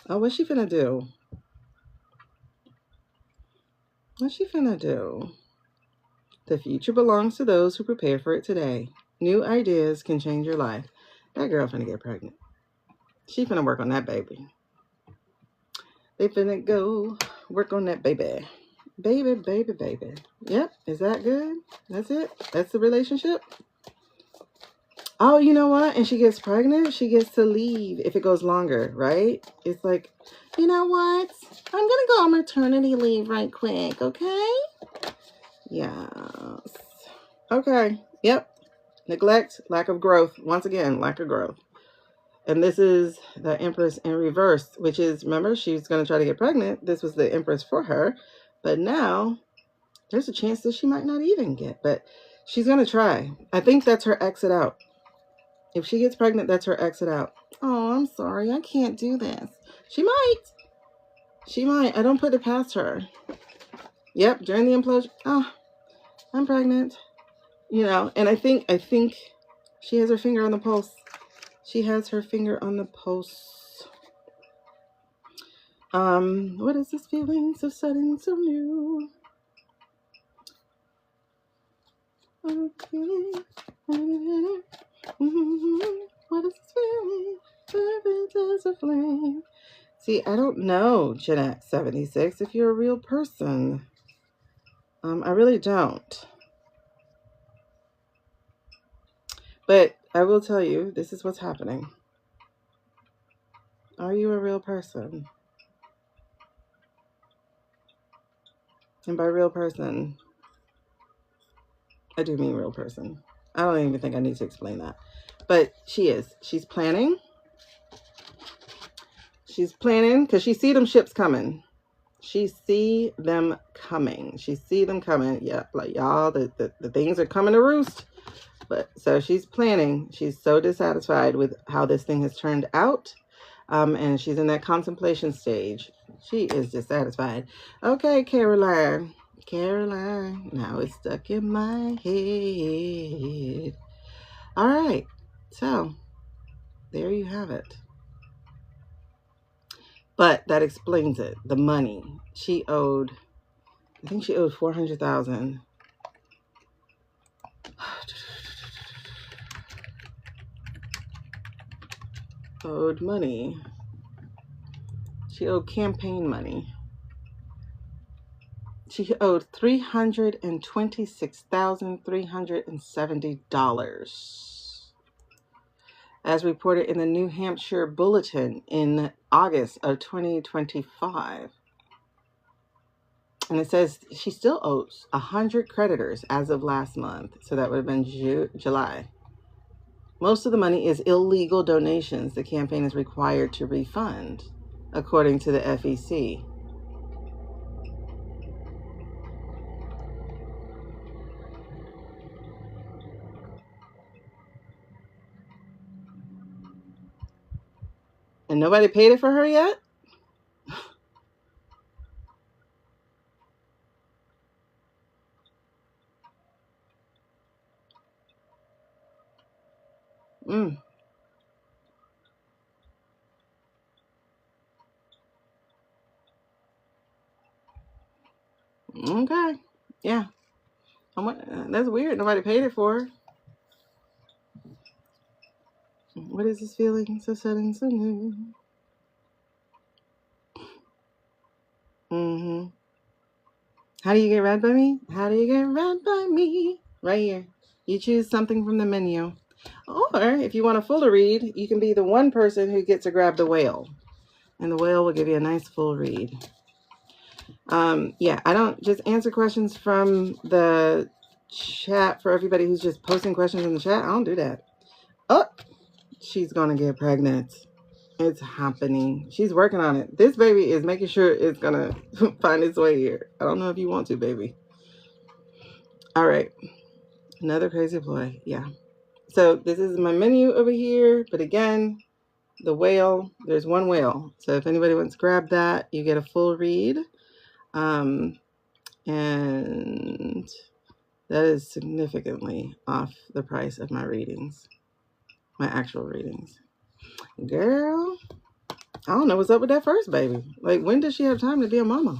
Oh, what's she finna do? What's she finna do? The future belongs to those who prepare for it today. New ideas can change your life. That girl finna get pregnant. She finna work on that baby. They finna go work on that baby. Baby, baby, baby. Yep. Is that good? That's it? That's the relationship? Oh, you know what? And she gets pregnant, she gets to leave if it goes longer, right? It's like, you know what? I'm going to go on maternity leave right quick, okay? Yes. Okay. Yep. Neglect, lack of growth. Once again, lack of growth. And this is the Empress in reverse, which is, remember, she's going to try to get pregnant. This was the Empress for her. But now there's a chance that she might not even get, but she's going to try. I think that's her exit out. If she gets pregnant, that's her exit out. Oh, I'm sorry. I can't do this. She might. She might. I don't put it past her. Yep, during the implosion. Oh, I'm pregnant. You know, and I think she has her finger on the pulse. She has her finger on the pulse. What is this feeling so sudden, so new? Okay. What is this feeling? Fervent as a flame. See, I don't know, Jeanette 76, if you're a real person. I really don't. But I will tell you, this is what's happening. Are you a real person? And by real person, I do mean real person. I don't even think I need to explain that. But she is. She's planning. She's planning because she see them ships coming. She see them coming. She see them coming. Yeah, like y'all, the things are coming to roost. But so she's planning. She's so dissatisfied with how this thing has turned out. And she's in that contemplation stage. She is dissatisfied. Okay, Caroline. Caroline, now it's stuck in my head. All right. So there you have it. But that explains it. The money. She owed, I think she owed $400,000. Owed money. She owed campaign money. She owed $326,370. As reported in the New Hampshire Bulletin in August of 2025. And it says she still owes 100 creditors as of last month. So that would have been July. Most of the money is illegal donations the campaign is required to refund, according to the FEC. And nobody paid it for her yet? Okay. Yeah. That's weird. Nobody paid it for her. What is this feeling so sudden, so new? How do you get read by me? How do you get read by me? Right here. You choose something from the menu. Or if you want a fuller read, you can be the one person who gets to grab the whale. And the whale will give you a nice full read. Yeah, I don't just answer questions from the chat for everybody who's just posting questions in the chat. I don't do that. Oh, she's gonna get pregnant. It's happening. She's working on it. This baby is making sure it's gonna find its way here. I don't know if you want to, baby. All right. Another crazy boy. Yeah. So this is my menu over here. But again, the whale, there's one whale. So if anybody wants to grab that, you get a full read. And that is significantly off the price of my readings, my actual readings. Girl, I don't know what's up with that first baby. Like, when does she have time to be a mama?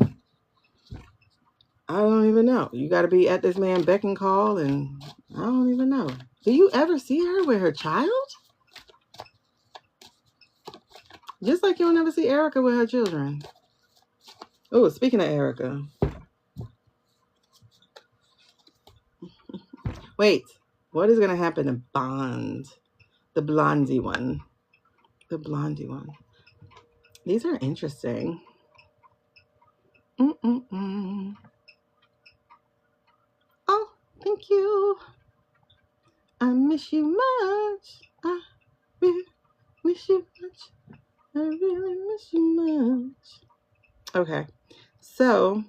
I don't even know. You got to be at this man beck and call, and I don't even know. Do you ever see her with her child? Just like you'll never see Erica with her children. Oh, speaking of Erica. Wait, what is going to happen to Bond? The blondie one. The blondie one. These are interesting. Oh, thank you. I miss you much. I really miss you much. I really miss you much. Okay, so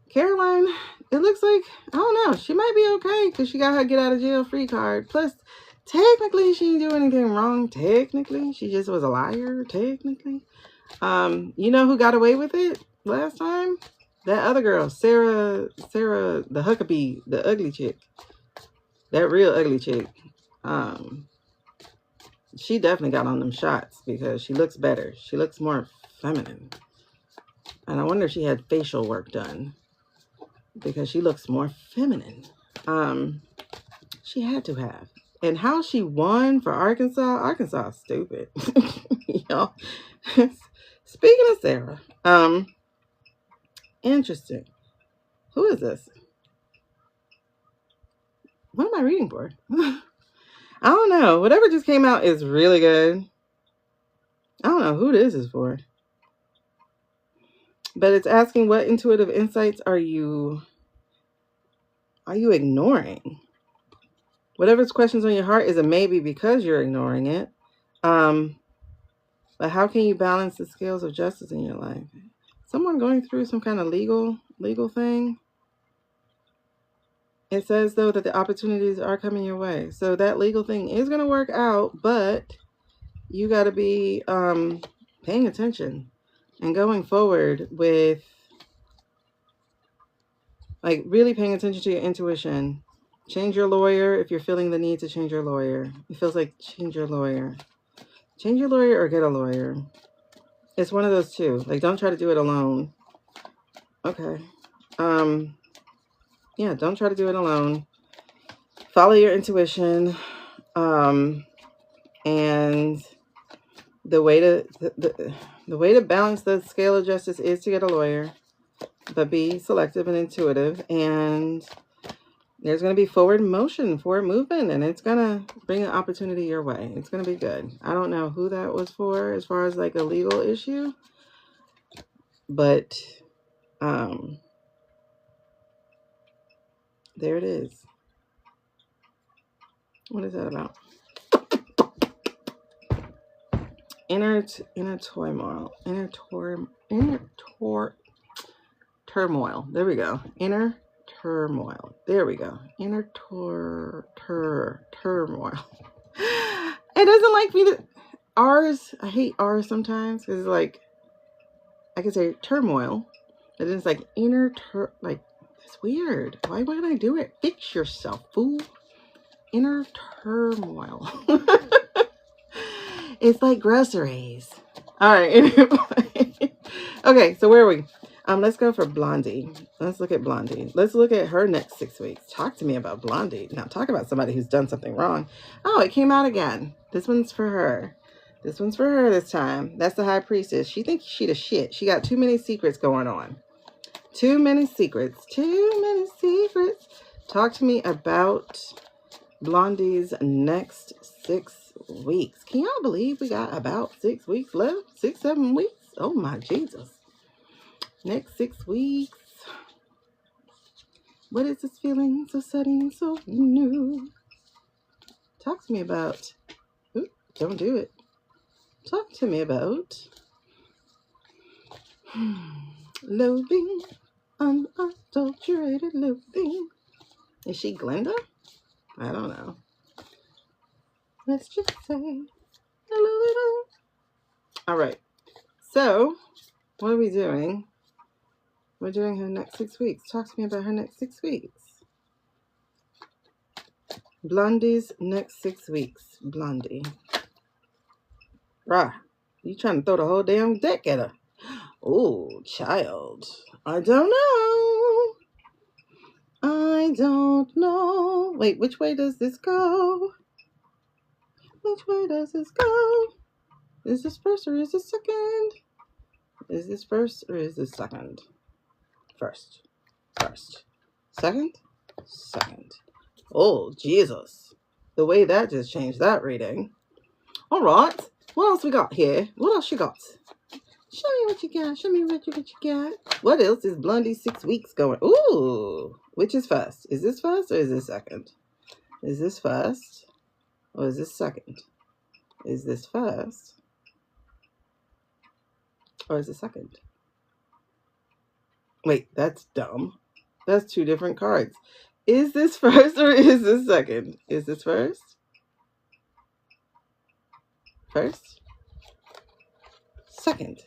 Caroline, it looks like, I don't know, she might be okay because she got her get out of jail free card. Plus, technically, she didn't do anything wrong. Technically, she just was a liar. Technically, you know who got away with it last time? That other girl, Sarah, the Huckabee, the ugly chick, that real ugly chick. She definitely got on them shots because she looks better. She looks more feminine. And I wonder if she had facial work done because she looks more feminine. She had to have. And how she won for Arkansas? Arkansas is stupid. You know? Speaking of Sarah, interesting. Who is this? What am I reading for? I don't know. Whatever just came out is really good. I don't know who this is for. But it's asking, what intuitive insights are you ignoring? Whatever's questions on your heart is a maybe because you're ignoring it. But how can you balance the scales of justice in your life? Someone going through some kind of legal thing. It says, though, that the opportunities are coming your way. So that legal thing is going to work out, but you got to be paying attention and going forward with, like, really paying attention to your intuition. Change your lawyer if you're feeling the need to change your lawyer. It feels like change your lawyer. Change your lawyer or get a lawyer. It's one of those two. Like, don't try to do it alone. Okay. Yeah, don't try to do it alone. Follow your intuition. And the way to balance the scale of justice is to get a lawyer, but be selective and intuitive. And there's going to be forward movement, and it's going to bring an opportunity your way. It's going to be good. I don't know who that was for as far as like a legal issue, but there it is. What is that about? Inner turmoil. Turmoil. There we go. Inner turmoil. There we go. Inner turmoil. It doesn't like me to R's. I hate R's sometimes because it's like I can say turmoil, but then it's like inner like it's weird. Why wouldn't I do it? Fix yourself, fool. Inner turmoil. It's like groceries. All right. Anyway. Okay, so where are we? Let's go for Blondie. Let's look at Blondie. Let's look at her next 6 weeks. Talk to me about Blondie. Now, talk about somebody who's done something wrong. Oh, it came out again. This one's for her. This one's for her this time. That's the High Priestess. She thinks she the shit. She got too many secrets going on. Too many secrets. Too many secrets. Talk to me about Blondie's next 6 weeks. Can y'all believe we got about 6 weeks left? 6, 7 weeks? Oh my Jesus. Next 6 weeks. What is this feeling so sudden, so new? Talk to me about. Ooh, don't do it. Talk to me about loathing, unadulterated loathing. Is she Glenda? I don't know. Let's just say a little. All right. So, what are we doing? We're doing her next 6 weeks. Talk to me about her next 6 weeks. Blondie's next 6 weeks. Blondie. Rah. You trying to throw the whole damn deck at her. Oh, child. I don't know. I don't know. Wait, which way does this go? Which way does this go? Is this first or is this second? Is this first or is this second? First. First. Second? Second. Oh, Jesus. The way that just changed that reading. All right. What else we got here? What else you got? Show me what you got. Show me what you got. What else is Blondie 6 weeks going? Ooh. Which is first? Is this first or is this second? Is this first or is this second? Is this first or is this second? Wait, that's dumb. That's 2 different cards. Is this first or is this second? Is this first? First? Second?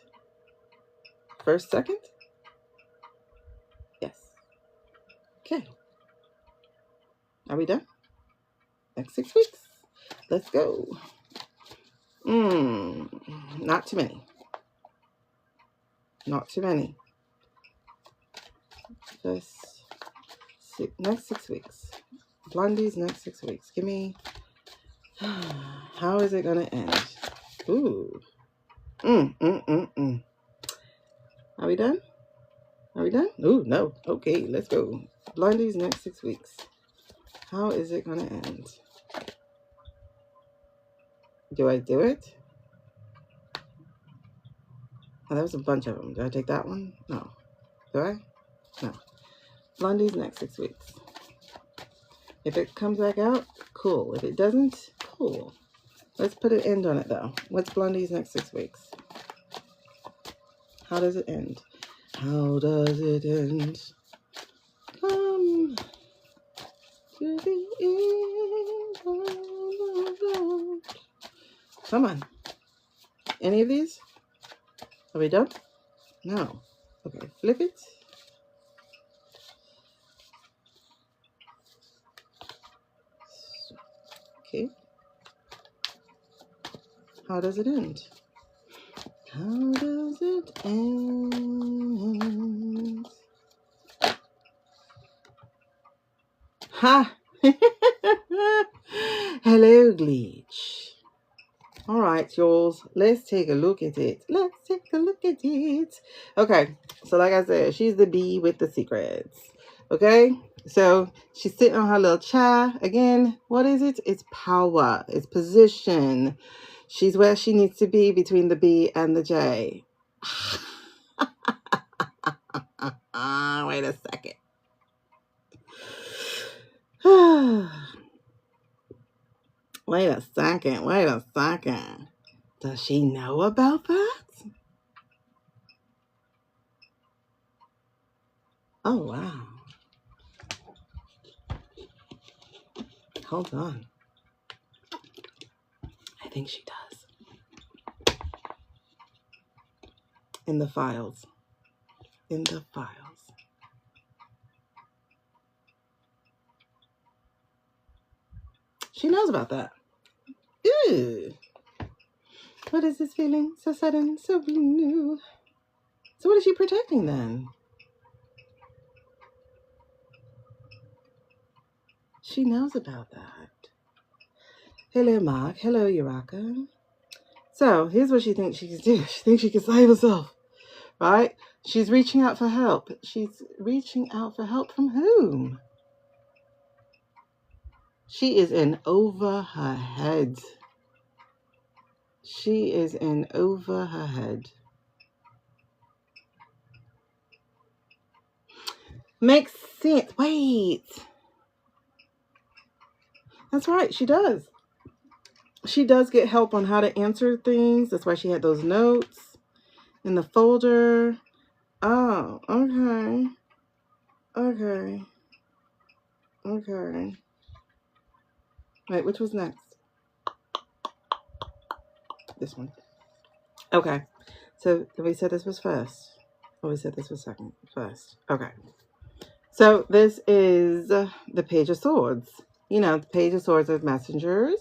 First, second? Yes. Okay. Are we done? Next 6 weeks. Let's go. Not too many. Not too many. Next 6 weeks. Blondie's next 6 weeks. Give me. How is it gonna end? Ooh. Are we done? Are we done? Ooh, no. Okay, let's go. Blondie's next 6 weeks. How is it gonna end? Do I do it? Oh, that was a bunch of them. Do I take that one? No. Do I? No. Blondie's next 6 weeks. If it comes back out, cool. If it doesn't, cool. Let's put an end on it, though. What's Blondie's next 6 weeks? How does it end? How does it end? Come to the end of the road. Come on. Any of these? Are we done? No. Okay, flip it. Okay. How does it end? How does it end? Ha! Hello, Glitch. All right, y'all. Let's take a look at it. Let's take a look at it. Okay, so like I said, she's the bee with the secrets. Okay, so she's sitting on her little chair. Again, what is it? It's power. It's position. She's where she needs to be between the B and the J. Wait a second. Wait a second. Does she know about that? Oh, wow. Hold on. I think she does. In the files. In the files. She knows about that. Ew. What is this feeling? So sudden, so new. So what is she protecting then? She knows about that. Hello, Mark. Hello, Uraka. So here's what she thinks she can do. She thinks she can save herself, right? She's reaching out for help. She's reaching out for help from whom? She is in over her head. She is in over her head. Makes sense. Wait. That's right. She does. She does get help on how to answer things. That's why she had those notes in the folder. Oh, okay. Okay. Okay. Wait, which was next? This one. Okay. So we said this was first. Oh, we said this was second. First. Okay. So this is the Page of Swords. You know, the Page of Swords are messengers.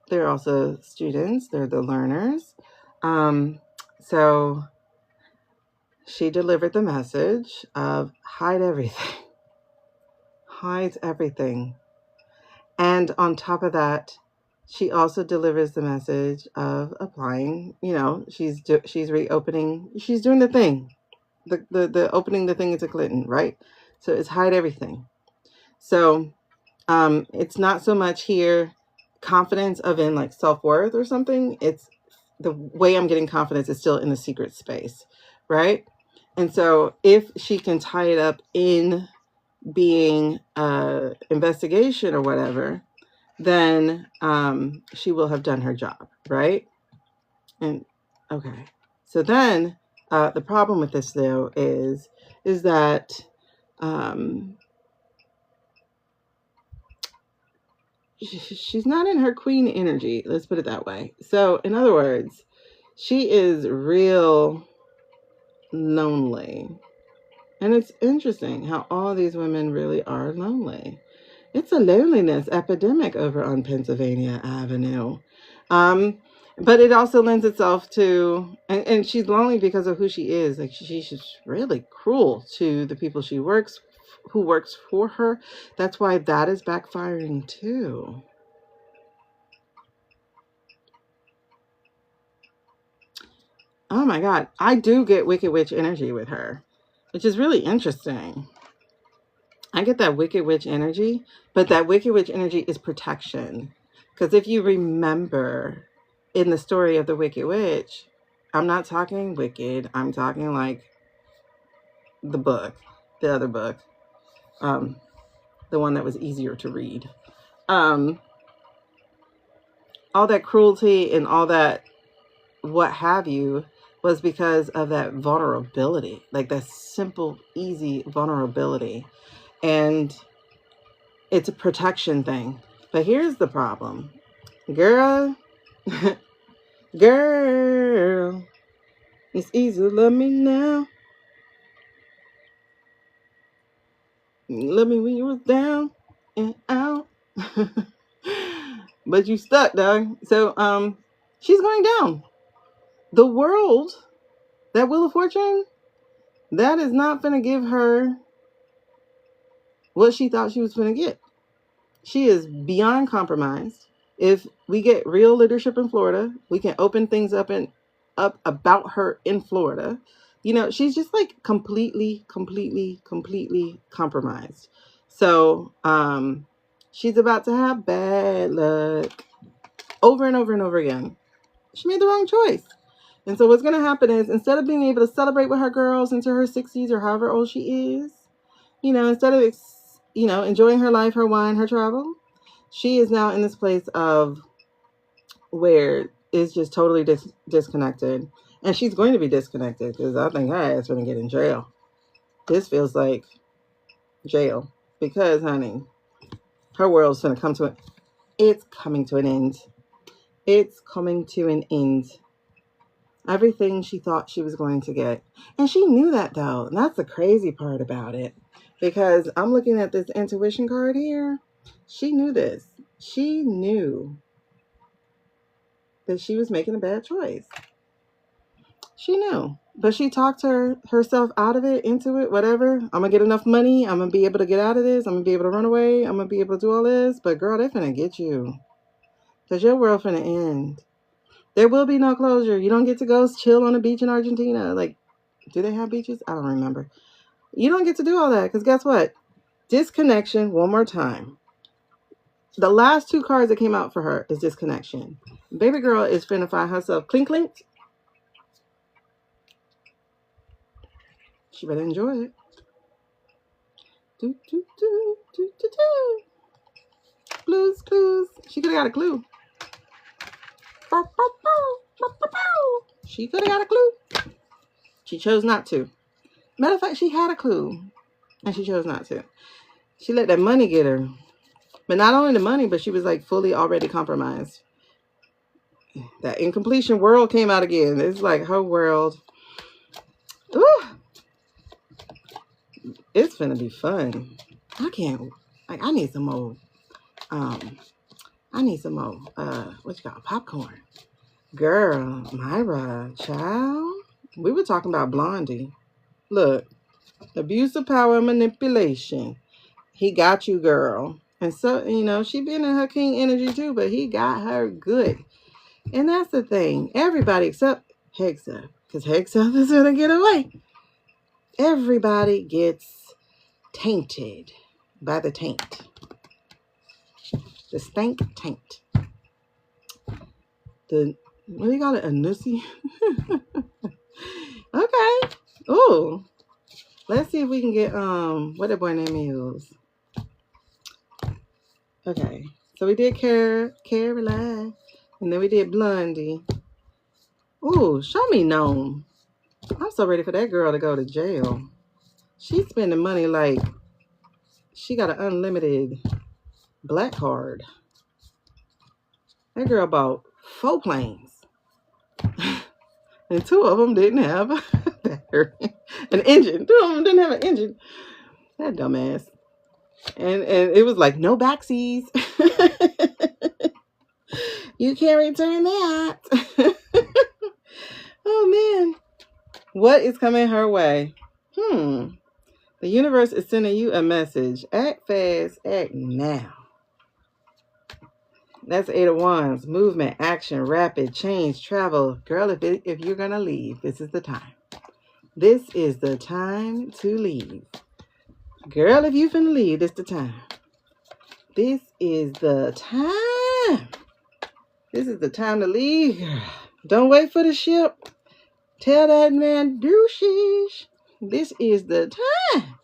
They're also students. They're the learners. So she delivered the message of hide everything. Hide everything. And on top of that, she also delivers the message of applying. You know, she's reopening. She's doing the thing. The opening the thing into Clinton, right? So it's hide everything. So it's not so much here confidence of in like self-worth or something. It's the way I'm getting confidence is still in the secret space, right? And so if she can tie it up in being investigation or whatever, then she will have done her job, right? And okay, so then the problem with this though is that she's not in her queen energy. Let's put it that way. So in other words, she is real lonely. And it's interesting how all these women really are lonely. It's a loneliness epidemic over on Pennsylvania Avenue. But it also lends itself to, and she's lonely because of who she is. Like she's just really cruel to the people who works for her. That's why that is backfiring too. Oh my God. I do get Wicked Witch energy with her, which is really interesting. I get that Wicked Witch energy, but that Wicked Witch energy is protection. Because if you remember in the story of the Wicked Witch, I'm not talking wicked. I'm talking like the book, the other book, the one that was easier to read. All that cruelty and all that what have you was because of that vulnerability, like that simple, easy vulnerability. And it's a protection thing. But here's the problem. Girl, girl, it's easy to love me now. Love me when you was down and out. But you stuck, dog. So she's going down. The world, that Wheel of Fortune, that is not gonna give her what she thought she was gonna get. She is beyond compromised. If we get real leadership in Florida, we can open things up about her in Florida. You know, she's just like completely compromised. So she's about to have bad luck over and over and over again. She made the wrong choice. And so what's going to happen is instead of being able to celebrate with her girls into her 60s or however old she is, you know, instead of, you know, enjoying her life, her wine, her travel, she is now in this place of where it's just totally disconnected. And she's going to be disconnected because I think her ass going to get in jail. This feels like jail because, honey, her world's going to come to it's coming to an end. It's coming to an end. Everything she thought she was going to get. And she knew that though. And that's the crazy part about it. Because I'm looking at this intuition card here. She knew this. She knew that she was making a bad choice. She knew. But she talked herself out of it, into it, whatever. I'm going to get enough money. I'm going to be able to get out of this. I'm going to be able to run away. I'm going to be able to do all this. But girl, they're finna get you. Because your world finna end. There will be no closure. You don't get to go chill on a beach in Argentina. Like, do they have beaches? I don't remember. You don't get to do all that. Because guess what? Disconnection, one more time. The last two cards that came out for her is disconnection. Baby girl is finna find herself clink. She better enjoy it. Do, do, do, do, do, do. Blues, clues. She could have got a clue. She could have got a clue. She chose not to. Matter of fact, she had a clue, and she chose not to. She let that money get her. But not only the money, but she was like fully already compromised. That incompletion world came out again. It's like her world. Ooh. It's gonna be fun. I can't. Like, I need some more. I need some more. What you call popcorn? Girl, Myra, child. We were talking about Blondie. Look, abuse of power and manipulation. He got you, girl. And so, you know, she been in her king energy too, but he got her good. And that's the thing. Everybody except Hexa. Because Hexa is going to get away. Everybody gets tainted by the taint. The stank taint. The, what do you call it? A nussy? Okay. Ooh. Let's see if we can get, what that boy name is. Okay. So we did Caroline. And then we did Blondie. Ooh, show me Gnome. I'm so ready for that girl to go to jail. She's spending money like she got an unlimited black card. That girl bought 4 planes. And 2 of them didn't have an engine. 2 of them didn't have an engine. That dumbass. And it was like, no backsies. You can't return that. Oh, man. What is coming her way? The universe is sending you a message. Act fast. Act now. That's 8 of Wands. Movement, action, rapid, change, travel. Girl, if you're going to leave, this is the time. This is the time to leave. Girl, if you finna leave, this the time. This is the time. This is the time to leave, girl. Don't wait for the ship. Tell that man, douches. This is the time.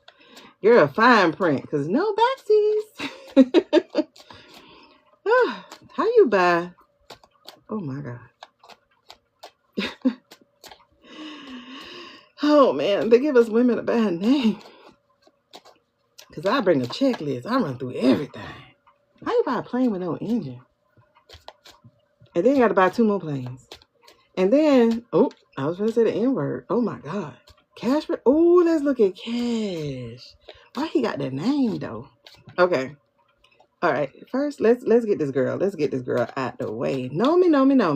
You're a fine print, because no backsies. Oh, how you buy? Oh, my God. Oh, man. They give us women a bad name. Because I bring a checklist. I run through everything. How you buy a plane with no engine? And then you got to buy 2 more planes. And then, oh, I was going to say the N word. Oh, my God. Cash. Oh, let's look at Cash. Why he got that name, though? Okay. All right. First, let's get this girl. Let's get this girl out the way. Know me. Know me, no.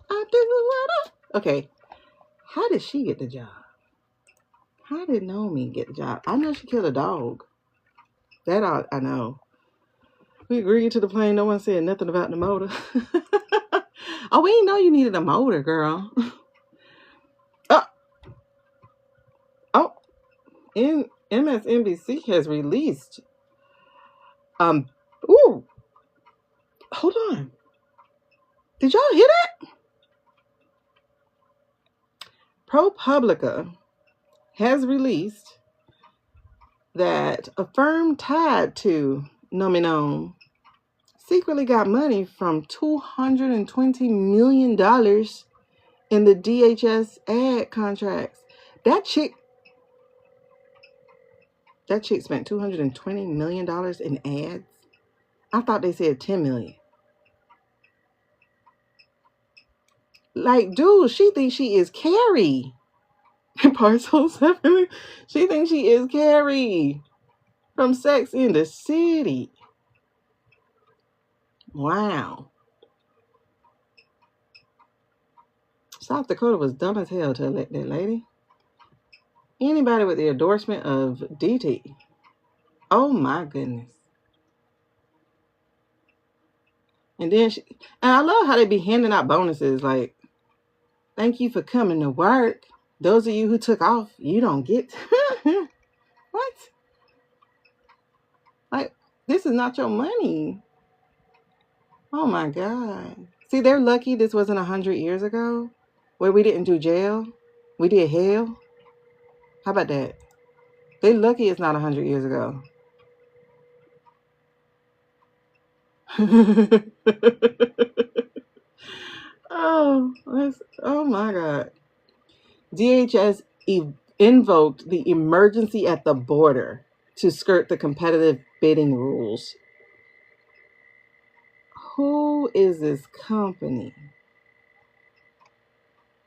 I do what I... Okay. How did she get the job? How did Nomi get the job? I know she killed a dog. That all I know. We agreed to the plane. No one said nothing about the motor. Oh, we didn't know you needed a motor, girl. MSNBC has released. Ooh. Hold on. Did y'all hear that? ProPublica has released that a firm tied to Nominome secretly got money from $220 million in the DHS ad contracts. That chick spent $220 million in ads. I thought they said $10 million. Like, dude, she thinks she is Carrie. Parcel 7. She thinks she is Carrie from Sex in the City. Wow. South Dakota was dumb as hell to elect that lady. Anybody with the endorsement of DT. Oh my goodness. And then and I love how they be handing out bonuses like, thank you for coming to work. Those of you who took off, you don't get. What? Like, this is not your money. Oh my God. See, they're lucky this wasn't 100 years ago where we didn't do jail. We did hell. How about that? They lucky it's not 100 years ago. Oh my God. DHS invoked the emergency at the border to skirt the competitive bidding rules. Who is this company?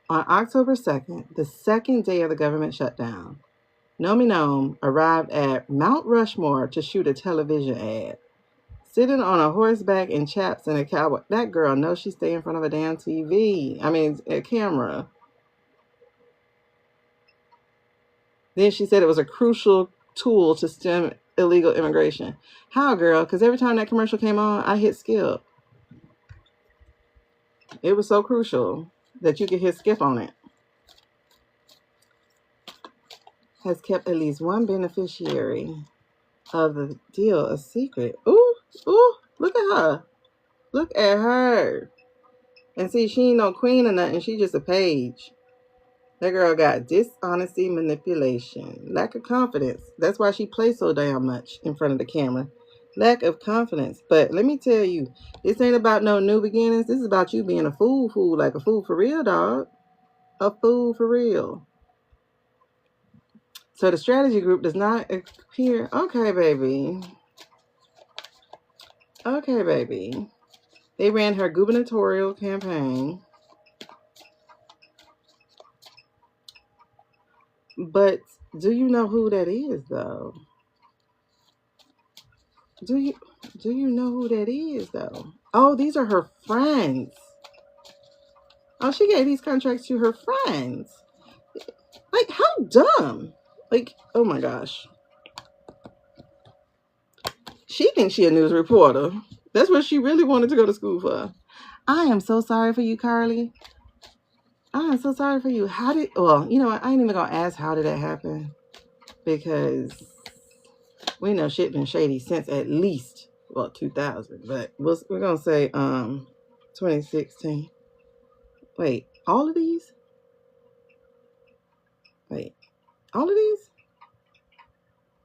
On October 2nd, the second day of the government shutdown, Nomi Nome arrived at Mount Rushmore to shoot a television ad. Sitting on a horseback in chaps and a cowboy. That girl knows she stay in front of a damn TV. I mean, a camera. Then she said it was a crucial tool to stem illegal immigration. How, girl? Because every time that commercial came on, I hit skip. It was so crucial that you could hit skip on it. Has kept at least one beneficiary of the deal a secret. Ooh, look at her. Look at her. And see, she ain't no queen or nothing. She just a page. That girl got dishonesty, manipulation, lack of confidence. That's why she plays so damn much in front of the camera. Lack of confidence. But let me tell you, this ain't about no new beginnings. This is about you being a fool, like a fool for real, dog. A fool for real. So the strategy group does not appear. Okay, baby. Okay, baby. They ran her gubernatorial campaign. But do you know who that is, though? Do you know who that is, though? Oh, these are her friends. Oh, she gave these contracts to her friends. Like, how dumb. Like, oh my gosh. She thinks she a news reporter. That's what she really wanted to go to school for. I am so sorry for you, Carly. I am so sorry for you. Well, you know what? I ain't even going to ask how did that happen. Because we know shit been shady since at least, 2000. But we're going to say 2016. Wait, all of these? Wait, all of these?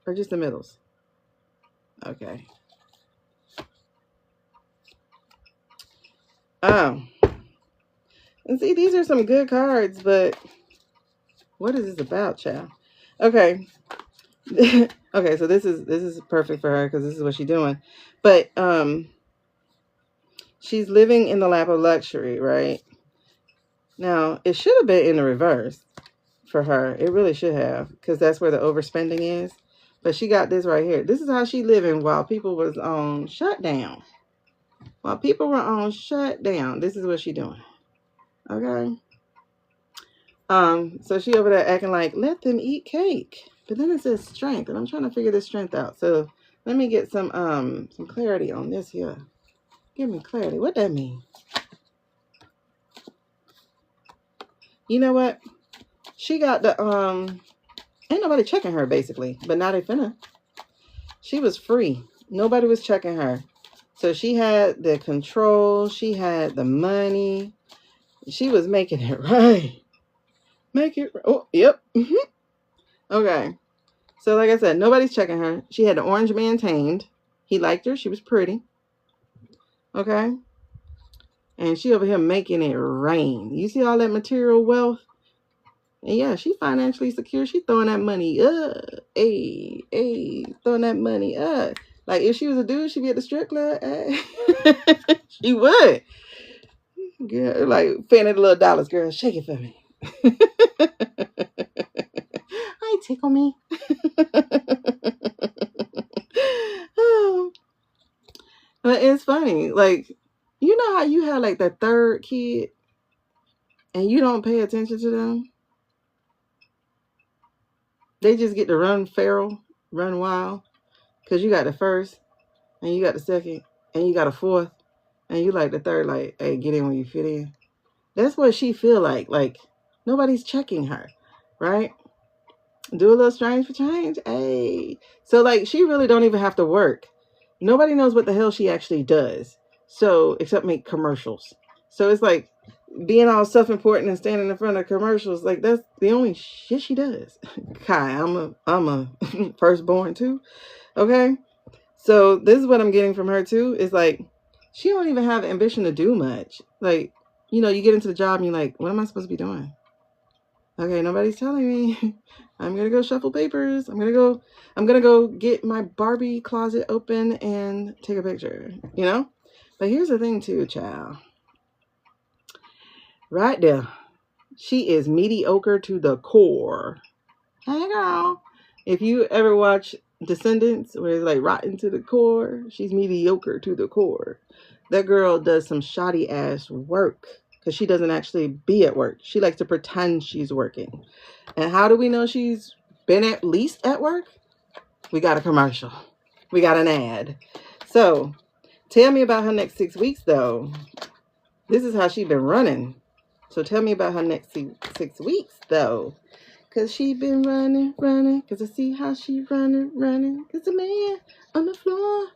Or just the middles? Okay. And see, these are some good cards, but what is this about, child? Okay. Okay, so this is perfect for her because this is what she's doing. But she's living in the lap of luxury, right? Now, it should have been in the reverse for her. It really should have, because that's where the overspending is. But she got this right here. This is how she living while people was on shutdown. While people were on shutdown, this is what she doing. Okay. So she over there acting like, let them eat cake. But then it says strength, and I'm trying to figure this strength out. So let me get some clarity on this here. Give me clarity. What that mean? You know what? She got the ain't nobody checking her basically, but now they finna. She was free. Nobody was checking her. So she had the control, she had the money. She was making it right. Make it. Oh, yep. Okay. So like I said, nobody's checking her. She had the orange man tamed. He liked her. She was pretty. Okay. And she over here making it rain. You see all that material wealth? And yeah, she financially secure. She throwing that money up. Hey, throwing that money up. Like if she was a dude, she'd be at the strip club. She would. Girl, like fanning the little dollars, girl. Shake it for me. Hi, tickle me. Oh. But it's funny. Like, you know how you have like the third kid and you don't pay attention to them? They just get to run feral, run wild. Because you got the first and you got the second and you got a fourth and you like the third, like, hey, get in when you fit in. That's what she feel like. Like, nobody's checking her, right? Do a little strange for change. Hey. So, like, she really don't even have to work. Nobody knows what the hell she actually does. So, except make commercials. So, it's like, being all self-important and standing in front of commercials. Like, that's the only shit she does. Kai, I'm a firstborn too. Okay. So this is what I'm getting from her too. Is like, she don't even have ambition to do much. Like, you know, you get into the job and you're like, what am I supposed to be doing? Okay, nobody's telling me. I'm gonna go shuffle papers. I'm gonna go get my Barbie closet open and take a picture, you know? But here's the thing too, child. Right there. She is mediocre to the core. Hey girl. If you ever watch Descendants, where it's like rotten to the core, she's mediocre to the core. That girl does some shoddy ass work. Because she doesn't actually be at work. She likes to pretend she's working. And how do we know she's been at least at work? We got a commercial. We got an ad. So, tell me about her next 6 weeks, though. This is how she's been running. So, tell me about her next 6 weeks, though. Because she been running. Because I see how she running. Because the man on the floor.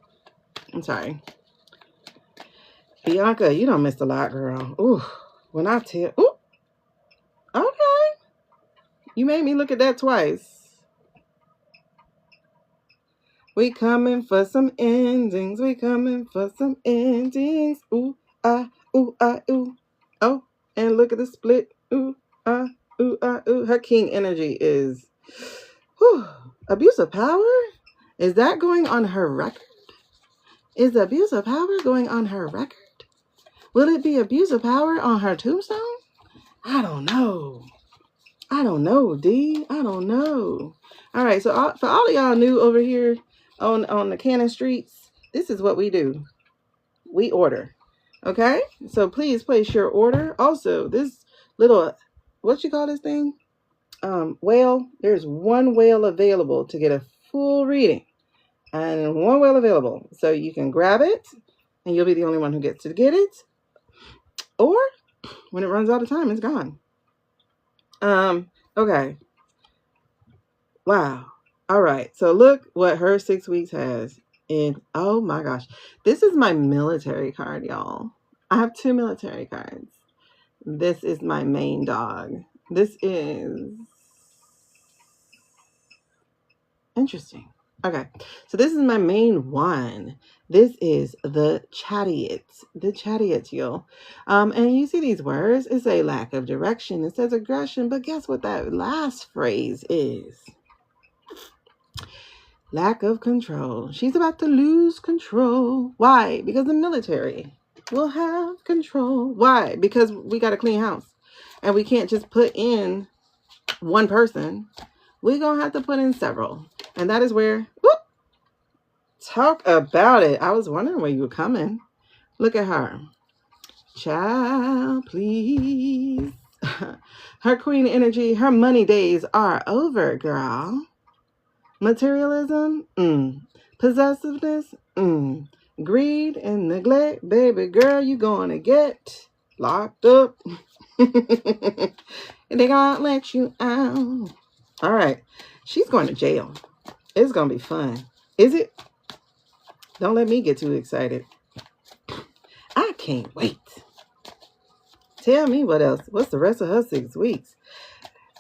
I'm sorry. Bianca, you done missed a lot, girl. Ooh, when I tell... Ooh, okay. You made me look at that twice. We coming for some endings. We coming for some endings. Ooh, ah, ooh, ah, ooh. Oh, and look at the split. Ooh, ah, ooh, ah, ooh. Her king energy is... Whew, abuse of power? Is that going on her record? Is abuse of power going on her record? Will it be abuse of power on her tombstone? I don't know. D. I don't know. All right, so for all of y'all new over here on the Cannon Streets, this is what we do. We order. Okay? So please place your order. Also, this little, what you call this thing? Whale. There's one whale available to get a full reading. And one whale available. So you can grab it, and you'll be the only one who gets to get it. Or when it runs out of time, it's gone. Okay. Wow. All right. So look what her 6 weeks has. And oh my gosh. This is my military card, y'all. I have 2 military cards. This is my main dog. This is interesting. Okay. So this is my main one. This is the chariot. The chariot, y'all. And you see these words? It's a lack of direction. It says aggression. But guess what that last phrase is? Lack of control. She's about to lose control. Why? Because the military will have control. Why? Because we got a clean house. And we can't just put in one person. We're going to have to put in several. And that is where... Whoop, talk about it. I was wondering where you were coming. Look at her. Child, please. Her queen energy, her money days are over, girl. Materialism, possessiveness, greed and neglect, baby girl, you gonna get locked up. And they gonna let you out. All right, she's going to jail. It's gonna be fun. Is it? Don't let me get too excited. I can't wait. Tell me what else. What's the rest of her 6 weeks?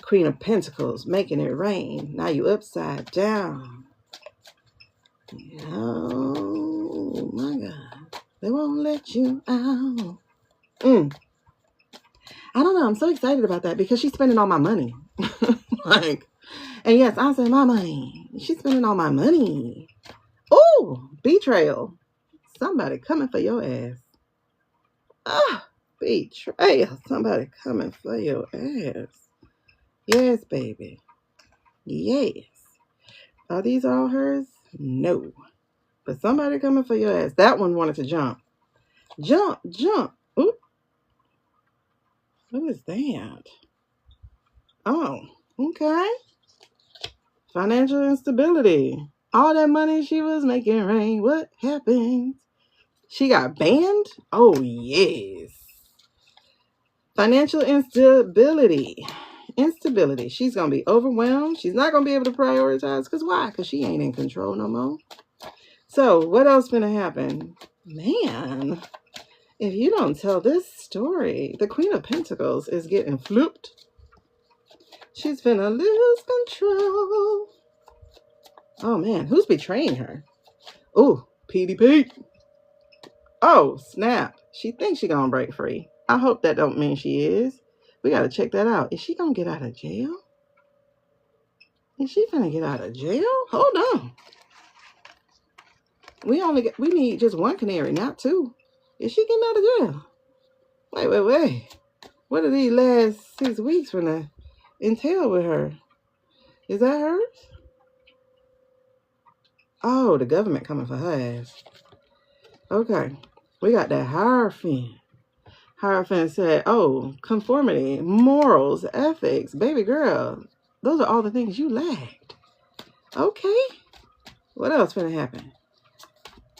Queen of Pentacles, making it rain. Now you upside down. Oh my God. They won't let you out. I don't know. I'm so excited about that because she's spending all my money. And yes, I said my money. She's spending all my money. Oh, betrayal. Somebody coming for your ass. Betrayal. Somebody coming for your ass. Yes, baby. Yes. Are these all hers? No. But somebody coming for your ass. That one wanted to jump. Jump. Oop. What is that? Oh, okay. Financial instability. All that money she was making rain. What happened? She got banned? Oh, yes. Financial instability. She's going to be overwhelmed. She's not going to be able to prioritize. Because why? Because she ain't in control no more. So, what else going to happen? Man, If you don't tell this story, the Queen of Pentacles is getting flooped. She's gonna lose control. Oh man, who's betraying her? Oh, Petey Pete. Oh, snap. She thinks she's gonna break free. I hope that don't mean she is. We gotta check that out. Is she gonna get out of jail? Is she gonna get out of jail? Hold on. We need just one canary, not two. Is she getting out of jail? Wait. What are these last 6 weeks gonna entail with her? Is that hers? Oh, the government coming for her ass. Okay. We got that Hierophant. Hierophant said, oh, conformity, morals, ethics, baby girl. Those are all the things you lacked. Okay. What else finna happen?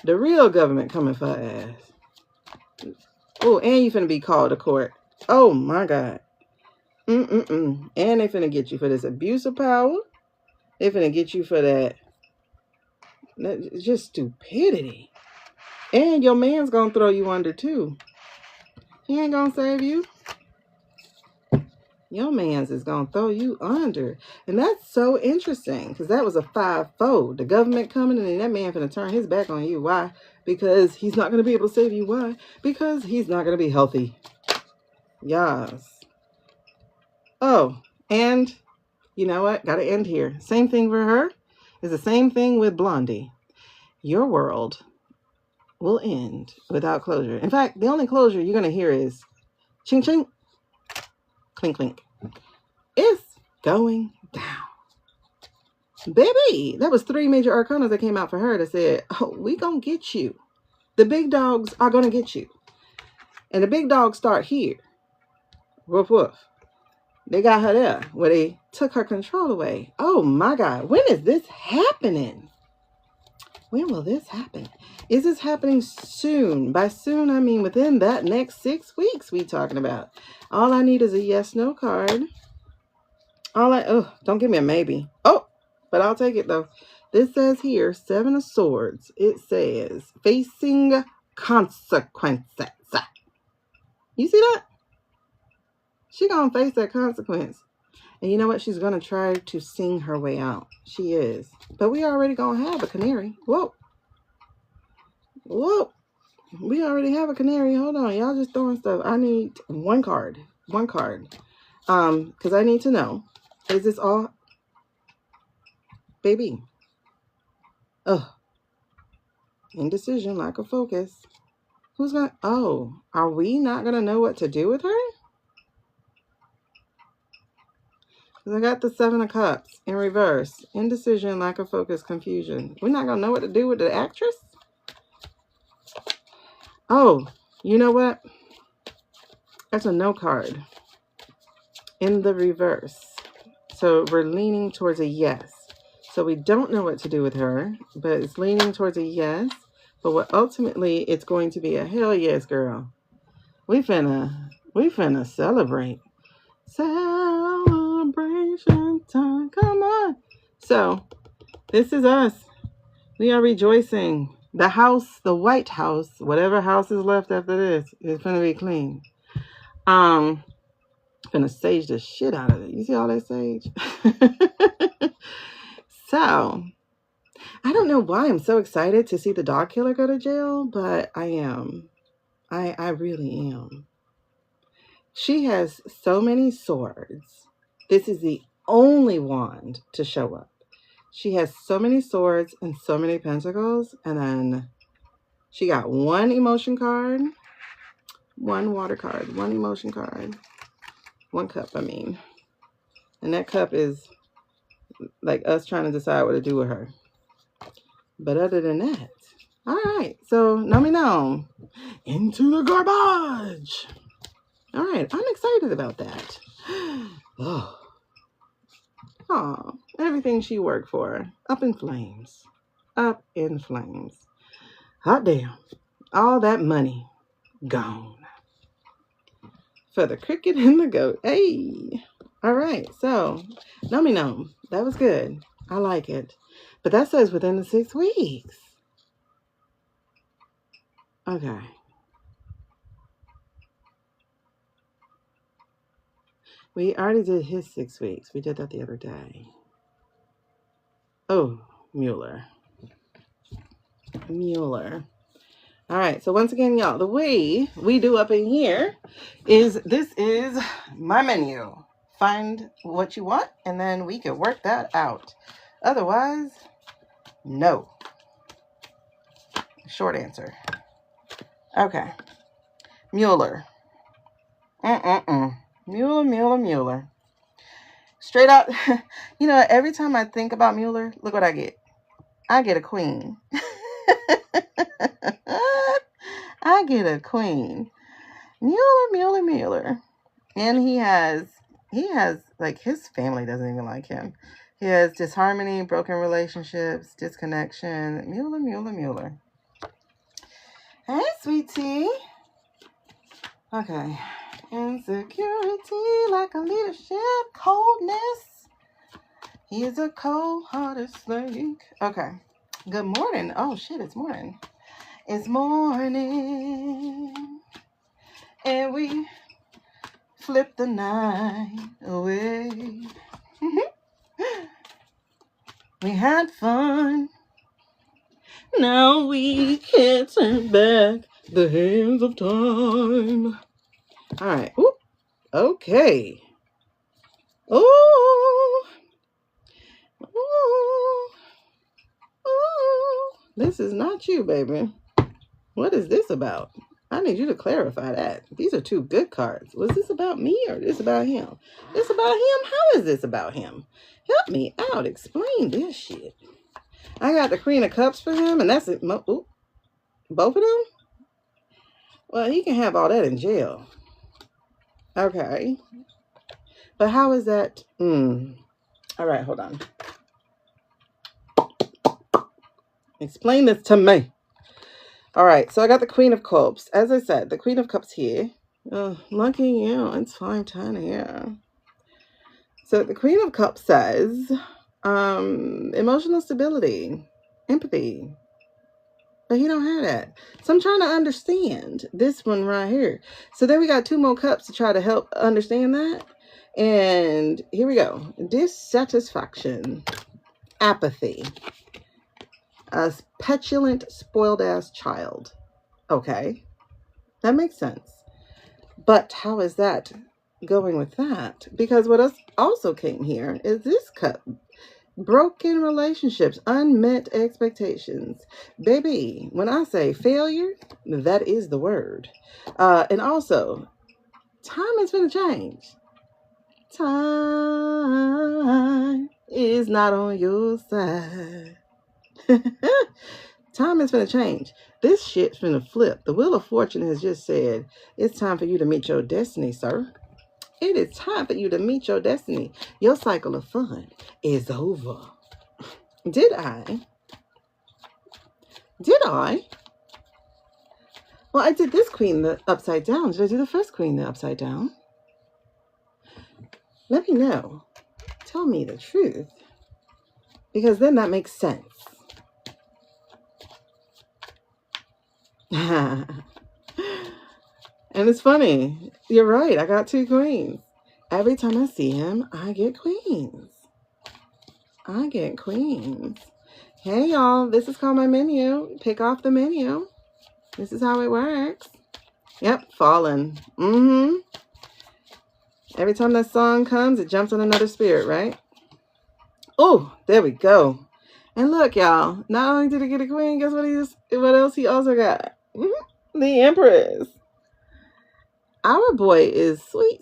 The real government coming for her ass. Oh, and you finna be called to court. Oh, my God. And they finna get you for this abuse of power. They finna get you for that just stupidity. And your man's gonna throw you under, too. He ain't gonna save you. Your man's is gonna throw you under. And that's so interesting, because that was a 5-fold. The government coming, and then that man finna turn his back on you. Why? Because he's not gonna be able to save you. Why? Because he's not gonna be healthy. Yes. Oh, and you know what? Gotta end here. Same thing for her. It's the same thing with Blondie. Your world will end without closure. In fact, the only closure you're gonna hear is ching ching, clink clink. It's going down. Baby, that was 3 major arcana that came out for her that said, oh, we gonna get you. The big dogs are gonna get you. And the big dogs start here. Woof woof. They got her there where they took her control away. Oh my God. When is this happening? When will this happen? Is this happening soon? By soon, I mean within that next 6 weeks we talking about. All I need is a yes, no card. Don't give me a maybe. Oh, but I'll take it though. This says here, 7 of Swords. It says, facing consequences. You see that? She gonna face that consequence. And you know what? She's gonna try to sing her way out. She is. But we already gonna have a canary. Whoa. We already have a canary. Hold on. Y'all just throwing stuff. I need one card. Because I need to know. Is this all? Baby. Indecision, lack of focus. Who's gonna? Oh, are we not gonna know what to do with her? Because I got the 7 of Cups in reverse. Indecision, lack of focus, confusion. We're not gonna know what to do with the actress? Oh, you know what? That's a no card in the reverse. So we're leaning towards a yes. So we don't know what to do with her, but it's leaning towards a yes. But what ultimately it's going to be a hell yes, girl. We finna celebrate. Celebration time. Come on. So this is us. We are rejoicing. The house, the White House, whatever house is left after this, is gonna be clean. Gonna sage the shit out of it. You see all that sage? So, I don't know why I'm so excited to see the dog killer go to jail, but I am. I really am. She has so many swords. This is the only wand to show up. She has so many swords and so many pentacles, and then she got 1 emotion card, 1 water card, 1 emotion card, 1 cup, I mean. And that cup is like us trying to decide what to do with her. But other than that, all right. So, no. Into the garbage. All right. I'm excited about that. Oh, everything she worked for. Up in flames. Up in flames. Hot damn. All that money gone. For the cricket and the goat. Hey. All right. So, no. That was good. I like it. But that says within the 6 weeks. Okay. We already did his 6 weeks. We did that the other day. Oh, Mueller. All right, so once again, y'all, the way we do up in here is this is my menu. Find what you want, and then we can work that out. Otherwise, no. Short answer. Okay. Mueller. Mueller. Straight up, you know, every time I think about Mueller, look what I get. I get a queen. I get a queen. Mueller. And he has like, his family doesn't even like him. He has disharmony, broken relationships, disconnection. Mueller. Hey, sweetie. Okay. Insecurity, like a leadership, coldness. He is a cold-hearted snake. Okay. Good morning. Oh, shit, it's morning. It's morning. And we flip the night away. We had fun. Now we can't turn back the hands of time. All right. Ooh. Okay. Oh. This is not you, baby. What is this about? I need you to clarify that. These are two good cards. Was this about me or this about him? This about him? How is this about him? Help me out. Explain this shit. I got the Queen of Cups for him, and that's it. Ooh, both of them? Well, he can have all that in jail. Okay. But how is that? All right, hold on. Explain this to me. All right, so I got the Queen of Cups. As I said, the Queen of Cups here. Oh, lucky you. It's 5:10 here. So the Queen of Cups says emotional stability, empathy. But he don't have that. So I'm trying to understand this one right here. So then we got 2 more cups to try to help understand that. And here we go. Dissatisfaction, apathy, a petulant, spoiled-ass child. Okay, that makes sense. But how is that going with that? Because what else also came here is this cup. Broken relationships, unmet expectations. Baby, when I say failure, that is the word. And also, time is going to change. Time is not on your side. Time is going to change. This shit's going to flip. The Wheel of Fortune has just said, it's time for you to meet your destiny, sir. It is time for you to meet your destiny. Your cycle of fun is over. Did I? Well, I did this queen the upside down. Did I do the first queen the upside down? Let me know. Tell me the truth. Because then that makes sense. And it's funny. You're right. I got 2 queens. Every time I see him, I get queens. Hey, y'all. This is called my menu. Pick off the menu. This is how it works. Yep. Fallen. Every time that song comes, it jumps on another spirit, right? Oh, there we go. And look, y'all. Not only did he get a queen, guess what else he also got? The Empress. Our boy is sweet.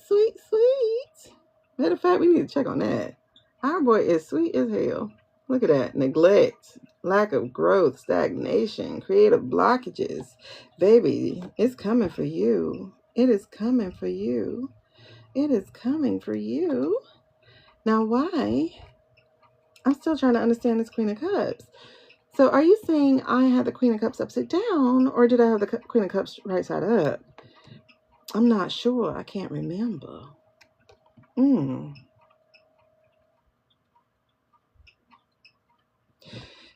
Matter of fact, we need to check on that. Our boy is sweet as hell. Look at that. Neglect, lack of growth, stagnation, creative blockages. Baby, it's coming for you. It is coming for you. Now, why? I'm still trying to understand this Queen of Cups. So are you saying I had the Queen of Cups upside down, or did I have the Queen of Cups right side up? I'm not sure. I can't remember.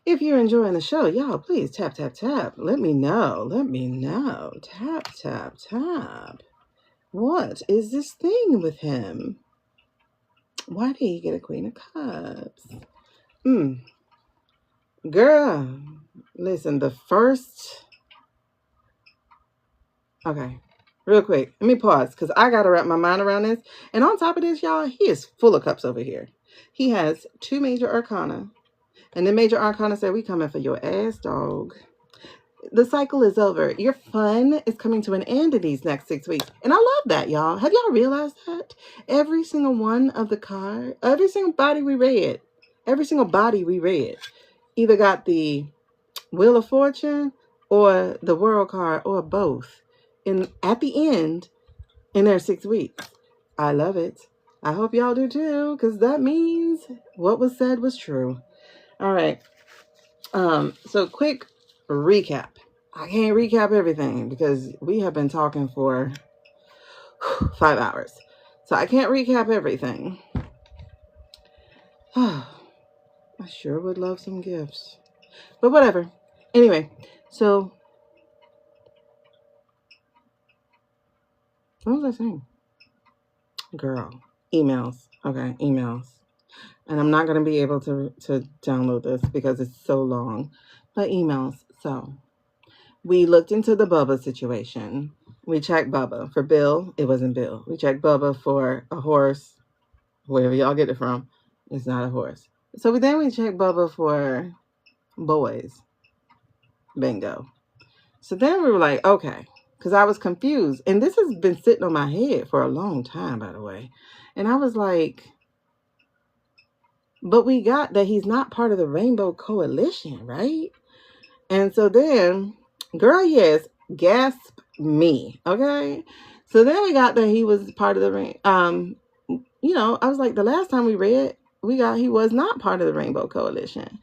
If you're enjoying the show, y'all, please tap. Let me know. Tap. What is this thing with him? Why did he get a Queen of Cups? Girl, listen, the first... Okay, real quick. Let me pause because I got to wrap my mind around this. And on top of this, y'all, he is full of cups over here. He has 2 major arcana. And the major arcana said, we coming for your ass, dog. The cycle is over. Your fun is coming to an end in these next 6 weeks. And I love that, y'all. Have y'all realized that? Every single one of the cards, every single body we read, either got the Wheel of Fortune or the World card or both at the end in their 6 weeks. I love it. I hope y'all do too, because that means what was said was true. All right. So quick recap. I can't recap everything because we have been talking for 5 hours. So I can't recap everything. I sure would love some gifts. But whatever. Anyway, so what was I saying? Girl, emails. Okay, emails. And I'm not going to be able to download this because it's so long. But emails. So we looked into the Bubba situation. We checked Bubba. For Bill, it wasn't Bill. We checked Bubba for a horse. Wherever y'all get it from, it's not a horse. So then we checked Bubba for boys. Bingo. So then we were like, okay. Because I was confused. And this has been sitting on my head for a long time, by the way. And I was like, but we got that he's not part of the Rainbow Coalition, right? And so then, girl, yes, gasp me, okay? So then we got that he was part of the I was like, the last time we read, he was not part of the Rainbow Coalition.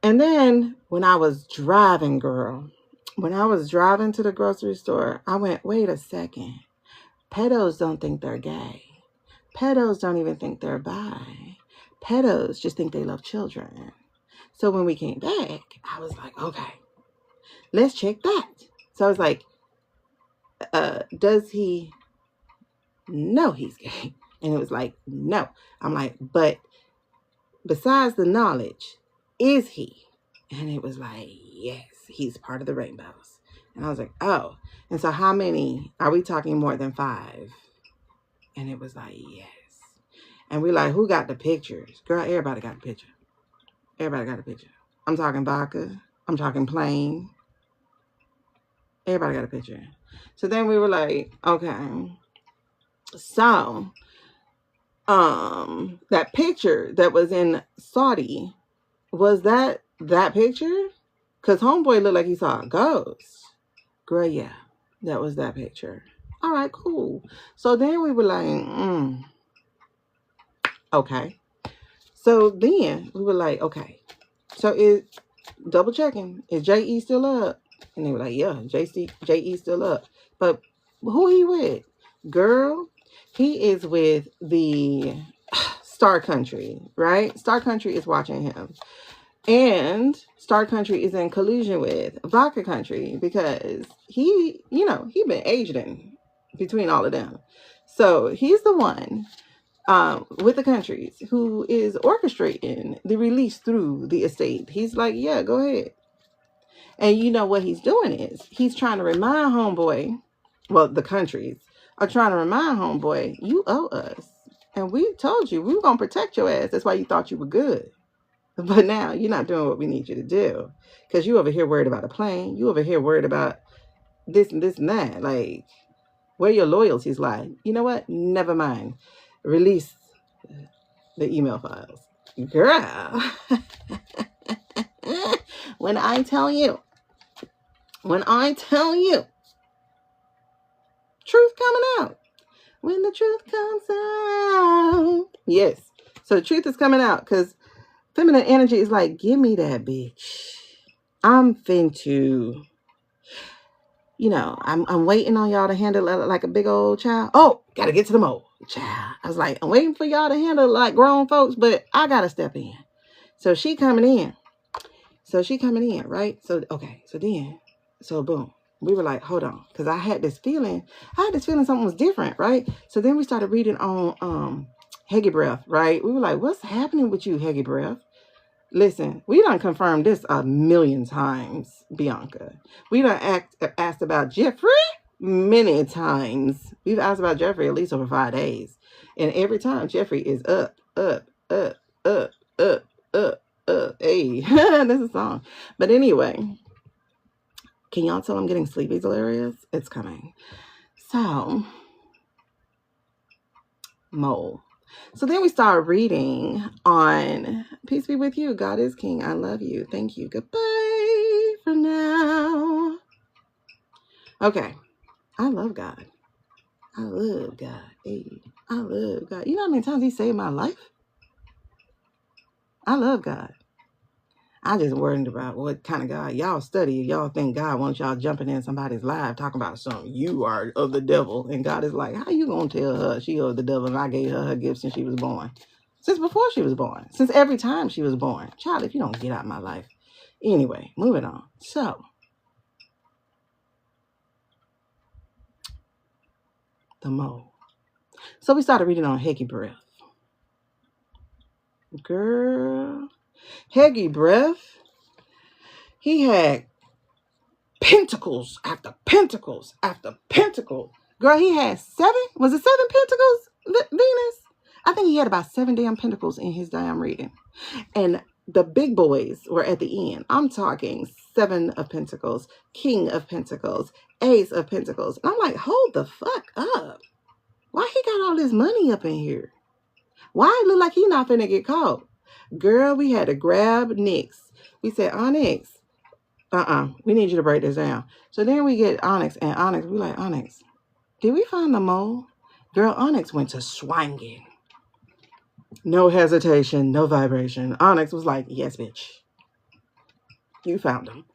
And then when I was driving, to the grocery store, I went, wait a second. Pedos don't think they're gay. Pedos don't even think they're bi. Pedos just think they love children. So when we came back, I was like, okay, let's check that. So I was like, does he know he's gay? And it was like, no. I'm like, but besides the knowledge, is he? And it was like, yes, he's part of the rainbows. And I was like, oh. And so how many? Are we talking more than 5? And it was like, yes. And we like, who got the pictures? Girl, everybody got a picture. Everybody got a picture. I'm talking vodka. I'm talking plain. Everybody got a picture. So then we were like, okay. So, that picture that was in Saudi, was that picture? Because homeboy looked like he saw a ghost. Girl, yeah, that was that picture. All right, cool. So then we were like, okay. So then we were like, okay. So double checking. Is J.E. still up? And they were like, yeah, J.E. still up. But who he with? Girl, he is with the Star Country, right? Star Country is watching him. And Star Country is in collusion with Vodka Country because he been aging between all of them. So he's the one with the countries who is orchestrating the release through the estate. He's like, yeah, go ahead. And you know what he's doing is he's trying to remind homeboy, well, the countries are trying to remind homeboy, you owe us. And we told you we were going to protect your ass. That's why you thought you were good. But now you're not doing what we need you to do. Because you over here worried about a plane. You over here worried about this and this and that. Like, where your loyalties lie. You know what? Never mind. Release the email files. Girl. When I tell you, truth coming out. When the truth comes out. Yes. So the truth is coming out because feminine energy is like, give me that bitch. I'm finna, I'm waiting on y'all to handle it like a big old child. Oh, gotta get to the mode, child. I was like, I'm waiting for y'all to handle it like grown folks, but I gotta step in. So she coming in, right? So, okay. So boom. We were like, hold on. Because I had this feeling something was different, right? So then we started reading on Heggy Breath, right? We were like, what's happening with you, Heggy Breath? Listen, we done confirmed this a million times, Bianca. We done asked about Jeffrey many times. We've asked about Jeffrey at least over 5 days. And every time Jeffrey is up, up, up, up, up, up, up. Hey, this is a song. But anyway, can y'all tell I'm getting sleepy delirious? It's coming. So, mole. So then we start reading on Peace Be With You. God is King. I love you. Thank you. Goodbye for now. Okay. I love God. I love God. Hey, I love God. You know how many times he saved my life? I love God. I just worried about what kind of God y'all study. If y'all think God wants y'all jumping in somebody's life talking about something, you are of the devil. And God is like, how you going to tell her she of the devil and I gave her gift since she was born? Since before she was born. Since every time she was born. Child, if you don't get out of my life. Anyway, moving on. So, the mole. So we started reading on Heggy Breath. Girl. Heggy Breath. He had pentacles after pentacles after pentacles. Girl, he had 7. Was it 7 pentacles, Venus? I think he had about 7 damn pentacles in his damn reading. And the big boys were at the end. I'm talking 7 of pentacles, King of pentacles, Ace of pentacles. And I'm like, hold the fuck up. Why he got all this money up in here? Why it look like he not finna get caught? Girl, we had to grab Nyx. We said, Onyx, we need you to break this down. So then we get Onyx, and Onyx, we like, Onyx, did we find the mole? Girl, Onyx went to swanging. No hesitation, no vibration. Onyx was like, yes, bitch. You found him.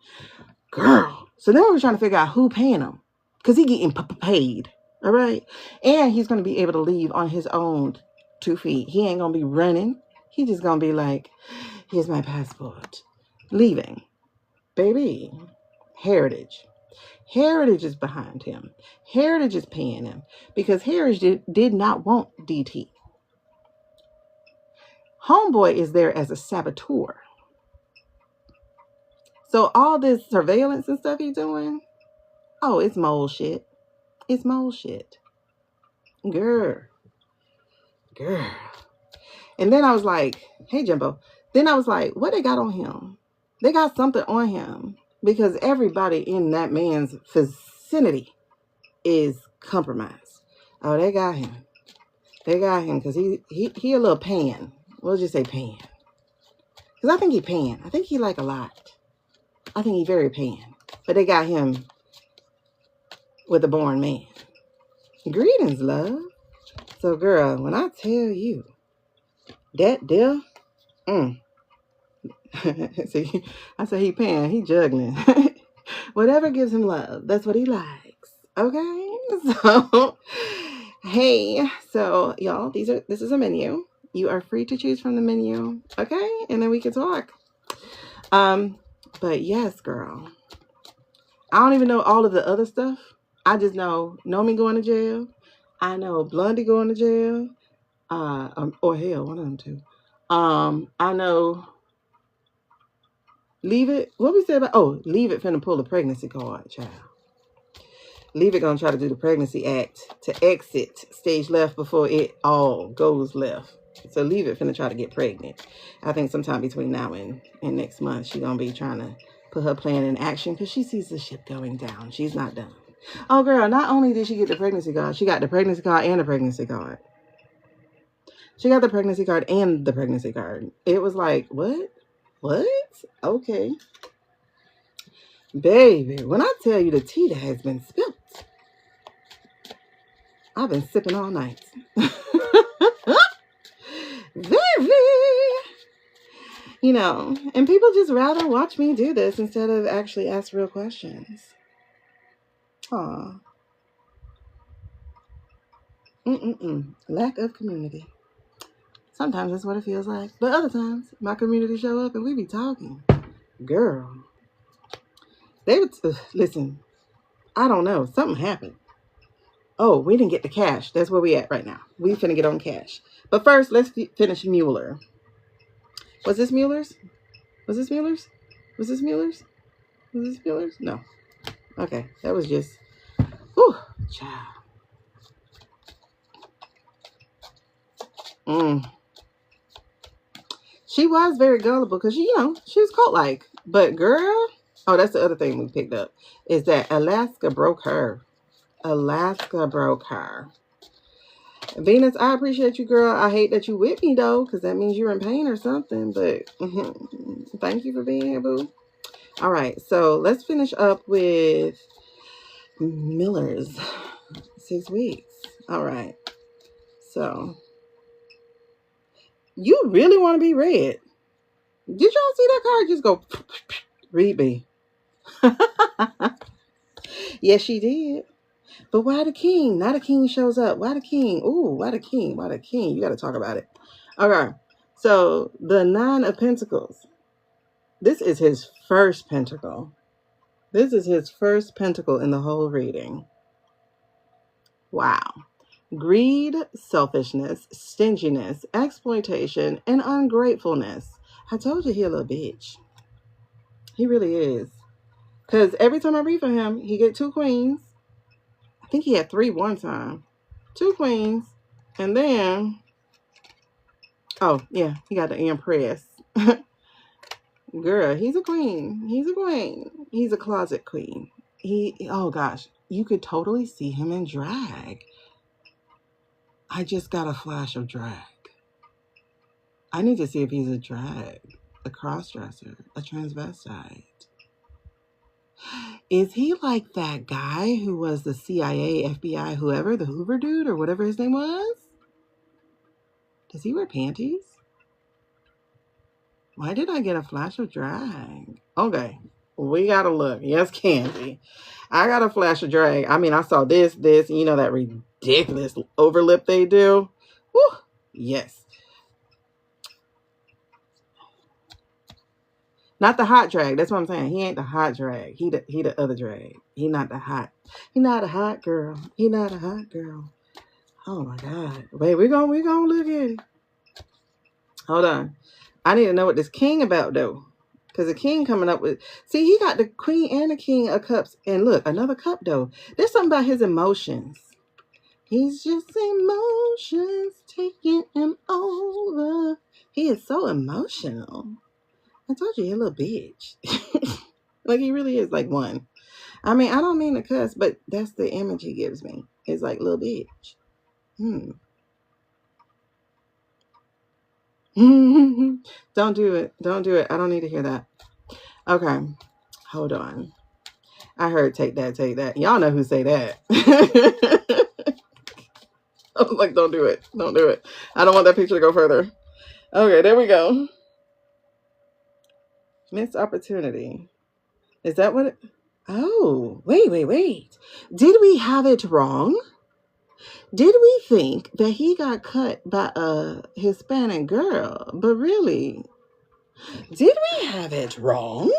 Girl. So then we were trying to figure out who paying him. Because he getting paid. All right? And he's going to be able to leave on his own 2 feet. He ain't going to be running. He just going to be like, here's my passport. Leaving. Baby. Heritage. Heritage is behind him. Heritage is paying him. Because Heritage did not want DT. Homeboy is there as a saboteur. So all this surveillance and stuff he's doing, oh, it's mole shit. It's mole shit. Girl. And then I was like, hey, Jimbo. Then I was like, what they got on him? They got something on him. Because everybody in that man's vicinity is compromised. Oh, they got him. They got him because he a little pan. We'll just say pan. Because I think he pan. I think he like a lot. I think he very pan. But they got him with a born man. Greetings, love. So, girl, when I tell you that there, see, I say he pan, he juggling. Whatever gives him love, that's what he likes. Okay? So, hey, so y'all, this is a menu. You are free to choose from the menu. Okay? And then we can talk. But yes, girl. I don't even know all of the other stuff. I just know Nomi going to jail. I know Blondie going to jail. Or hell, one of them two. I know Leave It. What we said about, Leave It finna pull the pregnancy card, child. Leave It gonna try to do the pregnancy act to exit stage left before it all goes left. So Leave It finna try to get pregnant. I think sometime between now and next month, she gonna be trying to put her plan in action because she sees the ship going down. She's not done. Oh, girl, not only did she get the pregnancy card, she got the pregnancy card and the pregnancy card. She got the pregnancy card and the pregnancy card. It was like, what? What? Okay. Baby, when I tell you the tea that has been spilt, I've been sipping all night. Baby. You know, and people just rather watch me do this instead of actually ask real questions. Aw. Lack of community. Sometimes that's what it feels like. But other times, my community show up and we be talking. Girl. They would, listen, I don't know. Something happened. Oh, we didn't get the cash. That's where we at right now. We finna get on cash. But first, let's finish Mueller. Was this Mueller's? Was this Mueller's? Was this Mueller's? Was this Mueller's? No. Okay, that was just... Whew, child. She was very gullible because, she was cult-like. But girl... Oh, that's the other thing we picked up. Is that Alaska broke her. Alaska broke her. Venus, I appreciate you, girl. I hate that you with me, though, because that means you're in pain or something. But thank you for being here, boo. All right, so let's finish up with Miller's 6 weeks. All right. So, you really want to be read. Did y'all see that card just go, read me? Yes, she did. But why the king? Now the king shows up. Why the king? Ooh, why the king? Why the king? You got to talk about it. Okay. So the 9 of Pentacles. This is his first pentacle. This is his first pentacle in the whole reading. Wow. Greed, selfishness, stinginess, exploitation, and ungratefulness. I told you he a little bitch. He really is. Because every time I read for him, he get 2 queens. I think he had 3 one time. 2 queens. And then, oh, yeah, he got the Empress. Girl, he's a queen. He's a queen. He's a closet queen. Oh gosh, you could totally see him in drag. I just got a flash of drag. I need to see if he's a drag, a crossdresser, a transvestite. Is he like that guy who was the CIA, FBI, whoever, the Hoover dude or whatever his name was? Does he wear panties? Why did I get a flash of drag? Okay, we gotta look. Yes, Candy. I got a flash of drag. I mean, I saw this, that ridiculous overlip they do. Woo! Yes. Not the hot drag. That's what I'm saying. He ain't the hot drag. He the other drag. He not the hot. He not a hot girl. He not a hot girl. Oh my God. Wait, we gonna look at it. Hold on. I need to know what this king about though. Because the king coming up with... See, he got the queen and the king of cups. And look, another cup though. There's something about his emotions. He's just emotions taking him over. He is so emotional. I told you, he's a little bitch. Like, he really is like one. I mean, I don't mean to cuss, but that's the image he gives me. It's like, little bitch. Don't do it. Don't do it. I don't need to hear that. Okay. Hold on. I heard take that. Y'all know who say that. I was like, don't do it. Don't do it. I don't want that picture to go further. Okay, there we go. Missed opportunity. Is that what it... Oh, wait. Did we have it wrong? Did we think that he got cut by a Hispanic girl? But really, did we have it wrong?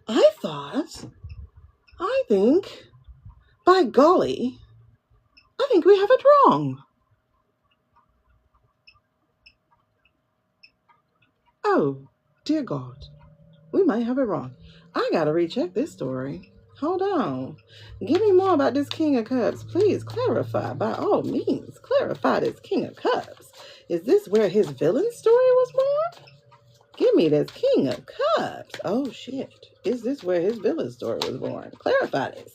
I think, by golly, I think we have it wrong. Oh, dear God, we might have it wrong. I gotta recheck this story. Hold on. Give me more about this King of Cups. Please clarify, by all means. Clarify this King of Cups. Is this where his villain story was born? Give me this King of Cups. Oh, shit. Is this where his villain story was born? Clarify this.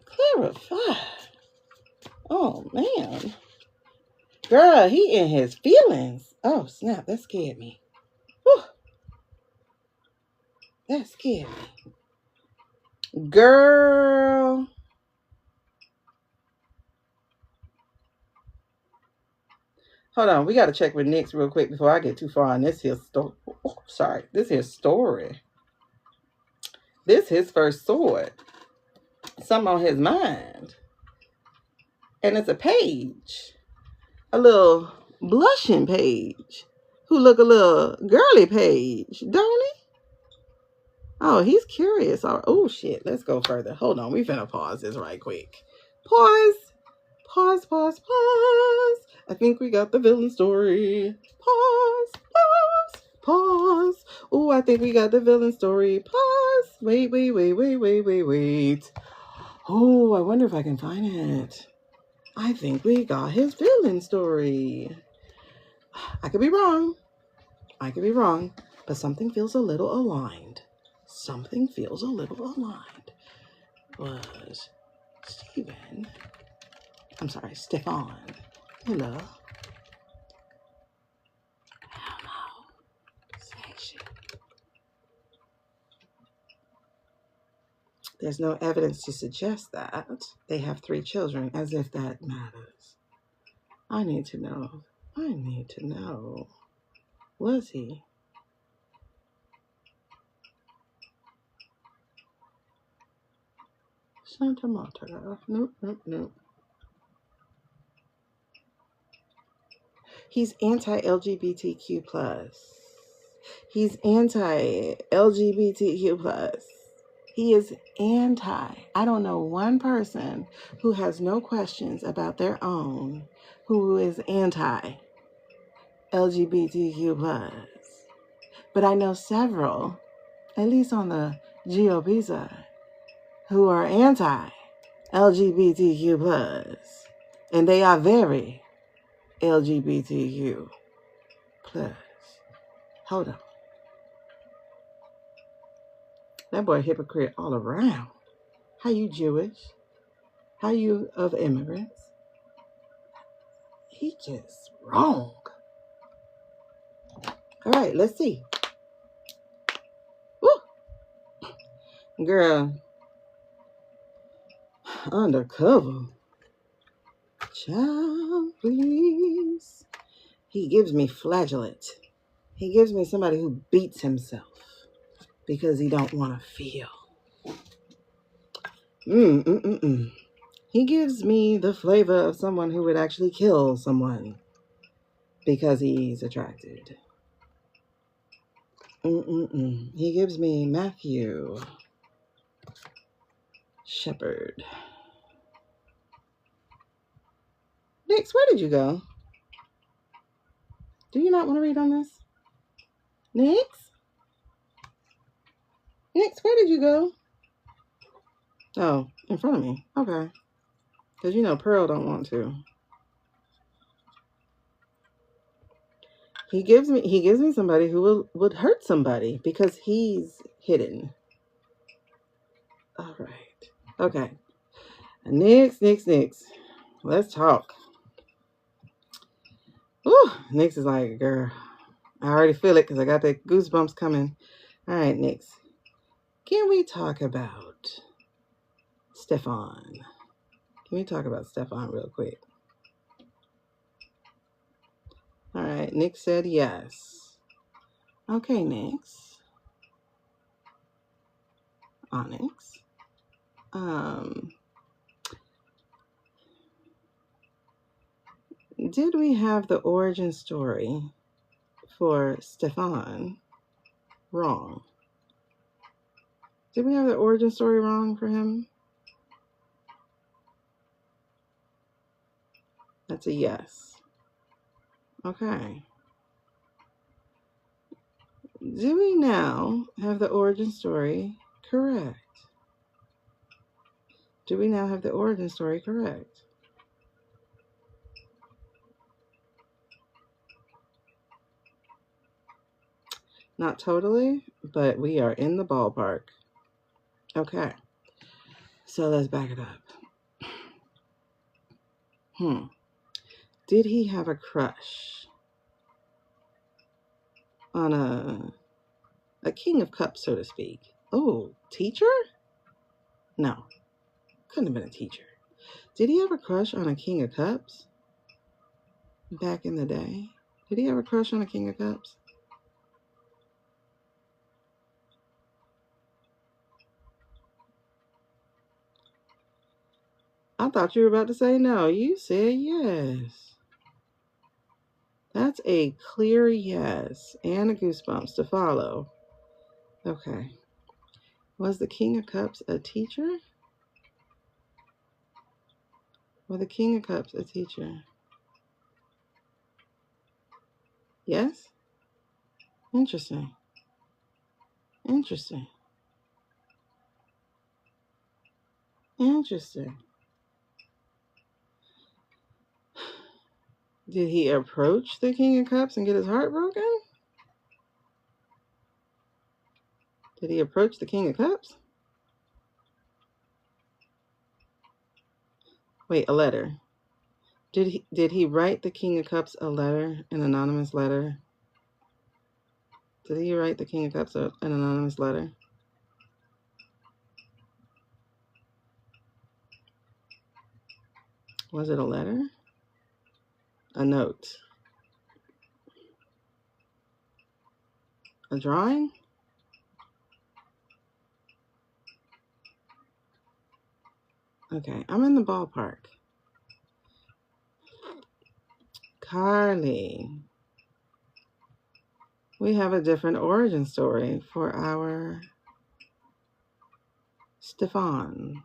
Clarify. Oh, man. Girl, he in his feelings. Oh, snap. That scared me. Whew. That scared me. Girl. Hold on. We got to check with Nyx real quick before I get too far on this here story. Oh, sorry. This here story. This his first sword. Something on his mind. And it's a page. A little blushing page. Who look a little girly page. Don't he? Oh, he's curious. Oh, shit. Let's go further. Hold on. We finna pause this right quick. Pause. Pause, pause, pause. I think we got the villain story. Pause, pause, pause. Oh, I think we got the villain story. Pause. Wait, wait, wait, wait, wait, wait, wait. Oh, I wonder if I can find it. I think we got his villain story. I could be wrong. I could be wrong. But something feels a little aligned. Something feels a little aligned. Was Stefan. Hello. Sesh. There's no evidence to suggest that. They have 3 children, as if that matters. I need to know. Was he? Santa Monica. Nope. He's anti-LGBTQ+. He's anti-LGBTQ+. He is anti. I don't know one person who has no questions about their own who is anti-LGBTQ+. But I know several, at least on the GOP side, who are anti-LGBTQ+. And they are very LGBTQ+. Hold on. That boy a hypocrite all around. How you Jewish? How you of immigrants? He just wrong. All right, let's see. Woo! Girl, undercover. Child, please. He gives me flagellant. He gives me somebody who beats himself because he don't want to feel. He gives me the flavor of someone who would actually kill someone because he's attracted. He gives me Matthew Shepard. Nix, where did you go? Do you not want to read on this? Nix, where did you go? Oh, in front of me. Okay. Because you know Pearl don't want to. He gives me somebody who would hurt somebody because he's hidden. All right. Okay. Nix. Let's talk. Ooh, Nix is like, girl, I already feel it because I got the goosebumps coming. All right, Nix. Can we talk about Stefan? Can we talk about Stefan real quick? All right, Nix said yes. Okay, Nix. Onyx. Did we have the origin story for Stefan wrong? Did we have the origin story wrong for him? That's a yes. Okay. Do we now have the origin story correct? Do we now have the origin story correct? Not totally, but we are in the ballpark. Okay. So let's back it up. Did he have a crush on a king of cups, so to speak? Oh, teacher? No. Couldn't have been a teacher. Did he have a crush on a king of cups back in the day? Did he have a crush on a king of cups? I thought you were about to say no. You said yes. That's a clear yes and a goosebumps to follow. Okay. Was the king of cups a teacher? Well, the King of Cups, a teacher. Yes? Interesting. Interesting. Interesting. Did he approach the King of Cups and get his heart broken? Did he approach the King of Cups? Wait, a letter. Did he write the King of Cups a letter, an anonymous letter? Did he write the King of Cups an anonymous letter? Was it a letter? A note? A drawing? Okay, I'm in the ballpark. Carly. We have a different origin story for our Stefan.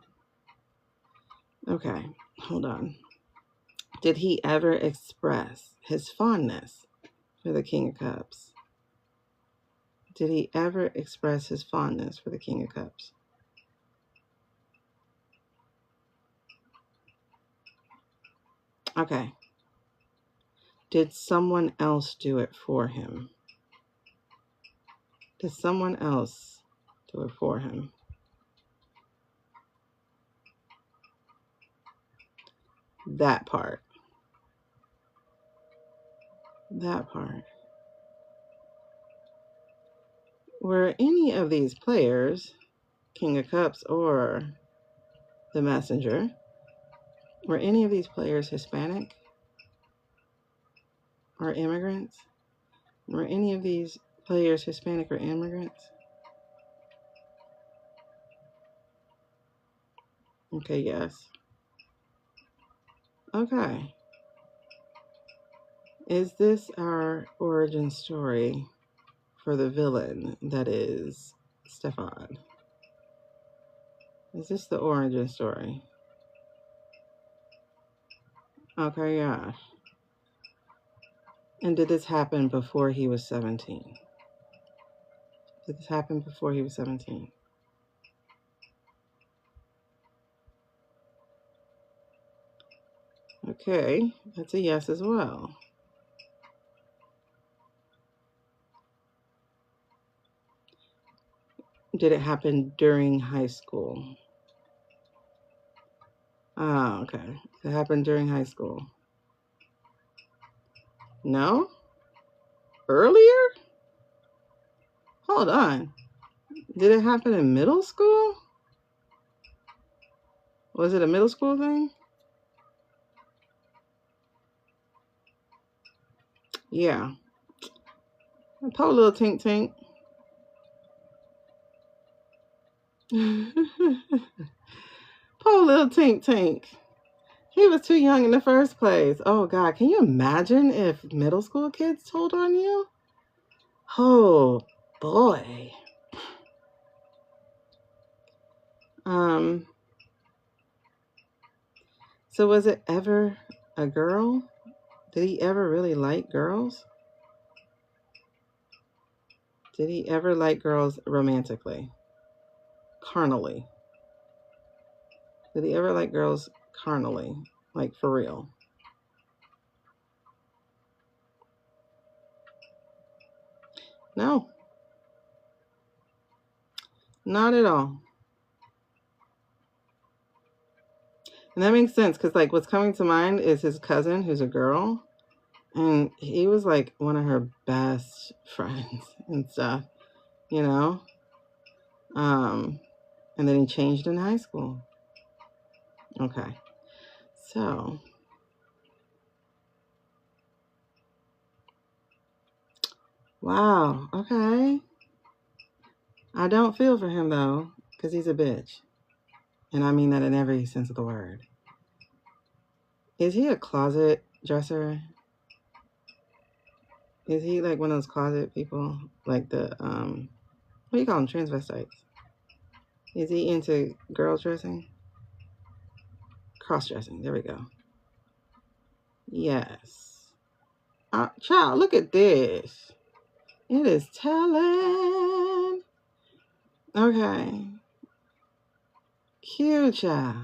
Okay, hold on. Did he ever express his fondness for the King of Cups? Did he ever express his fondness for the King of Cups? Okay. Did someone else do it for him? Did someone else do it for him? That part. That part. Were any of these players, King of Cups or the Messenger, were any of these players Hispanic or immigrants? Were any of these players Hispanic or immigrants? Okay, yes. Okay. Is this our origin story for the villain that is Stefan? Is this the origin story? Okay, yeah. And did this happen before he was 17? Did this happen before he was 17? Okay, that's a yes as well. Did it happen during high school? Ah, okay. It happened during high school. No? Earlier? Hold on. Did it happen in middle school? Was it a middle school thing? Yeah. Poor little Tink Tink. Poor little Tink Tink. He was too young in the first place. Oh, God. Can you imagine if middle school kids told on you? Oh, boy. So was it ever a girl? Did he ever really like girls? Did he ever like girls romantically? Carnally? Did he ever like girls carnally? Like for real? No. Not at all. And that makes sense because, like, what's coming to mind is his cousin, who's a girl, and he was like one of her best friends and stuff, you know. And then he changed in high school. Okay, so wow. Okay, I don't feel for him though because he's a bitch, and I mean that in every sense of the word. Is he a closet dresser? Is he like one of those closet people? Like the, what do you call them? Transvestites. Is he into girls dressing? Cross-dressing. There we go. Yes. Child, look at this. It is telling. Okay. Cute, child.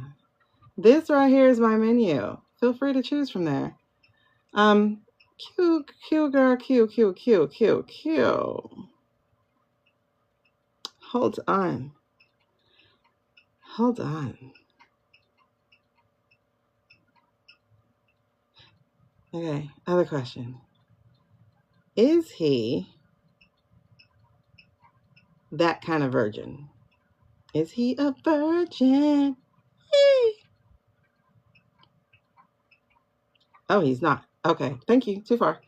This right here is my menu. Feel free to choose from there. Cute, cute girl, cute, cute, cute, cute, cute. Hold on. Hold on. Okay, other question. Is he that kind of virgin? Is he a virgin? Oh, he's not. Okay, thank you. Too far.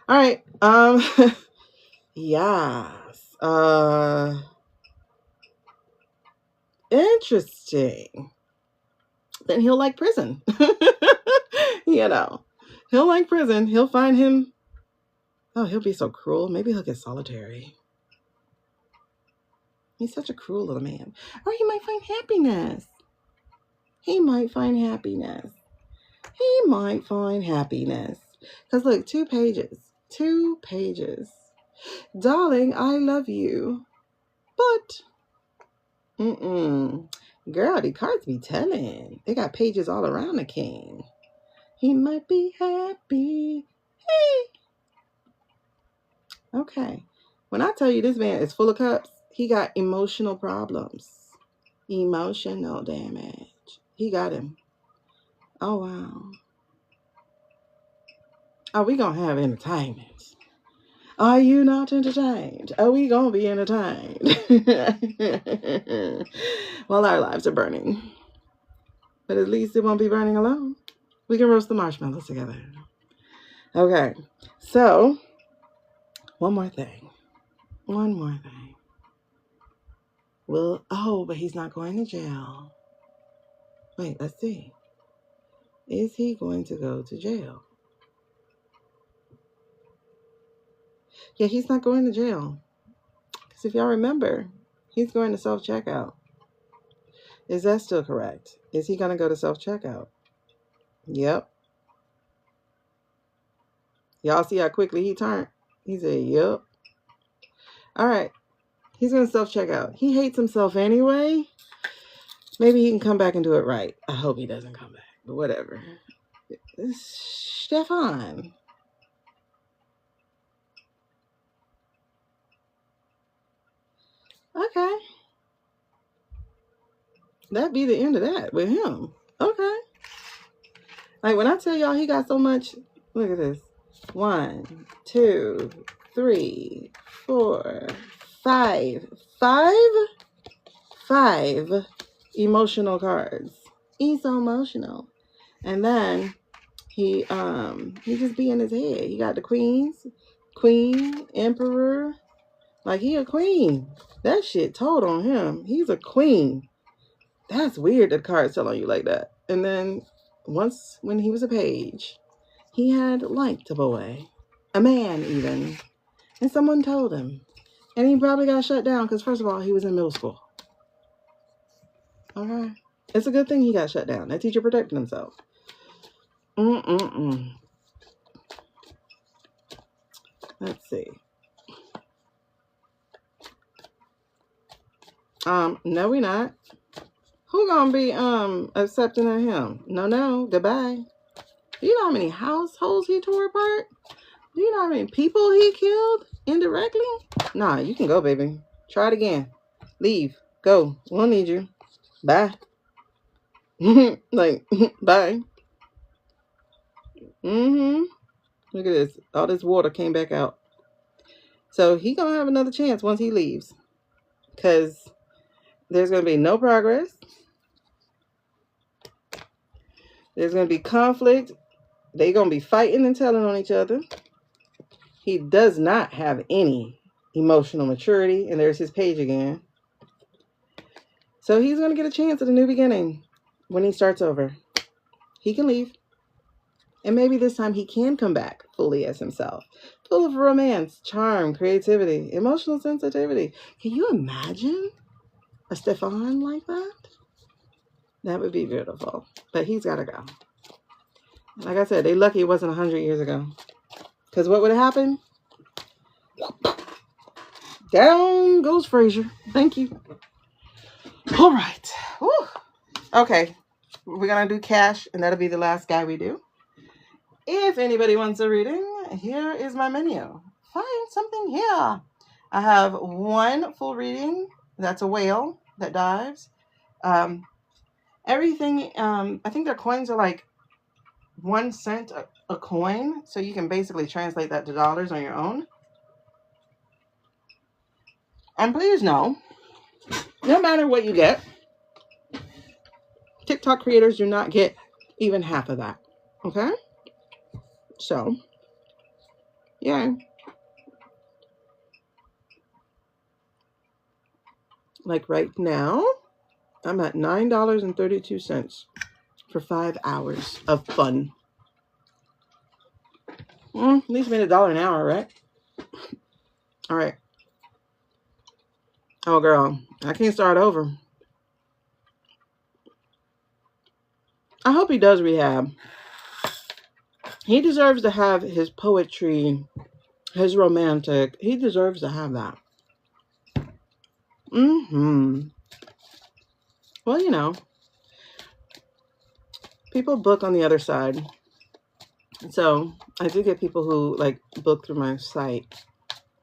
All right. Yes. Interesting. Then he'll like prison. You know, he'll like prison. He'll find him. Oh, he'll be so cruel. Maybe he'll get solitary. He's such a cruel little man. Or he might find happiness. He might find happiness. He might find happiness. Because look, 2 pages. 2 pages. Darling, I love you. But, girl, the cards be telling. They got pages all around the king. He might be happy. Hey. Okay. When I tell you this man is full of cups, he got emotional problems. Emotional damage. He got him. Oh, wow. Are we going to have entertainment? Are you not entertained? Are we going to be entertained? Well, our lives are burning. But at least it won't be burning alone. We can roast the marshmallows together. Okay. So, one more thing. Well, but he's not going to jail. Wait, let's see. Is he going to go to jail? Yeah, he's not going to jail. Because if y'all remember, he's going to self-checkout. Is that still correct? Is he going to go to self-checkout? Yep. Y'all see how quickly he turned? He said, yep. All right. He's going to self-checkout. He hates himself anyway. Maybe he can come back and do it right. I hope he doesn't come back, but whatever. Stefan. Okay. That'd be the end of that with him. Okay. Like when I tell y'all he got so much, look at this. 1, 2, 3, 4, 5. 5 emotional cards. He's so emotional. And then he just be in his head. He got the queen, emperor. Like he a queen. That shit told on him. He's a queen. That's weird that cards tell on you like that. And then once when he was a page, he had liked a boy. A man even. And someone told him. And he probably got shut down because first of all, he was in middle school. Okay. It's a good thing he got shut down. That teacher protected himself. Let's see. No, we not. Who gonna be accepting of him? No, goodbye. Do you know how many households he tore apart? Do you know how many people he killed indirectly? Nah, you can go, baby. Try it again. Leave. Go. We'll need you. Bye. Like, bye. Look at this. All this water came back out. So he gonna have another chance once he leaves. Because there's gonna be no progress. There's gonna be conflict. They're gonna be fighting and telling on each other. He does not have any emotional maturity. And there's his page again. So he's going to get a chance at a new beginning when he starts over. He can leave. And maybe this time he can come back fully as himself. Full of romance, charm, creativity, emotional sensitivity. Can you imagine a Stefan like that? That would be beautiful. But he's got to go. Like I said, they lucky it wasn't 100 years ago. Because what would have happened? Down goes Fraser. Thank you. All right. Whew. Okay. We're going to do cash, and that'll be the last guy we do. If anybody wants a reading, here is my menu. Find something here. I have one full reading. That's a whale that dives. Everything, I think their coins are like 1 cent a coin. So you can basically translate that to dollars on your own. And please know, no matter what you get, TikTok creators do not get even half of that. Okay? So, yeah. Like right now, I'm at $9.32 for 5 hours of fun. At least made $1 an hour, right? All right. Oh, girl, I can't start over. I hope he does rehab. He deserves to have his poetry, his romantic. He deserves to have that. Well, you know, people book on the other side. So I do get people who like book through my site.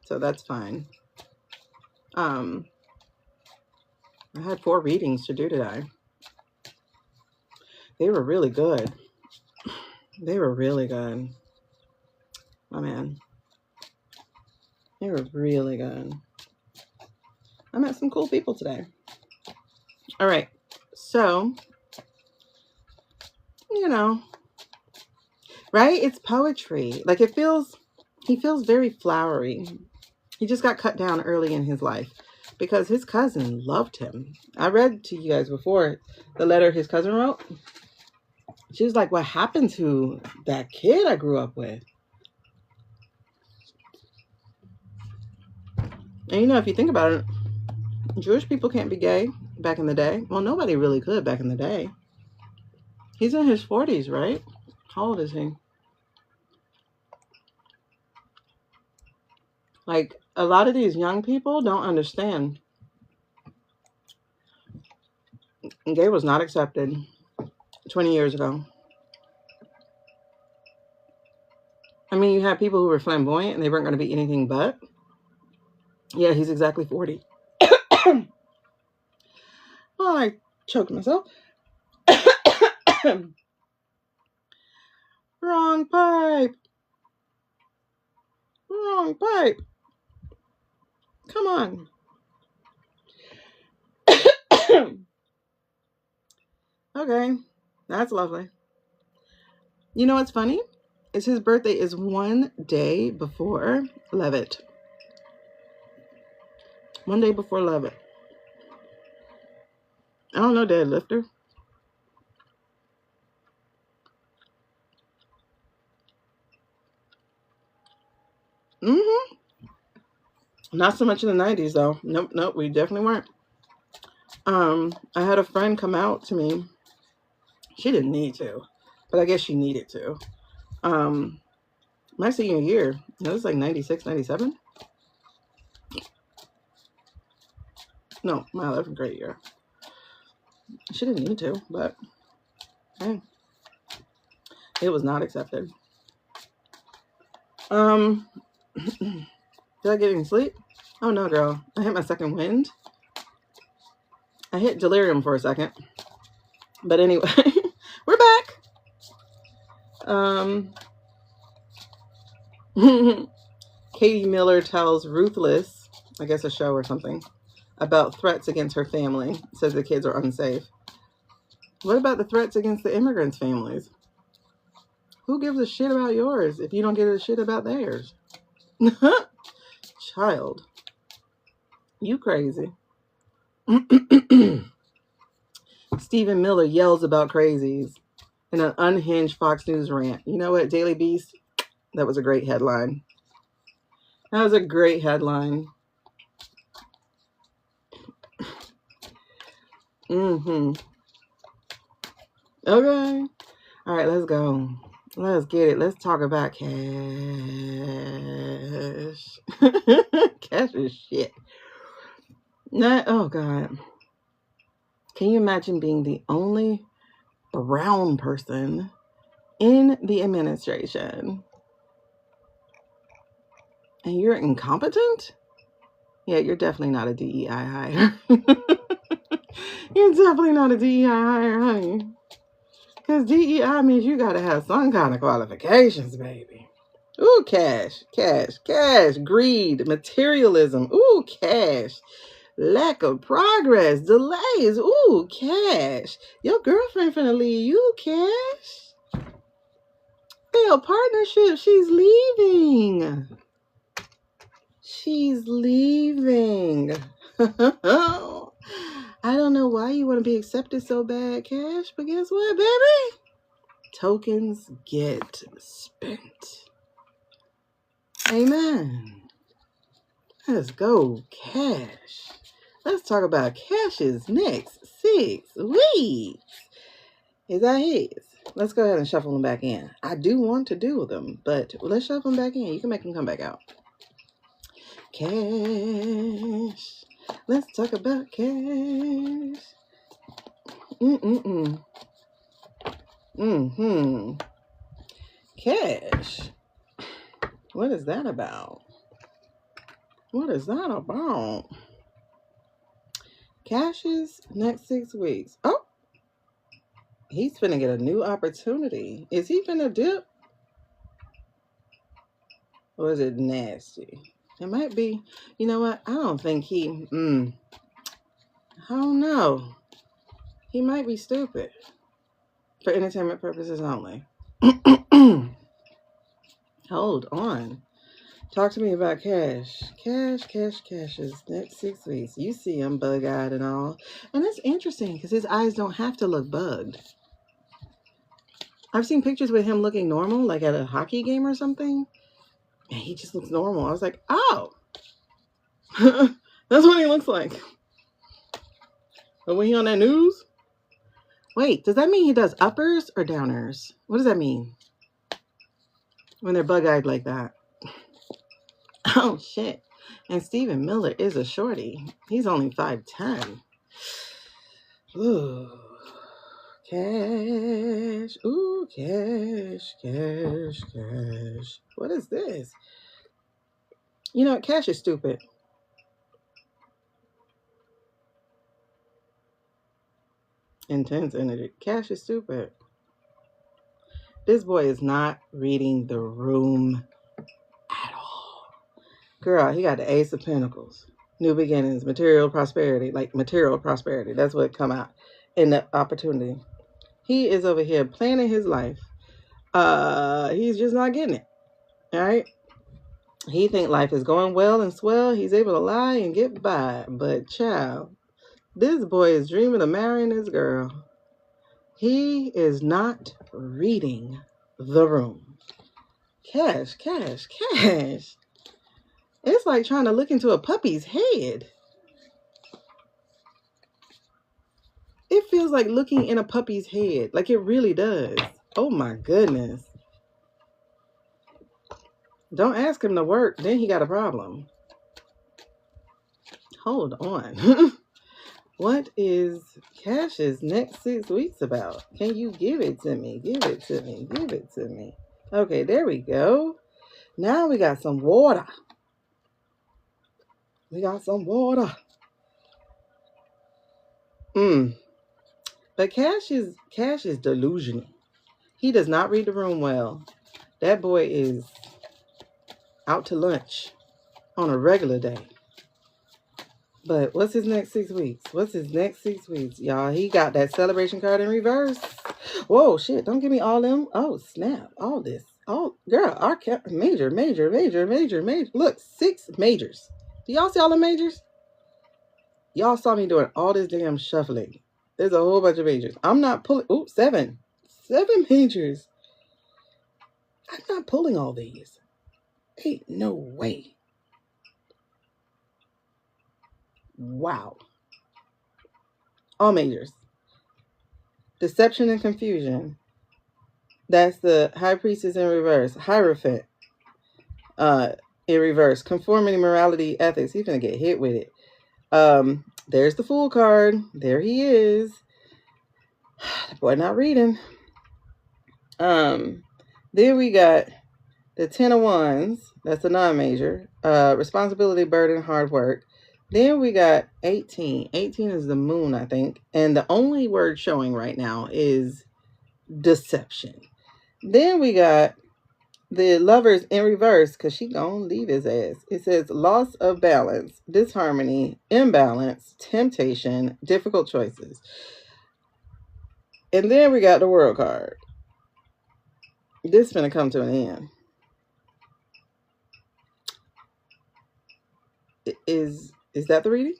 So that's fine. I had 4 readings to do today. They were really good. They were really good. Oh, man. They were really good. I met some cool people today. All right. So, you know, right? It's poetry. Like he feels very flowery. He just got cut down early in his life because his cousin loved him. I read to you guys before the letter his cousin wrote. She was like, what happened to that kid I grew up with? And you know, if you think about it, Jewish people can't be gay back in the day. Well, nobody really could back in the day. He's in his 40s, right? How old is he? Like, a lot of these young people don't understand. Gay was not accepted 20 years ago. I mean, you had people who were flamboyant and they weren't going to be anything but. Yeah, he's exactly 40. Well, I choked myself. Wrong pipe. Wrong pipe. Come on. Okay, that's lovely. You know what's funny? Is his birthday is 1 day before Levitt. 1 day before Levitt. I don't know, deadlifter. Not so much in the 90s, though. Nope, we definitely weren't. I had a friend come out to me. She didn't need to, but I guess she needed to. My senior year, it was like 96, 97. No, my 11th grade year. She didn't need to, but hey, it was not accepted. Did I get any sleep? Oh no, girl. I hit my second wind. I hit delirium for a second. But anyway, we're back. Katie Miller tells Ruthless, I guess a show or something, about threats against her family. Says the kids are unsafe. What about the threats against the immigrants' families? Who gives a shit about yours if you don't give a shit about theirs? Child. You crazy. Stephen Miller yells about crazies in an unhinged Fox News rant. You know what, Daily Beast? That was a great headline. That was a great headline. Okay. All right, let's go. Let's get it. Let's talk about cash. Cash is shit. Oh, God. Can you imagine being the only brown person in the administration? And you're incompetent? Yeah, you're definitely not a DEI hire. You're definitely not a DEI hire, honey. Because DEI means you got to have some kind of qualifications, baby. Ooh, cash, cash, cash, greed, materialism. Ooh, cash, lack of progress, delays. Ooh, cash. Your girlfriend finna leave you, cash. Failed partnership, she's leaving. She's leaving. I don't know why you want to be accepted so bad, Cash, but guess what, baby? Tokens get spent. Amen. Let's go, Cash. Let's talk about Cash's next 6 weeks. Is that his? Let's go ahead and shuffle them back in. I do want to do them, but let's shuffle them back in. You can make them come back out. Cash. Let's talk about cash. Cash. What is that about? What is that about? Cash's next 6 weeks. Oh, he's finna get a new opportunity. Is he finna dip? Or is it nasty? It might be. You know what? I don't think he. I don't know. He might be stupid. For entertainment purposes only. Hold on. Talk to me about Cash. Cash's next 6 weeks. You see him bug-eyed and all. And it's interesting because his eyes don't have to look bugged. I've seen pictures with him looking normal, like at a hockey game or something. And he just looks normal. I was like, oh. That's what he looks like. But when he on that news? Wait, does that mean he does uppers or downers? What does that mean? When they're bug-eyed like that. Oh, shit. And Stephen Miller is a shorty. He's only 5'10". Ooh. Cash. Ooh, cash, cash, cash. What is this? You know, Cash is stupid. Intense energy. Cash is stupid. This boy is not reading the room at all. Girl, he got the Ace of Pentacles. New beginnings, material prosperity. Like material prosperity. That's what come out in the opportunity. He is over here planning his life. He's just not getting it. All right? He think life is going well and swell. He's able to lie and get by. But child, this boy is dreaming of marrying this girl. He is not reading the room. Cash, cash, cash. It's like trying to look into a puppy's head. It feels like looking in a puppy's head. Like it really does. Oh my goodness. Don't ask him to work. Then he got a problem. Hold on. What is Cash's next 6 weeks about? Can you give it to me? Give it to me. Give it to me. Okay, there we go. Now we got some water. We got some water. But Cash is delusional. He does not read the room well. That boy is out to lunch on a regular day. But what's his next 6 weeks? What's his next 6 weeks? Y'all, he got that celebration card in reverse. Whoa, shit. Don't give me all them. Oh, snap. All this. Oh, girl. Our major. Look, 6 majors. Do y'all see all the majors? Y'all saw me doing all this damn shuffling. There's a whole bunch of majors. I'm not pulling. Ooh, 7. 7 majors. I'm not pulling all these. Ain't no way. Wow. All majors. deception and confusion. That's the High Priestess in reverse. Hierophant in reverse. Conformity, morality, ethics. He's gonna get hit with it. There's the Fool card. There he is. The boy not reading. Then we got the 10 of Wands. That's a non-major. Responsibility, burden, hard work. Then we got 18. 18 is the moon, I think. And the only word showing right now is deception. Then we got the Lovers in reverse, because she gonna leave his ass. It says loss of balance, disharmony, imbalance, temptation, difficult choices. And then we got the World card. This is gonna come to an end. Is that the reading?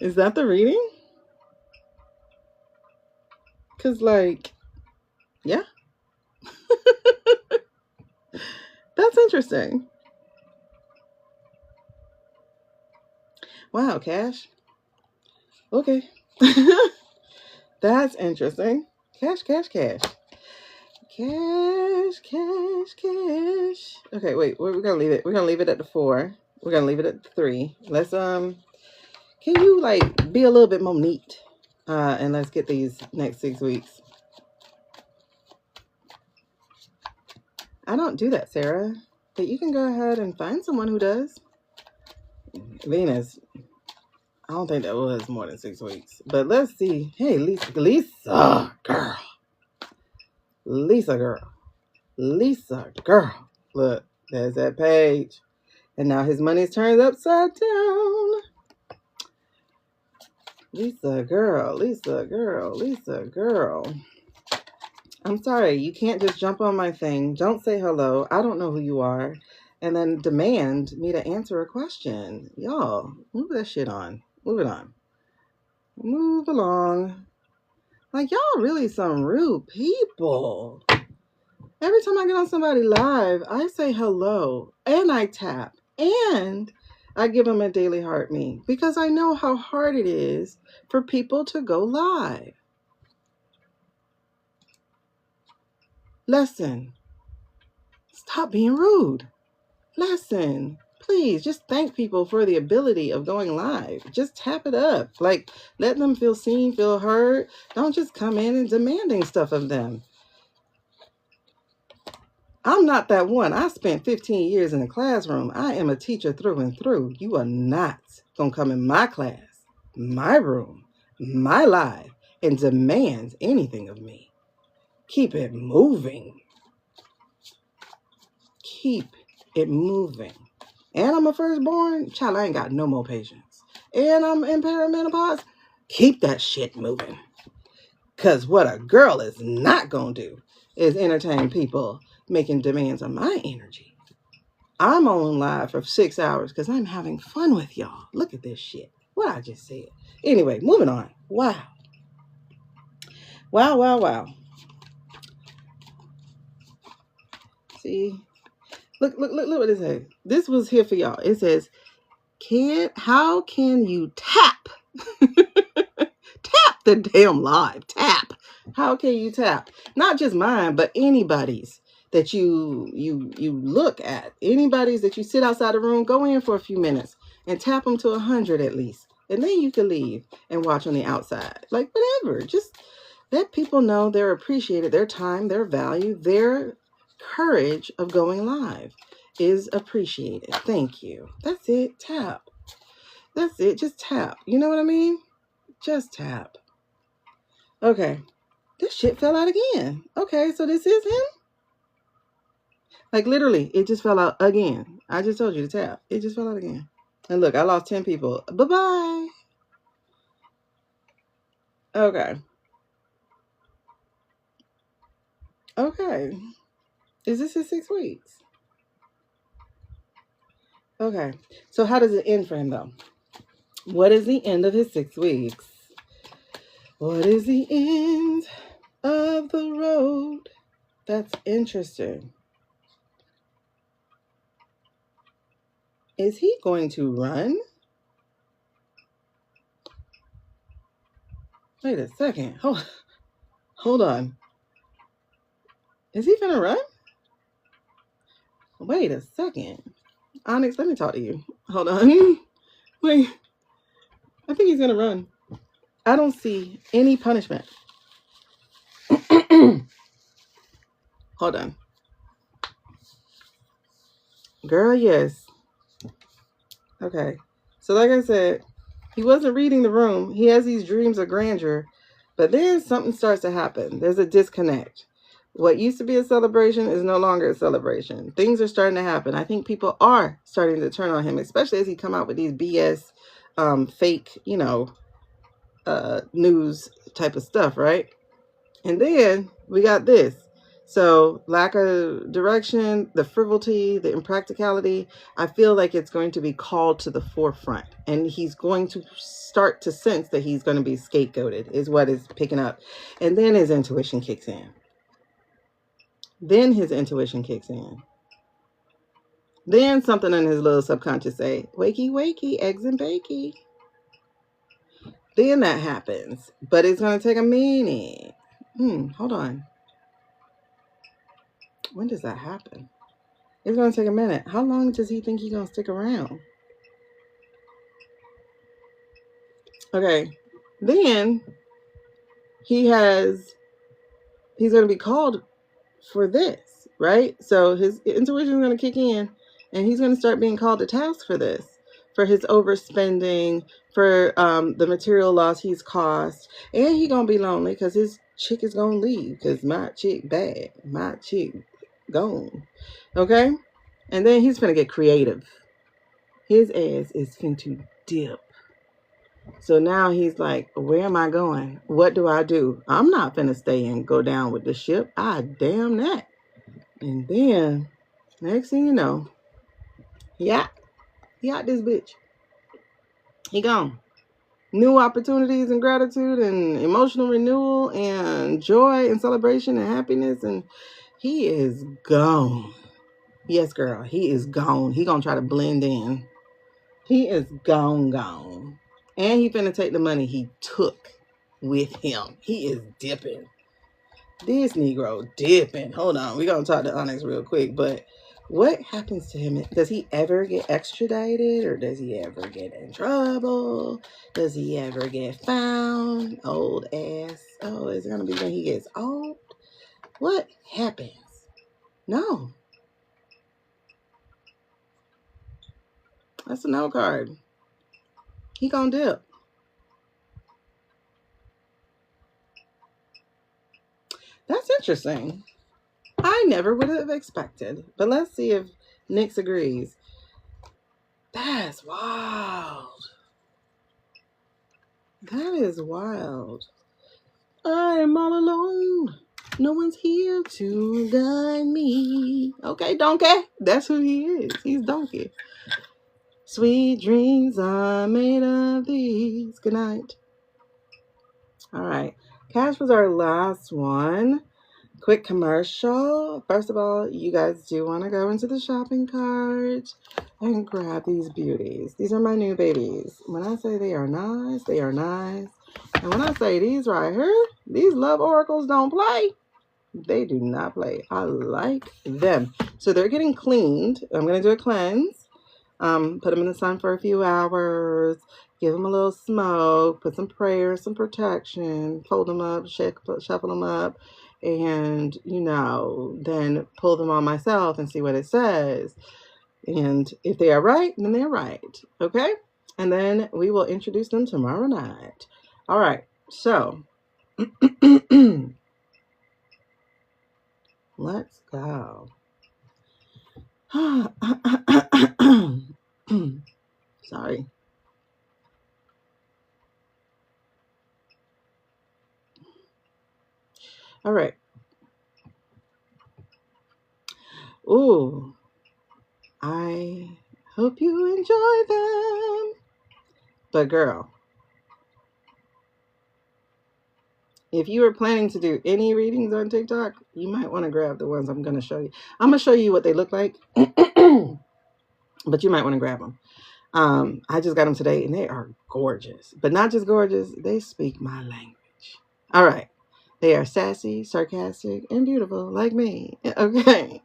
Is that the reading? Because, like, yeah. That's interesting. Wow, Cash. Okay. That's interesting. Cash. Cash. Okay, wait. We're gonna leave it. We're gonna leave it at the 4. We're gonna leave it at the 3. Let's can you like be a little bit more neat? And let's get these next 6 weeks. I don't do that, Sarah. But you can go ahead and find someone who does. Venus. I don't think that was more than 6 weeks. But let's see. Hey, Lisa girl. Lisa girl. Look, there's that page. And now his money's turned upside down. Lisa girl. I'm sorry, you can't just jump on my thing. Don't say hello. I don't know who you are. And then demand me to answer a question. Y'all, move that shit on. Move it on. Move along. Like, y'all really some rude people. Every time I get on somebody live, I say hello. And I tap. And I give them a daily heart me. Because I know how hard it is for people to go live. Lesson. Stop being rude. Lesson. Please, just thank people for the ability of going live. Just tap it up. Like, let them feel seen, feel heard. Don't just come in and demanding stuff of them. I'm not that one. I spent 15 years in a classroom. I am a teacher through and through. You are not going to come in my class, my room, my live, and demand anything of me. Keep it moving. Keep it moving. And I'm a firstborn. Child, I ain't got no more patience. And I'm in perimenopause. Keep that shit moving. Because what a girl is not going to do is entertain people making demands on my energy. I'm on live for 6 hours because I'm having fun with y'all. Look at this shit. What I just said. Anyway, moving on. Wow. See? Look what it says. This was here for y'all. It says, how can you tap? Tap the damn live. Tap. How can you tap? Not just mine, but anybody's that you look at. Anybody's that you sit outside the room, go in for a few minutes and tap them to 100 at least. And then you can leave and watch on the outside. Like, whatever. Just let people know they're appreciated. Their time, their value, their courage of going live is appreciated. Thank you. That's it. Tap. That's it. Just tap. You know what I mean? Just tap. Okay. This shit fell out again. Okay, so this is him? Like, literally, it just fell out again. I just told you to tap. It just fell out again. And look, I lost 10 people. Bye-bye. Okay. Okay. Is this his 6 weeks? Okay. So how does it end for him, though? What is the end of his 6 weeks? What is the end of the road? That's interesting. Is he going to run? Wait a second. Hold on. Is he finna run? Wait a second. Onyx, let me talk to you. Hold on. Wait. I think he's gonna run. I don't see any punishment. Hold on. Girl, yes. Okay. So like I said, he wasn't reading the room. He has these dreams of grandeur, but then something starts to happen. There's a disconnect. What used to be a celebration is no longer a celebration. Things are starting to happen. I think people are starting to turn on him, especially as he come out with these BS, fake, news type of stuff, right? And then we got this. So lack of direction, the frivolity, the impracticality, I feel like it's going to be called to the forefront. And he's going to start to sense that he's going to be scapegoated is what is picking up. And then his intuition kicks in. Then something in his little subconscious say, wakey, wakey, eggs and bakey. Then that happens. But it's going to take a minute. Hold on. When does that happen? It's going to take a minute. How long does he think he's going to stick around? Okay. Then he's going to be called for this, right? So his intuition is going to kick in and he's going to start being called to task for this, for his overspending, for the material loss he's caused. And he's going to be lonely because his chick is going to leave because my chick bad. My chick gone. Okay? And then he's going to get creative. His ass is finna dip. So now he's like, where am I going? What do I do? I'm not finna stay and go down with the ship. Damn that. And then, next thing you know, he out this bitch. He gone. New opportunities and gratitude and emotional renewal and joy and celebration and happiness. And he is gone. Yes, girl, he is gone. He gonna try to blend in. He is gone. And he finna take the money he took with him. He is dipping. This Negro dipping. Hold on. We're going to talk to Onyx real quick. But what happens to him? Does he ever get extradited? Or does he ever get in trouble? Does he ever get found? Old ass. Oh, is it going to be when he gets old? What happens? No. That's a no card. He gonna dip. That's interesting. I never would have expected. But let's see if Nyx agrees. That's wild. That is wild. I am all alone. No one's here to guide me. Okay, Donkey. That's who he is. He's Donkey. Sweet dreams are made of these. Good night. All right. Cash was our last one. Quick commercial. First of all, you guys do want to go into the shopping cart and grab these beauties. These are my new babies. When I say they are nice, they are nice. And when I say these right here, these love oracles don't play. They do not play. I like them. So they're getting cleaned. I'm going to do a cleanse. Put them in the sun for a few hours. Give them a little smoke. Put some prayer, some protection. Fold them up, shuffle them up. And, then pull them on myself and see what it says. And if they are right, then they're right. Okay? And then we will introduce them tomorrow night. All right. So, let's go. Sorry. All right. Ooh. I hope you enjoy them. But girl, if you are planning to do any readings on TikTok, you might want to grab the ones I'm going to show you. I'm going to show you what they look like, but you might want to grab them. I just got them today, and they are gorgeous. But not just gorgeous, they speak my language. All right. They are sassy, sarcastic, and beautiful, like me. Okay.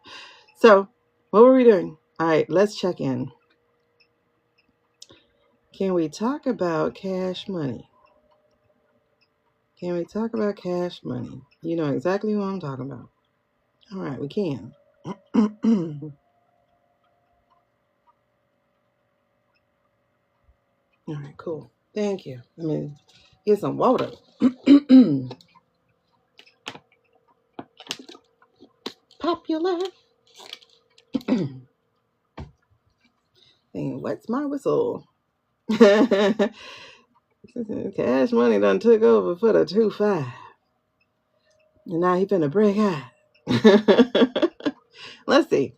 So, what were we doing? All right, let's check in. Can we talk about cash money? Can we talk about cash money? You know exactly who I'm talking about. All right, we can. All right, cool. Thank you. Let me get some water. Popular. And what's my whistle? Cash money done took over for the 2-5. And now he finna break out. Let's see.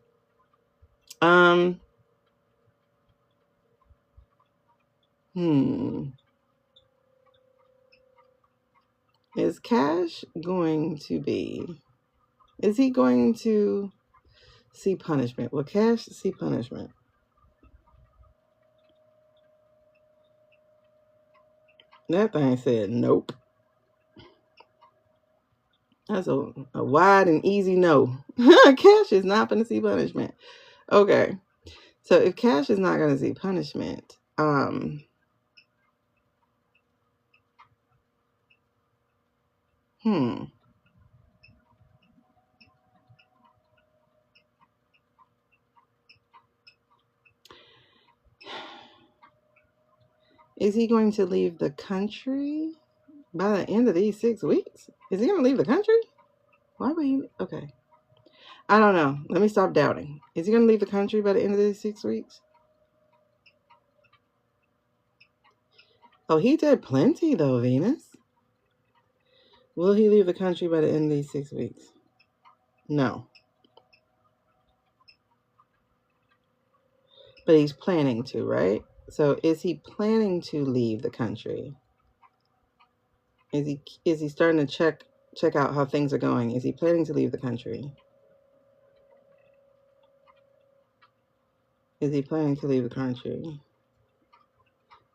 Is Cash going to be... Is he going to see punishment? Will Cash see punishment? That thing said nope. That's a wide and easy no. Cash is not going to see punishment. Okay. So if Cash is not going to see punishment, is he going to leave the country by the end of these 6 weeks? Is he going to leave the country? Why would he? Okay. I don't know. Let me stop doubting. Is he going to leave the country by the end of these 6 weeks? Oh, he did plenty though, Venus. Will he leave the country by the end of these 6 weeks? No. But he's planning to, right? So is he planning to leave the country? Is he starting to check out how things are going? Is he planning to leave the country? Is he planning to leave the country?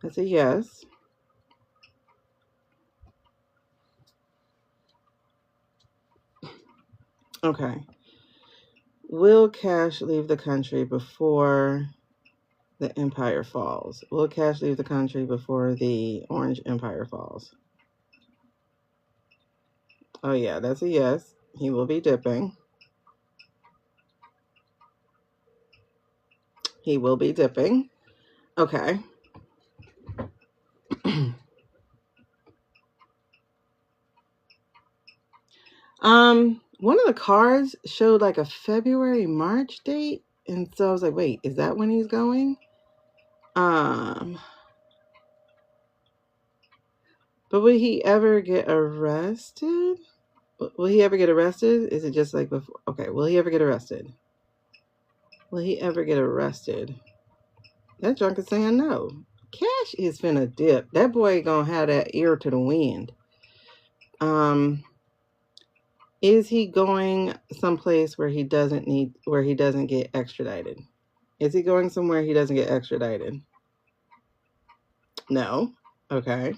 That's a yes. Okay. Will Cash leave the country before the empire falls? Will Cash leave the country before the Orange Empire falls? Oh yeah, that's a yes. He will be dipping. He will be dipping. Okay. One of the cards showed like a February, March date. And so I was like, wait, is that when he's going? But will he ever get arrested? Will he ever get arrested? Is it just like before? Okay, will he ever get arrested? Will he ever get arrested? That junk is saying no. Cash is finna dip. That boy gonna have that ear to the wind. Is he going someplace where he doesn't get extradited? Is he going somewhere he doesn't get extradited? No. Okay.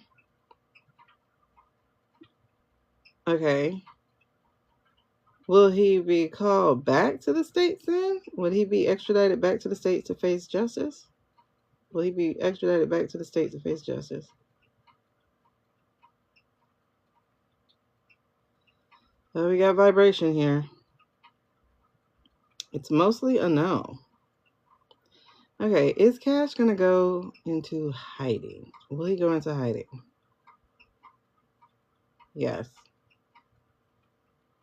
Okay. Will he be called back to the States then? Would he be extradited back to the States to face justice? Will he be extradited back to the States to face justice? So we got vibration here. It's mostly a no. Okay, is Cash going to go into hiding? Will he go into hiding? Yes.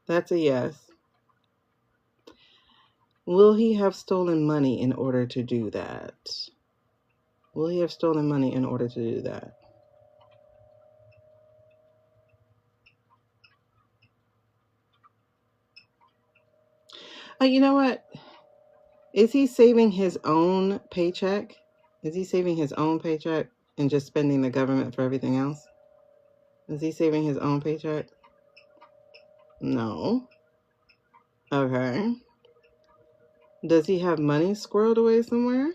That's a yes. Will he have stolen money in order to do that? Will he have stolen money in order to do that? You know what? Is he saving his own paycheck? Is he saving his own paycheck and just spending the government for everything else? Is he saving his own paycheck? No. Okay. Does he have money squirreled away somewhere?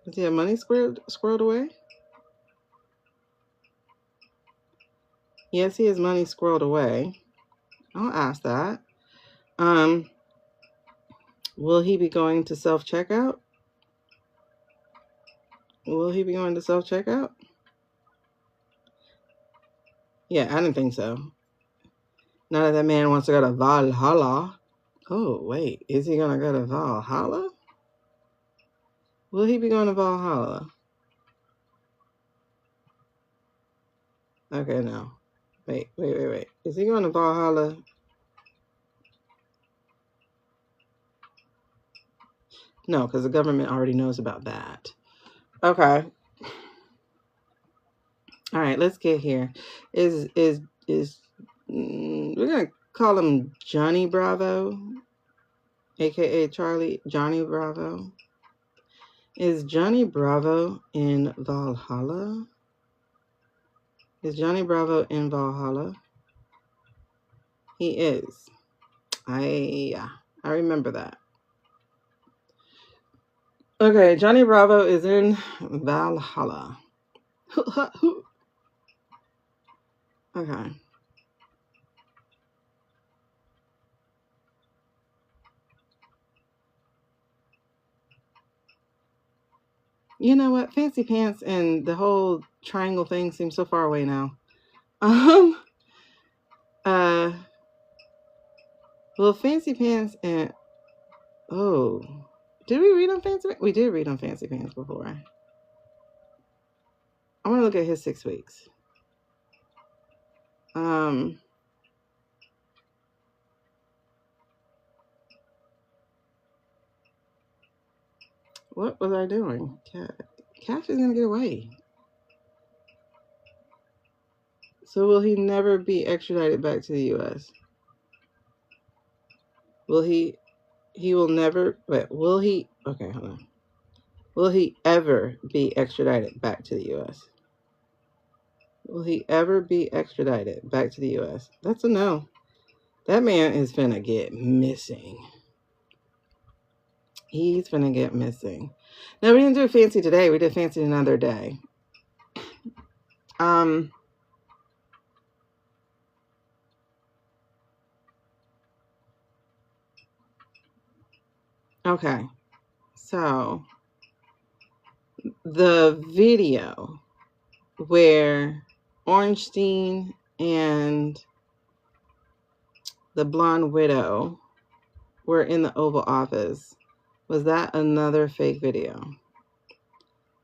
Does he have money squirreled away? Yes, he has money squirreled away. I'll ask that. Will he be going to self-checkout? Will he be going to self-checkout? Yeah, I didn't think so. Now that man wants to go to Valhalla. Oh, wait. Is he going to go to Valhalla? Will he be going to Valhalla? Okay, no. Wait. Is he going to Valhalla? No, because the government already knows about that. Okay. All right, let's get here. Is we're gonna call him Johnny Bravo, aka Charlie Johnny Bravo. Is Johnny Bravo in Valhalla? Is Johnny Bravo in Valhalla? He is. I remember that. Okay, Johnny Bravo is in Valhalla. Okay. You know what? Fancy Pants and the whole triangle thing seems so far away now. Well, Fancy Pants and did we read on Fancy Pants? We did read on Fancy Pants before. I want to look at his 6 weeks. What was I doing? Cash is gonna get away. So will he never be extradited back to the U.S.? Will he? He will never. Wait, will he? Okay, hold on. Will he ever be extradited back to the U.S.? Will he ever be extradited back to the U.S.? That's a no. That man is finna get missing. He's finna get missing. No, we didn't do fancy today. We did fancy another day. Okay. So the video where Ornstein and the blonde widow were in the Oval Office, was that another fake video?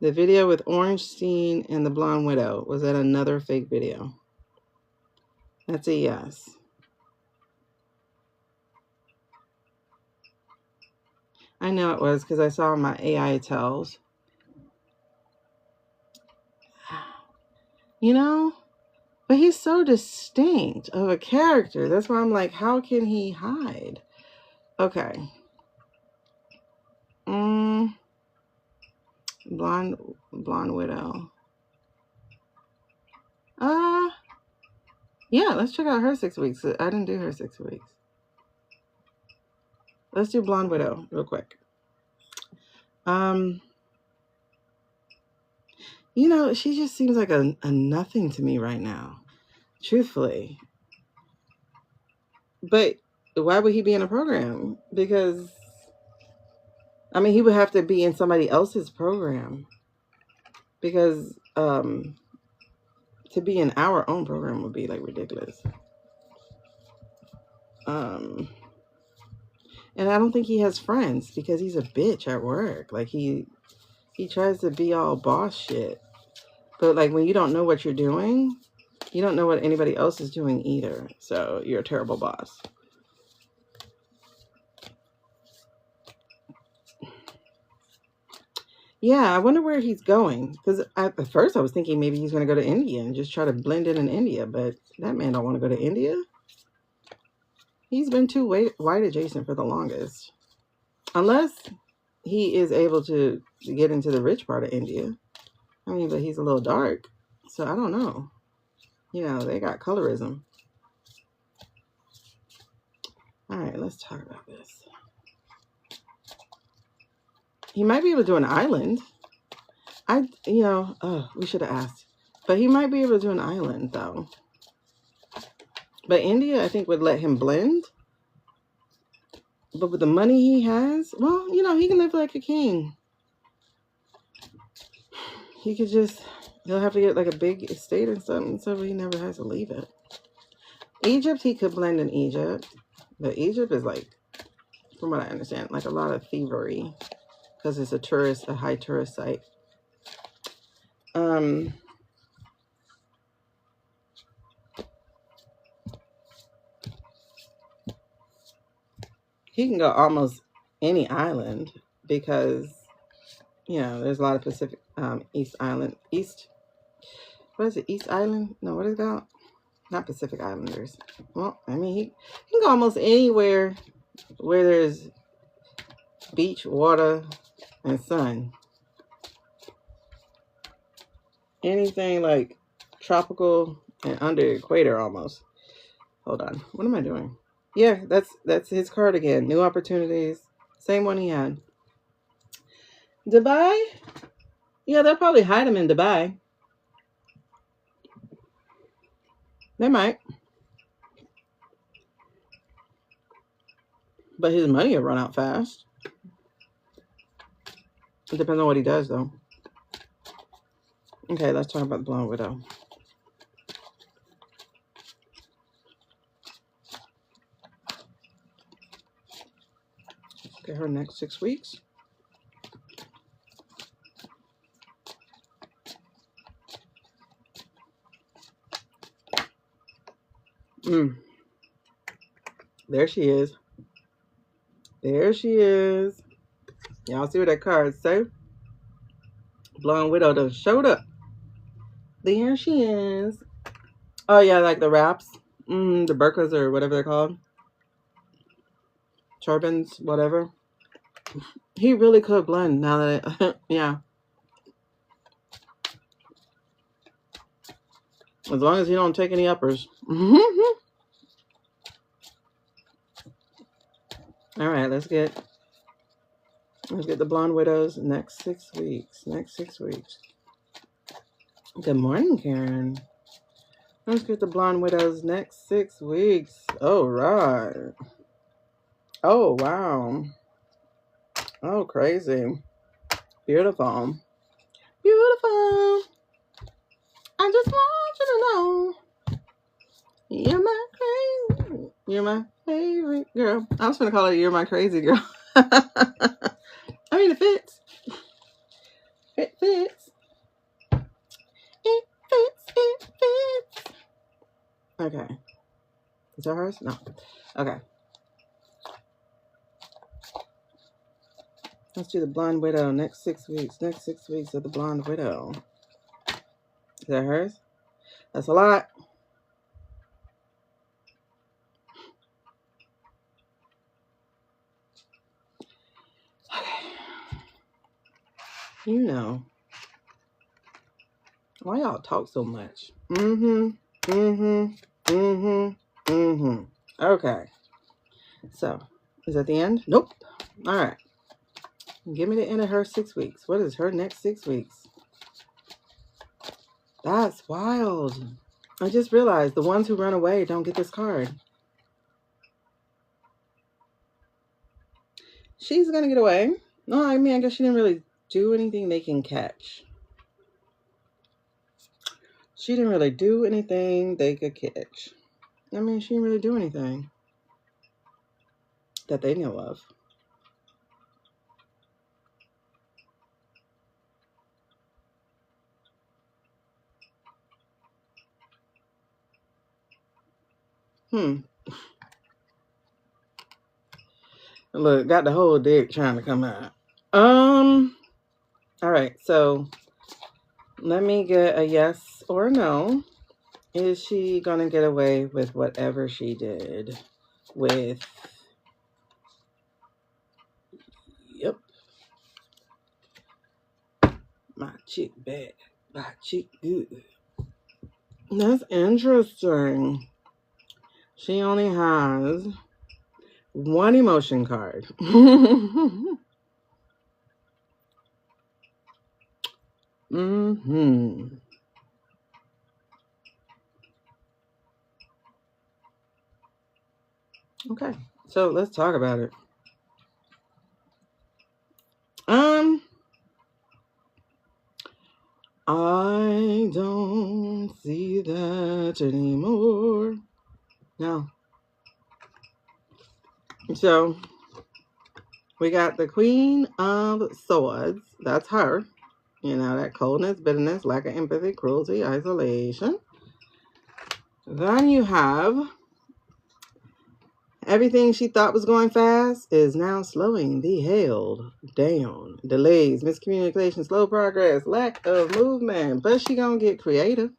The video with Ornstein and the blonde widow, was that another fake video? That's a yes. I know it was because I saw my AI tells. You know? But he's so distinct of a character. That's why I'm like, how can he hide? Okay. Blonde widow. Yeah, let's check out her 6 weeks. I didn't do her 6 weeks. Let's do blonde widow real quick. You know, she just seems like a nothing to me right now, truthfully. But why would he be in a program? Because, I mean, he would have to be in somebody else's program. Because to be in our own program would be like ridiculous. And I don't think he has friends because he's a bitch at work. Like he tries to be all boss shit. But like when you don't know what you're doing, you don't know what anybody else is doing either. So you're a terrible boss. Yeah, I wonder where he's going. Because at first I was thinking maybe he's going to go to India and just try to blend in India. But that man don't want to go to India. He's been too white adjacent for the longest. Unless he is able to get into the rich part of India. I mean, but he's a little dark. So I don't know. You know, they got colorism. All right, let's talk about this. He might be able to do an island. We should have asked. But he might be able to do an island, though. But India, I think, would let him blend. But with the money he has, well, you know, he can live like a king. He could just, he'll have to get like a big estate or something so he never has to leave it. Egypt, he could blend in Egypt. But Egypt is like, from what I understand, like a lot of thievery. Because it's a high tourist site. He can go almost any island because, you know, there's a lot of Pacific, East Island, what is it, East Island? No, what is it called? Not Pacific Islanders. Well, I mean, he can go almost anywhere where there's beach, water, and sun. Anything like tropical and under the equator almost. Hold on. What am I doing? Yeah, that's his card again. New opportunities. Same one he had. Dubai? Yeah, they'll probably hide him in Dubai. They might. But his money will run out fast. It depends on what he does, though. Okay, let's talk about the Blonde Widow. Let's get her next 6 weeks. There she is. There she is. Y'all see what that card say? Blonde Widow done showed up. There she is. Oh, yeah, like the wraps. The burqas or whatever they're called. Turbans, whatever. He really could blend now that yeah. As long as he don't take any uppers. All right, let's get the Blonde Widows next 6 weeks. Next 6 weeks. Good morning, Karen. Let's get the Blonde Widows next 6 weeks. All right. Oh, wow. Oh, crazy. Beautiful. Beautiful. I just want you to know you're my crazy. You're my favorite girl. I was going to call it You're My Crazy Girl. I mean, it fits. It fits. It fits. It fits. Okay. Is that hers? No. Okay. Let's do the Blonde Widow next 6 weeks. Next 6 weeks of the Blonde Widow. Is that hers? That's a lot. You know. Why y'all talk so much? Okay. So, is that the end? Nope. All right. Give me the end of her 6 weeks. What is her next 6 weeks? That's wild. I just realized the ones who run away don't get this card. She's going to get away. No, I mean, I guess she didn't really do anything they can catch. She didn't really do anything they could catch. I mean, she didn't really do anything that they know of. Look, got the whole dick trying to come out. All right, so let me get a yes or a no. Is she gonna get away with whatever she did with? Yep. My chick bad. My chick good. That's interesting. She only has one emotion card. Okay, so let's talk about it. I don't see that anymore. No. So we got the Queen of Swords. That's her. You know, that coldness, bitterness, lack of empathy, cruelty, isolation. Then you have everything she thought was going fast is now slowing the hell down. Delays, miscommunication, slow progress, lack of movement. But she gonna get creative.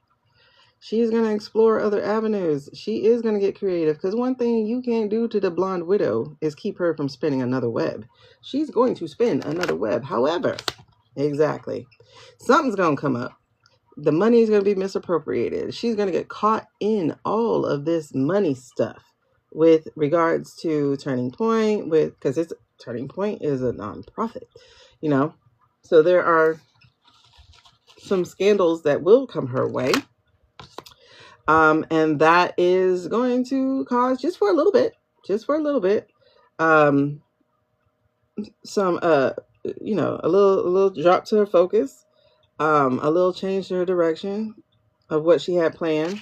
She's going to explore other avenues. She is going to get creative because one thing you can't do to the blonde widow is keep her from spinning another web. She's going to spin another web. However, exactly, something's going to come up. The money is going to be misappropriated. She's going to get caught in all of this money stuff with regards to Turning Point, because it's Turning Point is a nonprofit, you know. So there are some scandals that will come her way. And that is going to cause just for a little bit, some, a little drop to her focus, a little change to her direction of what she had planned.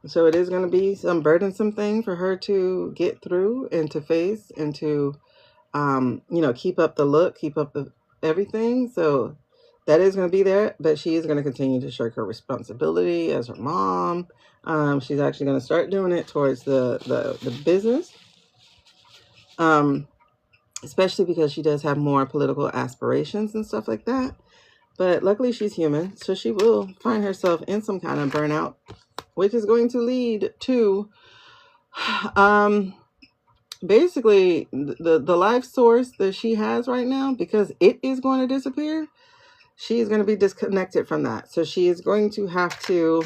So it is going to be some burdensome thing for her to get through and to face and to, keep up the look, keep up the everything. So that is going to be there, but she is going to continue to shirk her responsibility as her mom. She's actually going to start doing it towards the business, especially because she does have more political aspirations and stuff like that. But luckily she's human, so she will find herself in some kind of burnout, which is going to lead to basically the life source that she has right now, because it is going to disappear. She's going to be disconnected from that. So she is going to have to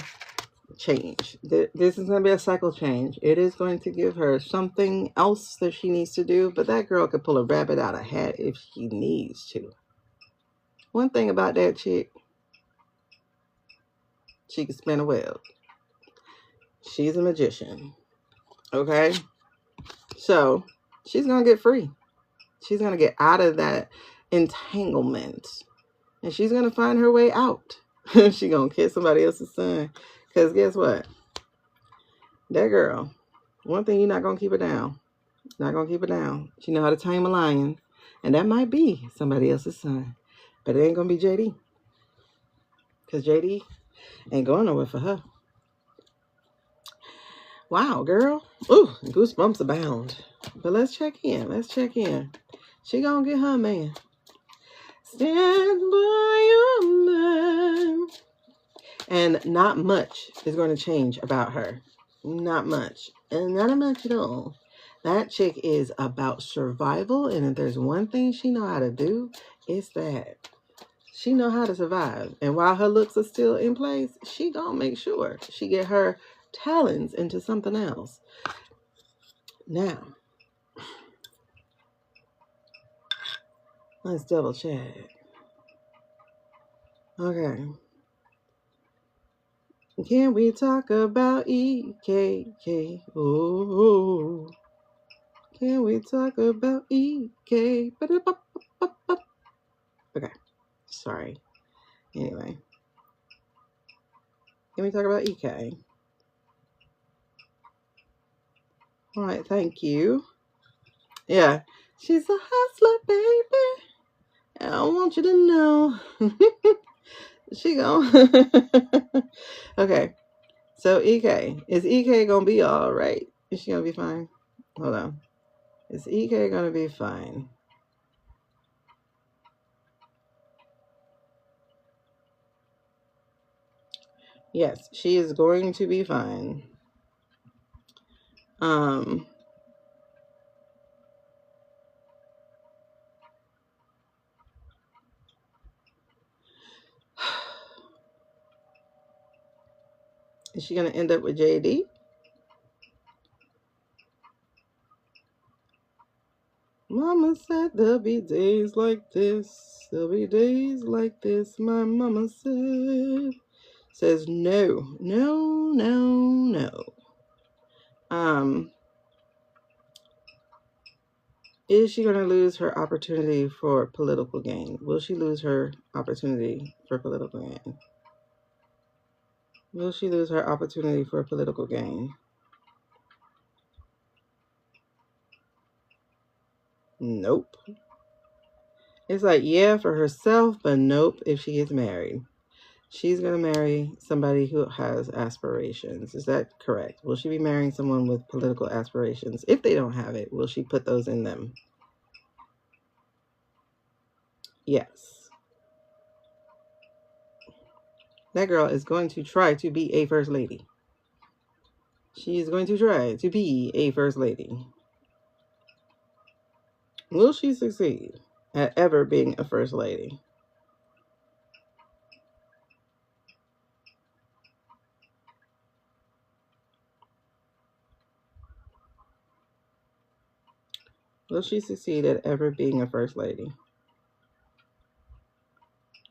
change. This is going to be a cycle change. It is going to give her something else that she needs to do, but that girl could pull a rabbit out of a hat if she needs to. One thing about that chick, she can spin a web. She's a magician. Okay? So she's going to get free. She's going to get out of that entanglement. And she's going to find her way out. She's going to kiss somebody else's son. Because guess what? That girl, one thing, you're not going to keep her down. Not going to keep her down. She know how to tame a lion. And that might be somebody else's son. But it ain't going to be JD. Because JD ain't going nowhere for her. Wow, girl. Ooh, goosebumps abound. But let's check in. She going to get her man. Stand by your man. And not much is going to change about her. Not much. And not much at all. That chick is about survival. And if there's one thing she know how to do, it's that. She know how to survive. And while her looks are still in place, she gonna make sure she get her talents into something else. Now, let's double check. Okay. Can we talk about EKK? Oh, can we talk about EK? Okay, sorry. Anyway, can we talk about EK? All right, thank you. Yeah, she's a hustler, baby. I want you to know. She gon' Okay. So EK. Is EK gonna be all right? Is she gonna be fine? Hold on. Is EK gonna be fine? Yes, she is going to be fine. Is she gonna end up with JD? Mama said there'll be days like this. There'll be days like this. My mama says no, no, no, no. Is she going to lose her opportunity for political gain? Will she lose her opportunity for political gain? Will she lose her opportunity for political gain? Nope. It's like, yeah, for herself, but nope if she gets married. She's going to marry somebody who has aspirations. Is that correct? Will she be marrying someone with political aspirations? If they don't have it, will she put those in them? Yes. That girl is going to try to be a first lady. She is going to try to be a first lady. Will she succeed at ever being a first lady? Will she succeed at ever being a first lady?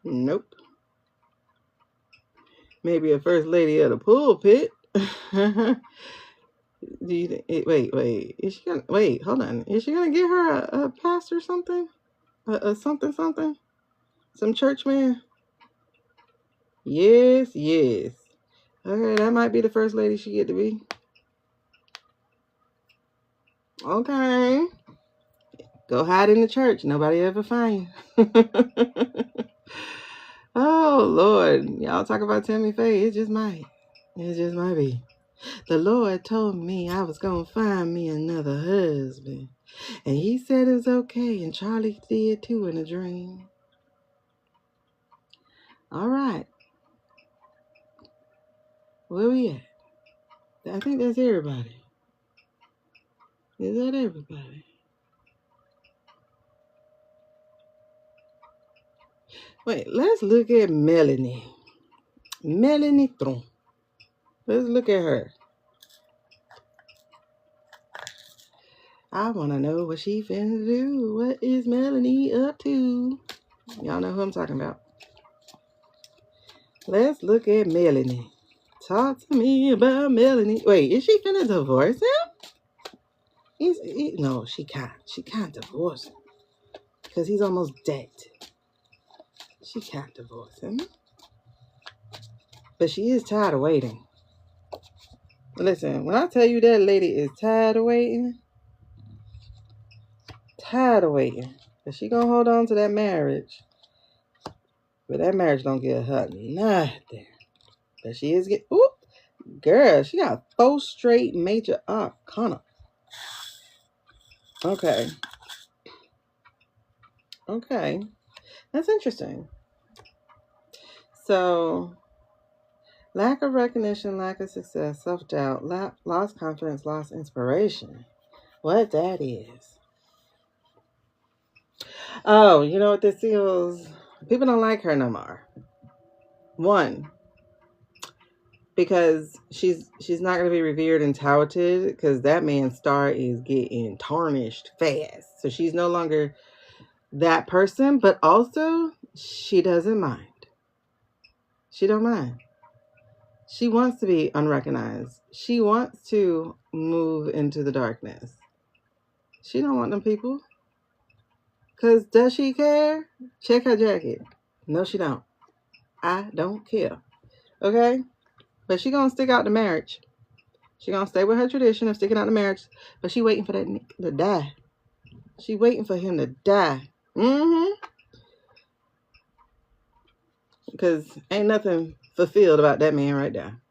Nope. Maybe a first lady at a pulpit. Do you wait? Is she gonna wait? Hold on. Is she gonna get her a pastor or something? A something? Some church man? Yes. Okay, that might be the first lady she get to be. Okay. Go hide in the church. Nobody ever find you. Oh Lord, y'all talk about Tammy Faye. It just might be. The Lord told me I was gonna find me another husband. And he said it was okay, and Charlie did too in a dream. All right. Where we at? I think that's everybody. Is that everybody? Wait, let's look at Melanie. Melanie Tron. Let's look at her. I want to know what she finna do. What is Melanie up to? Y'all know who I'm talking about. Let's look at Melanie. Talk to me about Melanie. Wait, is she finna divorce him? No, she can't. She can't divorce him. Because he's almost dead. She can't divorce him. But she is tired of waiting. Listen, when I tell you that lady is tired of waiting, but she gonna hold on to that marriage. But that marriage don't give her nothing. But she is girl, she got 4 straight major arcana. Okay. That's interesting. So, lack of recognition, lack of success, self-doubt, lost confidence, lost inspiration. What that is. Oh, you know what this is? People don't like her no more. 1, because she's not going to be revered and touted because that man's star is getting tarnished fast. So she's no longer that person, but also she doesn't mind. She don't mind. She wants to be unrecognized. She wants to move into the darkness. She don't want them people. Because does she care? Check her jacket. No, she don't. I don't care. Okay? But she gonna stick out the marriage. She gonna stay with her tradition of sticking out the marriage. But she waiting for that nigga to die. She waiting for him to die. Because ain't nothing fulfilled about that man right there.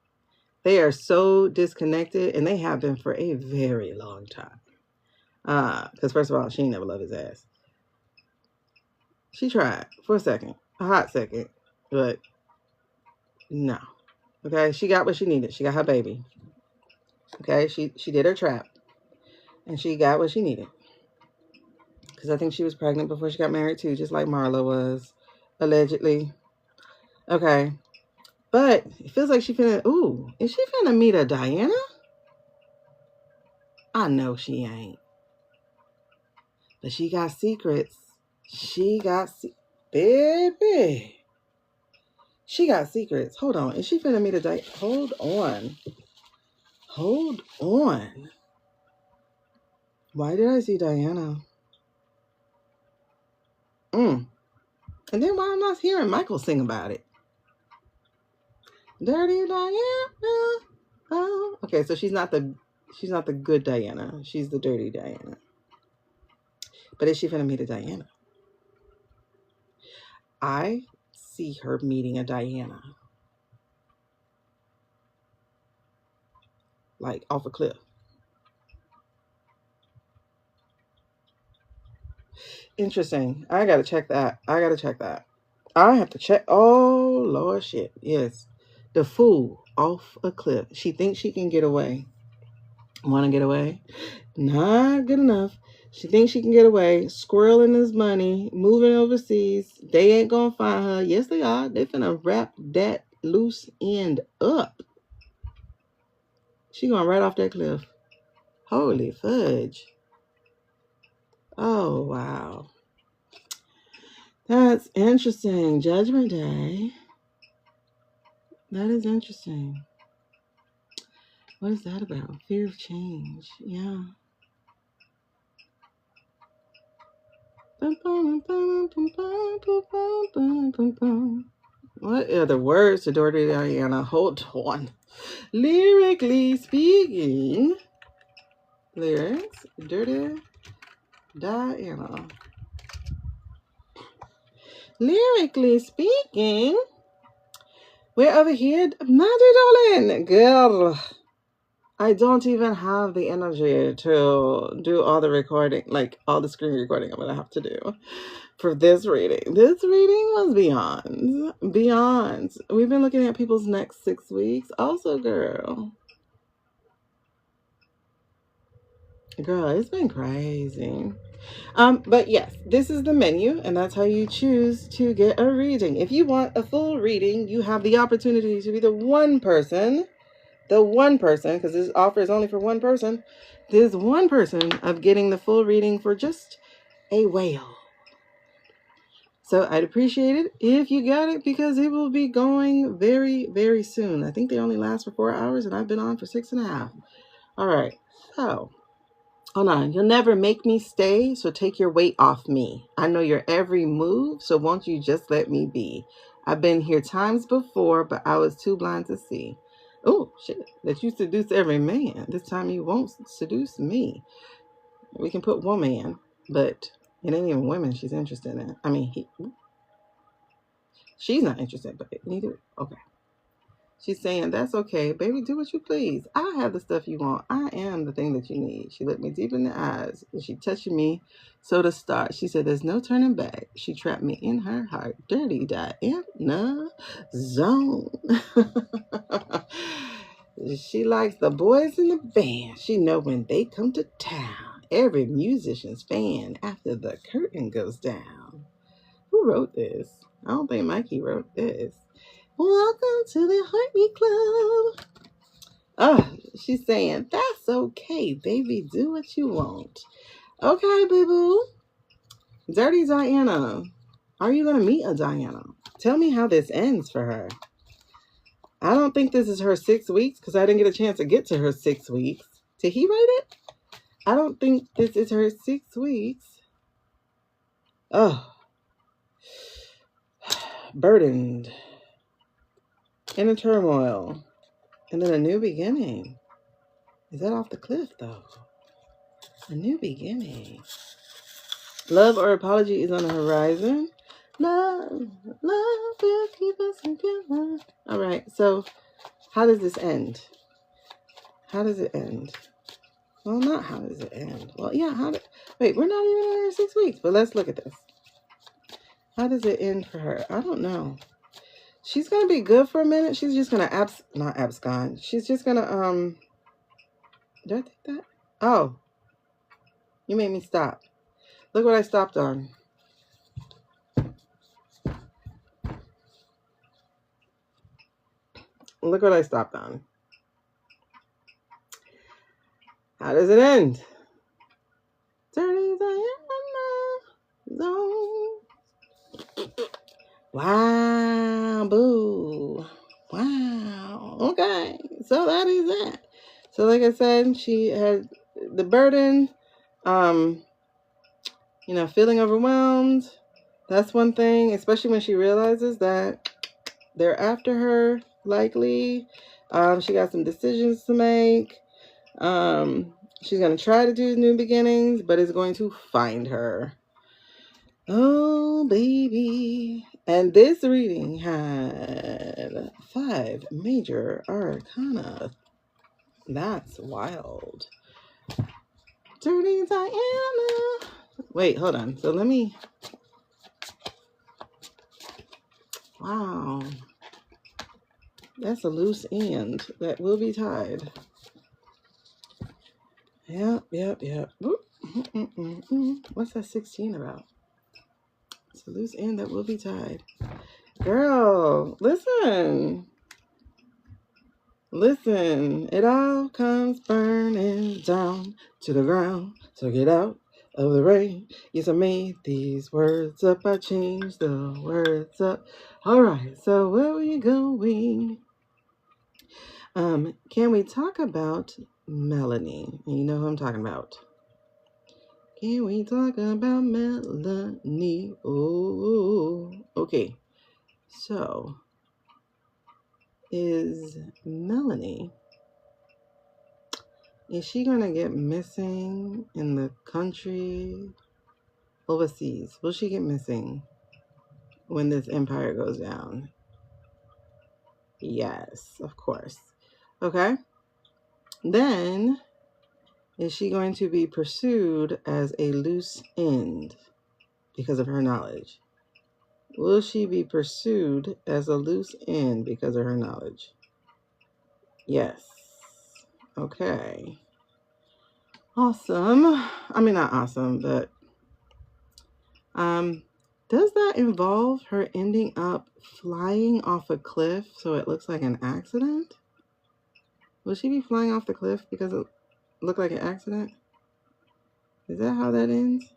They are so disconnected, and they have been for a very long time. Because first of all, she ain't never loved his ass. She tried for a hot second, but no. Okay, she got what she needed. She got her baby. Okay, she did her trap, and she got what she needed. Because I think she was pregnant before she got married too, just like Marla was, allegedly. Okay, but it feels like she finna. Ooh, is she finna meet a Diana? I know she ain't. But she got secrets. Baby. She got secrets. Hold on. Is she finna meet a Diana? Hold on. Why did I see Diana? And then why am I hearing Michael sing about it? Dirty Diana. Oh, okay. So she's not the good Diana. She's the dirty Diana. But is she gonna meet a Diana? I see her meeting a Diana, like off a cliff. Interesting. I gotta check that. I have to check. Oh Lord, shit. Yes, the fool off a cliff. She thinks she can get away. Want to get away? Not good enough. She thinks she can get away, squirreling his money, moving overseas. They ain't gonna find her. Yes, they are. They finna wrap that loose end up. She going right off that cliff. Holy fudge. Oh, wow. That's interesting. Judgment Day. That is interesting. What is that about? Fear of change. Yeah. What are the words to Dirty Diana? Hold on. Lyrically speaking. Lyrics. Dirty Diana. Lyrically speaking. We're over here. Magic darling. Girl. I don't even have the energy to do all the recording, like all the screen recording I'm going to have to do for this reading. This reading was beyond. We've been looking at people's next 6 weeks. Also, girl, it's been crazy. But yes, this is the menu, and that's how you choose to get a reading. If you want a full reading, you have the opportunity to be the one person, because this offer is only for one person, there's one person of getting the full reading for just a whale. So I'd appreciate it if you got it, because it will be going very, very soon. I think they only last for 4 hours, and I've been on for 6.5. All right. So, hold on. You'll never make me stay, so take your weight off me. I know your every move, so won't you just let me be? I've been here times before, but I was too blind to see. Oh, shit. That you seduce every man. This time you won't seduce me. We can put woman, but it ain't even women she's interested in. I mean, she's not interested, but neither. Okay. She's saying, that's okay, baby, do what you please. I have the stuff you want. I am the thing that you need. She looked me deep in the eyes, and she touching me. So to start, she said, there's no turning back. She trapped me in her heart. Dirty Diana zone. She likes the boys in the band. She know when they come to town. Every musician's fan after the curtain goes down. Who wrote this? I don't think Mikey wrote this. Welcome to the Heart Me Club. Oh, she's saying, that's okay, baby. Do what you want. Okay, boo-boo. Dirty Diana. Are you going to meet a Diana? Tell me how this ends for her. I don't think this is her 6 weeks, because I didn't get a chance to get to her 6 weeks. Did he write it? I don't think this is her 6 weeks. Oh. Burdened. In a turmoil. And then a new beginning. Is that off the cliff, though? A new beginning. Love or apology is on the horizon. Love will keep us together. All right, so how does this end? How does it end? Well, not how does it end. Well, yeah, wait, we're not even in our 6 weeks, but let's look at this. How does it end for her? I don't know. She's going to be good for a minute. She's just going to not abscond. She's just going to, did I think that? Oh, you made me stop. Look what I stopped on. Look what I stopped on. How does it end? Dirty Diana zone. Wow, boo. Wow. Okay. So that is that. So like I said, she had the burden, feeling overwhelmed, That's one thing, especially when she realizes that they're after her, likely. She got some decisions to make. She's going to try to do new beginnings, but it's going to find her. Oh, baby. And this reading had 5 major arcana. That's wild. Dirty Diana. Wait, hold on. So let me... Wow. That's a loose end that will be tied. Yep. What's that 16 about? It's a loose end that will be tied. Girl, listen. Listen. It all comes burning down to the ground. So get out of the rain. Yes, I made these words up. I changed the words up. All right. So where are we going? Can we talk about Melanie? You know who I'm talking about. Can we talk about Melanie? Oh, okay. So, is Melanie, is she going to get missing in the country overseas? Will she get missing when this empire goes down? Yes, of course. Okay. Then, is she going to be pursued as a loose end because of her knowledge? Will she be pursued as a loose end because of her knowledge? Yes. Okay. Awesome. I mean, not awesome, but does that involve her ending up flying off a cliff so it looks like an accident? Will she be flying off the cliff because it looked like an accident? Is that how that ends?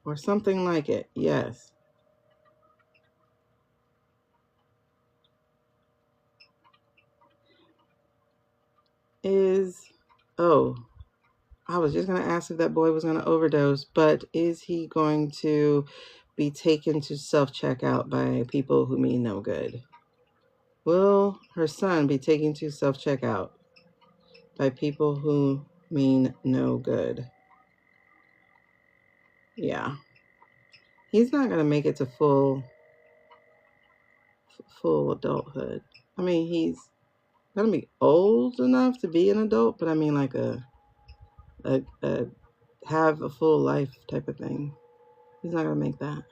Or something like it? Yes. I was just going to ask if that boy was going to overdose, but is he going to be taken to self-checkout by people who mean no good? Will her son be taken to self-checkout by people who mean no good? Yeah. He's not going to make it to full adulthood. I mean, he's going to be old enough to be an adult, but I mean like a have a full life type of thing. He's not going to make that.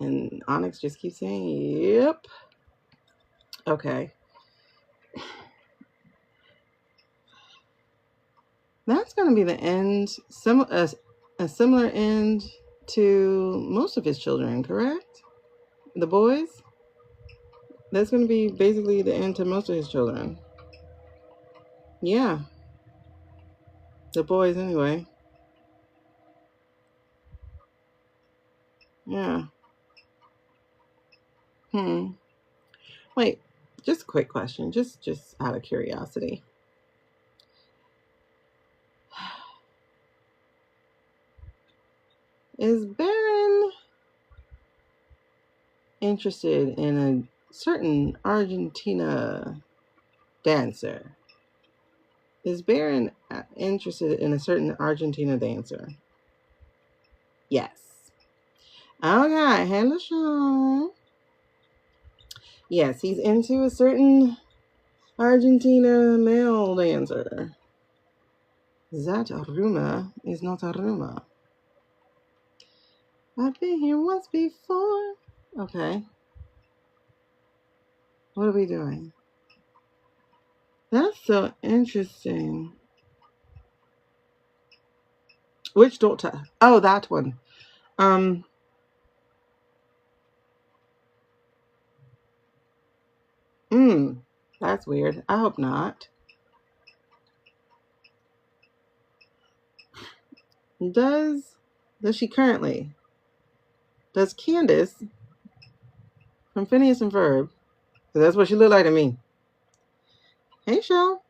And Onyx just keeps saying, yep. Okay. That's going to be the end, a similar end to most of his children, correct? The boys? That's going to be basically the end to most of his children. Yeah. The boys, anyway. Yeah. Wait, just a quick question, just out of curiosity. Is Baron interested in a certain Argentina dancer? Is Baron interested in a certain Argentina dancer? Yes. Okay, hello, Sean. Yes, he's into a certain Argentina male dancer. That rumor is not a rumor. I've been here once before. Okay. What are we doing? That's so interesting. Which daughter? Oh, that one. That's weird. I hope not. Does she currently? Does Candace from Phineas and Ferb? Because that's what she looked like to me. Hey, Shell.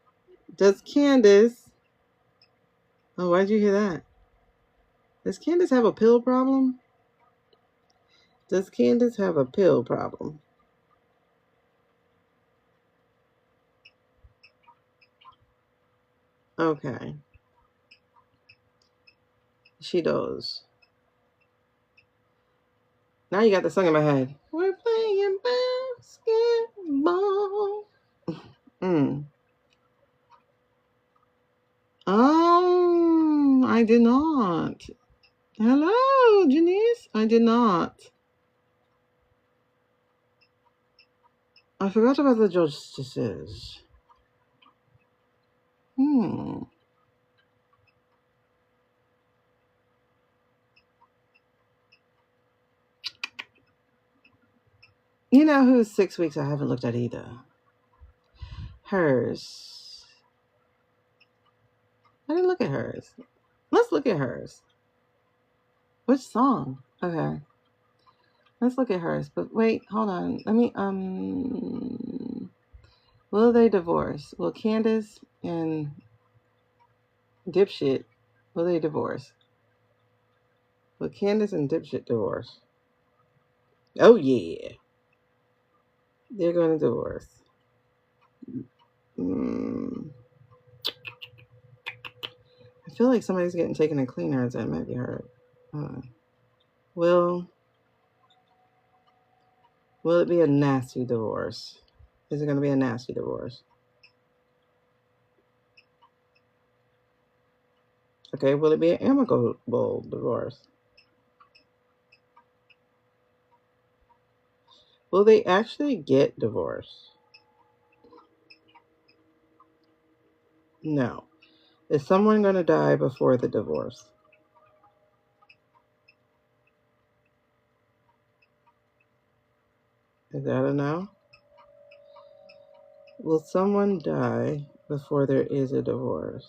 Does Candace? Oh, why'd you hear that? Does Candace have a pill problem? Does Candace have a pill problem? Okay. She does. Now you got the song in my head. We're playing basketball. I did not. Hello, Janice. I did not. I forgot about the justices. You know who's 6 weeks I haven't looked at either? Hers. I didn't look at hers. Let's look at hers. Which song? Okay. Let's look at hers. But wait, hold on. Let me, will they divorce? Will Candace and Dipshit, will they divorce? Will Candace and Dipshit divorce? Oh, yeah. They're going to divorce. I feel like somebody's getting taken to cleaners. That might be her. Will it be a nasty divorce? Is it going to be a nasty divorce? Okay, will it be an amicable divorce? Will they actually get divorced? No. Is someone going to die before the divorce? Is that a no? Will someone die before there is a divorce?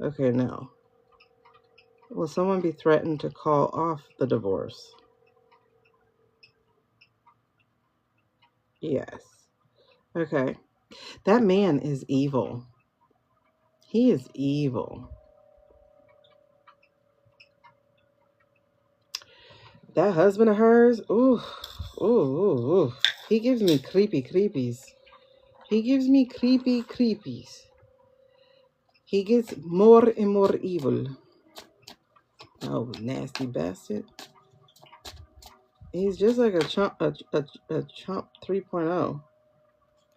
Okay, no. Will someone be threatened to call off the divorce? Yes. Okay. That man is evil. He is evil. That husband of hers, ooh. He gives me creepies. He gives me creepies. He gets more and more evil. Oh, nasty bastard. He's just like a chump 3.0.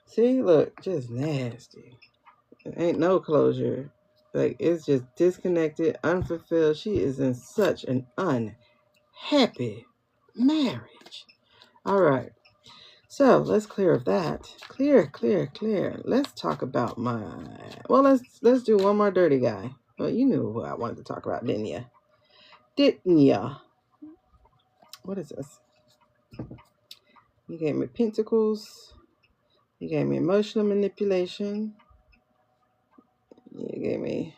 See, look, just nasty. Ain't no closure. Like, it's just disconnected, unfulfilled. She is in such an unhappy marriage. All right. So let's clear of that. Clear. Let's talk about let's do one more dirty guy. Well, you knew who I wanted to talk about, didn't you? What is this? You gave me pentacles. You gave me emotional manipulation. You gave me...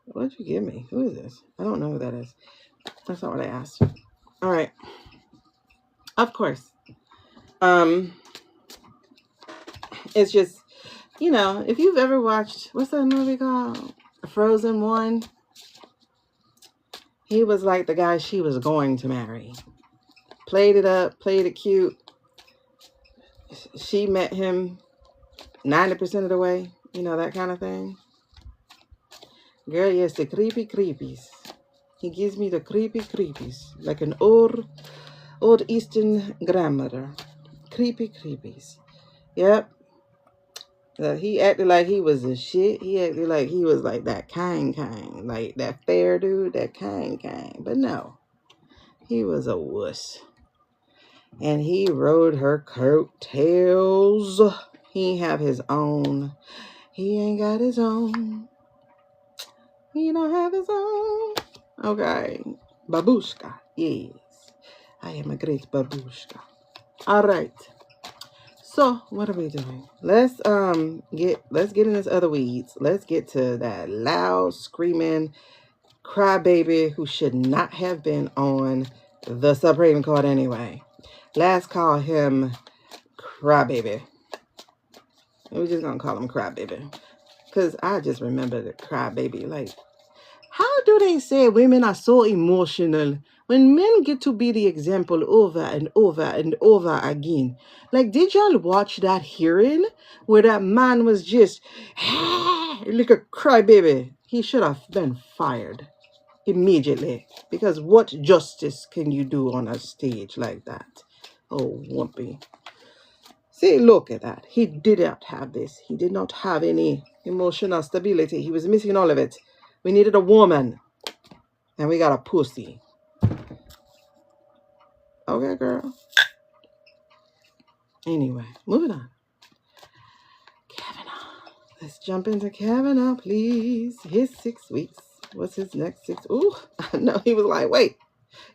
What did you give me? Who is this? I don't know who that is. That's not what I asked. All right. Of course. It's just, if you've ever watched, what's that movie called? Frozen 1. He was like the guy she was going to marry. Played it up, played it cute. She met him 90% of the way. That kind of thing. Girl, yes, the creepies. He gives me the creepies. Like an old Eastern grandmother. Creepies. Yep. He acted like he was a shit. He acted like he was like that kind. Like that fair dude, that kind. But no. He was a wuss. And he rode her coattails. He have his own. He ain't got his own. He don't have his own. Okay. Babushka. Yes. I am a great babushka. All right. So, what are we doing? Let's get in this other weeds. Let's get to that loud, screaming crybaby who should not have been on the Supreme Court anyway. Let's call him Crybaby. We're just gonna call him Crybaby. Because I just remember the Crybaby. Like, how do they say women are so emotional when men get to be the example over and over and over again? Like, did y'all watch that hearing where that man was just like a crybaby? He should have been fired immediately, because what justice can you do on a stage like that? Oh, wumpy. See, look at that. He did not have this. He did not have any emotional stability. He was missing all of it. We needed a woman. And we got a pussy. Okay, girl. Anyway, moving on. Kavanaugh. Let's jump into Kavanaugh, please. His 6 weeks. What's his next 6? Ooh, I know. He was like, wait,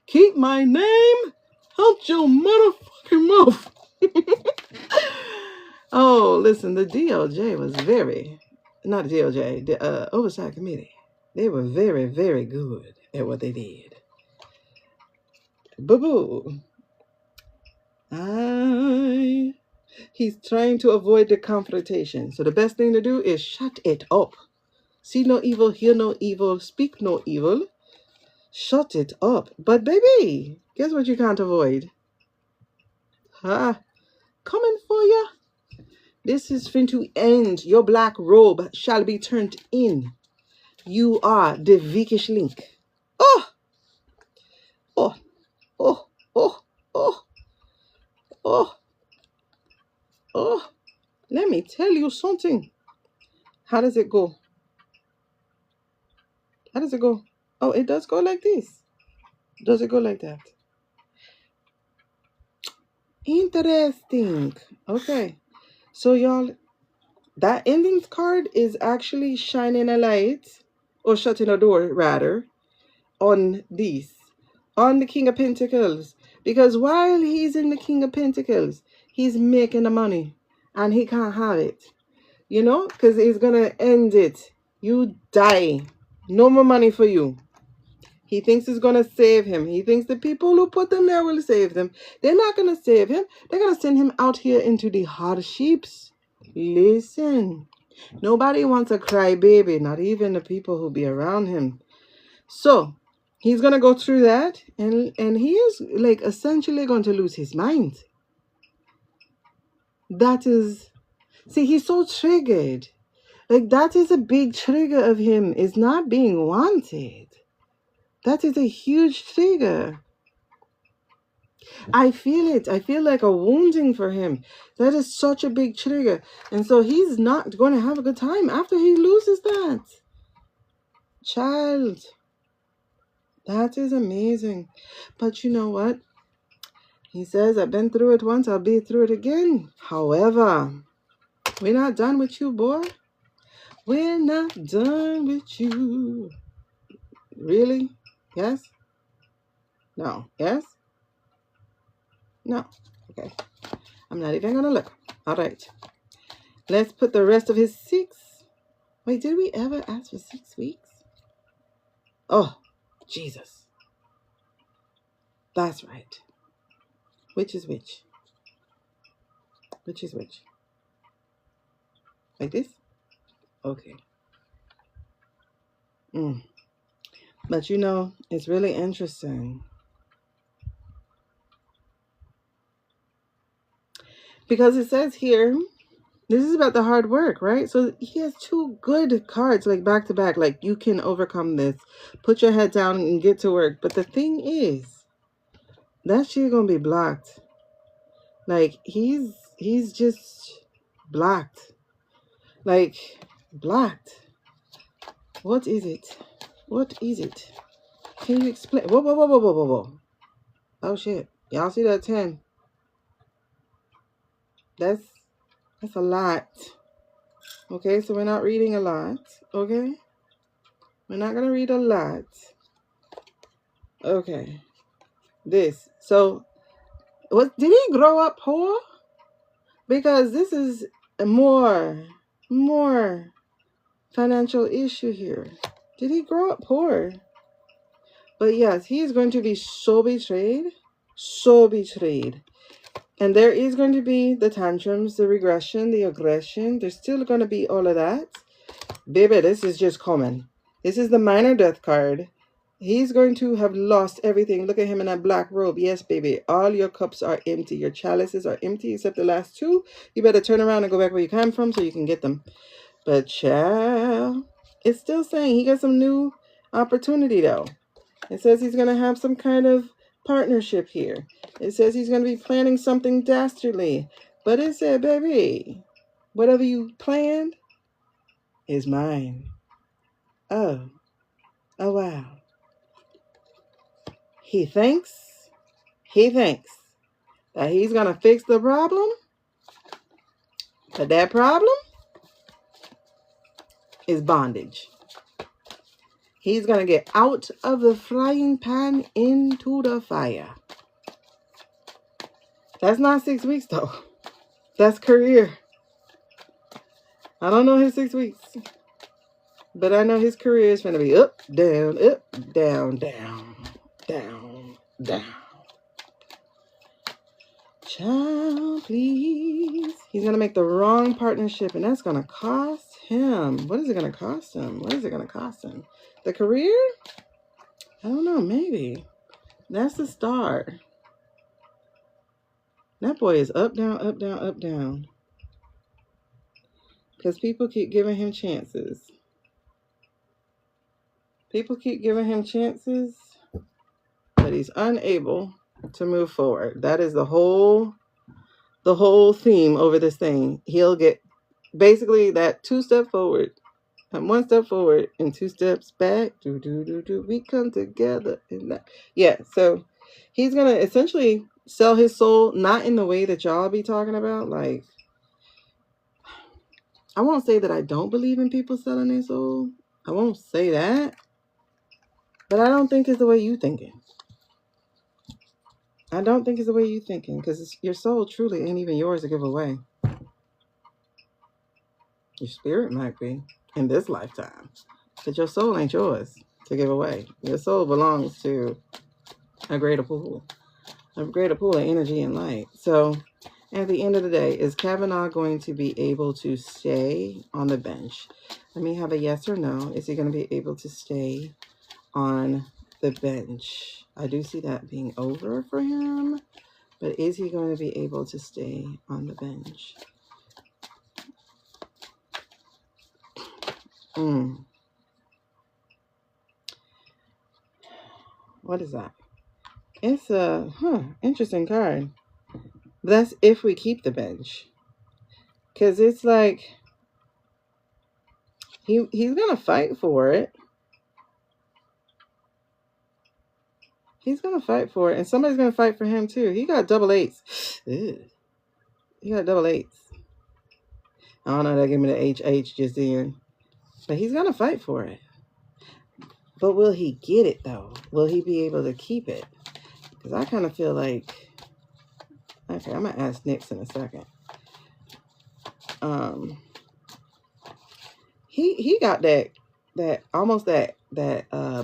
keep my name out your motherfucking mouth. Oh, listen, the DOJ was not the DOJ, the Oversight Committee. They were very, very good at what they did. Boo-boo. He's trying to avoid the confrontation. So the best thing to do is shut it up. See no evil, hear no evil, speak no evil. Shut it up. But baby, guess what you can't avoid? Coming for you. This is fin to end. Your black robe shall be turned in. You are the Vikish link. Oh! Oh! Oh! Oh! Oh! Oh! Oh! Let me tell you something. How does it go? How does it go? Oh, it does go like this. Does it go like that? Interesting. Okay. So y'all, that ending card is actually shining a light, or shutting a door rather, on this. On the King of Pentacles. Because while he's in the King of Pentacles, he's making the money. And he can't have it. You know? Because he's going to end it. You die. No more money for you. He thinks it's going to save him. He thinks the people who put them there will save them. They're not going to save him. They're going to send him out here into the hardships. Listen. Nobody wants a crybaby. Not even the people who be around him. So, he's going to go through that. And he is like essentially going to lose his mind. That is... See, he's so triggered. Like, that is a big trigger of him. Is not being wanted. That is a huge trigger. I feel it. I feel like a wounding for him. That is such a big trigger. And so he's not going to have a good time after he loses that. Child. That is amazing. But you know what? He says, I've been through it once. I'll be through it again. However, we're not done with you, boy. We're not done with you. Really? Yes? No. Yes? No. Okay. I'm not even going to look. All right. Let's put the rest of his 6. Wait, did we ever ask for 6 weeks? Oh, Jesus. That's right. Which is which? Which is which? Like this? Okay. But you know, it's really interesting. Because it says here, this is about the hard work, right? So he has 2 good cards, like back to back. Like, you can overcome this. Put your head down and get to work. But the thing is, that shit gonna be blocked. Like, he's just blocked. Like, blocked. What is it? What is it? Can you explain? Whoa, whoa, whoa, whoa, whoa, whoa, whoa. Oh, shit. Y'all see that 10? That's a lot. Okay, so we're not reading a lot. Okay? We're not going to read a lot. Okay. This. So, did he grow up poor? Because this is a more financial issue here. Did he grow up poor? But yes, he is going to be so betrayed. So betrayed. And there is going to be the tantrums, the regression, the aggression. There's still going to be all of that. Baby, this is just common. This is the minor death card. He's going to have lost everything. Look at him in that black robe. Yes, baby. All your cups are empty. Your chalices are empty except the last two. You better turn around and go back where you came from so you can get them. But child, it's still saying he got some new opportunity though. It says he's going to have some kind of partnership here. It says he's going to be planning something dastardly. But it said, baby, whatever you planned is mine. Oh wow. He thinks that he's going to fix the problem. But that problem is bondage. He's going to get out of the frying pan into the fire. That's not 6 weeks, though. That's career. I don't know his 6 weeks. But I know his career is going to be up, down, down, down. Child, please. He's going to make the wrong partnership, and that's going to cost him. What is it going to cost him? What is it going to cost him? The career? I don't know, maybe. That's the star. That boy is up, down, up, down, up, down. Because people keep giving him chances. People keep giving him chances, but he's unable to move forward. That is the whole theme over this thing. He'll get basically that 2 steps forward, and 1 step forward, and 2 steps back. We come together. Yeah, so he's going to essentially sell his soul, not in the way that y'all be talking about. Like, I won't say that I don't believe in people selling their soul. I won't say that. But I don't think it's the way you thinking. I don't think it's the way you thinking, because your soul truly ain't even yours to give away. Your spirit might be in this lifetime, but your soul ain't yours to give away. Your soul belongs to a greater pool of energy and light. So at the end of the day, is Kavanaugh going to be able to stay on the bench? Let me have a yes or no. Is he going to be able to stay on the bench? I do see that being over for him, but is he going to be able to stay on the bench? What is that? It's a interesting card. That's if we keep the bench, because it's like he's gonna fight for it. He's gonna fight for it, and somebody's gonna fight for him too. He got double 8s. Ew. He got double 8s. I don't know. That gave me the HH just then, but he's gonna fight for it. But will he get it though? Will he be able to keep it? Because I kind of feel like, okay, I'm gonna ask Nyx in a second. He got that almost that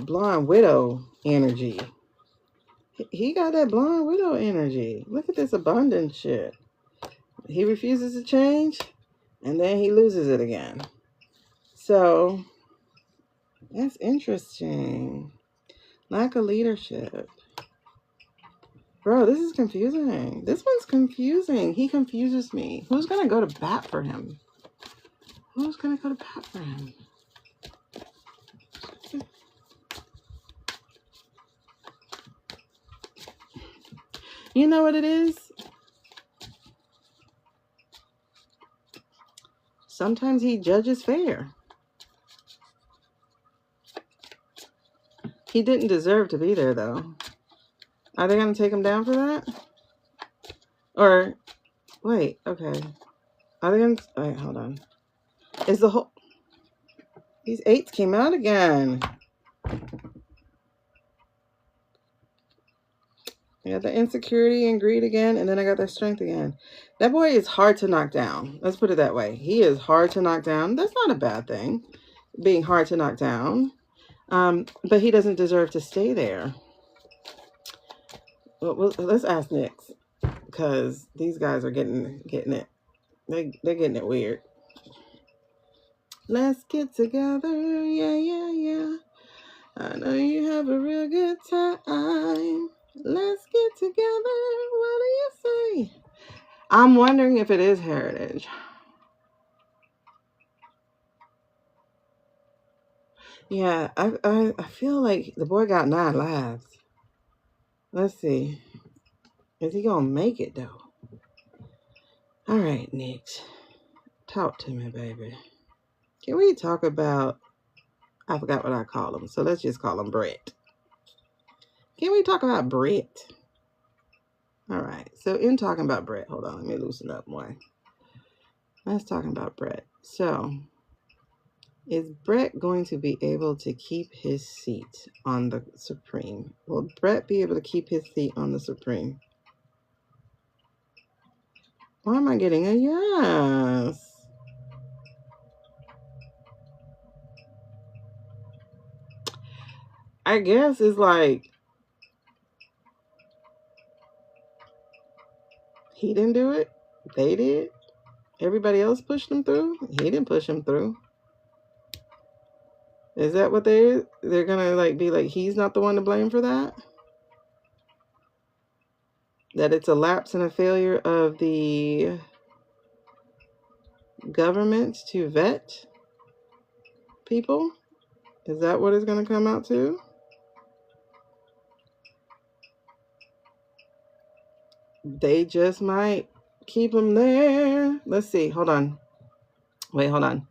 blonde widow energy. He got that blonde widow energy. Look at this abundance shit. He refuses to change, and then he loses it again. So that's interesting. Lack of leadership. Bro, this is confusing. This one's confusing. He confuses me. Who's going to go to bat for him? Who's going to go to bat for him? You know what it is? Sometimes he judges fair. He didn't deserve to be there, though. Are they going to take him down for that? Or, wait, okay. Are they going to, wait, hold on. Is the whole, these 8s came out again. I got the insecurity and greed again, and then I got that strength again. That boy is hard to knock down. Let's put it that way. He is hard to knock down. That's not a bad thing, being hard to knock down. But he doesn't deserve to stay there. Well, let's ask Nyx. because these guys are getting it. They're getting it weird. Let's get together, yeah. I know you have a real good time. Let's get together. What do you say? I'm wondering if it is heritage. Yeah, I feel like the boy got 9 lives. Let's see. Is he gonna make it though? All right, Nix. Talk to me, baby. Can we talk about, I forgot what I call him, so let's just call him Brett. Can we talk about Brett? All right, so in talking about Brett, hold on, let me loosen up more. Let's talk about Brett. So, is Brett going to be able to keep his seat on the Supreme? Will Brett be able to keep his seat on the Supreme? Why am I getting a yes? I guess it's like, he didn't do it. They did. Everybody else pushed him through. He didn't push him through. Is that what they're gonna like be like? He's not the one to blame for that. That it's a lapse and a failure of the government to vet people. Is that what it's gonna come out to? They just might keep him there. Let's see. Hold on. Wait, hold on.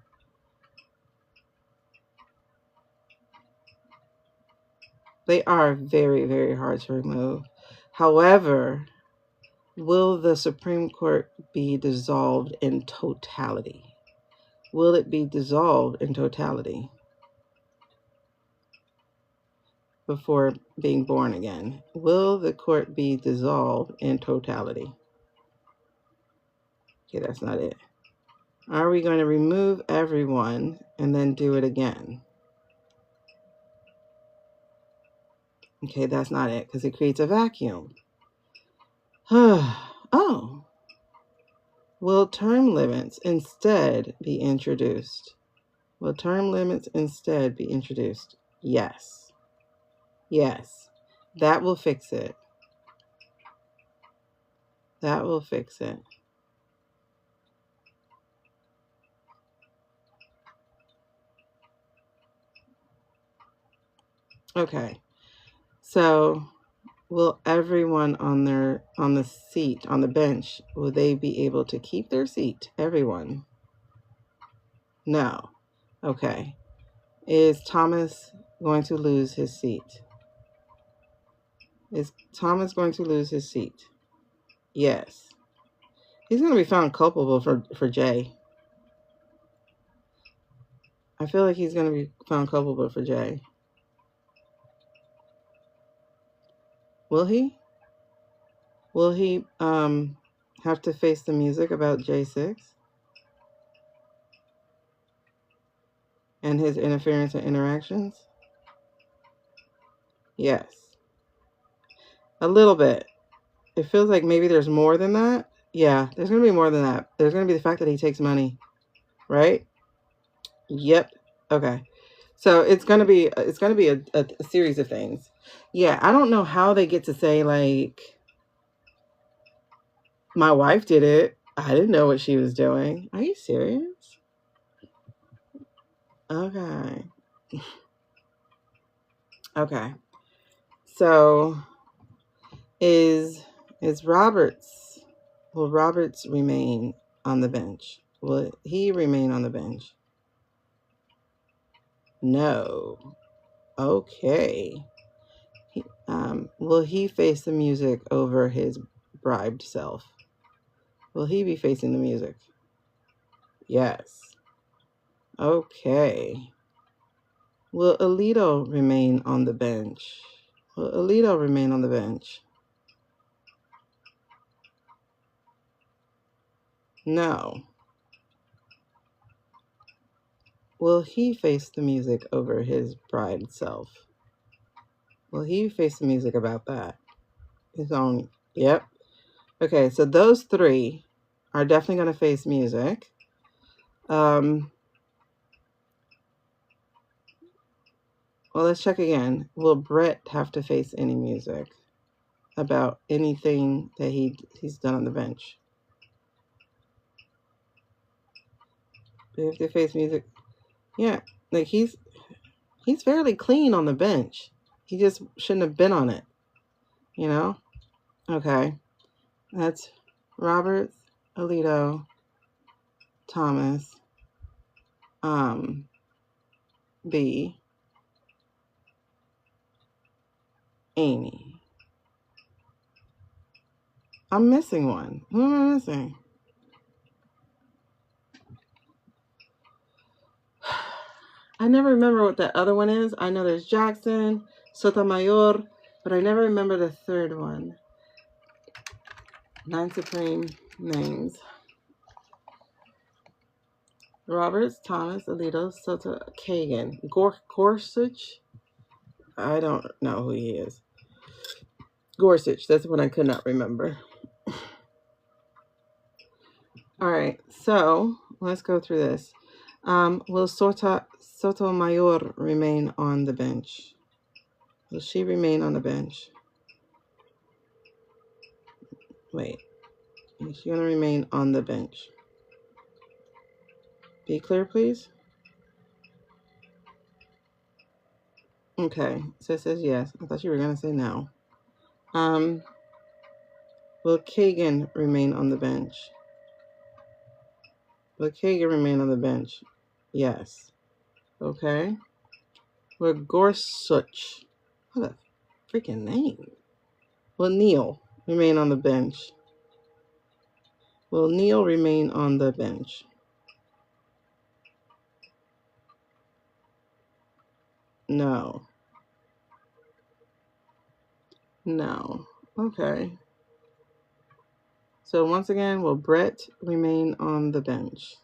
They are very, very hard to remove. However, will the Supreme Court be dissolved in totality? Will it be dissolved in totality before being born again? Will the court be dissolved in totality? Okay, that's not it. Are we going to remove everyone and then do it again? Okay, that's not it because it creates a vacuum. Oh. Will term limits instead be introduced? Will term limits instead be introduced? Yes. Yes. That will fix it. That will fix it. Okay. So will everyone on the seat, on the bench, will they be able to keep their seat? Everyone? No. Okay. Is Thomas going to lose his seat? Is Thomas going to lose his seat? Yes. He's going to be found culpable for Jay. I feel like he's going to be found culpable for Jay. Will he? Will he have to face the music about J6 and his interference and interactions? Yes. A little bit. It feels like maybe there's more than that. Yeah, there's going to be more than that. There's going to be the fact that he takes money, right? Yep. Okay. So it's going to be a series of things. Yeah, I don't know how they get to say like, my wife did it. I didn't know what she was doing. Are you serious? Okay. Okay. So is Roberts, will Roberts remain on the bench? Will he remain on the bench? No. Okay. Will he face the music over his bribed self? Will he be facing the music? Yes. Okay. Will Alito remain on the bench? Will Alito remain on the bench? No. Will he face the music over his bribed self? Will he face the music about that? His own, yep. Okay, so those three are definitely going to face music. Well, let's check again. Will Brett have to face any music about anything that he's done on the bench? Do you have to face music? Yeah, like he's fairly clean on the bench. He just shouldn't have been on it, you know? Okay, that's Roberts, Alito, Thomas, B, Amy. I'm missing one. Who am I missing? I never remember what that other one is. I know there's Jackson, Sotomayor, but I never remember the third one. 9 supreme names. Roberts, Thomas, Alito, Soto, Kagan. Gorsuch? I don't know who he is. Gorsuch, that's what I could not remember. All right, so let's go through this. Will Sotomayor remain on the bench? Will she remain on the bench? Wait, is she going to remain on the bench? Be clear, please. Okay, so it says yes. I thought you were going to say no. Will Kagan remain on the bench? Will Kagan remain on the bench? Yes. Okay. Will Gorsuch, what a freaking name. Will Neil remain on the bench? Will Neil remain on the bench? No. No. Okay. So once again, will Brett remain on the bench?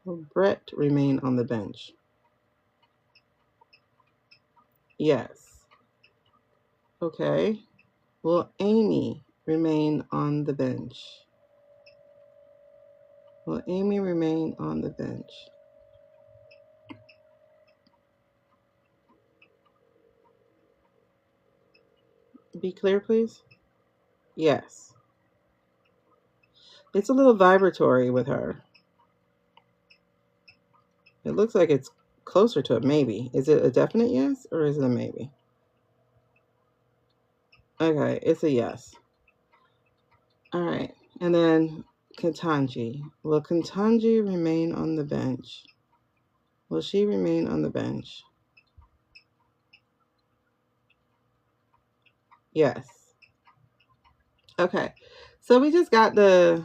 Will Brett remain on the bench? Yes. Okay. Will Amy remain on the bench? Will Amy remain on the bench? Be clear, please. Yes. It's a little vibratory with her. It looks like it's closer to a maybe. Is it a definite yes or is it a maybe? Okay, it's a yes. All right. And then Ketanji. Will Ketanji remain on the bench? Will she remain on the bench? Yes. Okay. So we just got the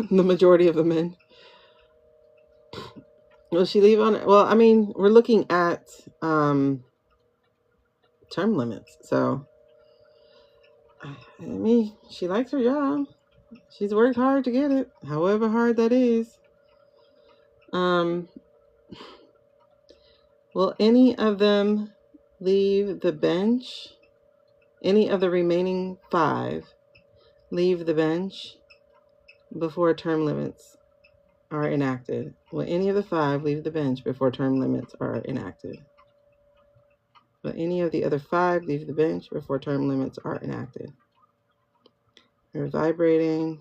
majority of the men. Will she leave on? Well, I mean, we're looking at term limits. So, I mean, she likes her job. She's worked hard to get it, however hard that is. Will any of them leave the bench? Any of the remaining 5 leave the bench before term limits are enacted? Will any of the 5 leave the bench before term limits are enacted? Will any of the other 5 leave the bench before term limits are enacted? They're vibrating.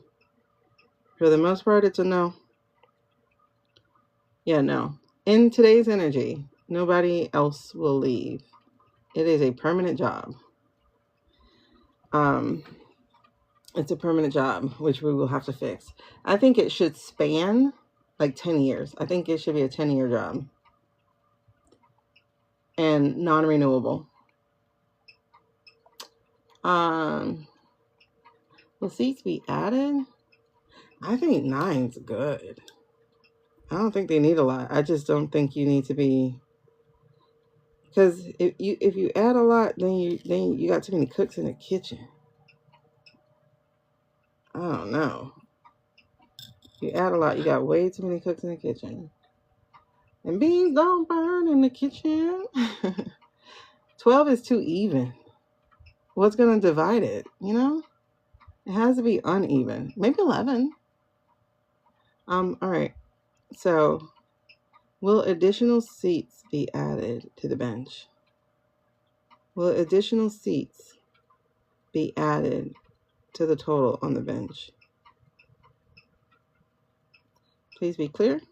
For the most part, it's a no. Yeah, no. In today's energy, nobody else will leave. It is a permanent job. It's a permanent job, which we will have to fix. I think it should span like 10 years. I think it should be a 10-year job. And non-renewable. Will seats be added? I think 9's good. I don't think they need a lot. I just don't think you need to be, because if you add a lot, then you got too many cooks in the kitchen. I don't know. You add a lot, you got way too many cooks in the kitchen. And beans don't burn in the kitchen. 12 is too even. What's going to divide it? You know, it has to be uneven. Maybe 11. All right. So, will additional seats be added to the bench? Will additional seats be added to the total on the bench? Please be clear.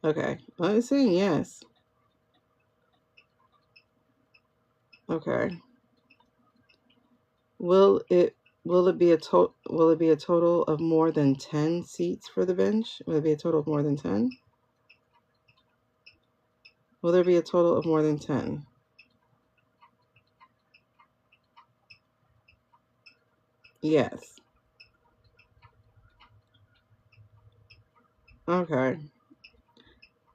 Okay. Well, it's saying yes. Okay. Will it be a total of more than 10 seats for the bench? Will it be a total of more than 10? Will there be a total of more than 10? Yes. Okay.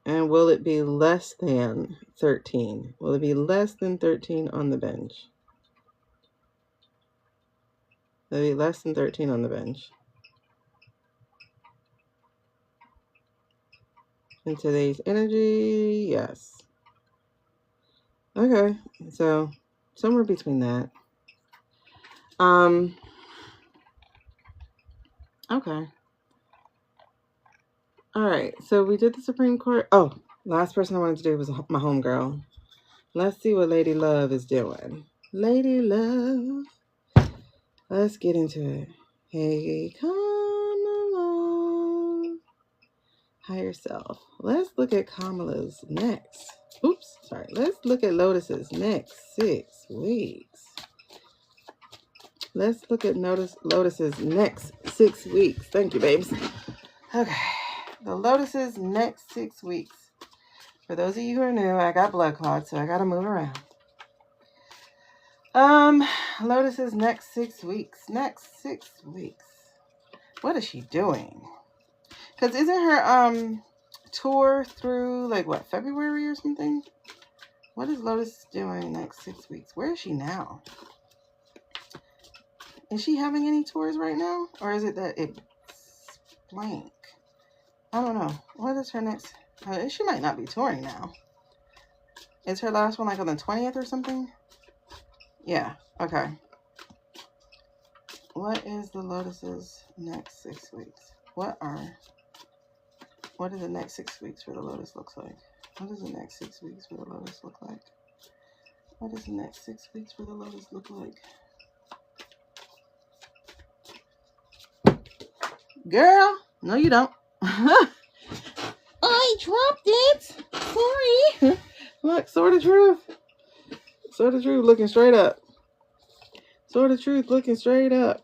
And will it be less than 13? Will it be less than 13 on the bench? Will it be less than 13 on the bench? In today's energy, yes. Okay, so somewhere between that. Okay. All right, so we did the Supreme Court. Oh, last person I wanted to do was my homegirl. Let's see what Lady Love is doing. Lady Love. Let's get into it. Hey, come along. Higher self. Let's look at Kamala's next. Oops, sorry. Let's look at Lotus's next 6 weeks. Let's look at Lotus's next 6 weeks. Thank you, babes. Okay. The Lotus's next 6 weeks. For those of you who are new, I got blood clots, so I gotta move around. Lotus's next 6 weeks. Next 6 weeks. What is she doing? Because isn't her tour through like what, February or something? What is Lotus doing next 6 weeks? Where is she now? Is she having any tours right now? Or is it that it's blank? I don't know. What is her next? She might not be touring now. Is her last one like on the 20th or something? Yeah. Okay. What is the Lotus's next 6 weeks? What do the next 6 weeks for the Lotus look like? What does the next 6 weeks for the Lotus look like? What does the next 6 weeks for the Lotus look like? Girl, no you don't. I dropped it. Sorry. Look, Sword of Truth. Sword of Truth looking straight up. Sword of Truth looking straight up.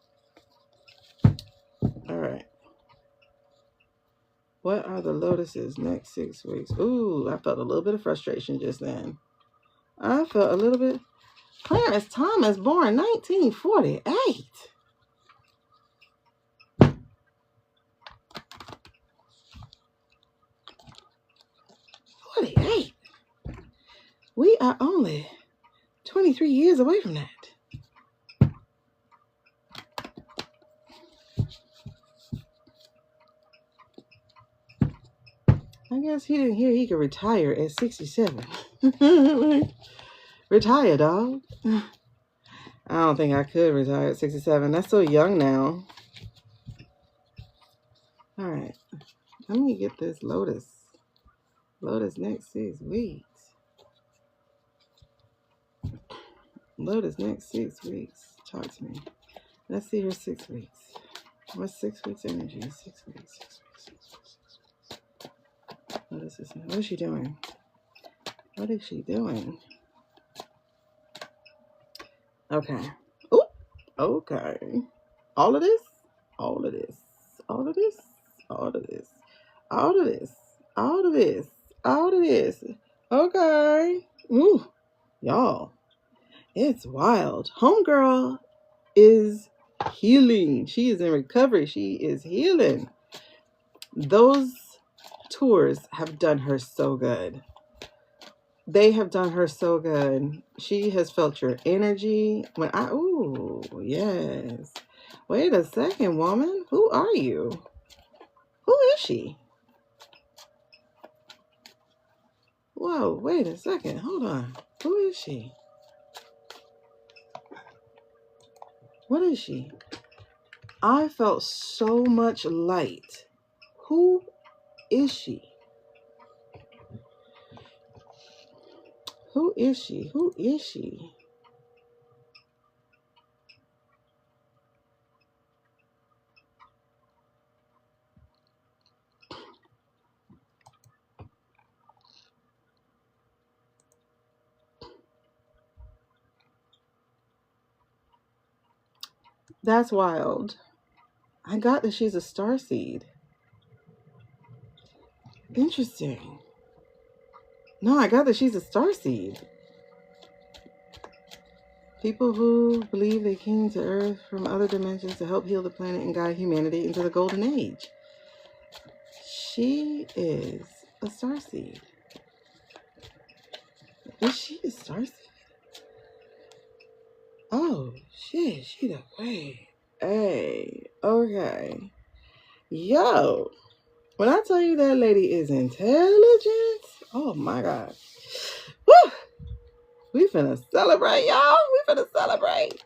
All right. What are the Lotus's next 6 weeks? Ooh, I felt a little bit of frustration just then. I felt a little bit. Clarence Thomas, born 1948. 48. We are only 23 years away from that. I guess he didn't hear he could retire at 67. Retire, dog. I don't think I could retire at 67. That's so young now. All right. Let me get this Lotus. Lotus next 6 weeks. Lotus next 6 weeks. Talk to me. Let's see her 6 weeks. What's 6 weeks energy? 6 weeks. 6 weeks. Lotus is. What is she doing? What is she doing? Okay. Ooh. Okay. All of this. All of this. All of this. All of this. All of this. All of this. All of this. Okay. Ooh. Y'all. It's wild. Homegirl is healing. She is in recovery. She is healing. Those tours have done her so good. They have done her so good. She has felt your energy. Ooh, yes. Wait a second, woman. Who are you? Who is she? Whoa, wait a second. Hold on. Who is she? What is she? I felt so much light. Who is she? Who is she? Who is she? That's wild. I got that she's a starseed. Interesting. No, I got that she's a starseed. People who believe they came to Earth from other dimensions to help heal the planet and guide humanity into the Golden Age. She is a starseed. Is she a starseed? Oh, shit, she the way. Hey, okay. Yo, when I tell you that lady is intelligent, oh my God. Woo! We finna celebrate, y'all. We finna celebrate.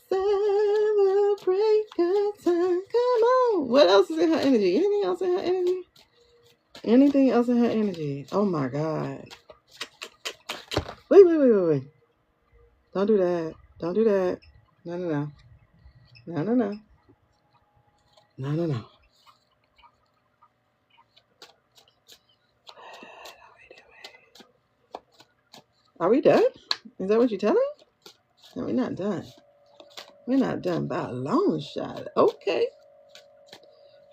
Celebrate good time. Come on. What else is in her energy? Anything else in her energy? Anything else in her energy? Oh my God. Wait. Don't do that. Don't do that. No. Are we done? Is that what you're telling? No, we're not done. We're not done by a long shot. Okay.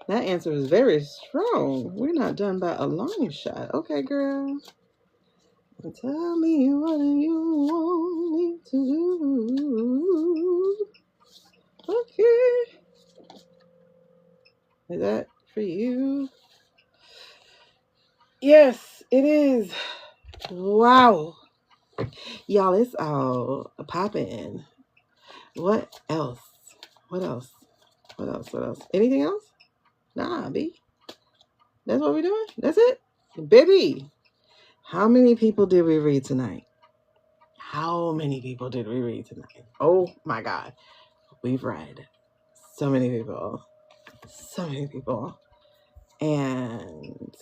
That answer is very strong. We're not done by a long shot. Okay, girl. Tell me what you want me to do. Okay. Is that for you? Yes, it is. Wow. Y'all, it's all popping. What else? What else? Anything else? Nah, B. That's what we're doing? That's it? Baby, how many people did we read tonight? How many people did we read tonight? Oh my God. We've read so many people. So many people. And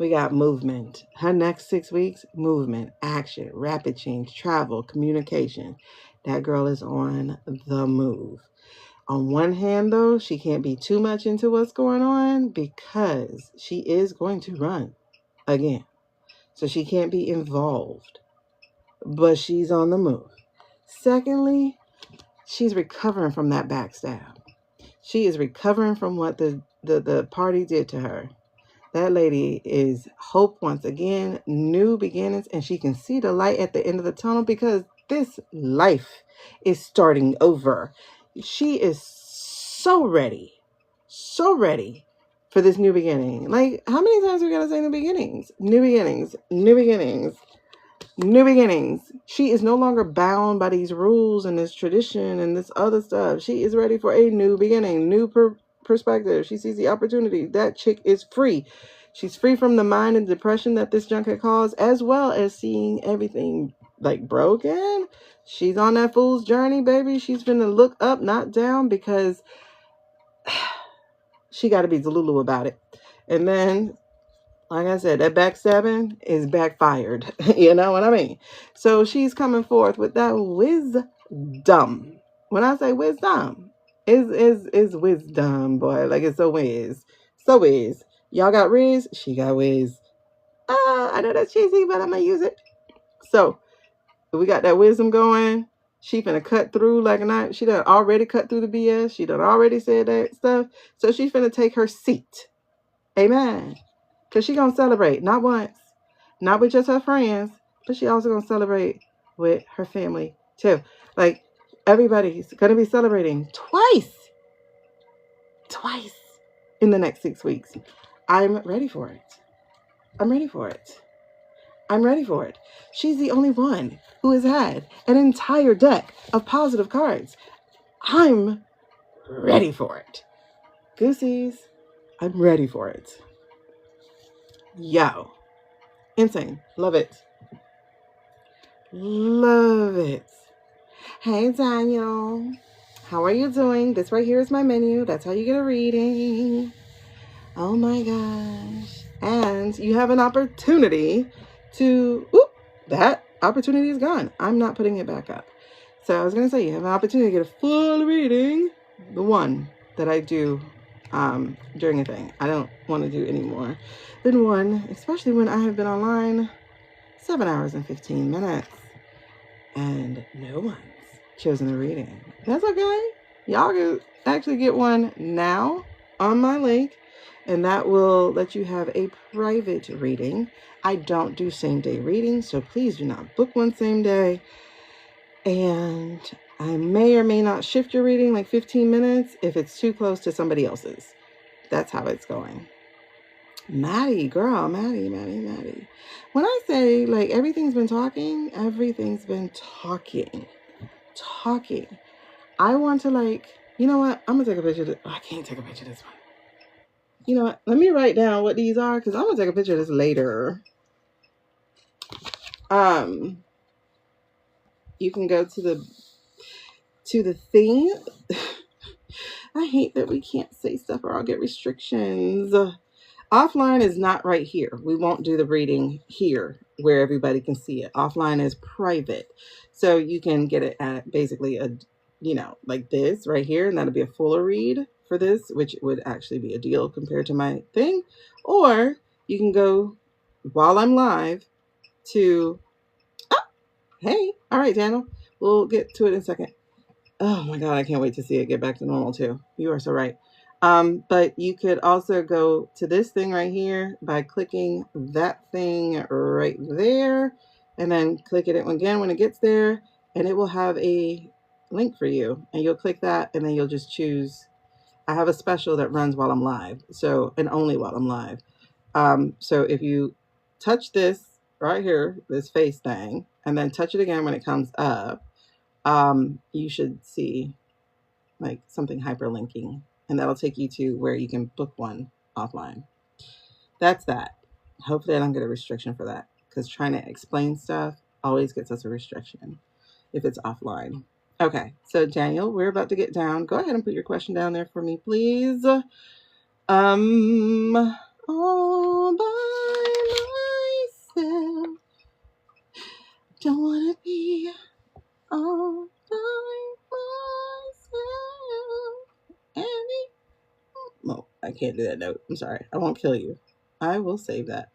we got movement. Her next 6 weeks, movement, action, rapid change, travel, communication. That girl is on the move. On one hand, though, she can't be too much into what's going on because she is going to run again. So she can't be involved. But she's on the move. Secondly, she's recovering from that backstab. She is recovering from what the party did to her. That lady is hope once again, new beginnings, and she can see the light at the end of the tunnel because this life is starting over. She is so ready for this new beginning. Like, how many times are we going to say new beginnings? New beginnings, new beginnings. New beginnings. She is no longer bound by these rules and this tradition and this other stuff. She is ready for a new beginning, new perspective. She sees the opportunity. That chick is free. She's free from the mind and depression that this junk had caused, as well as seeing everything like broken. She's on that fool's journey, baby. She's gonna look up, not down, because she got to be Delulu about it. And then, like I said, that backstabbing is backfired. You know what I mean? So she's coming forth with that wisdom. When I say wisdom, is wisdom, boy. Like, it's so whiz. So whiz. Y'all got Riz? She got whiz. I know that's cheesy, but I'm going to use it. So we got that wisdom going. She finna cut through like a knife. She done already cut through the BS. She done already said that stuff. So she finna take her seat. Amen. Because she gonna celebrate, not once, not with just her friends, but she also gonna celebrate with her family too. Like, everybody's gonna be celebrating twice in the next 6 weeks. I'm ready for it. She's the only one who has had an entire deck of positive cards. I'm ready for it. Goosies, I'm ready for it. Yo. Insane. Love it. Love it. Hey, Daniel. How are you doing? This right here is my menu. That's how you get a reading. Oh my gosh. And you have an opportunity to, that opportunity is gone. I'm not putting it back up. So I was going to say, you have an opportunity to get a full reading. The one that I do during a thing. I don't want to do any more than one, especially when I have been online 7 hours and 15 minutes and no one's chosen a reading. That's okay. Y'all can actually get one now on my link, and that will let you have a private reading. I don't do same day readings, so please do not book one same day. And I may or may not shift your reading like 15 minutes if it's too close to somebody else's. That's how it's going. Maddie, girl, Maddie. When I say like everything's been talking. I want to like, you know what? I'm going to take a picture of this. Oh, I can't take a picture of this one. You know what? Let me write down what these are because I'm going to take a picture of this later. You can go to the thing. I hate that we can't say stuff or I'll get restrictions. Offline is not right here. We won't do the reading here where everybody can see it. Offline is private. So you can get it at basically like this right here. And that'll be a fuller read for this, which would actually be a deal compared to my thing. Or you can go while I'm live to, hey, all right, Daniel, we'll get to it in a second. Oh my God, I can't wait to see it get back to normal too. You are so right. But you could also go to this thing right here by clicking that thing right there and then click it again when it gets there and it will have a link for you and you'll click that and then you'll just choose. I have a special that runs while I'm live. And only while I'm live. So if you touch this right here, this face thing, and then touch it again when it comes up, you should see like something hyperlinking and that'll take you to where you can book one offline. That's that. Hopefully I don't get a restriction for that because trying to explain stuff always gets us a restriction if it's offline. Okay, so Daniel, we're about to get down. Go ahead and put your question down there for me, please. All by myself. Don't wanna be all by myself. No, I can't do that note. I'm sorry. I won't kill you. I will save that.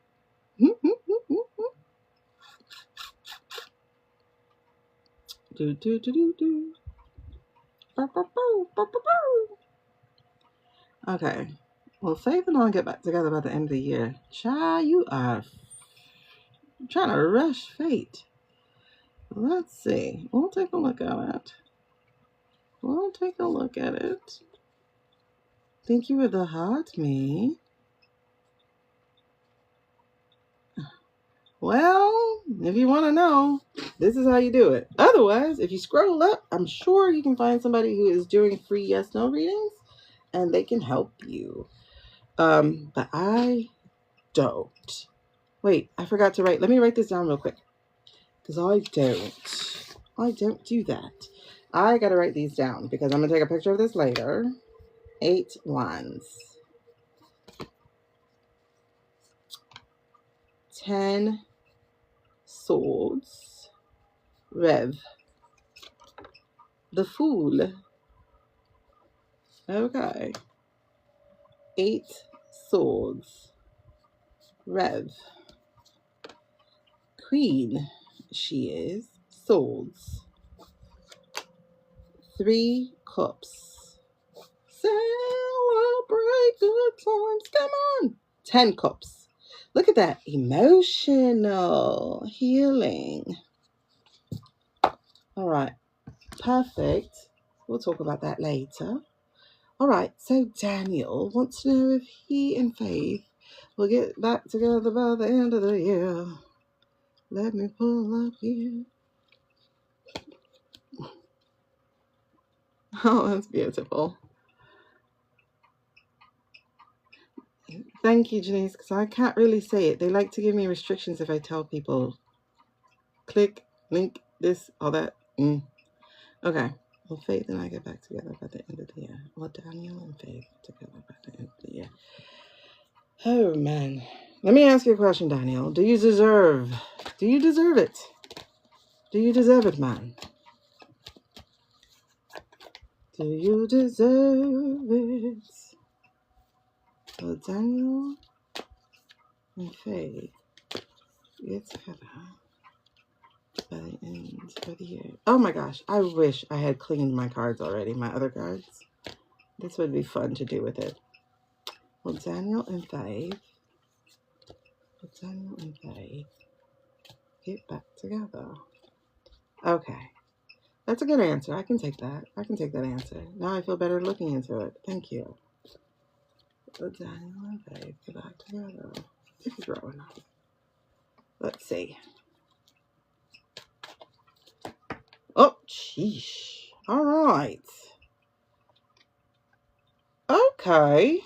Okay. Well, Faith and I'll get back together by the end of the year. Child, you are trying to rush fate. Let's see. We'll take a look at it. Think you were the heart me. Well, if you want to know, this is how you do it. Otherwise, if you scroll up, I'm sure you can find somebody who is doing free yes/no readings, and they can help you. But I don't. Wait, I forgot to write. Let me write this down real quick, because I don't do that. I got to write these down because I'm gonna take a picture of this later. 8 wands. 10 swords. Rev. The Fool. Okay. 8 swords. Rev. Queen. She is. Swords. 3 cups. Celebrate good times. Come on. 10 cups. Look at that. Emotional healing. All right. Perfect. We'll talk about that later. All right. So Daniel wants to know if he and Faith will get back together by the end of the year. Let me pull up here. Oh, that's beautiful. Thank you, Janice, because I can't really say it. They like to give me restrictions if I tell people click, link, this, all that. Okay. Well, Faith and I get back together by the end of the year. Well, Daniel and Faith together by the end of the year. Oh, man. Let me ask you a question, Daniel. Do you deserve it? Do you deserve it, man? Do you deserve it? Well, Daniel and Faith get together by the end of the year. Oh my gosh, I wish I had cleaned my cards already, my other cards. This would be fun to do with it. Well, Daniel and Faith get back together. Okay. That's a good answer. I can take that. I can take that answer. Now I feel better looking into it. Thank you. Well, Daniel and Faith get back together. If you're growing up. Let's see. Oh, sheesh. All right. Okay.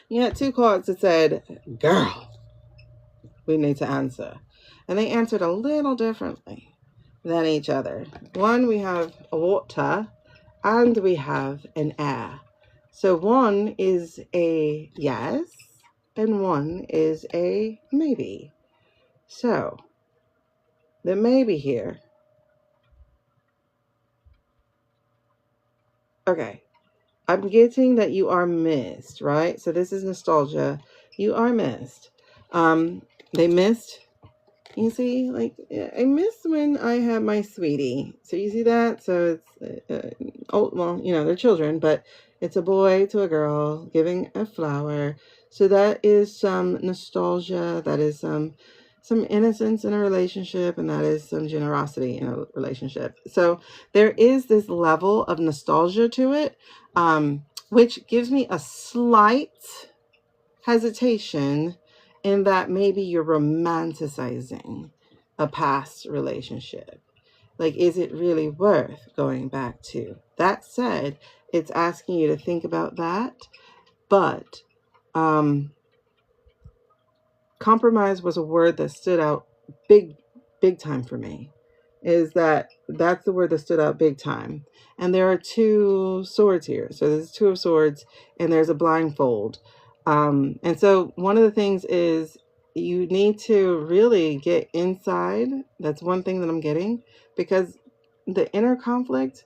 You had two cards that said, girl, we need to answer. And they answered a little differently than each other. One, we have a water and we have an air. So one is a yes and one is a maybe. So the maybe here. Okay. I'm getting that you are missed, right? So this is nostalgia. You are missed. They missed. You see, like, I miss when I had my sweetie. So you see that? So it's, well, you know, they're children, but it's a boy to a girl giving a flower. So that is some nostalgia. That is some innocence in a relationship, and that is some generosity in a relationship. So there is this level of nostalgia to it, which gives me a slight hesitation in that maybe you're romanticizing a past relationship. Like, is it really worth going back to? That said, it's asking you to think about that. But compromise was a word that stood out big time for me. That's the word that stood out big time. And there are two swords here. So there's two of swords and there's a blindfold. And so one of the things is you need to really get inside. That's one thing that I'm getting, because the inner conflict,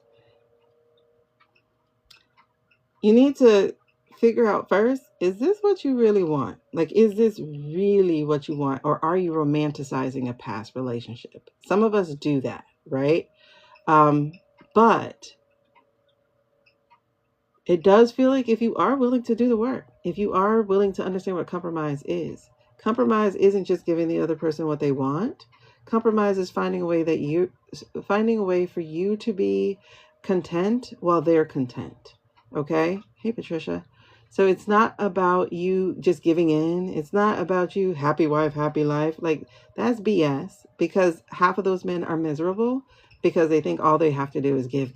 you need to figure out first, is this what you really want? Like, is this really what you want? Or are you romanticizing a past relationship? Some of us do that, right? But it does feel like if you are willing to do the work, if you are willing to understand what compromise isn't just giving the other person what they want. Compromise is finding a way for you to be content while they're content. Okay? Hey, Patricia. So it's not about you just giving in. It's not about you happy wife, happy life. Like, that's BS, because half of those men are miserable because they think all they have to do is give.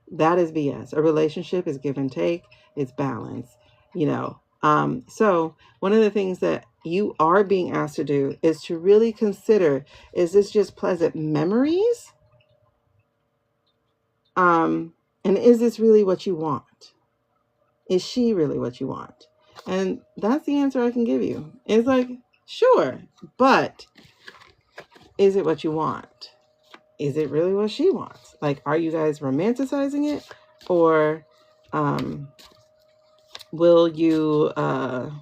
That is BS. A relationship is give and take. It's balance, you know. So one of the things that you are being asked to do is to really consider, is this just pleasant memories? And is this really what you want? Is she really what you want? And that's the answer I can give you. It's like, sure, but is it what you want? Is it really what she wants? Like, are you guys romanticizing it? Or will you, or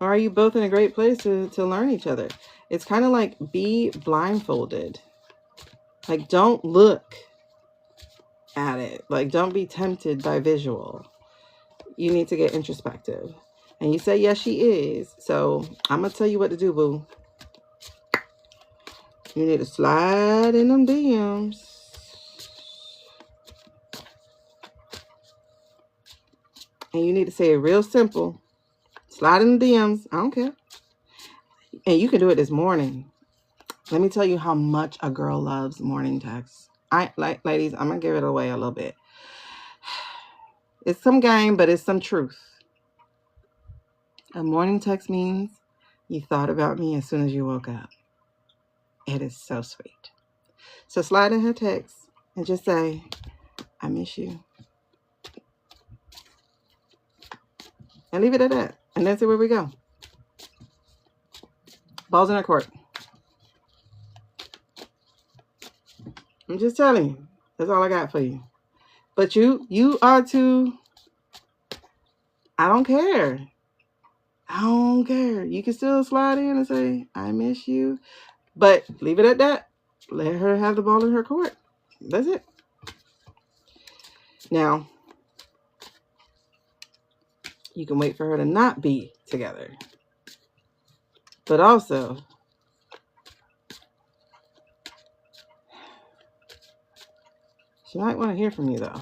are you both in a great place to learn each other? It's kind of like, be blindfolded. Like, don't look at it. Like, don't be tempted by visual. You need to get introspective. And you say, yes, she is. So I'm going to tell you what to do, boo. You need to slide in them DMs. And you need to say it real simple. Slide in the DMs. I don't care. And you can do it this morning. Let me tell you how much a girl loves morning texts. Ladies, I'm going to give it away a little bit. It's some game, but it's some truth. A morning text means you thought about me as soon as you woke up. It is so sweet. So slide in her text and just say, I miss you. And leave it at that. And then see where we go. Balls in her court. I'm just telling you. That's all I got for you. But you are to, I don't care. I don't care. You can still slide in and say, I miss you. But leave it at that. Let her have the ball in her court. That's it. Now, you can wait for her to not be together. But also, she might want to hear from you, though.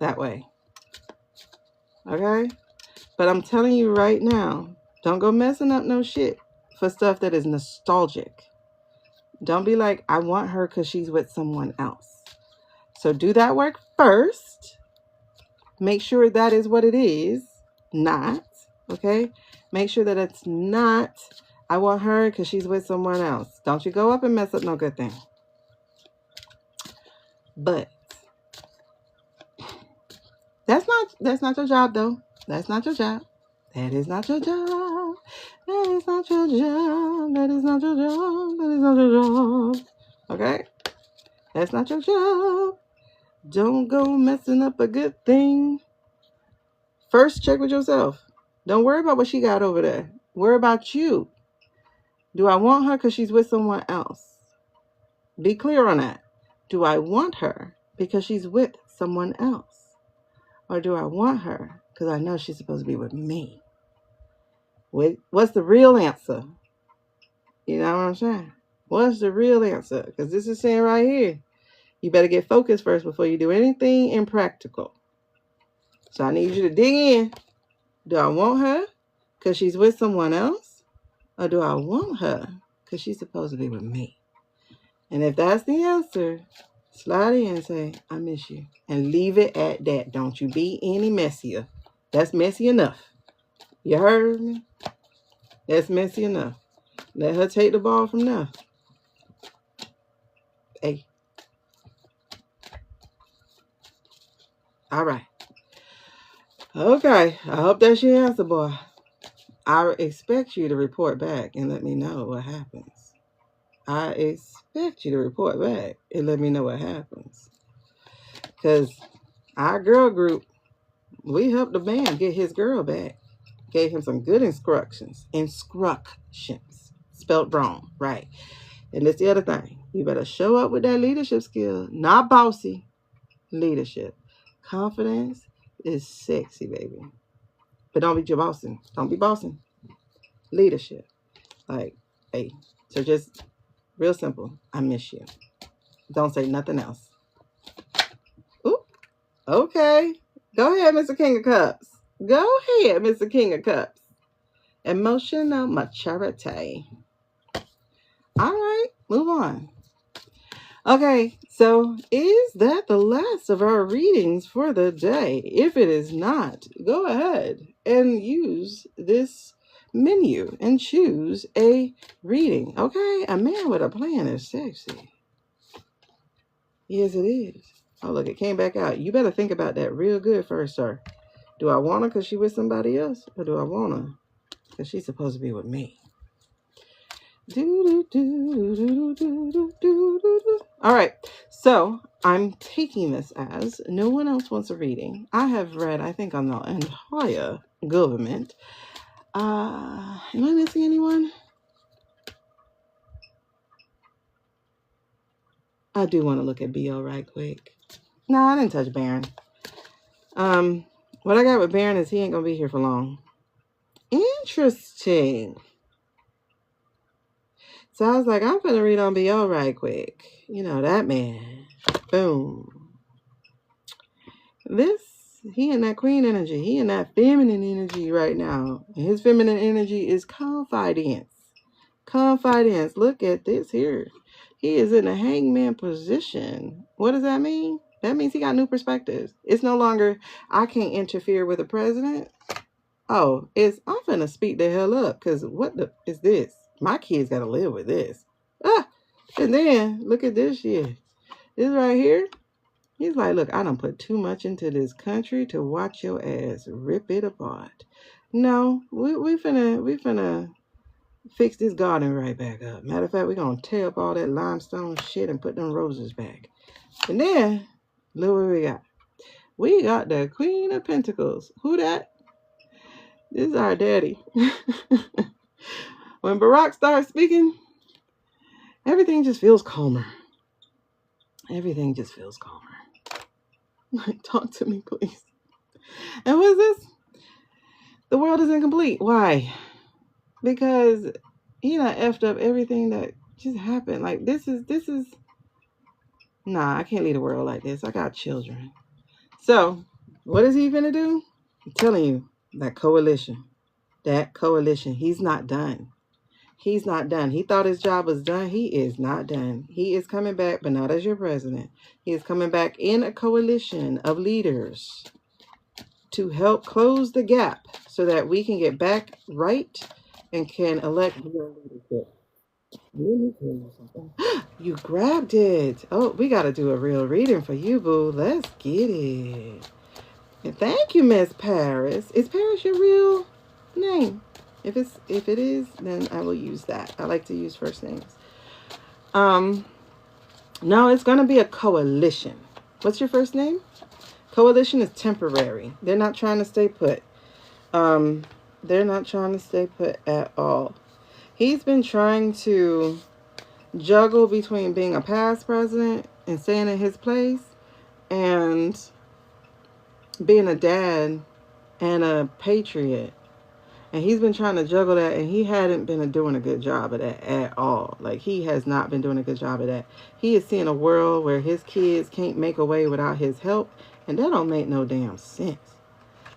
That way. Okay? But I'm telling you right now, don't go messing up no shit for stuff that is nostalgic. Don't be like, I want her because she's with someone else. So do that work first. Make sure that is what it is. Not. Okay? Make sure that it's not, I want her because she's with someone else. Don't you go up and mess up no good thing. But that's not your job, though. That's not your job. That is not your job. That is not your job. That is not your job. That is not your job. Okay? That's not your job. Don't go messing up a good thing. First, check with yourself. Don't worry about what she got over there. Worry about you. Do I want her because she's with someone else? Be clear on that. Do I want her because she's with someone else? Or do I want her because I know she's supposed to be with me? What's the real answer? You know what I'm saying? What's the real answer? Because this is saying right here, you better get focused first before you do anything impractical. So I need you to dig in. Do I want her because she's with someone else? Or do I want her because she's supposed to be with me? And if that's the answer, slide in and say, I miss you. And leave it at that. Don't you be any messier. That's messy enough. You heard me? That's messy enough. Let her take the ball from there. Hey. All right. Okay. I hope that's your answer, boy. I expect you to report back and let me know what happens. I expect you to report back and let me know what happens. Because our girl group, we helped the man get his girl back. Gave him some good instructions. Instructions. Spelled wrong. Right. And that's the other thing. You better show up with that leadership skill. Not bossy. Leadership. Confidence is sexy, baby. But don't be your bossing. Don't be bossing. Leadership. Like, hey. So just real simple. I miss you. Don't say nothing else. Ooh. Okay. Go ahead, Mr. King of Cups. Go ahead, Mr. King of Cups. Emotional maturity. All right. Move on. Okay, so is that the last of our readings for the day? If it is not, go ahead and use this menu and choose a reading. Okay, a man with a plan is sexy. Yes, it is. Oh, look, it came back out. You better think about that real good first, sir. Do I want her because she's with somebody else? Or do I want her because she's supposed to be with me? All right, so I'm taking this as no one else wants a reading. I have read, I think, on the entire government. Am I missing anyone? I do want to look at BL right quick. Nah, I didn't touch Baron. What I got with Baron is he ain't gonna be here for long. Interesting. So I was like, I'm going to read on BL right quick. You know, that man. Boom. He in that queen energy. He in that feminine energy right now. And his feminine energy is confidence. Confidence. Look at this here. He is in a hangman position. What does that mean? That means he got new perspectives. It's no longer, I can't interfere with the president. Oh, it's, I'm finna speak the hell up, because what the is this? My kids got to live with this. And then, look at this shit. This right here. He's like, look, I done put too much into this country to watch your ass rip it apart. No, we finna fix this garden right back up. Matter of fact, we're gonna tear up all that limestone shit and put them roses back. And then, look what we got. We got the Queen of Pentacles. Who that? This is our daddy. When Barack starts speaking, everything just feels calmer. Everything just feels calmer. Talk to me, please. And what is this? The world is incomplete. Why? Because he done effed up everything that just happened. Like, this is nah, I can't leave the world like this. I got children. So, what is he gonna do? I'm telling you, that coalition, he's not done. He's not done. He thought his job was done. He is not done. He is coming back, but not as your president. He is coming back in a coalition of leaders to help close the gap so that we can get back right and can elect real leadership. Let me tell you something. You grabbed it. Oh, we got to do a real reading for you, boo. Let's get it. And thank you, Miss Paris. Is Paris your real name? If it is, then I will use that. I like to use first names. No, it's gonna be a coalition. What's your first name? Coalition is temporary. They're not trying to stay put. They're not trying to stay put at all. He's been trying to juggle between being a past president and staying in his place and being a dad and a patriot. And he's been trying to juggle that, and he hadn't been doing a good job of that at all. Like, he has not been doing a good job of that. He is seeing a world where his kids can't make a way without his help, and that don't make no damn sense.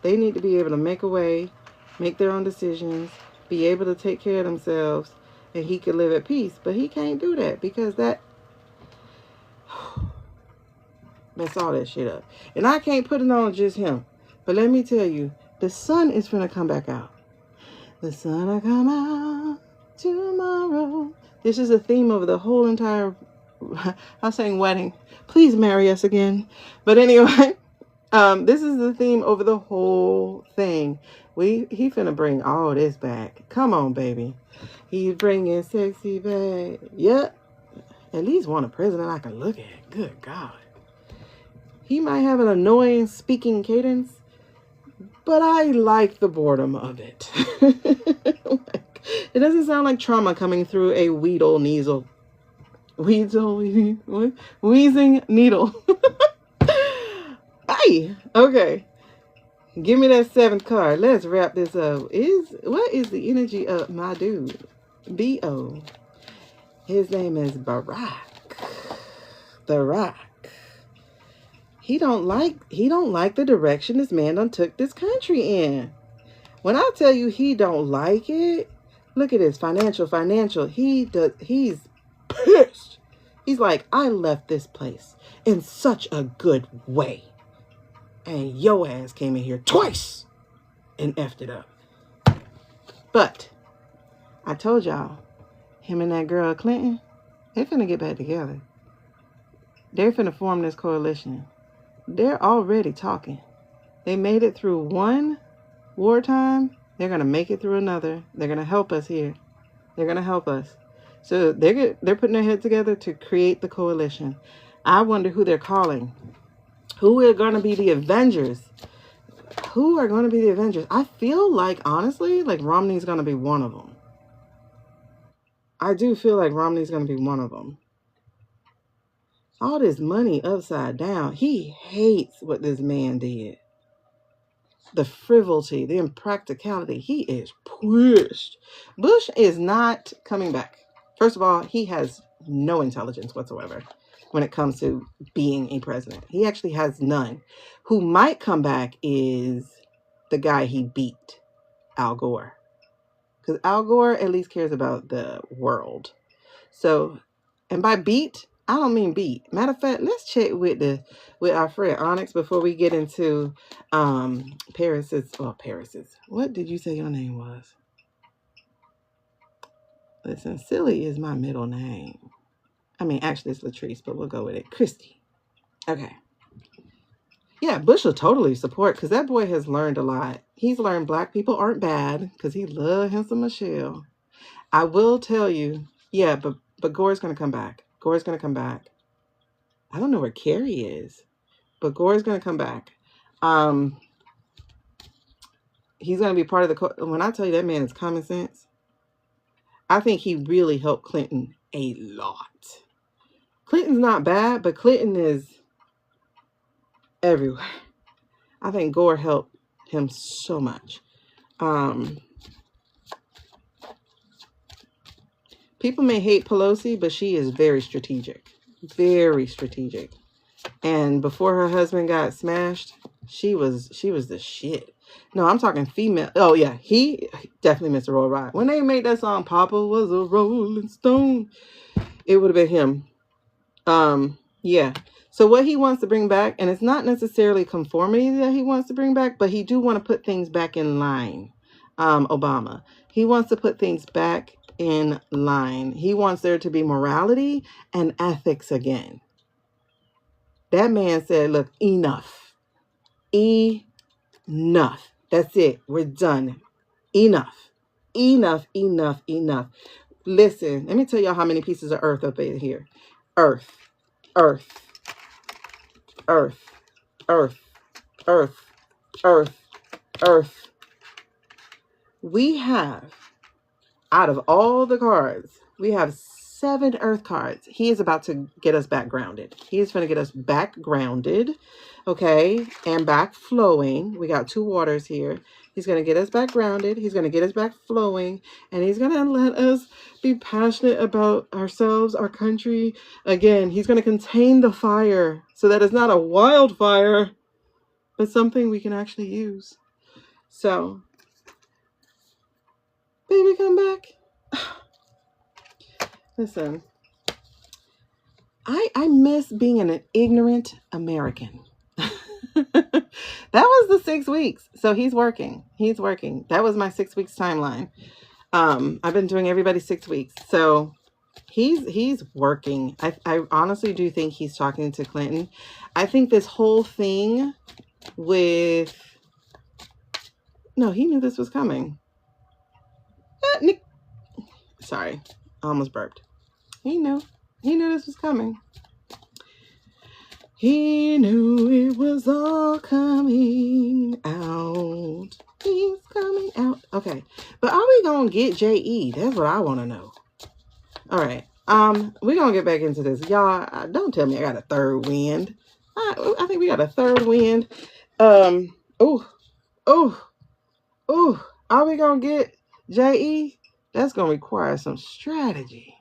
They need to be able to make a way, make their own decisions, be able to take care of themselves, and he could live at peace. But he can't do that because that mess all that shit up. And I can't put it on just him. But let me tell you, the sun is going to come back out. The sun will come out tomorrow. This is a theme of the whole entire, I'm saying wedding. Please marry us again. But anyway, this is the theme over the whole thing. He finna bring all this back. Come on, baby. He's bringing sexy back. Yep. At least one a president I can look at. Good God. He might have an annoying speaking cadence, but I like the boredom of it. It doesn't sound like trauma coming through a wheezing needle. Aye. Okay. Give me that 7th card. Let's wrap this up. What is the energy of my dude? B.O. His name is Barack. The Rock. He don't like the direction this man done took this country in. When I tell you he don't like it, look at this financial. He's pissed. He's like, I left this place in such a good way. And yo ass came in here twice and effed it up. But I told y'all, him and that girl Clinton, they finna get back together. They're finna form this coalition. They're already talking. They made it through one wartime. They're going to make it through another. They're going to help us here. They're going to help us. So they're putting their head together to create the coalition. I wonder who they're calling. Who are going to be the Avengers? Who are going to be the Avengers? I feel like, honestly, like Romney's going to be one of them. I do feel like Romney's going to be one of them. All this money upside down. He hates what this man did. The frivolity, the impracticality. He is pushed. Bush is not coming back. First of all, he has no intelligence whatsoever when it comes to being a president. He actually has none. Who might come back is the guy he beat, Al Gore. Because Al Gore at least cares about the world. So, and by beat, I don't mean beat. Matter of fact, let's check with our friend Onyx before we get into Paris's. What did you say your name was? Listen, Silly is my middle name. I mean, actually, it's Latrice, but we'll go with it. Christy. Okay. Yeah, Bush will totally support because that boy has learned a lot. He's learned black people aren't bad because he loves him some Michelle. I will tell you, yeah, but Gore's going to come back. Gore's going to come back. I don't know where Carrie is, but Gore's going to come back. He's going to be part of the... When I tell you that man is common sense, I think he really helped Clinton a lot. Clinton's not bad, but Clinton is everywhere. I think Gore helped him so much. People may hate Pelosi, but she is very strategic. Very strategic. And before her husband got smashed, she was the shit. No, I'm talking female. Oh, yeah. He definitely missed a roll ride. When they made that song, Papa was a Rolling Stone, it would have been him. Yeah. So what he wants to bring back, and it's not necessarily conformity that he wants to bring back, but he do want to put things back in line. Obama. He wants to put things back in line. He wants there to be morality and ethics again. That man said, look, enough. Enough. That's it. We're done. Enough. Enough, enough, enough. Listen, let me tell y'all how many pieces of earth up in here. Earth, earth, earth, earth, earth, earth, earth. We have, out of all the cards, we have 7 earth cards. He is about to get us back grounded. He is going to get us back grounded, okay, and back flowing. We got 2 waters here. He's going to get us back grounded. He's going to get us back flowing, and he's going to let us be passionate about ourselves, our country. Again, he's going to contain the fire so that it's not a wildfire, but something we can actually use. So, baby, come back. Listen, I miss being an ignorant American. That was the 6 weeks. So he's working. He's working. That was my 6 weeks timeline. I've been doing everybody 6 weeks. So he's working. I honestly do think he's talking to Clinton. I think this whole thing with... No, he knew this was coming. Sorry, I almost burped. He knew this was coming. He knew it was all coming out. He's coming out. Okay, but are we gonna get JE? That's what I want to know. All right, we're gonna get back into this, y'all. Don't tell me I got a third wind. I think we got a third wind. Are we gonna get JE? That's gonna require some strategy.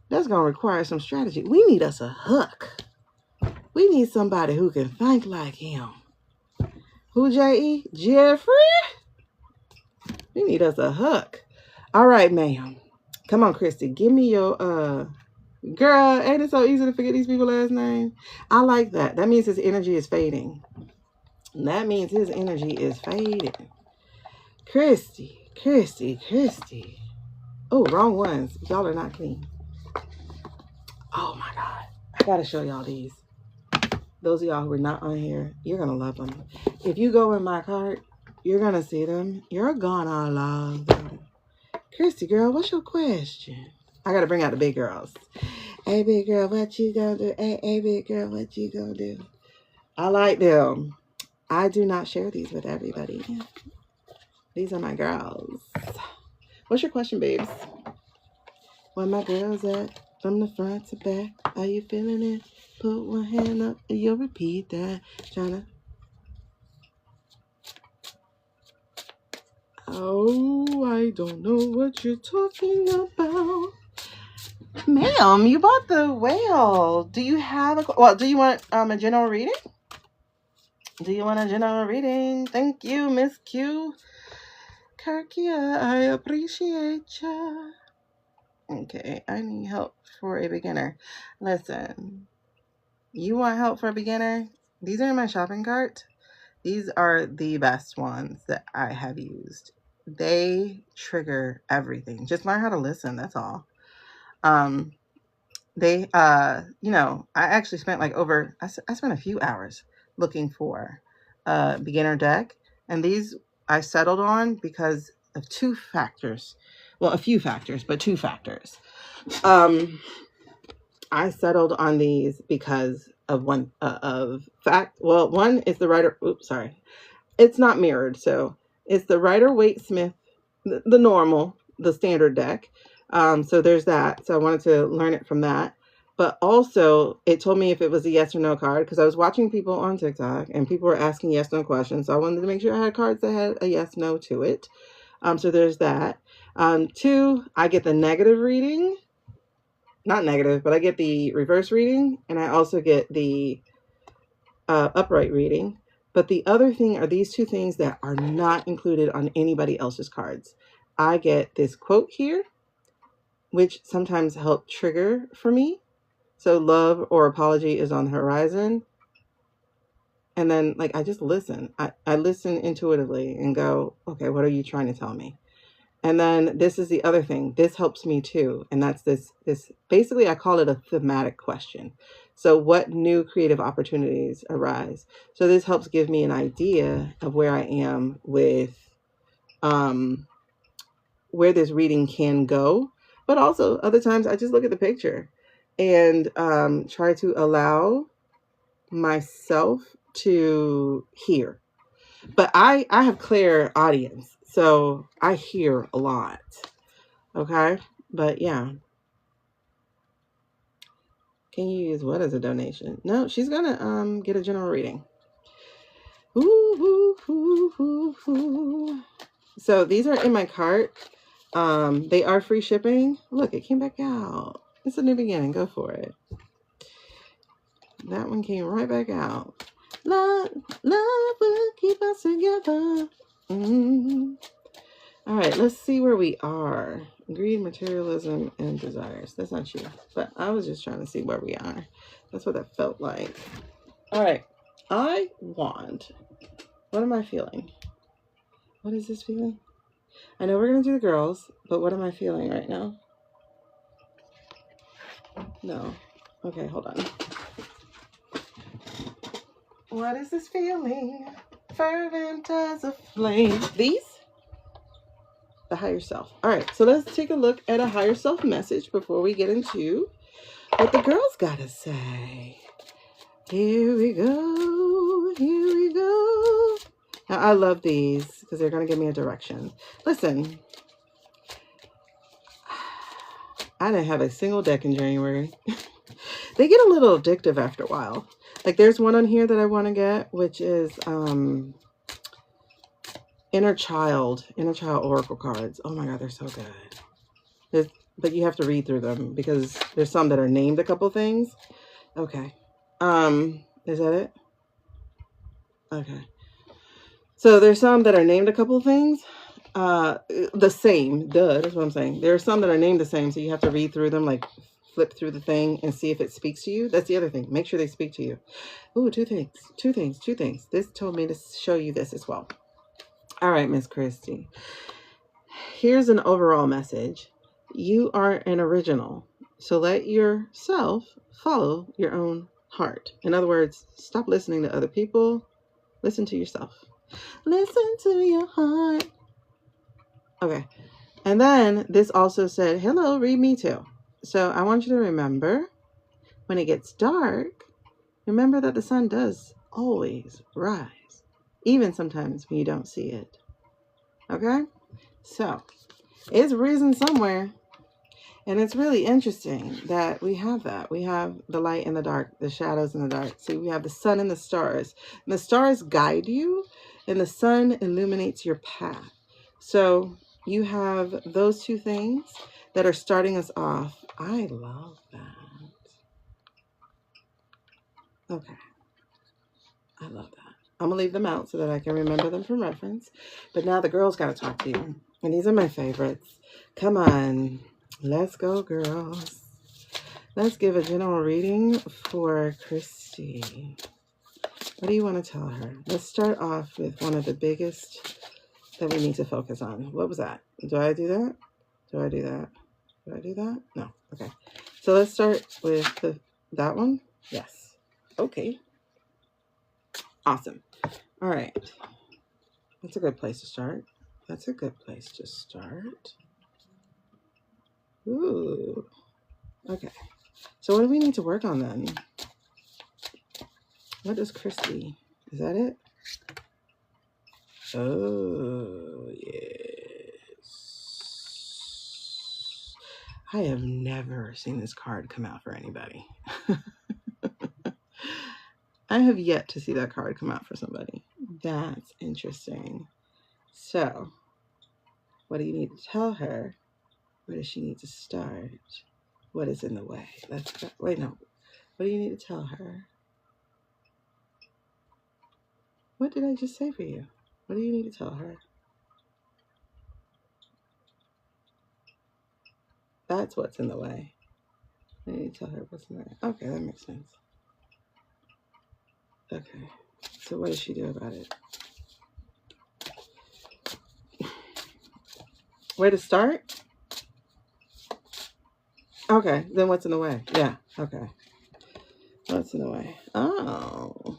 That's gonna require some strategy. We need us a hook. We need somebody who can think like him. Who, J.E.? Jeffrey? We need us a hook. All right, ma'am. Come on, Christy. Give me your, girl, ain't it so easy to forget these people's last name? I like that. That means his energy is fading. That means his energy is fading. Christy. Oh, wrong ones. Y'all are not clean. Oh, my God. I got to show y'all these. Those of y'all who are not on here, you're going to love them. If you go in my cart, you're going to see them. You're going to love them. Christy, girl, what's your question? I got to bring out the big girls. Hey, big girl, what you going to do? Hey, big girl, what you going to do? I like them. I do not share these with everybody. These are my girls. What's your question, babes? Where my girls at? From the front to back. Are you feeling it? Put one hand up and you'll repeat that. Tryna. Oh, I don't know what you're talking about. Ma'am, you bought the whale. Do you have a... Well, do you want a general reading? Do you want a general reading? Thank you, Miss Q. Kirkia, I appreciate ya. Okay, I need help for a beginner. Listen, you want help for a beginner? These are in my shopping cart. These are the best ones that I have used. They trigger everything. Just learn how to listen, that's all. They I actually spent like I spent a few hours looking for a beginner deck, and these I settled on because of two factors. Well, a few factors, but two factors. I settled on these because of one of fact. Well, one is the writer. Oops, sorry. It's not mirrored, so it's the Rider-Waite Smith, the normal, the standard deck. So there's that. So I wanted to learn it from that. But also, it told me if it was a yes or no card, because I was watching people on TikTok and people were asking yes no questions. So I wanted to make sure I had cards that had a yes no to it. So there's that. Two, I get the negative reading. Not negative, but I get the reverse reading, and I also get the upright reading. But the other thing are these two things that are not included on anybody else's cards. I get this quote here, which sometimes help trigger for me. So love or apology is on the horizon. And then like I just listen. I listen intuitively and go, okay, what are you trying to tell me? And then this is the other thing. This helps me too. And that's this basically I call it a thematic question. So what new creative opportunities arise? So this helps give me an idea of where I am with where this reading can go. But also other times I just look at the picture and try to allow myself to hear. But I have clear audience. So I hear a lot. Okay. But yeah. Can you use what as a donation? No, she's gonna get a general reading. Ooh, ooh, ooh, ooh, ooh. So these are in my cart. They are free shipping. Look, it came back out. It's a new beginning. Go for it. That one came right back out. Love will keep us together. All right, let's see where we are. Greed, materialism, and desires. That's not you, but I was just trying to see where we are. That's what that felt like. All right, I want. What am I feeling? What is this feeling? I know we're going to do the girls, but what am I feeling right now? No. Okay, hold on. What is this feeling? Fervent as a flame. These? The higher self. All right, so let's take a look at a higher self message before we get into what the girls gotta say. Here we go. Here we go. Now, I love these because they're going to give me a direction. Listen, I didn't have a single deck in January. They get a little addictive after a while. Like there's one on here that I want to get, which is Inner Child Oracle cards. Oh my God, they're so good. But you have to read through them because there's some that are named a couple things. Okay. Is that it? Okay. So there's some that are named a couple things. The same. Duh, that's what I'm saying. There are some that are named the same, so you have to read through them, like flip through the thing and see if it speaks to you. That's the other thing. Make sure they speak to you. Ooh, two things. This told me to show you this as well. All right, Miss Christy. Here's an overall message. You are an original, so let yourself follow your own heart. In other words, stop listening to other people. Listen to yourself. Listen to your heart. Okay. And then this also said, hello, read me too. So I want you to remember when it gets dark, remember that the sun does always rise, even sometimes when you don't see it. Okay? So it's risen somewhere. And it's really interesting that we have that. We have the light and the dark, the shadows and the dark. See, we have the sun and the stars. And the stars guide you, and the sun illuminates your path. So you have those two things that are starting us off. I love that. Okay. I love that. I'm going to leave them out so that I can remember them from reference. But now the girls got to talk to you. And these are my favorites. Come on. Let's go, girls. Let's give a general reading for Christy. What do you want to tell her? Let's start off with one of the biggest that we need to focus on. What was that? Do I do that? Do I do that? Do I do that? No. Okay. So let's start with that one. Yes. Okay. Awesome. All right. That's a good place to start. That's a good place to start. Ooh. Okay. So what do we need to work on then? What is Christy? Is that it? Oh, yes. I have never seen this card come out for anybody. I have yet to see that card come out for somebody. That's interesting. So, what do you need to tell her? Where does she need to start? What is in the way? Let's go. Wait, no. What do you need to tell her? What did I just say for you? What do you need to tell her? That's what's in the way. I need to tell her what's in the way. Okay, that makes sense. Okay. So what does she do about it? Where to start? Okay, then what's in the way? Yeah, okay. What's in the way? Oh.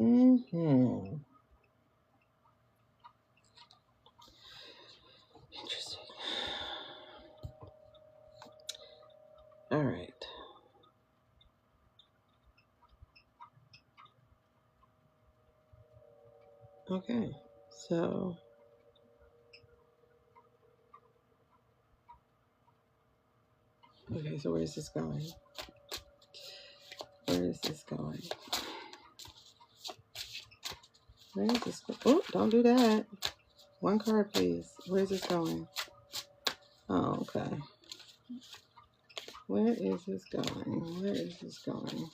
Mm-hmm. Interesting. All right. Okay, so so where is this going? Where is this going? Where is this going? Oh, don't do that. One card, please. Where is this going? Oh, okay. Where is this going? Where is this going?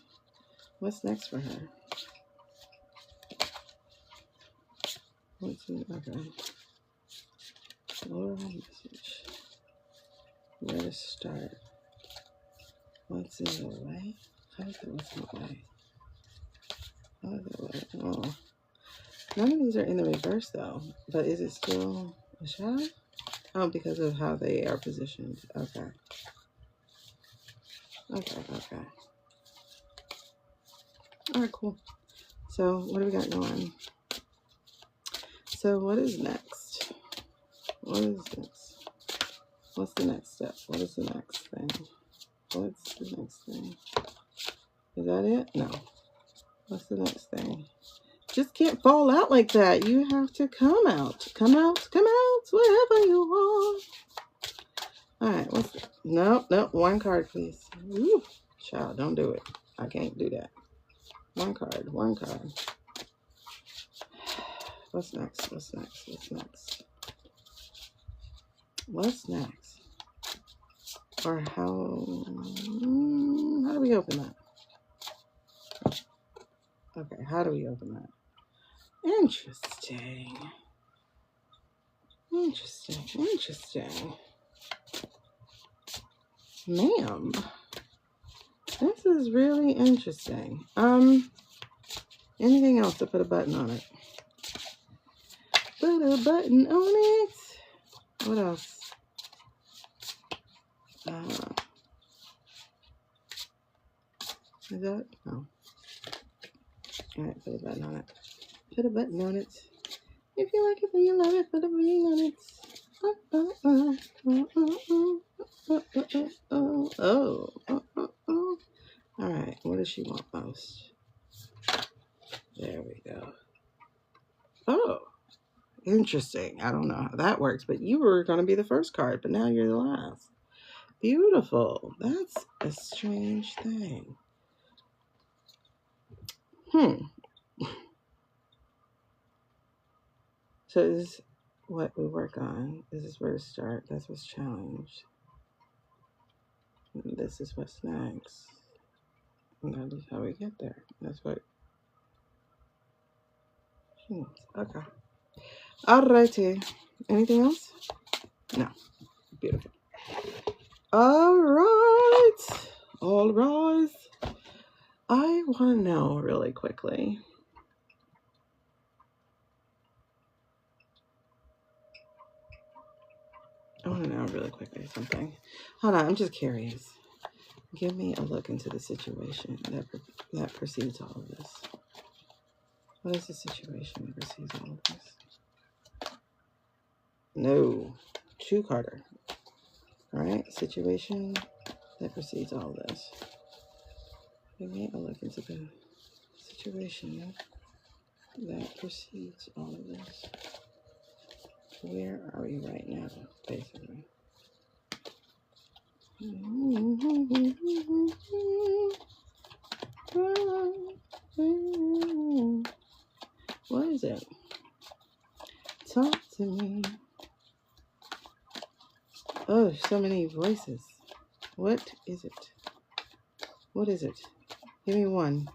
What's next for her? Okay. Oral message. Where to start? What's in the way? What's in the way? Oh. None of these are in the reverse though. But is it still a shadow? Oh, because of how they are positioned. Okay. Okay. Alright, cool. So what do we got going? So what is next? What is next? What's the next step? What is the next thing? What's the next thing? Is that it? No. What's the next thing? Just can't fall out like that. You have to come out. Come out. Come out. Wherever you are. All right. What's the... No. One card, please. Ooh, child, don't do it. I can't do that. One card. What's next? What's next? Or how do we open that? Okay, how do we open that? Interesting. Ma'am, this is really interesting. Anything else to put a button on it? Put a button on it. What else? Is that? No. All right, put a button on it. Put a button on it. If you like it, then you love it. Put a ring on it. All right, what does she want most? There we go. Oh, interesting. I don't know how that works, but you were going to be the first card, but now you're the last. Beautiful. That's a strange thing. So this is what we work on. This is where to start. That's what's challenged. And this is what's next. And that is how we get there. That's what she needs. Okay. Alrighty. Anything else? No. Beautiful. All right. All right. I want to know really quickly. Something. Hold on, I'm just curious. Give me a look into the situation that precedes all of this. What is the situation that precedes all of this? No. Two-carder. All right, situation that precedes all of this. Give me a look into the situation that precedes all of this. Where are we right now, basically? What is it? Talk to me. Oh, so many voices. What is it? What is it? Give me one.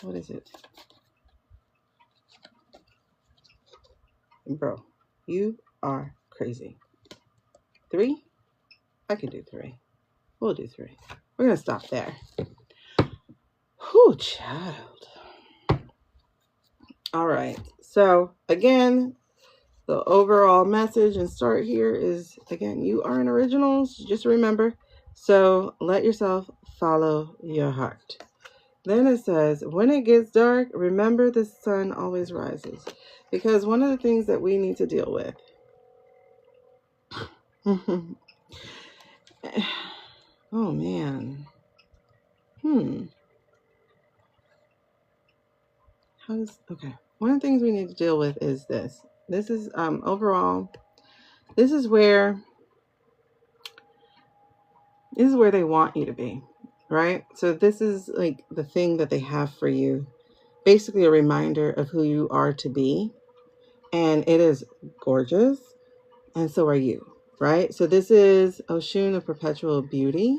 What is it? Bro, you are crazy. 3? I can do 3. We'll do 3. We're going to stop there. Whew, child. All right. So, again, the overall message and start here is, again, you are an original. Just remember. So, let yourself follow your heart. Then it says, when it gets dark, remember the sun always rises. Because one of the things that we need to deal with. Oh, man. Okay. One of the things we need to deal with is this. This is overall, this is where they want you to be, right? So this is like the thing that they have for you. Basically a reminder of who you are to be. And it is gorgeous. And so are you, right? So this is Oshun of Perpetual Beauty.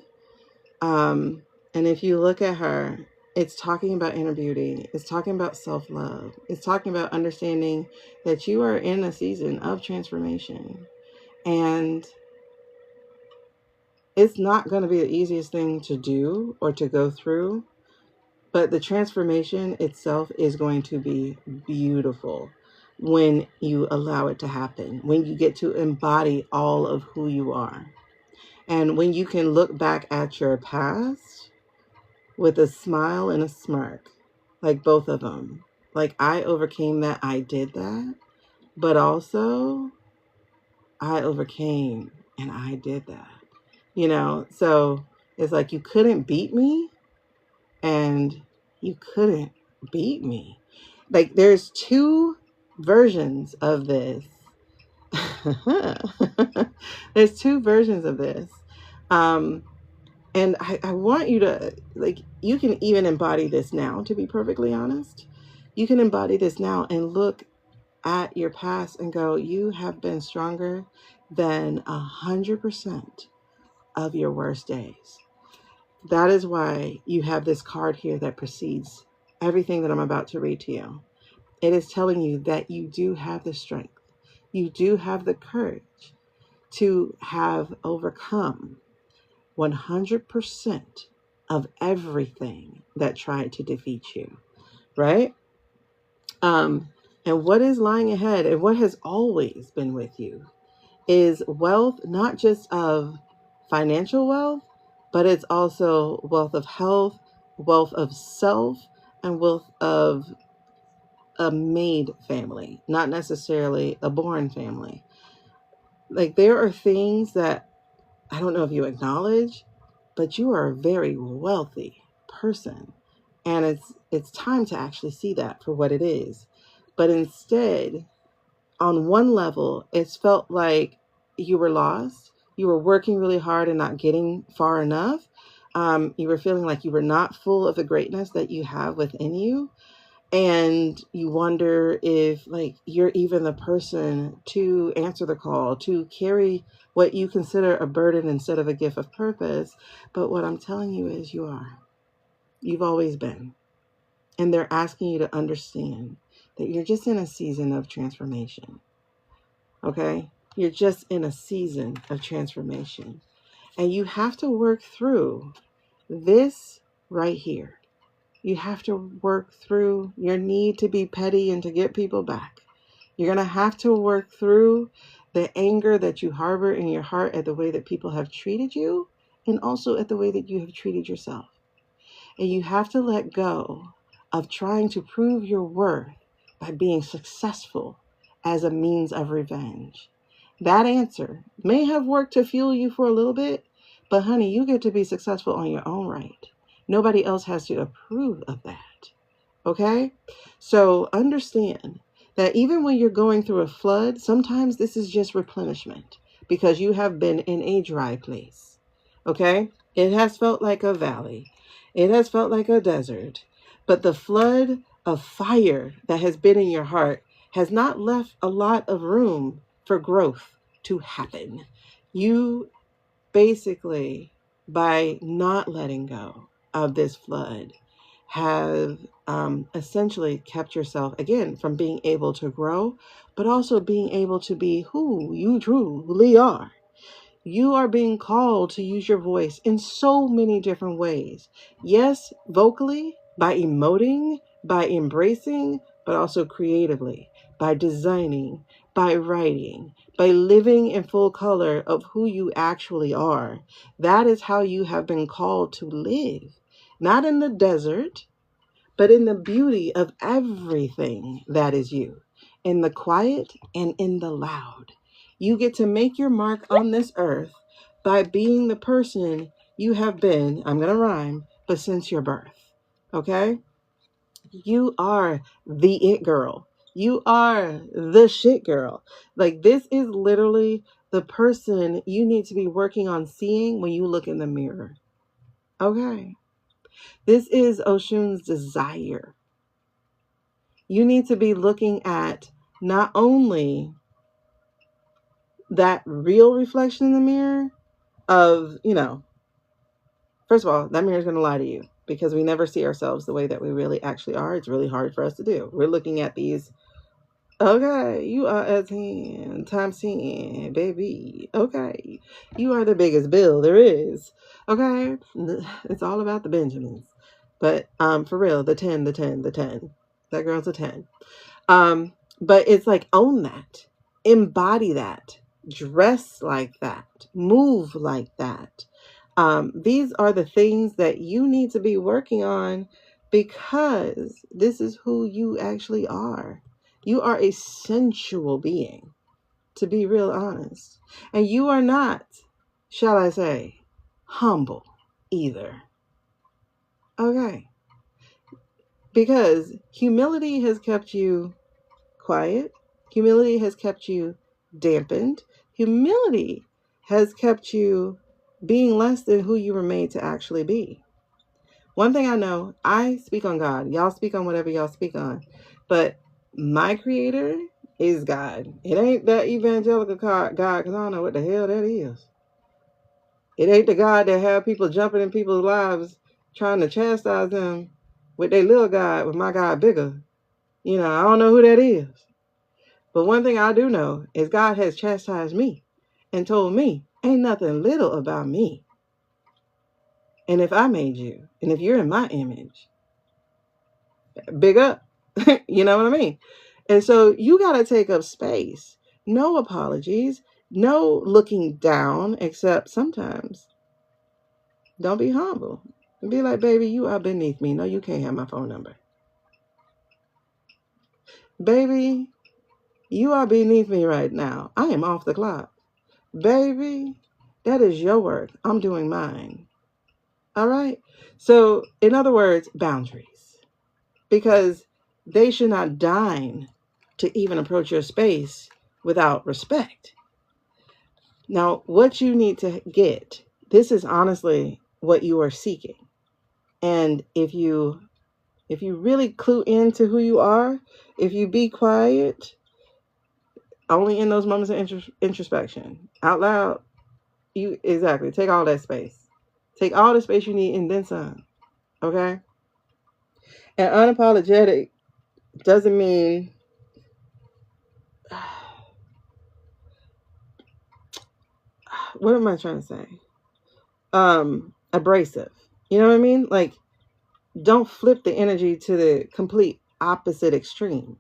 And if you look at her, it's talking about inner beauty. It's talking about self-love. It's talking about understanding that you are in a season of transformation. And it's not going to be the easiest thing to do or to go through. But the transformation itself is going to be beautiful when you allow it to happen. When you get to embody all of who you are. And when you can look back at your past with a smile and a smirk, like both of them. Like, I overcame that, I did that, but also I overcame and I did that. You know, so it's like you couldn't beat me and you couldn't beat me. Like, there's 2 versions of this. There's 2 versions of this. And I want you to, like, you can even embody this now, to be perfectly honest. You can embody this now and look at your past and go, you have been stronger than 100% of your worst days. That is why you have this card here that precedes everything that I'm about to read to you. It is telling you that you do have the strength. You do have the courage to have overcome 100% of everything that tried to defeat you, right? And what is lying ahead and what has always been with you is wealth, not just of financial wealth, but it's also wealth of health, wealth of self, and wealth of a made family, not necessarily a born family. Like, there are things that I don't know if you acknowledge, but you are a very wealthy person. And it's time to actually see that for what it is. But instead, on one level, it's felt like you were lost. You were working really hard and not getting far enough. You were feeling like you were not full of the greatness that you have within you. And you wonder if, like, you're even the person to answer the call, to carry what you consider a burden instead of a gift of purpose. But what I'm telling you is you are. You've always been. And they're asking you to understand that you're just in a season of transformation. Okay? You're just in a season of transformation. And you have to work through this right here. You have to work through your need to be petty and to get people back. You're going to have to work through the anger that you harbor in your heart at the way that people have treated you and also at the way that you have treated yourself. And you have to let go of trying to prove your worth by being successful as a means of revenge. That answer may have worked to fuel you for a little bit, but honey, you get to be successful on your own right. Nobody else has to approve of that. Okay? So understand that even when you're going through a flood, sometimes this is just replenishment because you have been in a dry place. Okay? It has felt like a valley. It has felt like a desert. But the flood of fire that has been in your heart has not left a lot of room for growth to happen. You basically, by not letting go of this flood, have essentially kept yourself, again, from being able to grow, but also being able to be who you truly are. You are being called to use your voice in so many different ways. Yes, vocally, by emoting, by embracing, but also creatively, by designing, by writing, by living in full color of who you actually are. That is how you have been called to live. Not in the desert, but in the beauty of everything that is you, in the quiet and in the loud. You get to make your mark on this earth by being the person you have been, I'm going to rhyme, but since your birth. Okay? You are the it girl. You are the shit girl. Like, this is literally the person you need to be working on seeing when you look in the mirror. Okay? This is Oshun's desire. You need to be looking at not only that real reflection in the mirror of, first of all, that mirror is going to lie to you because we never see ourselves the way that we really actually are. It's really hard for us to do. We're looking at these, okay, you are a 10 times 10, baby. Okay, you are the biggest bill there is. Okay, it's all about the Benjamins. But for real, the 10, the 10, the 10. That girl's a 10. But it's like, own that, embody that, dress like that, move like that. These are the things that you need to be working on because this is who you actually are. You are a sensual being, to be real honest. And you are not, shall I say, humble either. Okay. Because humility has kept you quiet. Humility has kept you dampened. Humility has kept you being less than who you were made to actually be. One thing I know, I speak on God. Y'all speak on whatever y'all speak on. But my creator is God. It ain't that evangelical God, because I don't know what the hell that is. It ain't the God that have people jumping in people's lives trying to chastise them with their little God, with my God bigger. I don't know who that is. But one thing I do know is God has chastised me and told me ain't nothing little about me. And if I made you, and if you're in my image, big up. You know what I mean? And so you got to take up space. No apologies. No looking down, except sometimes. Don't be humble. Be like, baby, you are beneath me. No, you can't have my phone number. Baby, you are beneath me right now. I am off the clock. Baby, that is your work. I'm doing mine. All right? So, in other words, boundaries. Because they should not deign to even approach your space without respect. Now, what you need to get, this is honestly what you are seeking. And if you really clue into who you are, if you be quiet, only in those moments of introspection, out loud, you exactly take all that space. Take all the space you need and then some. Okay? And unapologetic doesn't mean what am I trying to say? abrasive. You know what I mean? Like, don't flip the energy to the complete opposite extreme.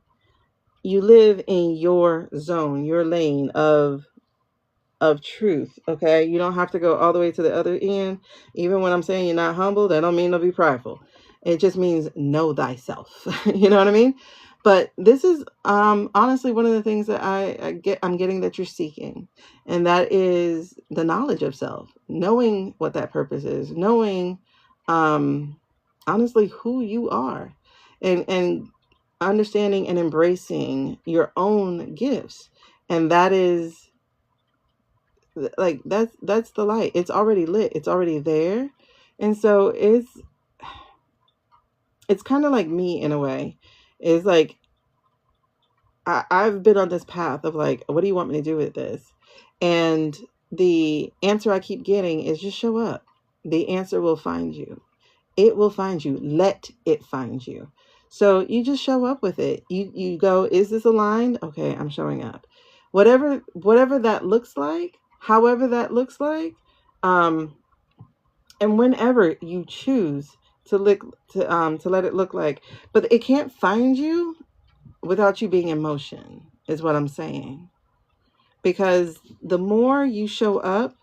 You live in your zone, your lane of truth. Okay, you don't have to go all the way to the other end. Even when I'm saying you're not humble, that don't mean to be prideful. It just means know thyself. You know what I mean? But this is honestly one of the things that I'm getting that you're seeking, and that is the knowledge of self, knowing what that purpose is, knowing honestly who you are, and understanding and embracing your own gifts. And that is like, that's the light. It's already lit, it's already there. And so it's kind of like me in a way. It's like I've been on this path of like, what do you want me to do with this? And the answer I keep getting is just show up. The answer will find you. It will find you. Let it find you. So you just show up with it. You go, is this aligned? Okay, I'm showing up. Whatever that looks like, however that looks like, and whenever you choose to let it look like, but it can't find you without you being in motion, is what I'm saying. Because the more you show up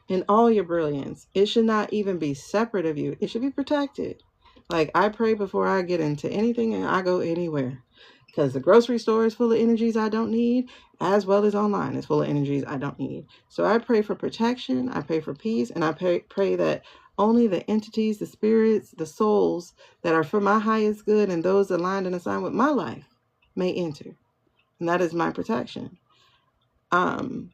in all your brilliance, it should not even be separate of you. It should be protected. Like, I pray before I get into anything and I go anywhere. Because the grocery store is full of energies I don't need, as well as online is full of energies I don't need. So I pray for protection, I pray for peace, and I pray that only the entities, the spirits, the souls that are for my highest good and those aligned and assigned with my life may enter. And that is my protection. And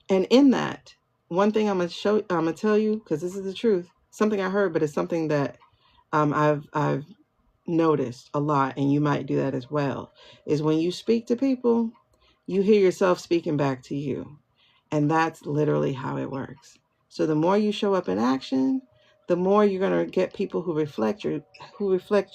in that, one thing I'm gonna tell you, because this is the truth, something I heard, but it's something that I've noticed a lot, and you might do that as well, is when you speak to people, you hear yourself speaking back to you. And that's literally how it works. So the more you show up in action, the more you're going to get people who reflect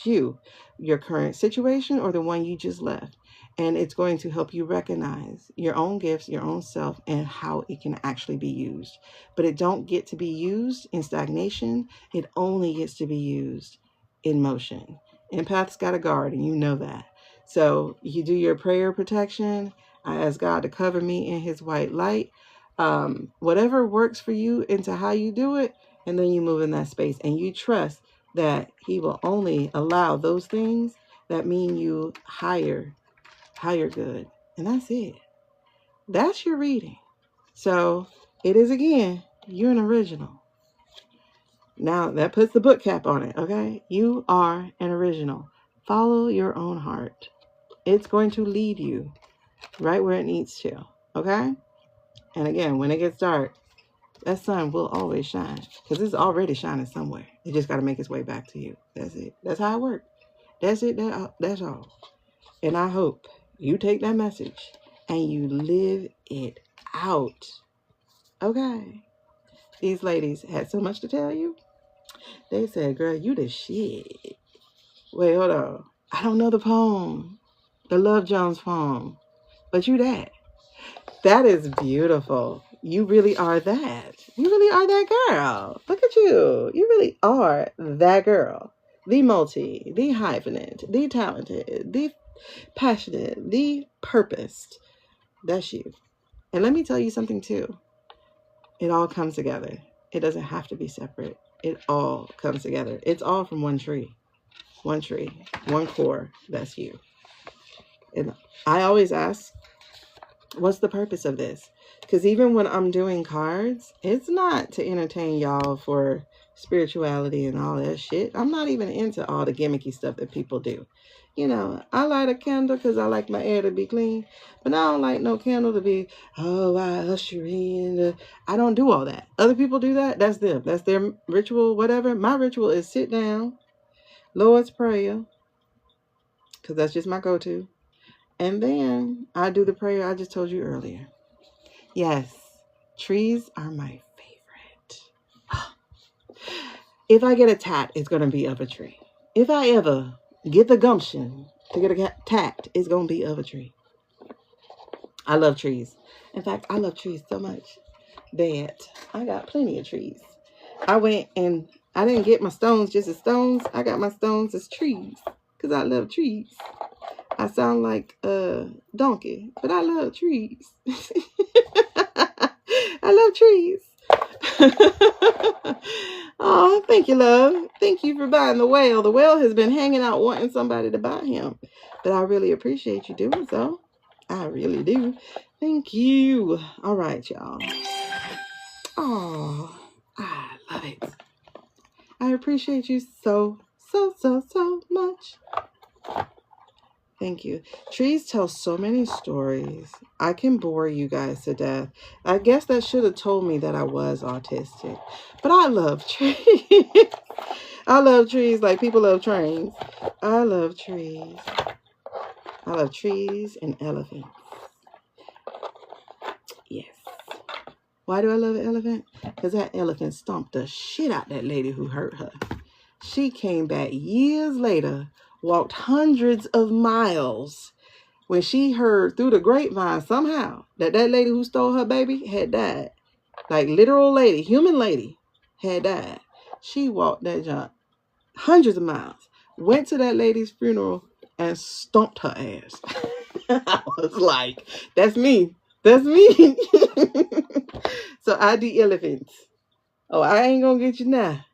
you, your current situation or the one you just left. And it's going to help you recognize your own gifts, your own self, and how it can actually be used. But it don't get to be used in stagnation. It only gets to be used in motion. Empaths got a guard, and you know that. So you do your prayer protection. I ask God to cover me in his white light. Whatever works for you into how you do it, and then you move in that space and you trust that he will only allow those things that mean you higher good. And that's it. That's your reading. So it is, again, you're an original. Now that puts the book cap on it. Okay, you are an original. Follow your own heart. It's going to lead you right where it needs to. Okay. And again, when it gets dark, that sun will always shine, because it's already shining somewhere. It just got to make its way back to you. That's it. That's how it works. That's it. That's all. And I hope you take that message and you live it out. Okay. These ladies had so much to tell you. They said, girl, you the shit. Wait, hold on. I don't know the poem, the Love Jones poem, but you that. That is beautiful. You really are that. You really are that girl. Look at you. You really are that girl. The multi, the hyphenate, the talented, the passionate, the purposed. That's you. And let me tell you something too. It all comes together. It doesn't have to be separate. It all comes together. It's all from one tree. One tree. One core. That's you. And I always ask, what's the purpose of this? Because even when I'm doing cards, it's not to entertain y'all for spirituality and all that shit. I'm not even into all the gimmicky stuff that people do. You know, I light a candle because I like my air to be clean, but I don't like no candle to be, oh, I usher in. I don't do all that. Other people do that. That's them. That's their ritual, whatever. My ritual is sit down, Lord's Prayer, because that's just my go-to. And then I do the prayer I just told you earlier. Yes, trees are my favorite. If I get a tat, it's going to be of a tree. If I ever get the gumption to get a tat, it's going to be of a tree. I love trees. In fact, I love trees so much that I got plenty of trees. I went and I didn't get my stones just as stones. I got my stones as trees because I love trees. I sound like a donkey, but I love trees. I love trees. Oh, thank you, love. Thank you for buying the whale. The whale has been hanging out wanting somebody to buy him, but I really appreciate you doing so. I really do. Thank you. All right, y'all. Oh, I love it. I appreciate you so much. Thank you. Trees tell so many stories. I can bore you guys to death. I guess that should have told me that I was autistic. But I love trees. I love trees like people love trains. I love trees. I love trees and elephants. Yes. Why do I love an elephant? Because that elephant stomped the shit out that lady who hurt her. She came back years later, walked hundreds of miles, when she heard through the grapevine somehow that that lady who stole her baby had died. Like literal lady, human lady, had died. She walked that jump hundreds of miles, went to that lady's funeral, and stomped her ass. I was like, that's me. That's me. So I do elephants. Oh, I ain't gonna get you now.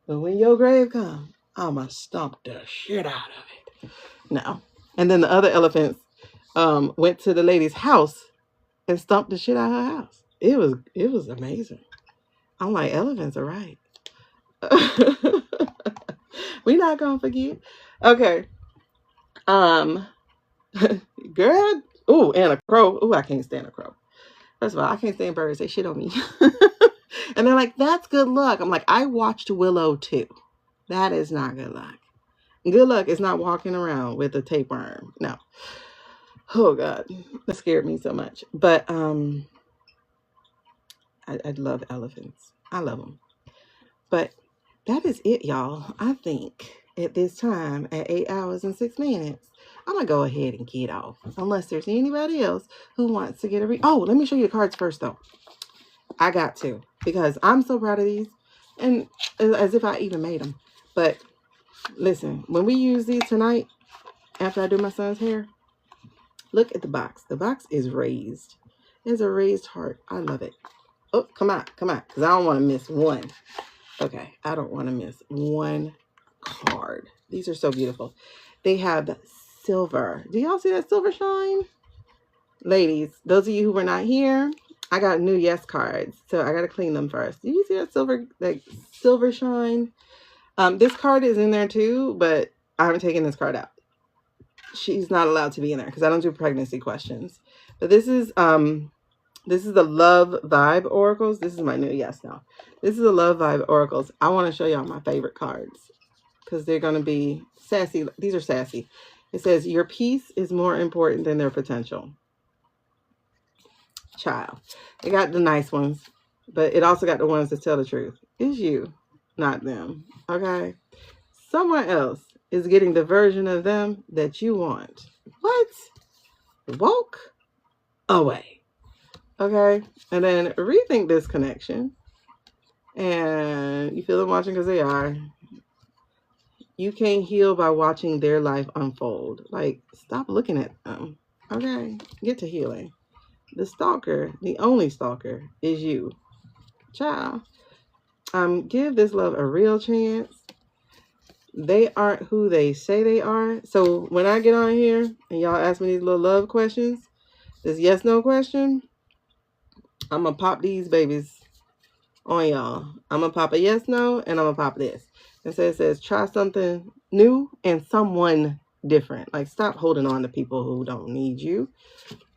But when your grave comes, I'ma stomp the shit out of it. No. And then the other elephants went to the lady's house and stomped the shit out of her house. It was amazing. I'm like, elephants are right. We're not gonna forget. Okay. Girl. Ooh, and a crow. Ooh, I can't stand a crow. First of all, I can't stand birds. They shit on me. And they're like, that's good luck. I'm like, I watched Willow too. That is not good luck. Good luck is not walking around with a tapeworm. No. Oh God, that scared me so much. But I love elephants. I love them. But that is it, y'all. I think at this time, at 8 hours and 6 minutes, I'm gonna go ahead and get off. Unless there's anybody else who wants to get a read. Oh, let me show you the cards first, though. I got to, because I'm so proud of these, and as if I even made them. But listen, when we use these tonight, after I do my son's hair, look at the box. The box is raised. It's a raised heart. I love it. Oh, come on, because I don't want to miss one. Okay, I don't want to miss one card. These are so beautiful. They have silver. Do y'all see that silver shine? Ladies, those of you who were not here, I got new yes cards, so I got to clean them first. Do you see that silver shine? This card is in there too, but I haven't taken this card out. She's not allowed to be in there because I don't do pregnancy questions. But this is the Love Vibe Oracles. This is my new yes now. This is the Love Vibe Oracles. I want to show y'all my favorite cards because they're going to be sassy. These are sassy. It says, your peace is more important than their potential. Child. They got the nice ones, but it also got the ones that tell the truth. It's you, not them. Okay? Someone else is getting the version of them that you want. What? Walk away. Okay? And then rethink this connection. And you feel them watching because they are. You can't heal by watching their life unfold. Like, stop looking at them. Okay? Get to healing. The stalker, the only stalker, is you. Child. Give this love a real chance. They aren't who they say they are. So when I get on here and y'all ask me these little love questions, this yes no question, I'm gonna pop these babies on y'all. I'm gonna pop a yes no and I'm gonna pop this. And so it says try something new and someone different. Like, stop holding on to people who don't need you.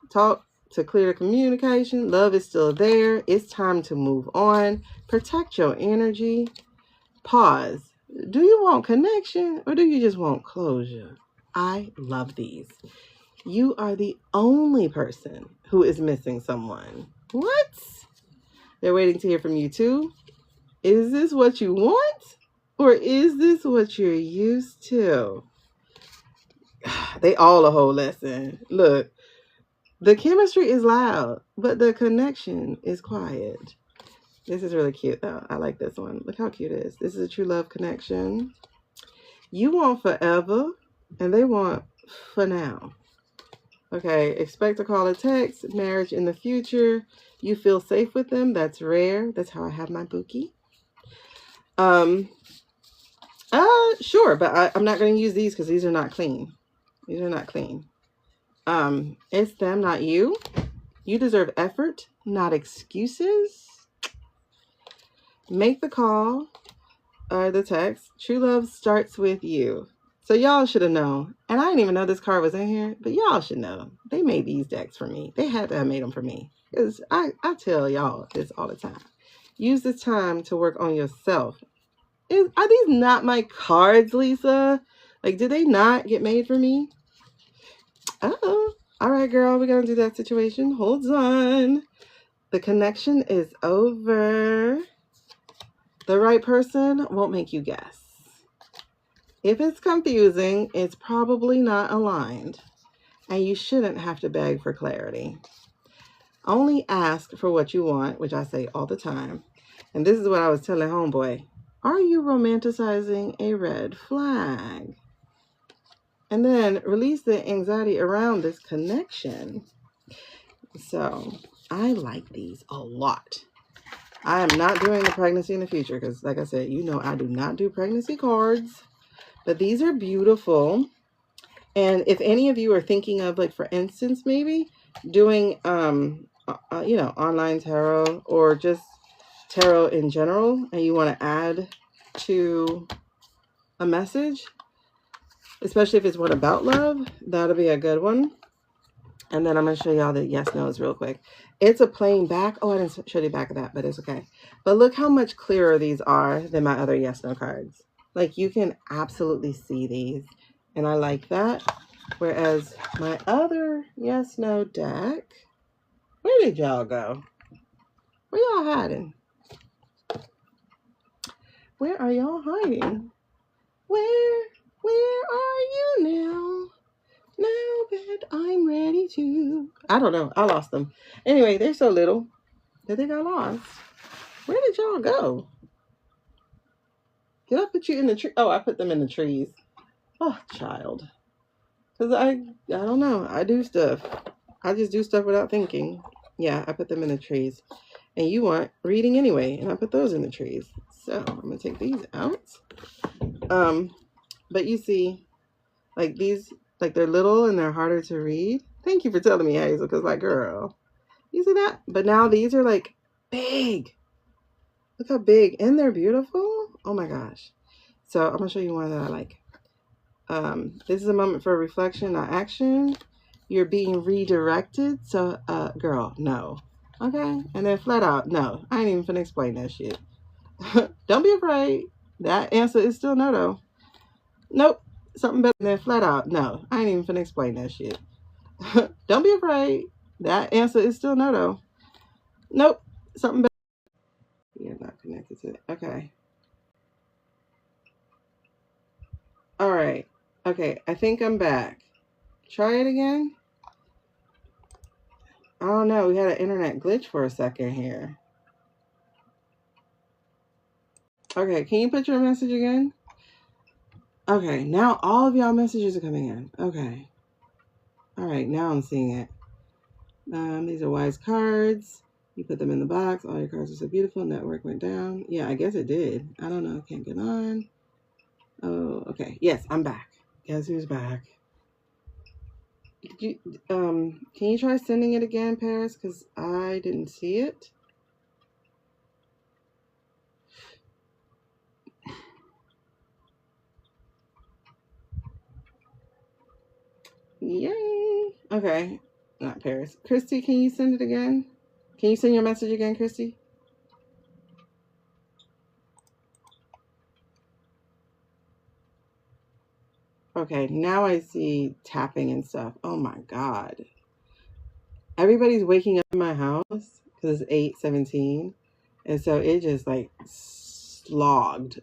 Talk to clear communication. Love is still there. It's time to move on. Protect your energy. Pause. Do you want connection or do you just want closure? I love these. You are the only person who is missing someone. What? They're waiting to hear from you too. Is this what you want? Or is this what you're used to? They all a whole lesson. Look, the chemistry is loud, but the connection is quiet. This is really cute though. I like this one. Look how cute it is. This is a true love connection. You want forever and they want for now. Okay, expect a call or text, marriage in the future. You feel safe with them. That's rare. That's how I have my bookie. Sure, but I'm not going to use these because these are not clean. These are not clean. It's them, not you. You deserve effort, not excuses. Make the call or the text. True love starts with you. So y'all should have known. And I didn't even know this card was in here, but y'all should know. They made these decks for me. They had to have made them for me. Because I tell y'all this all the time. Use this time to work on yourself. Are these not my cards, Lisa? Like, did they not get made for me? Uh-oh. All right, girl, we're going to do that situation. Hold on. The connection is over. The right person won't make you guess. If it's confusing, it's probably not aligned, and you shouldn't have to beg for clarity. Only ask for what you want, which I say all the time. And this is what I was telling homeboy. Are you romanticizing a red flag? And then release the anxiety around this connection. So I like these a lot. I am not doing the pregnancy in the future because, like I said, you know I do not do pregnancy cards. But these are beautiful. And if any of you are thinking of, like, for instance, maybe doing, online tarot or just tarot in general, and you want to add to a message, especially if it's one about love, that'll be a good one. And then I'm going to show y'all the yes, no's real quick. It's a plain back. Oh, I didn't show you the back of that, but it's okay. But look how much clearer these are than my other yes, no cards. Like, you can absolutely see these. And I like that. Whereas my other yes, no deck, where did y'all go? Where y'all hiding? Where are y'all hiding? Where are you now? Now that I'm ready to. I don't know. I lost them. Anyway, they're so little that they got lost. Where did y'all go? Did I put you in the tree? Oh, I put them in the trees. Oh, child. Because I don't know. I do stuff. I just do stuff without thinking. Yeah, I put them in the trees. And you want reading anyway. And I put those in the trees. So I'm going to take these out. But you see, like these, like they're little and they're harder to read. Thank you for telling me, Hazel, because like, girl, you see that? But now these are like big. Look how big. And they're beautiful. Oh my gosh. So I'm going to show you one that I like. This is a moment for reflection, not action. You're being redirected. So, girl, no. Okay? And then flat out, no. I ain't even finna explain that shit. Don't be afraid. That answer is still no, though. Nope. Something better than flat out, no. I ain't even finna explain that shit. Don't be afraid. That answer is still no, though. Nope. Something better. You're not connected to it. Okay. All right. Okay. I think I'm back. Try it again. I don't know. We had an internet glitch for a second here. Okay. Can you put your message again? Okay. Now all of y'all messages are coming in. Okay. All right. Now I'm seeing it. These are wise cards. You put them in the box. All your cards are so beautiful. Network went down. Yeah, I guess it did. I don't know. Can't get on. Oh, okay. Yes, I'm back. Guess who's back? Did you, can you try sending it again, Paris? Because I didn't see it. Yay. Okay. Not Paris. Christy, can you send it again? Can you send your message again, Christy? Okay, now I see tapping and stuff. Oh my God. Everybody's waking up in my house because it's 8:17. And so it just like slogged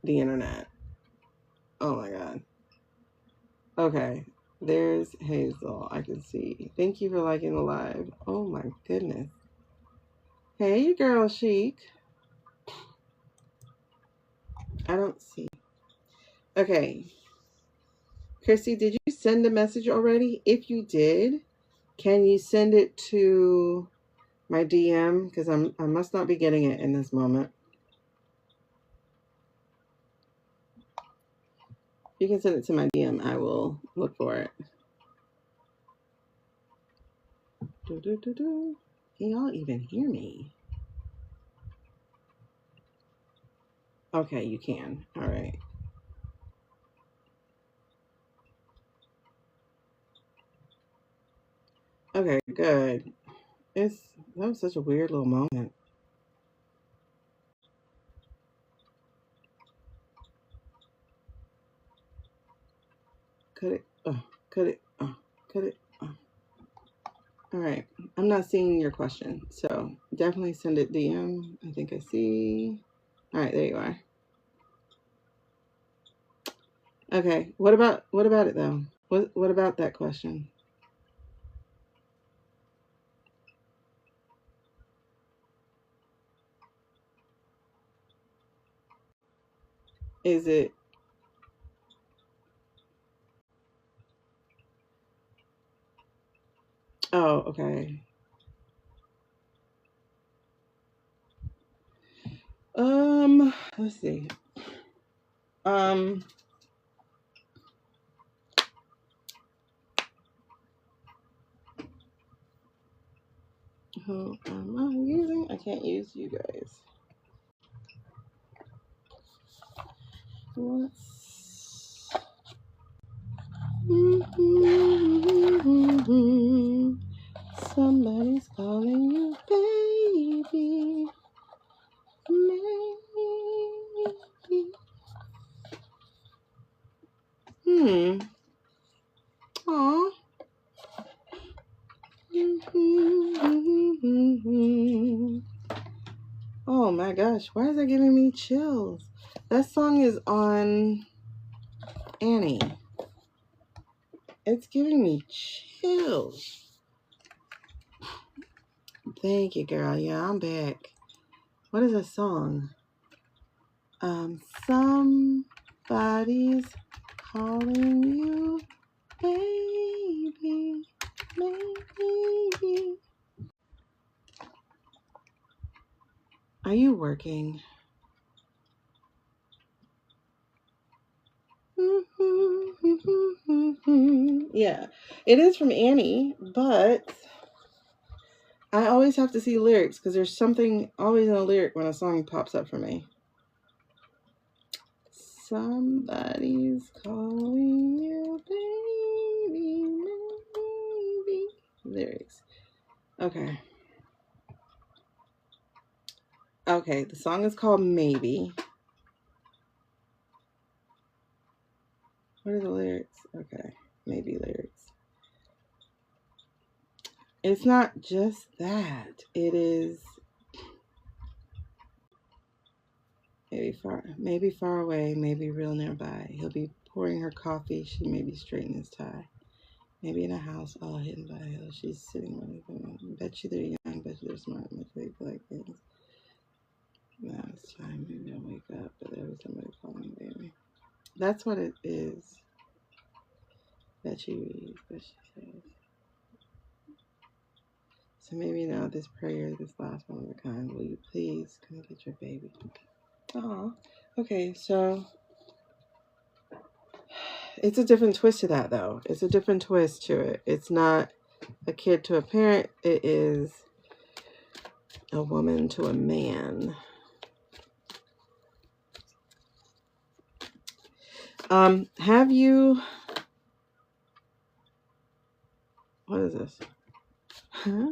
the internet. Oh my God. Okay. There's Hazel. I can see. Thank you for liking the live. Oh my goodness. Hey, girl Chic. I don't see. Okay. Chrissy, did you send a message already? If you did, can you send it to my DM? Because I must not be getting it in this moment. You can send it to my DM. I will look for it. Can y'all even hear me? Okay, you can. All right. Okay, good. That was such a weird little moment. Cut it. Cut it. Cut it. All right. I'm not seeing your question, so definitely send it DM. I think I see. All right, there you are. Okay. What about it though? What about that question? Is it Oh, okay. Let's see. Who am I using? I can't use you guys. Somebody's calling you baby. Maybe. Aw. Oh my gosh, why is that giving me chills? That song is on Annie. It's giving me chills. Thank you, girl. Yeah, I'm back. What is that song? Somebody's calling you baby, baby. Are you working? Yeah, it is from Annie, but I always have to see lyrics because there's something always in a lyric when a song pops up for me. Somebody's calling you, baby, baby. Lyrics. Okay. Okay, the song is called Maybe. What are the lyrics? Okay, maybe lyrics. It's not just that. It is maybe far away, maybe real nearby. He'll be pouring her coffee. She may be straightening his tie. Maybe in a house all hidden by a hill. She's sitting running. Bet you they're young, bet you they're smart, bet you they like things. Now it's time. Maybe I'll wake up, but there was somebody calling me, baby. That's what it is. That she reads, but she says. So maybe now this prayer, this last one of a kind, will you please come get your baby? Oh, okay. So it's a different twist to that, though. It's a different twist to it. It's not a kid to a parent. It is a woman to a man. Have you... What is this? Huh?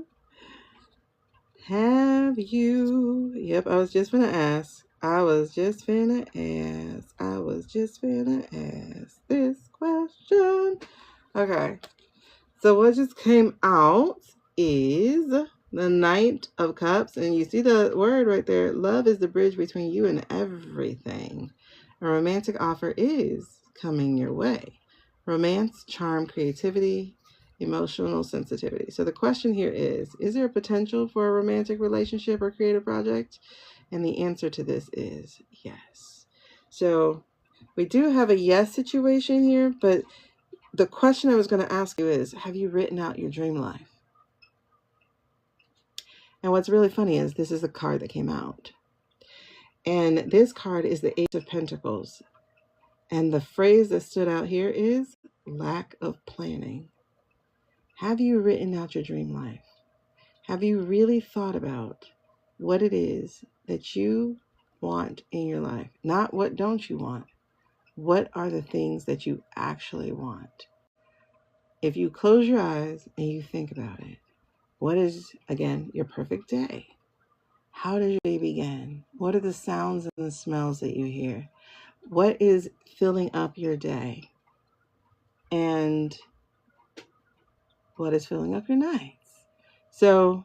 Have you... Yep, I was just gonna ask. I was just finna ask this question. Okay. So what just came out is the Knight of Cups. And you see the word right there. Love is the bridge between you and everything. A romantic offer is coming your way. Romance, charm, creativity, emotional sensitivity. So the question here is there a potential for a romantic relationship or creative project? And the answer to this is yes. So we do have a yes situation here, but the question I was going to ask you is, have you written out your dream life? And what's really funny is this is the card that came out. And this card is the Ace of Pentacles. And the phrase that stood out here is lack of planning. Have you written out your dream life? Have you really thought about what it is that you want in your life? Not what don't you want. What are the things that you actually want? If you close your eyes and you think about it, what is, again, your perfect day? How does your day begin? What are the sounds and the smells that you hear? What is filling up your day? And what is filling up your nights? So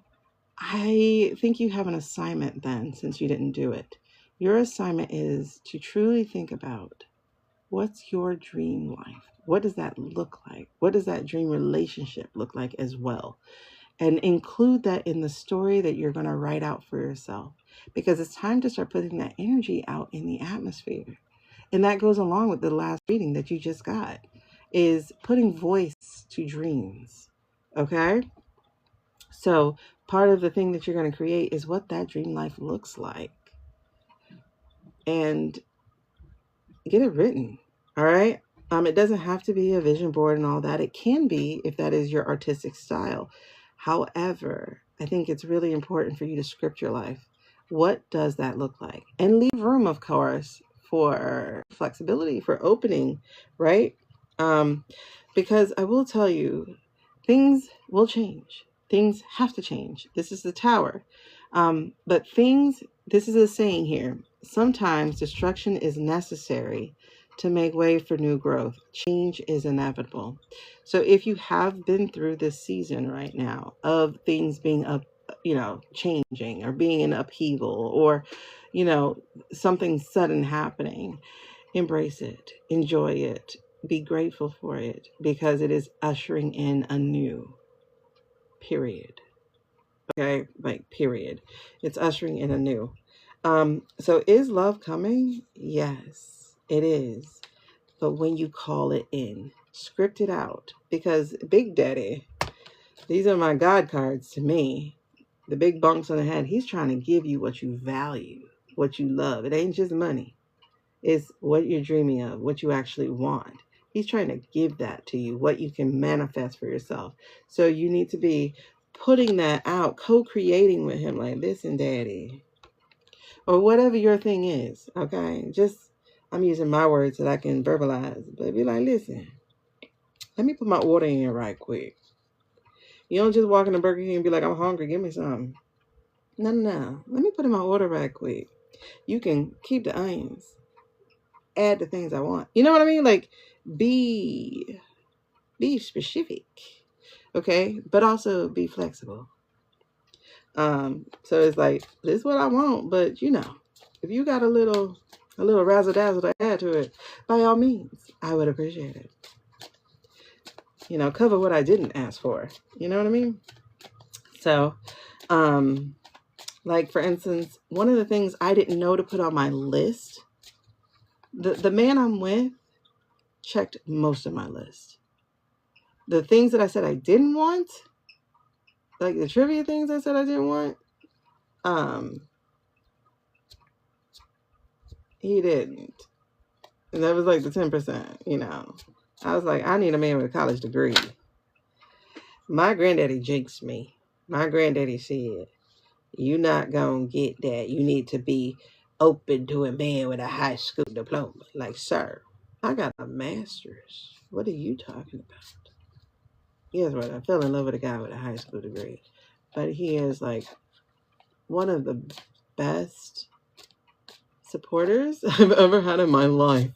I think you have an assignment then, since you didn't do it. Your assignment is to truly think about, what's your dream life? What does that look like? What does that dream relationship look like as well? And include that in the story that you're going to write out for yourself, because it's time to start putting that energy out in the atmosphere. And that goes along with the last reading that you just got, is putting voice to dreams. Okay? So part of the thing that you're going to create is what that dream life looks like. And get it written. All right? It doesn't have to be a vision board and all that. It can be if that is your artistic style. However, I think it's really important for you to script your life. What does that look like? And leave room, of course, for flexibility, for opening, right? Because I will tell you, things will change. Things have to change. This is the Tower. But this is a saying here. Sometimes destruction is necessary to make way for new growth. Change is inevitable. So if you have been through this season right now of things being changing or being in upheaval, or, something sudden happening, embrace it, enjoy it, be grateful for it, because it is ushering in a new period. Okay, like period. It's ushering in a new. So is love coming? Yes, it is. But when you call it in, script it out, because Big Daddy, these are my God cards to me. The big bunks on the head, he's trying to give you what you value, what you love. It ain't just money. It's what you're dreaming of, what you actually want. He's trying to give that to you, what you can manifest for yourself. So you need to be putting that out, co-creating with him, like, listen, Daddy, or whatever your thing is. Okay, I'm using my words that I can verbalize, but be like, listen, let me put my order in right quick. You don't just walk in the Burger King and be like, I'm hungry, give me something. No. Let me put in my order right quick. You can keep the onions, add the things I want. You know what I mean? Like, be specific, okay? But also be flexible. So it's like, this is what I want, but if you got a little razzle dazzle to add to it, by all means, I would appreciate it. Cover what I didn't ask for. You know what I mean? So, like, for instance, one of the things I didn't know to put on my list, the man I'm with checked most of my list. The things that I said I didn't want, like the trivia things I said I didn't want, he didn't. And that was like the 10%, I was like, I need a man with a college degree. My granddaddy jinxed me. My granddaddy said, you're not going to get that. You need to be open to a man with a high school diploma. Like, sir, I got a master's. What are you talking about? Yes, right. I fell in love with a guy with a high school degree. But he is like one of the best supporters I've ever had in my life.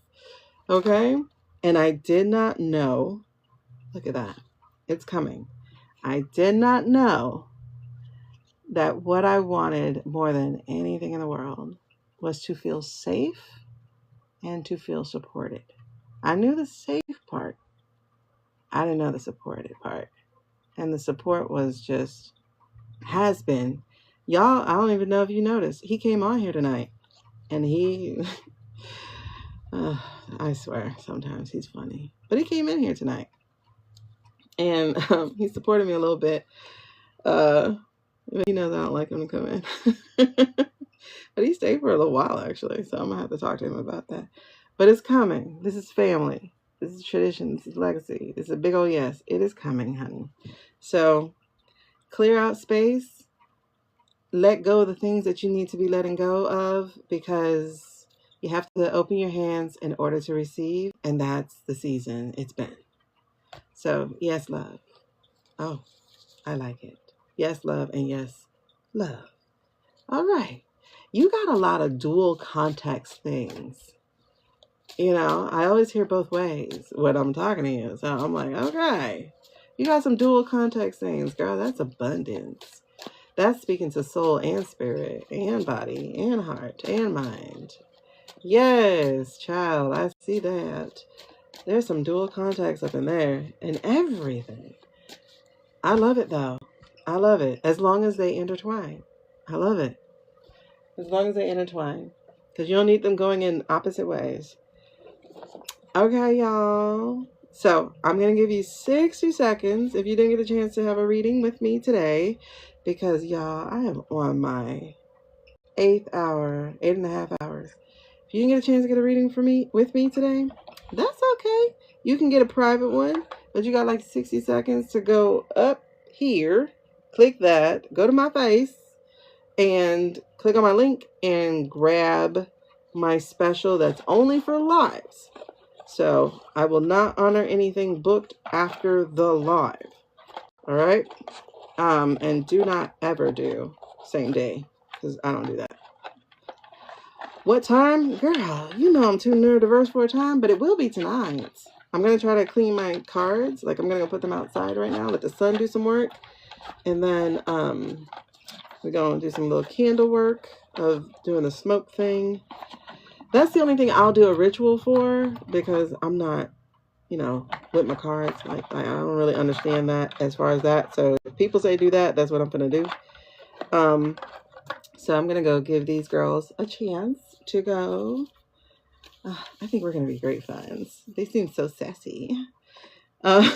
Okay? And I did not know, look at that, it's coming. I did not know that what I wanted more than anything in the world was to feel safe and to feel supported. I knew the safe part. I didn't know the supported part. And the support has been. Y'all, I don't even know if you noticed. He came on here tonight and he I swear, sometimes he's funny. But he came in here tonight. And he supported me a little bit. But he knows I don't like him to come in. But he stayed for a little while, actually. So I'm going to have to talk to him about that. But it's coming. This is family. This is tradition. This is legacy. This is a big old yes. It is coming, honey. So clear out space. Let go of the things that you need to be letting go of, because you have to open your hands in order to receive. And that's the season it's been. So yes, love. Oh, I like it. Yes, love, and yes, love. All right. You got a lot of dual context things. You know, I always hear both ways when I'm talking to you. So I'm like, okay, you got some dual context things, girl. That's abundance. That's speaking to soul and spirit and body and heart and mind. Yes, child, I see that. There's some dual context up in there and everything. I love it, though. I love it. As long as they intertwine. I love it. As long as they intertwine. Because you don't need them going in opposite ways. Okay, y'all. So I'm going to give you 60 seconds if you didn't get a chance to have a reading with me today. Because, y'all, I am on my 8.5 hours. If you didn't get a chance to get a reading with me today, that's okay. You can get a private one. But you got like 60 seconds to go up here. Click that. Go to my face. And click on my link and grab my special that's only for lives. So I will not honor anything booked after the live. All right. And do not ever do same day, because I don't do that. What time? Girl, you know I'm too neurodiverse for a time, but it will be tonight. I'm going to try to clean my cards. Like, I'm going to go put them outside right now. Let the sun do some work. And then we're going to do some little candle work of doing the smoke thing. That's the only thing I'll do a ritual for, because I'm not, you know, with my cards. Like, I don't really understand that as far as that. So if people say do that, that's what I'm going to do. So I'm going to go give these girls a chance to go. I think we're going to be great friends. They seem so sassy. I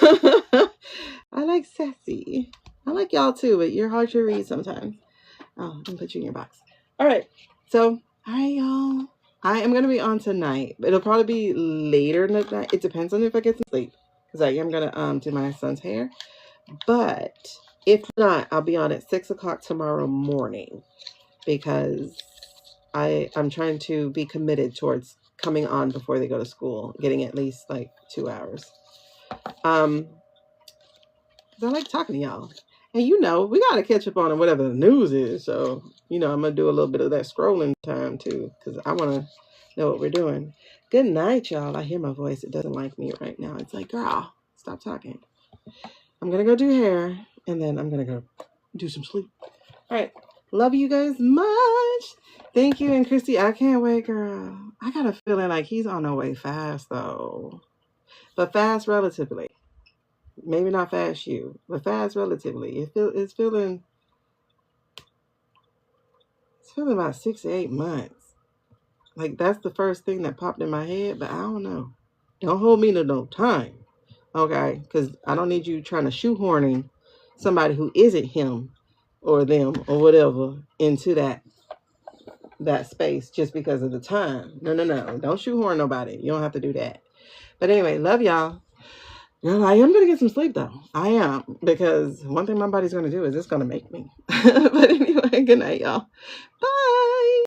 like sassy. I like y'all too, but you're hard to read sometimes. Oh, I'm going to put you in your box. All right. So, all right, y'all. I am going to be on tonight. It'll probably be later in the night. It depends on if I get some sleep, because I am going to do my son's hair. But if not, I'll be on at 6 o'clock tomorrow morning, because I'm trying to be committed towards coming on before they go to school, getting at least like 2 hours. Because I like talking to y'all. And you know, we got to catch up on whatever the news is. So, you know, I'm going to do a little bit of that scrolling time too, because I want to know what we're doing. Good night, y'all. I hear my voice. It doesn't like me right now. It's like, girl, stop talking. I'm going to go do hair, and then I'm going to go do some sleep. All right. Love you guys much. Thank you. And Christy, I can't wait, girl. I got a feeling like he's on the way fast, though. But fast relatively. Maybe not fast you, but fast relatively. It's feeling about 6 to 8 months. Like, that's the first thing that popped in my head, but I don't know. Don't hold me to no time, okay? Because I don't need you trying to shoehorning somebody who isn't him or them or whatever into that space just because of the time. No. Don't shoehorn nobody. You don't have to do that. But anyway, love y'all. Girl, I am going to get some sleep, though. I am. Because one thing my body's going to do is it's going to make me. But anyway, good night, y'all. Bye.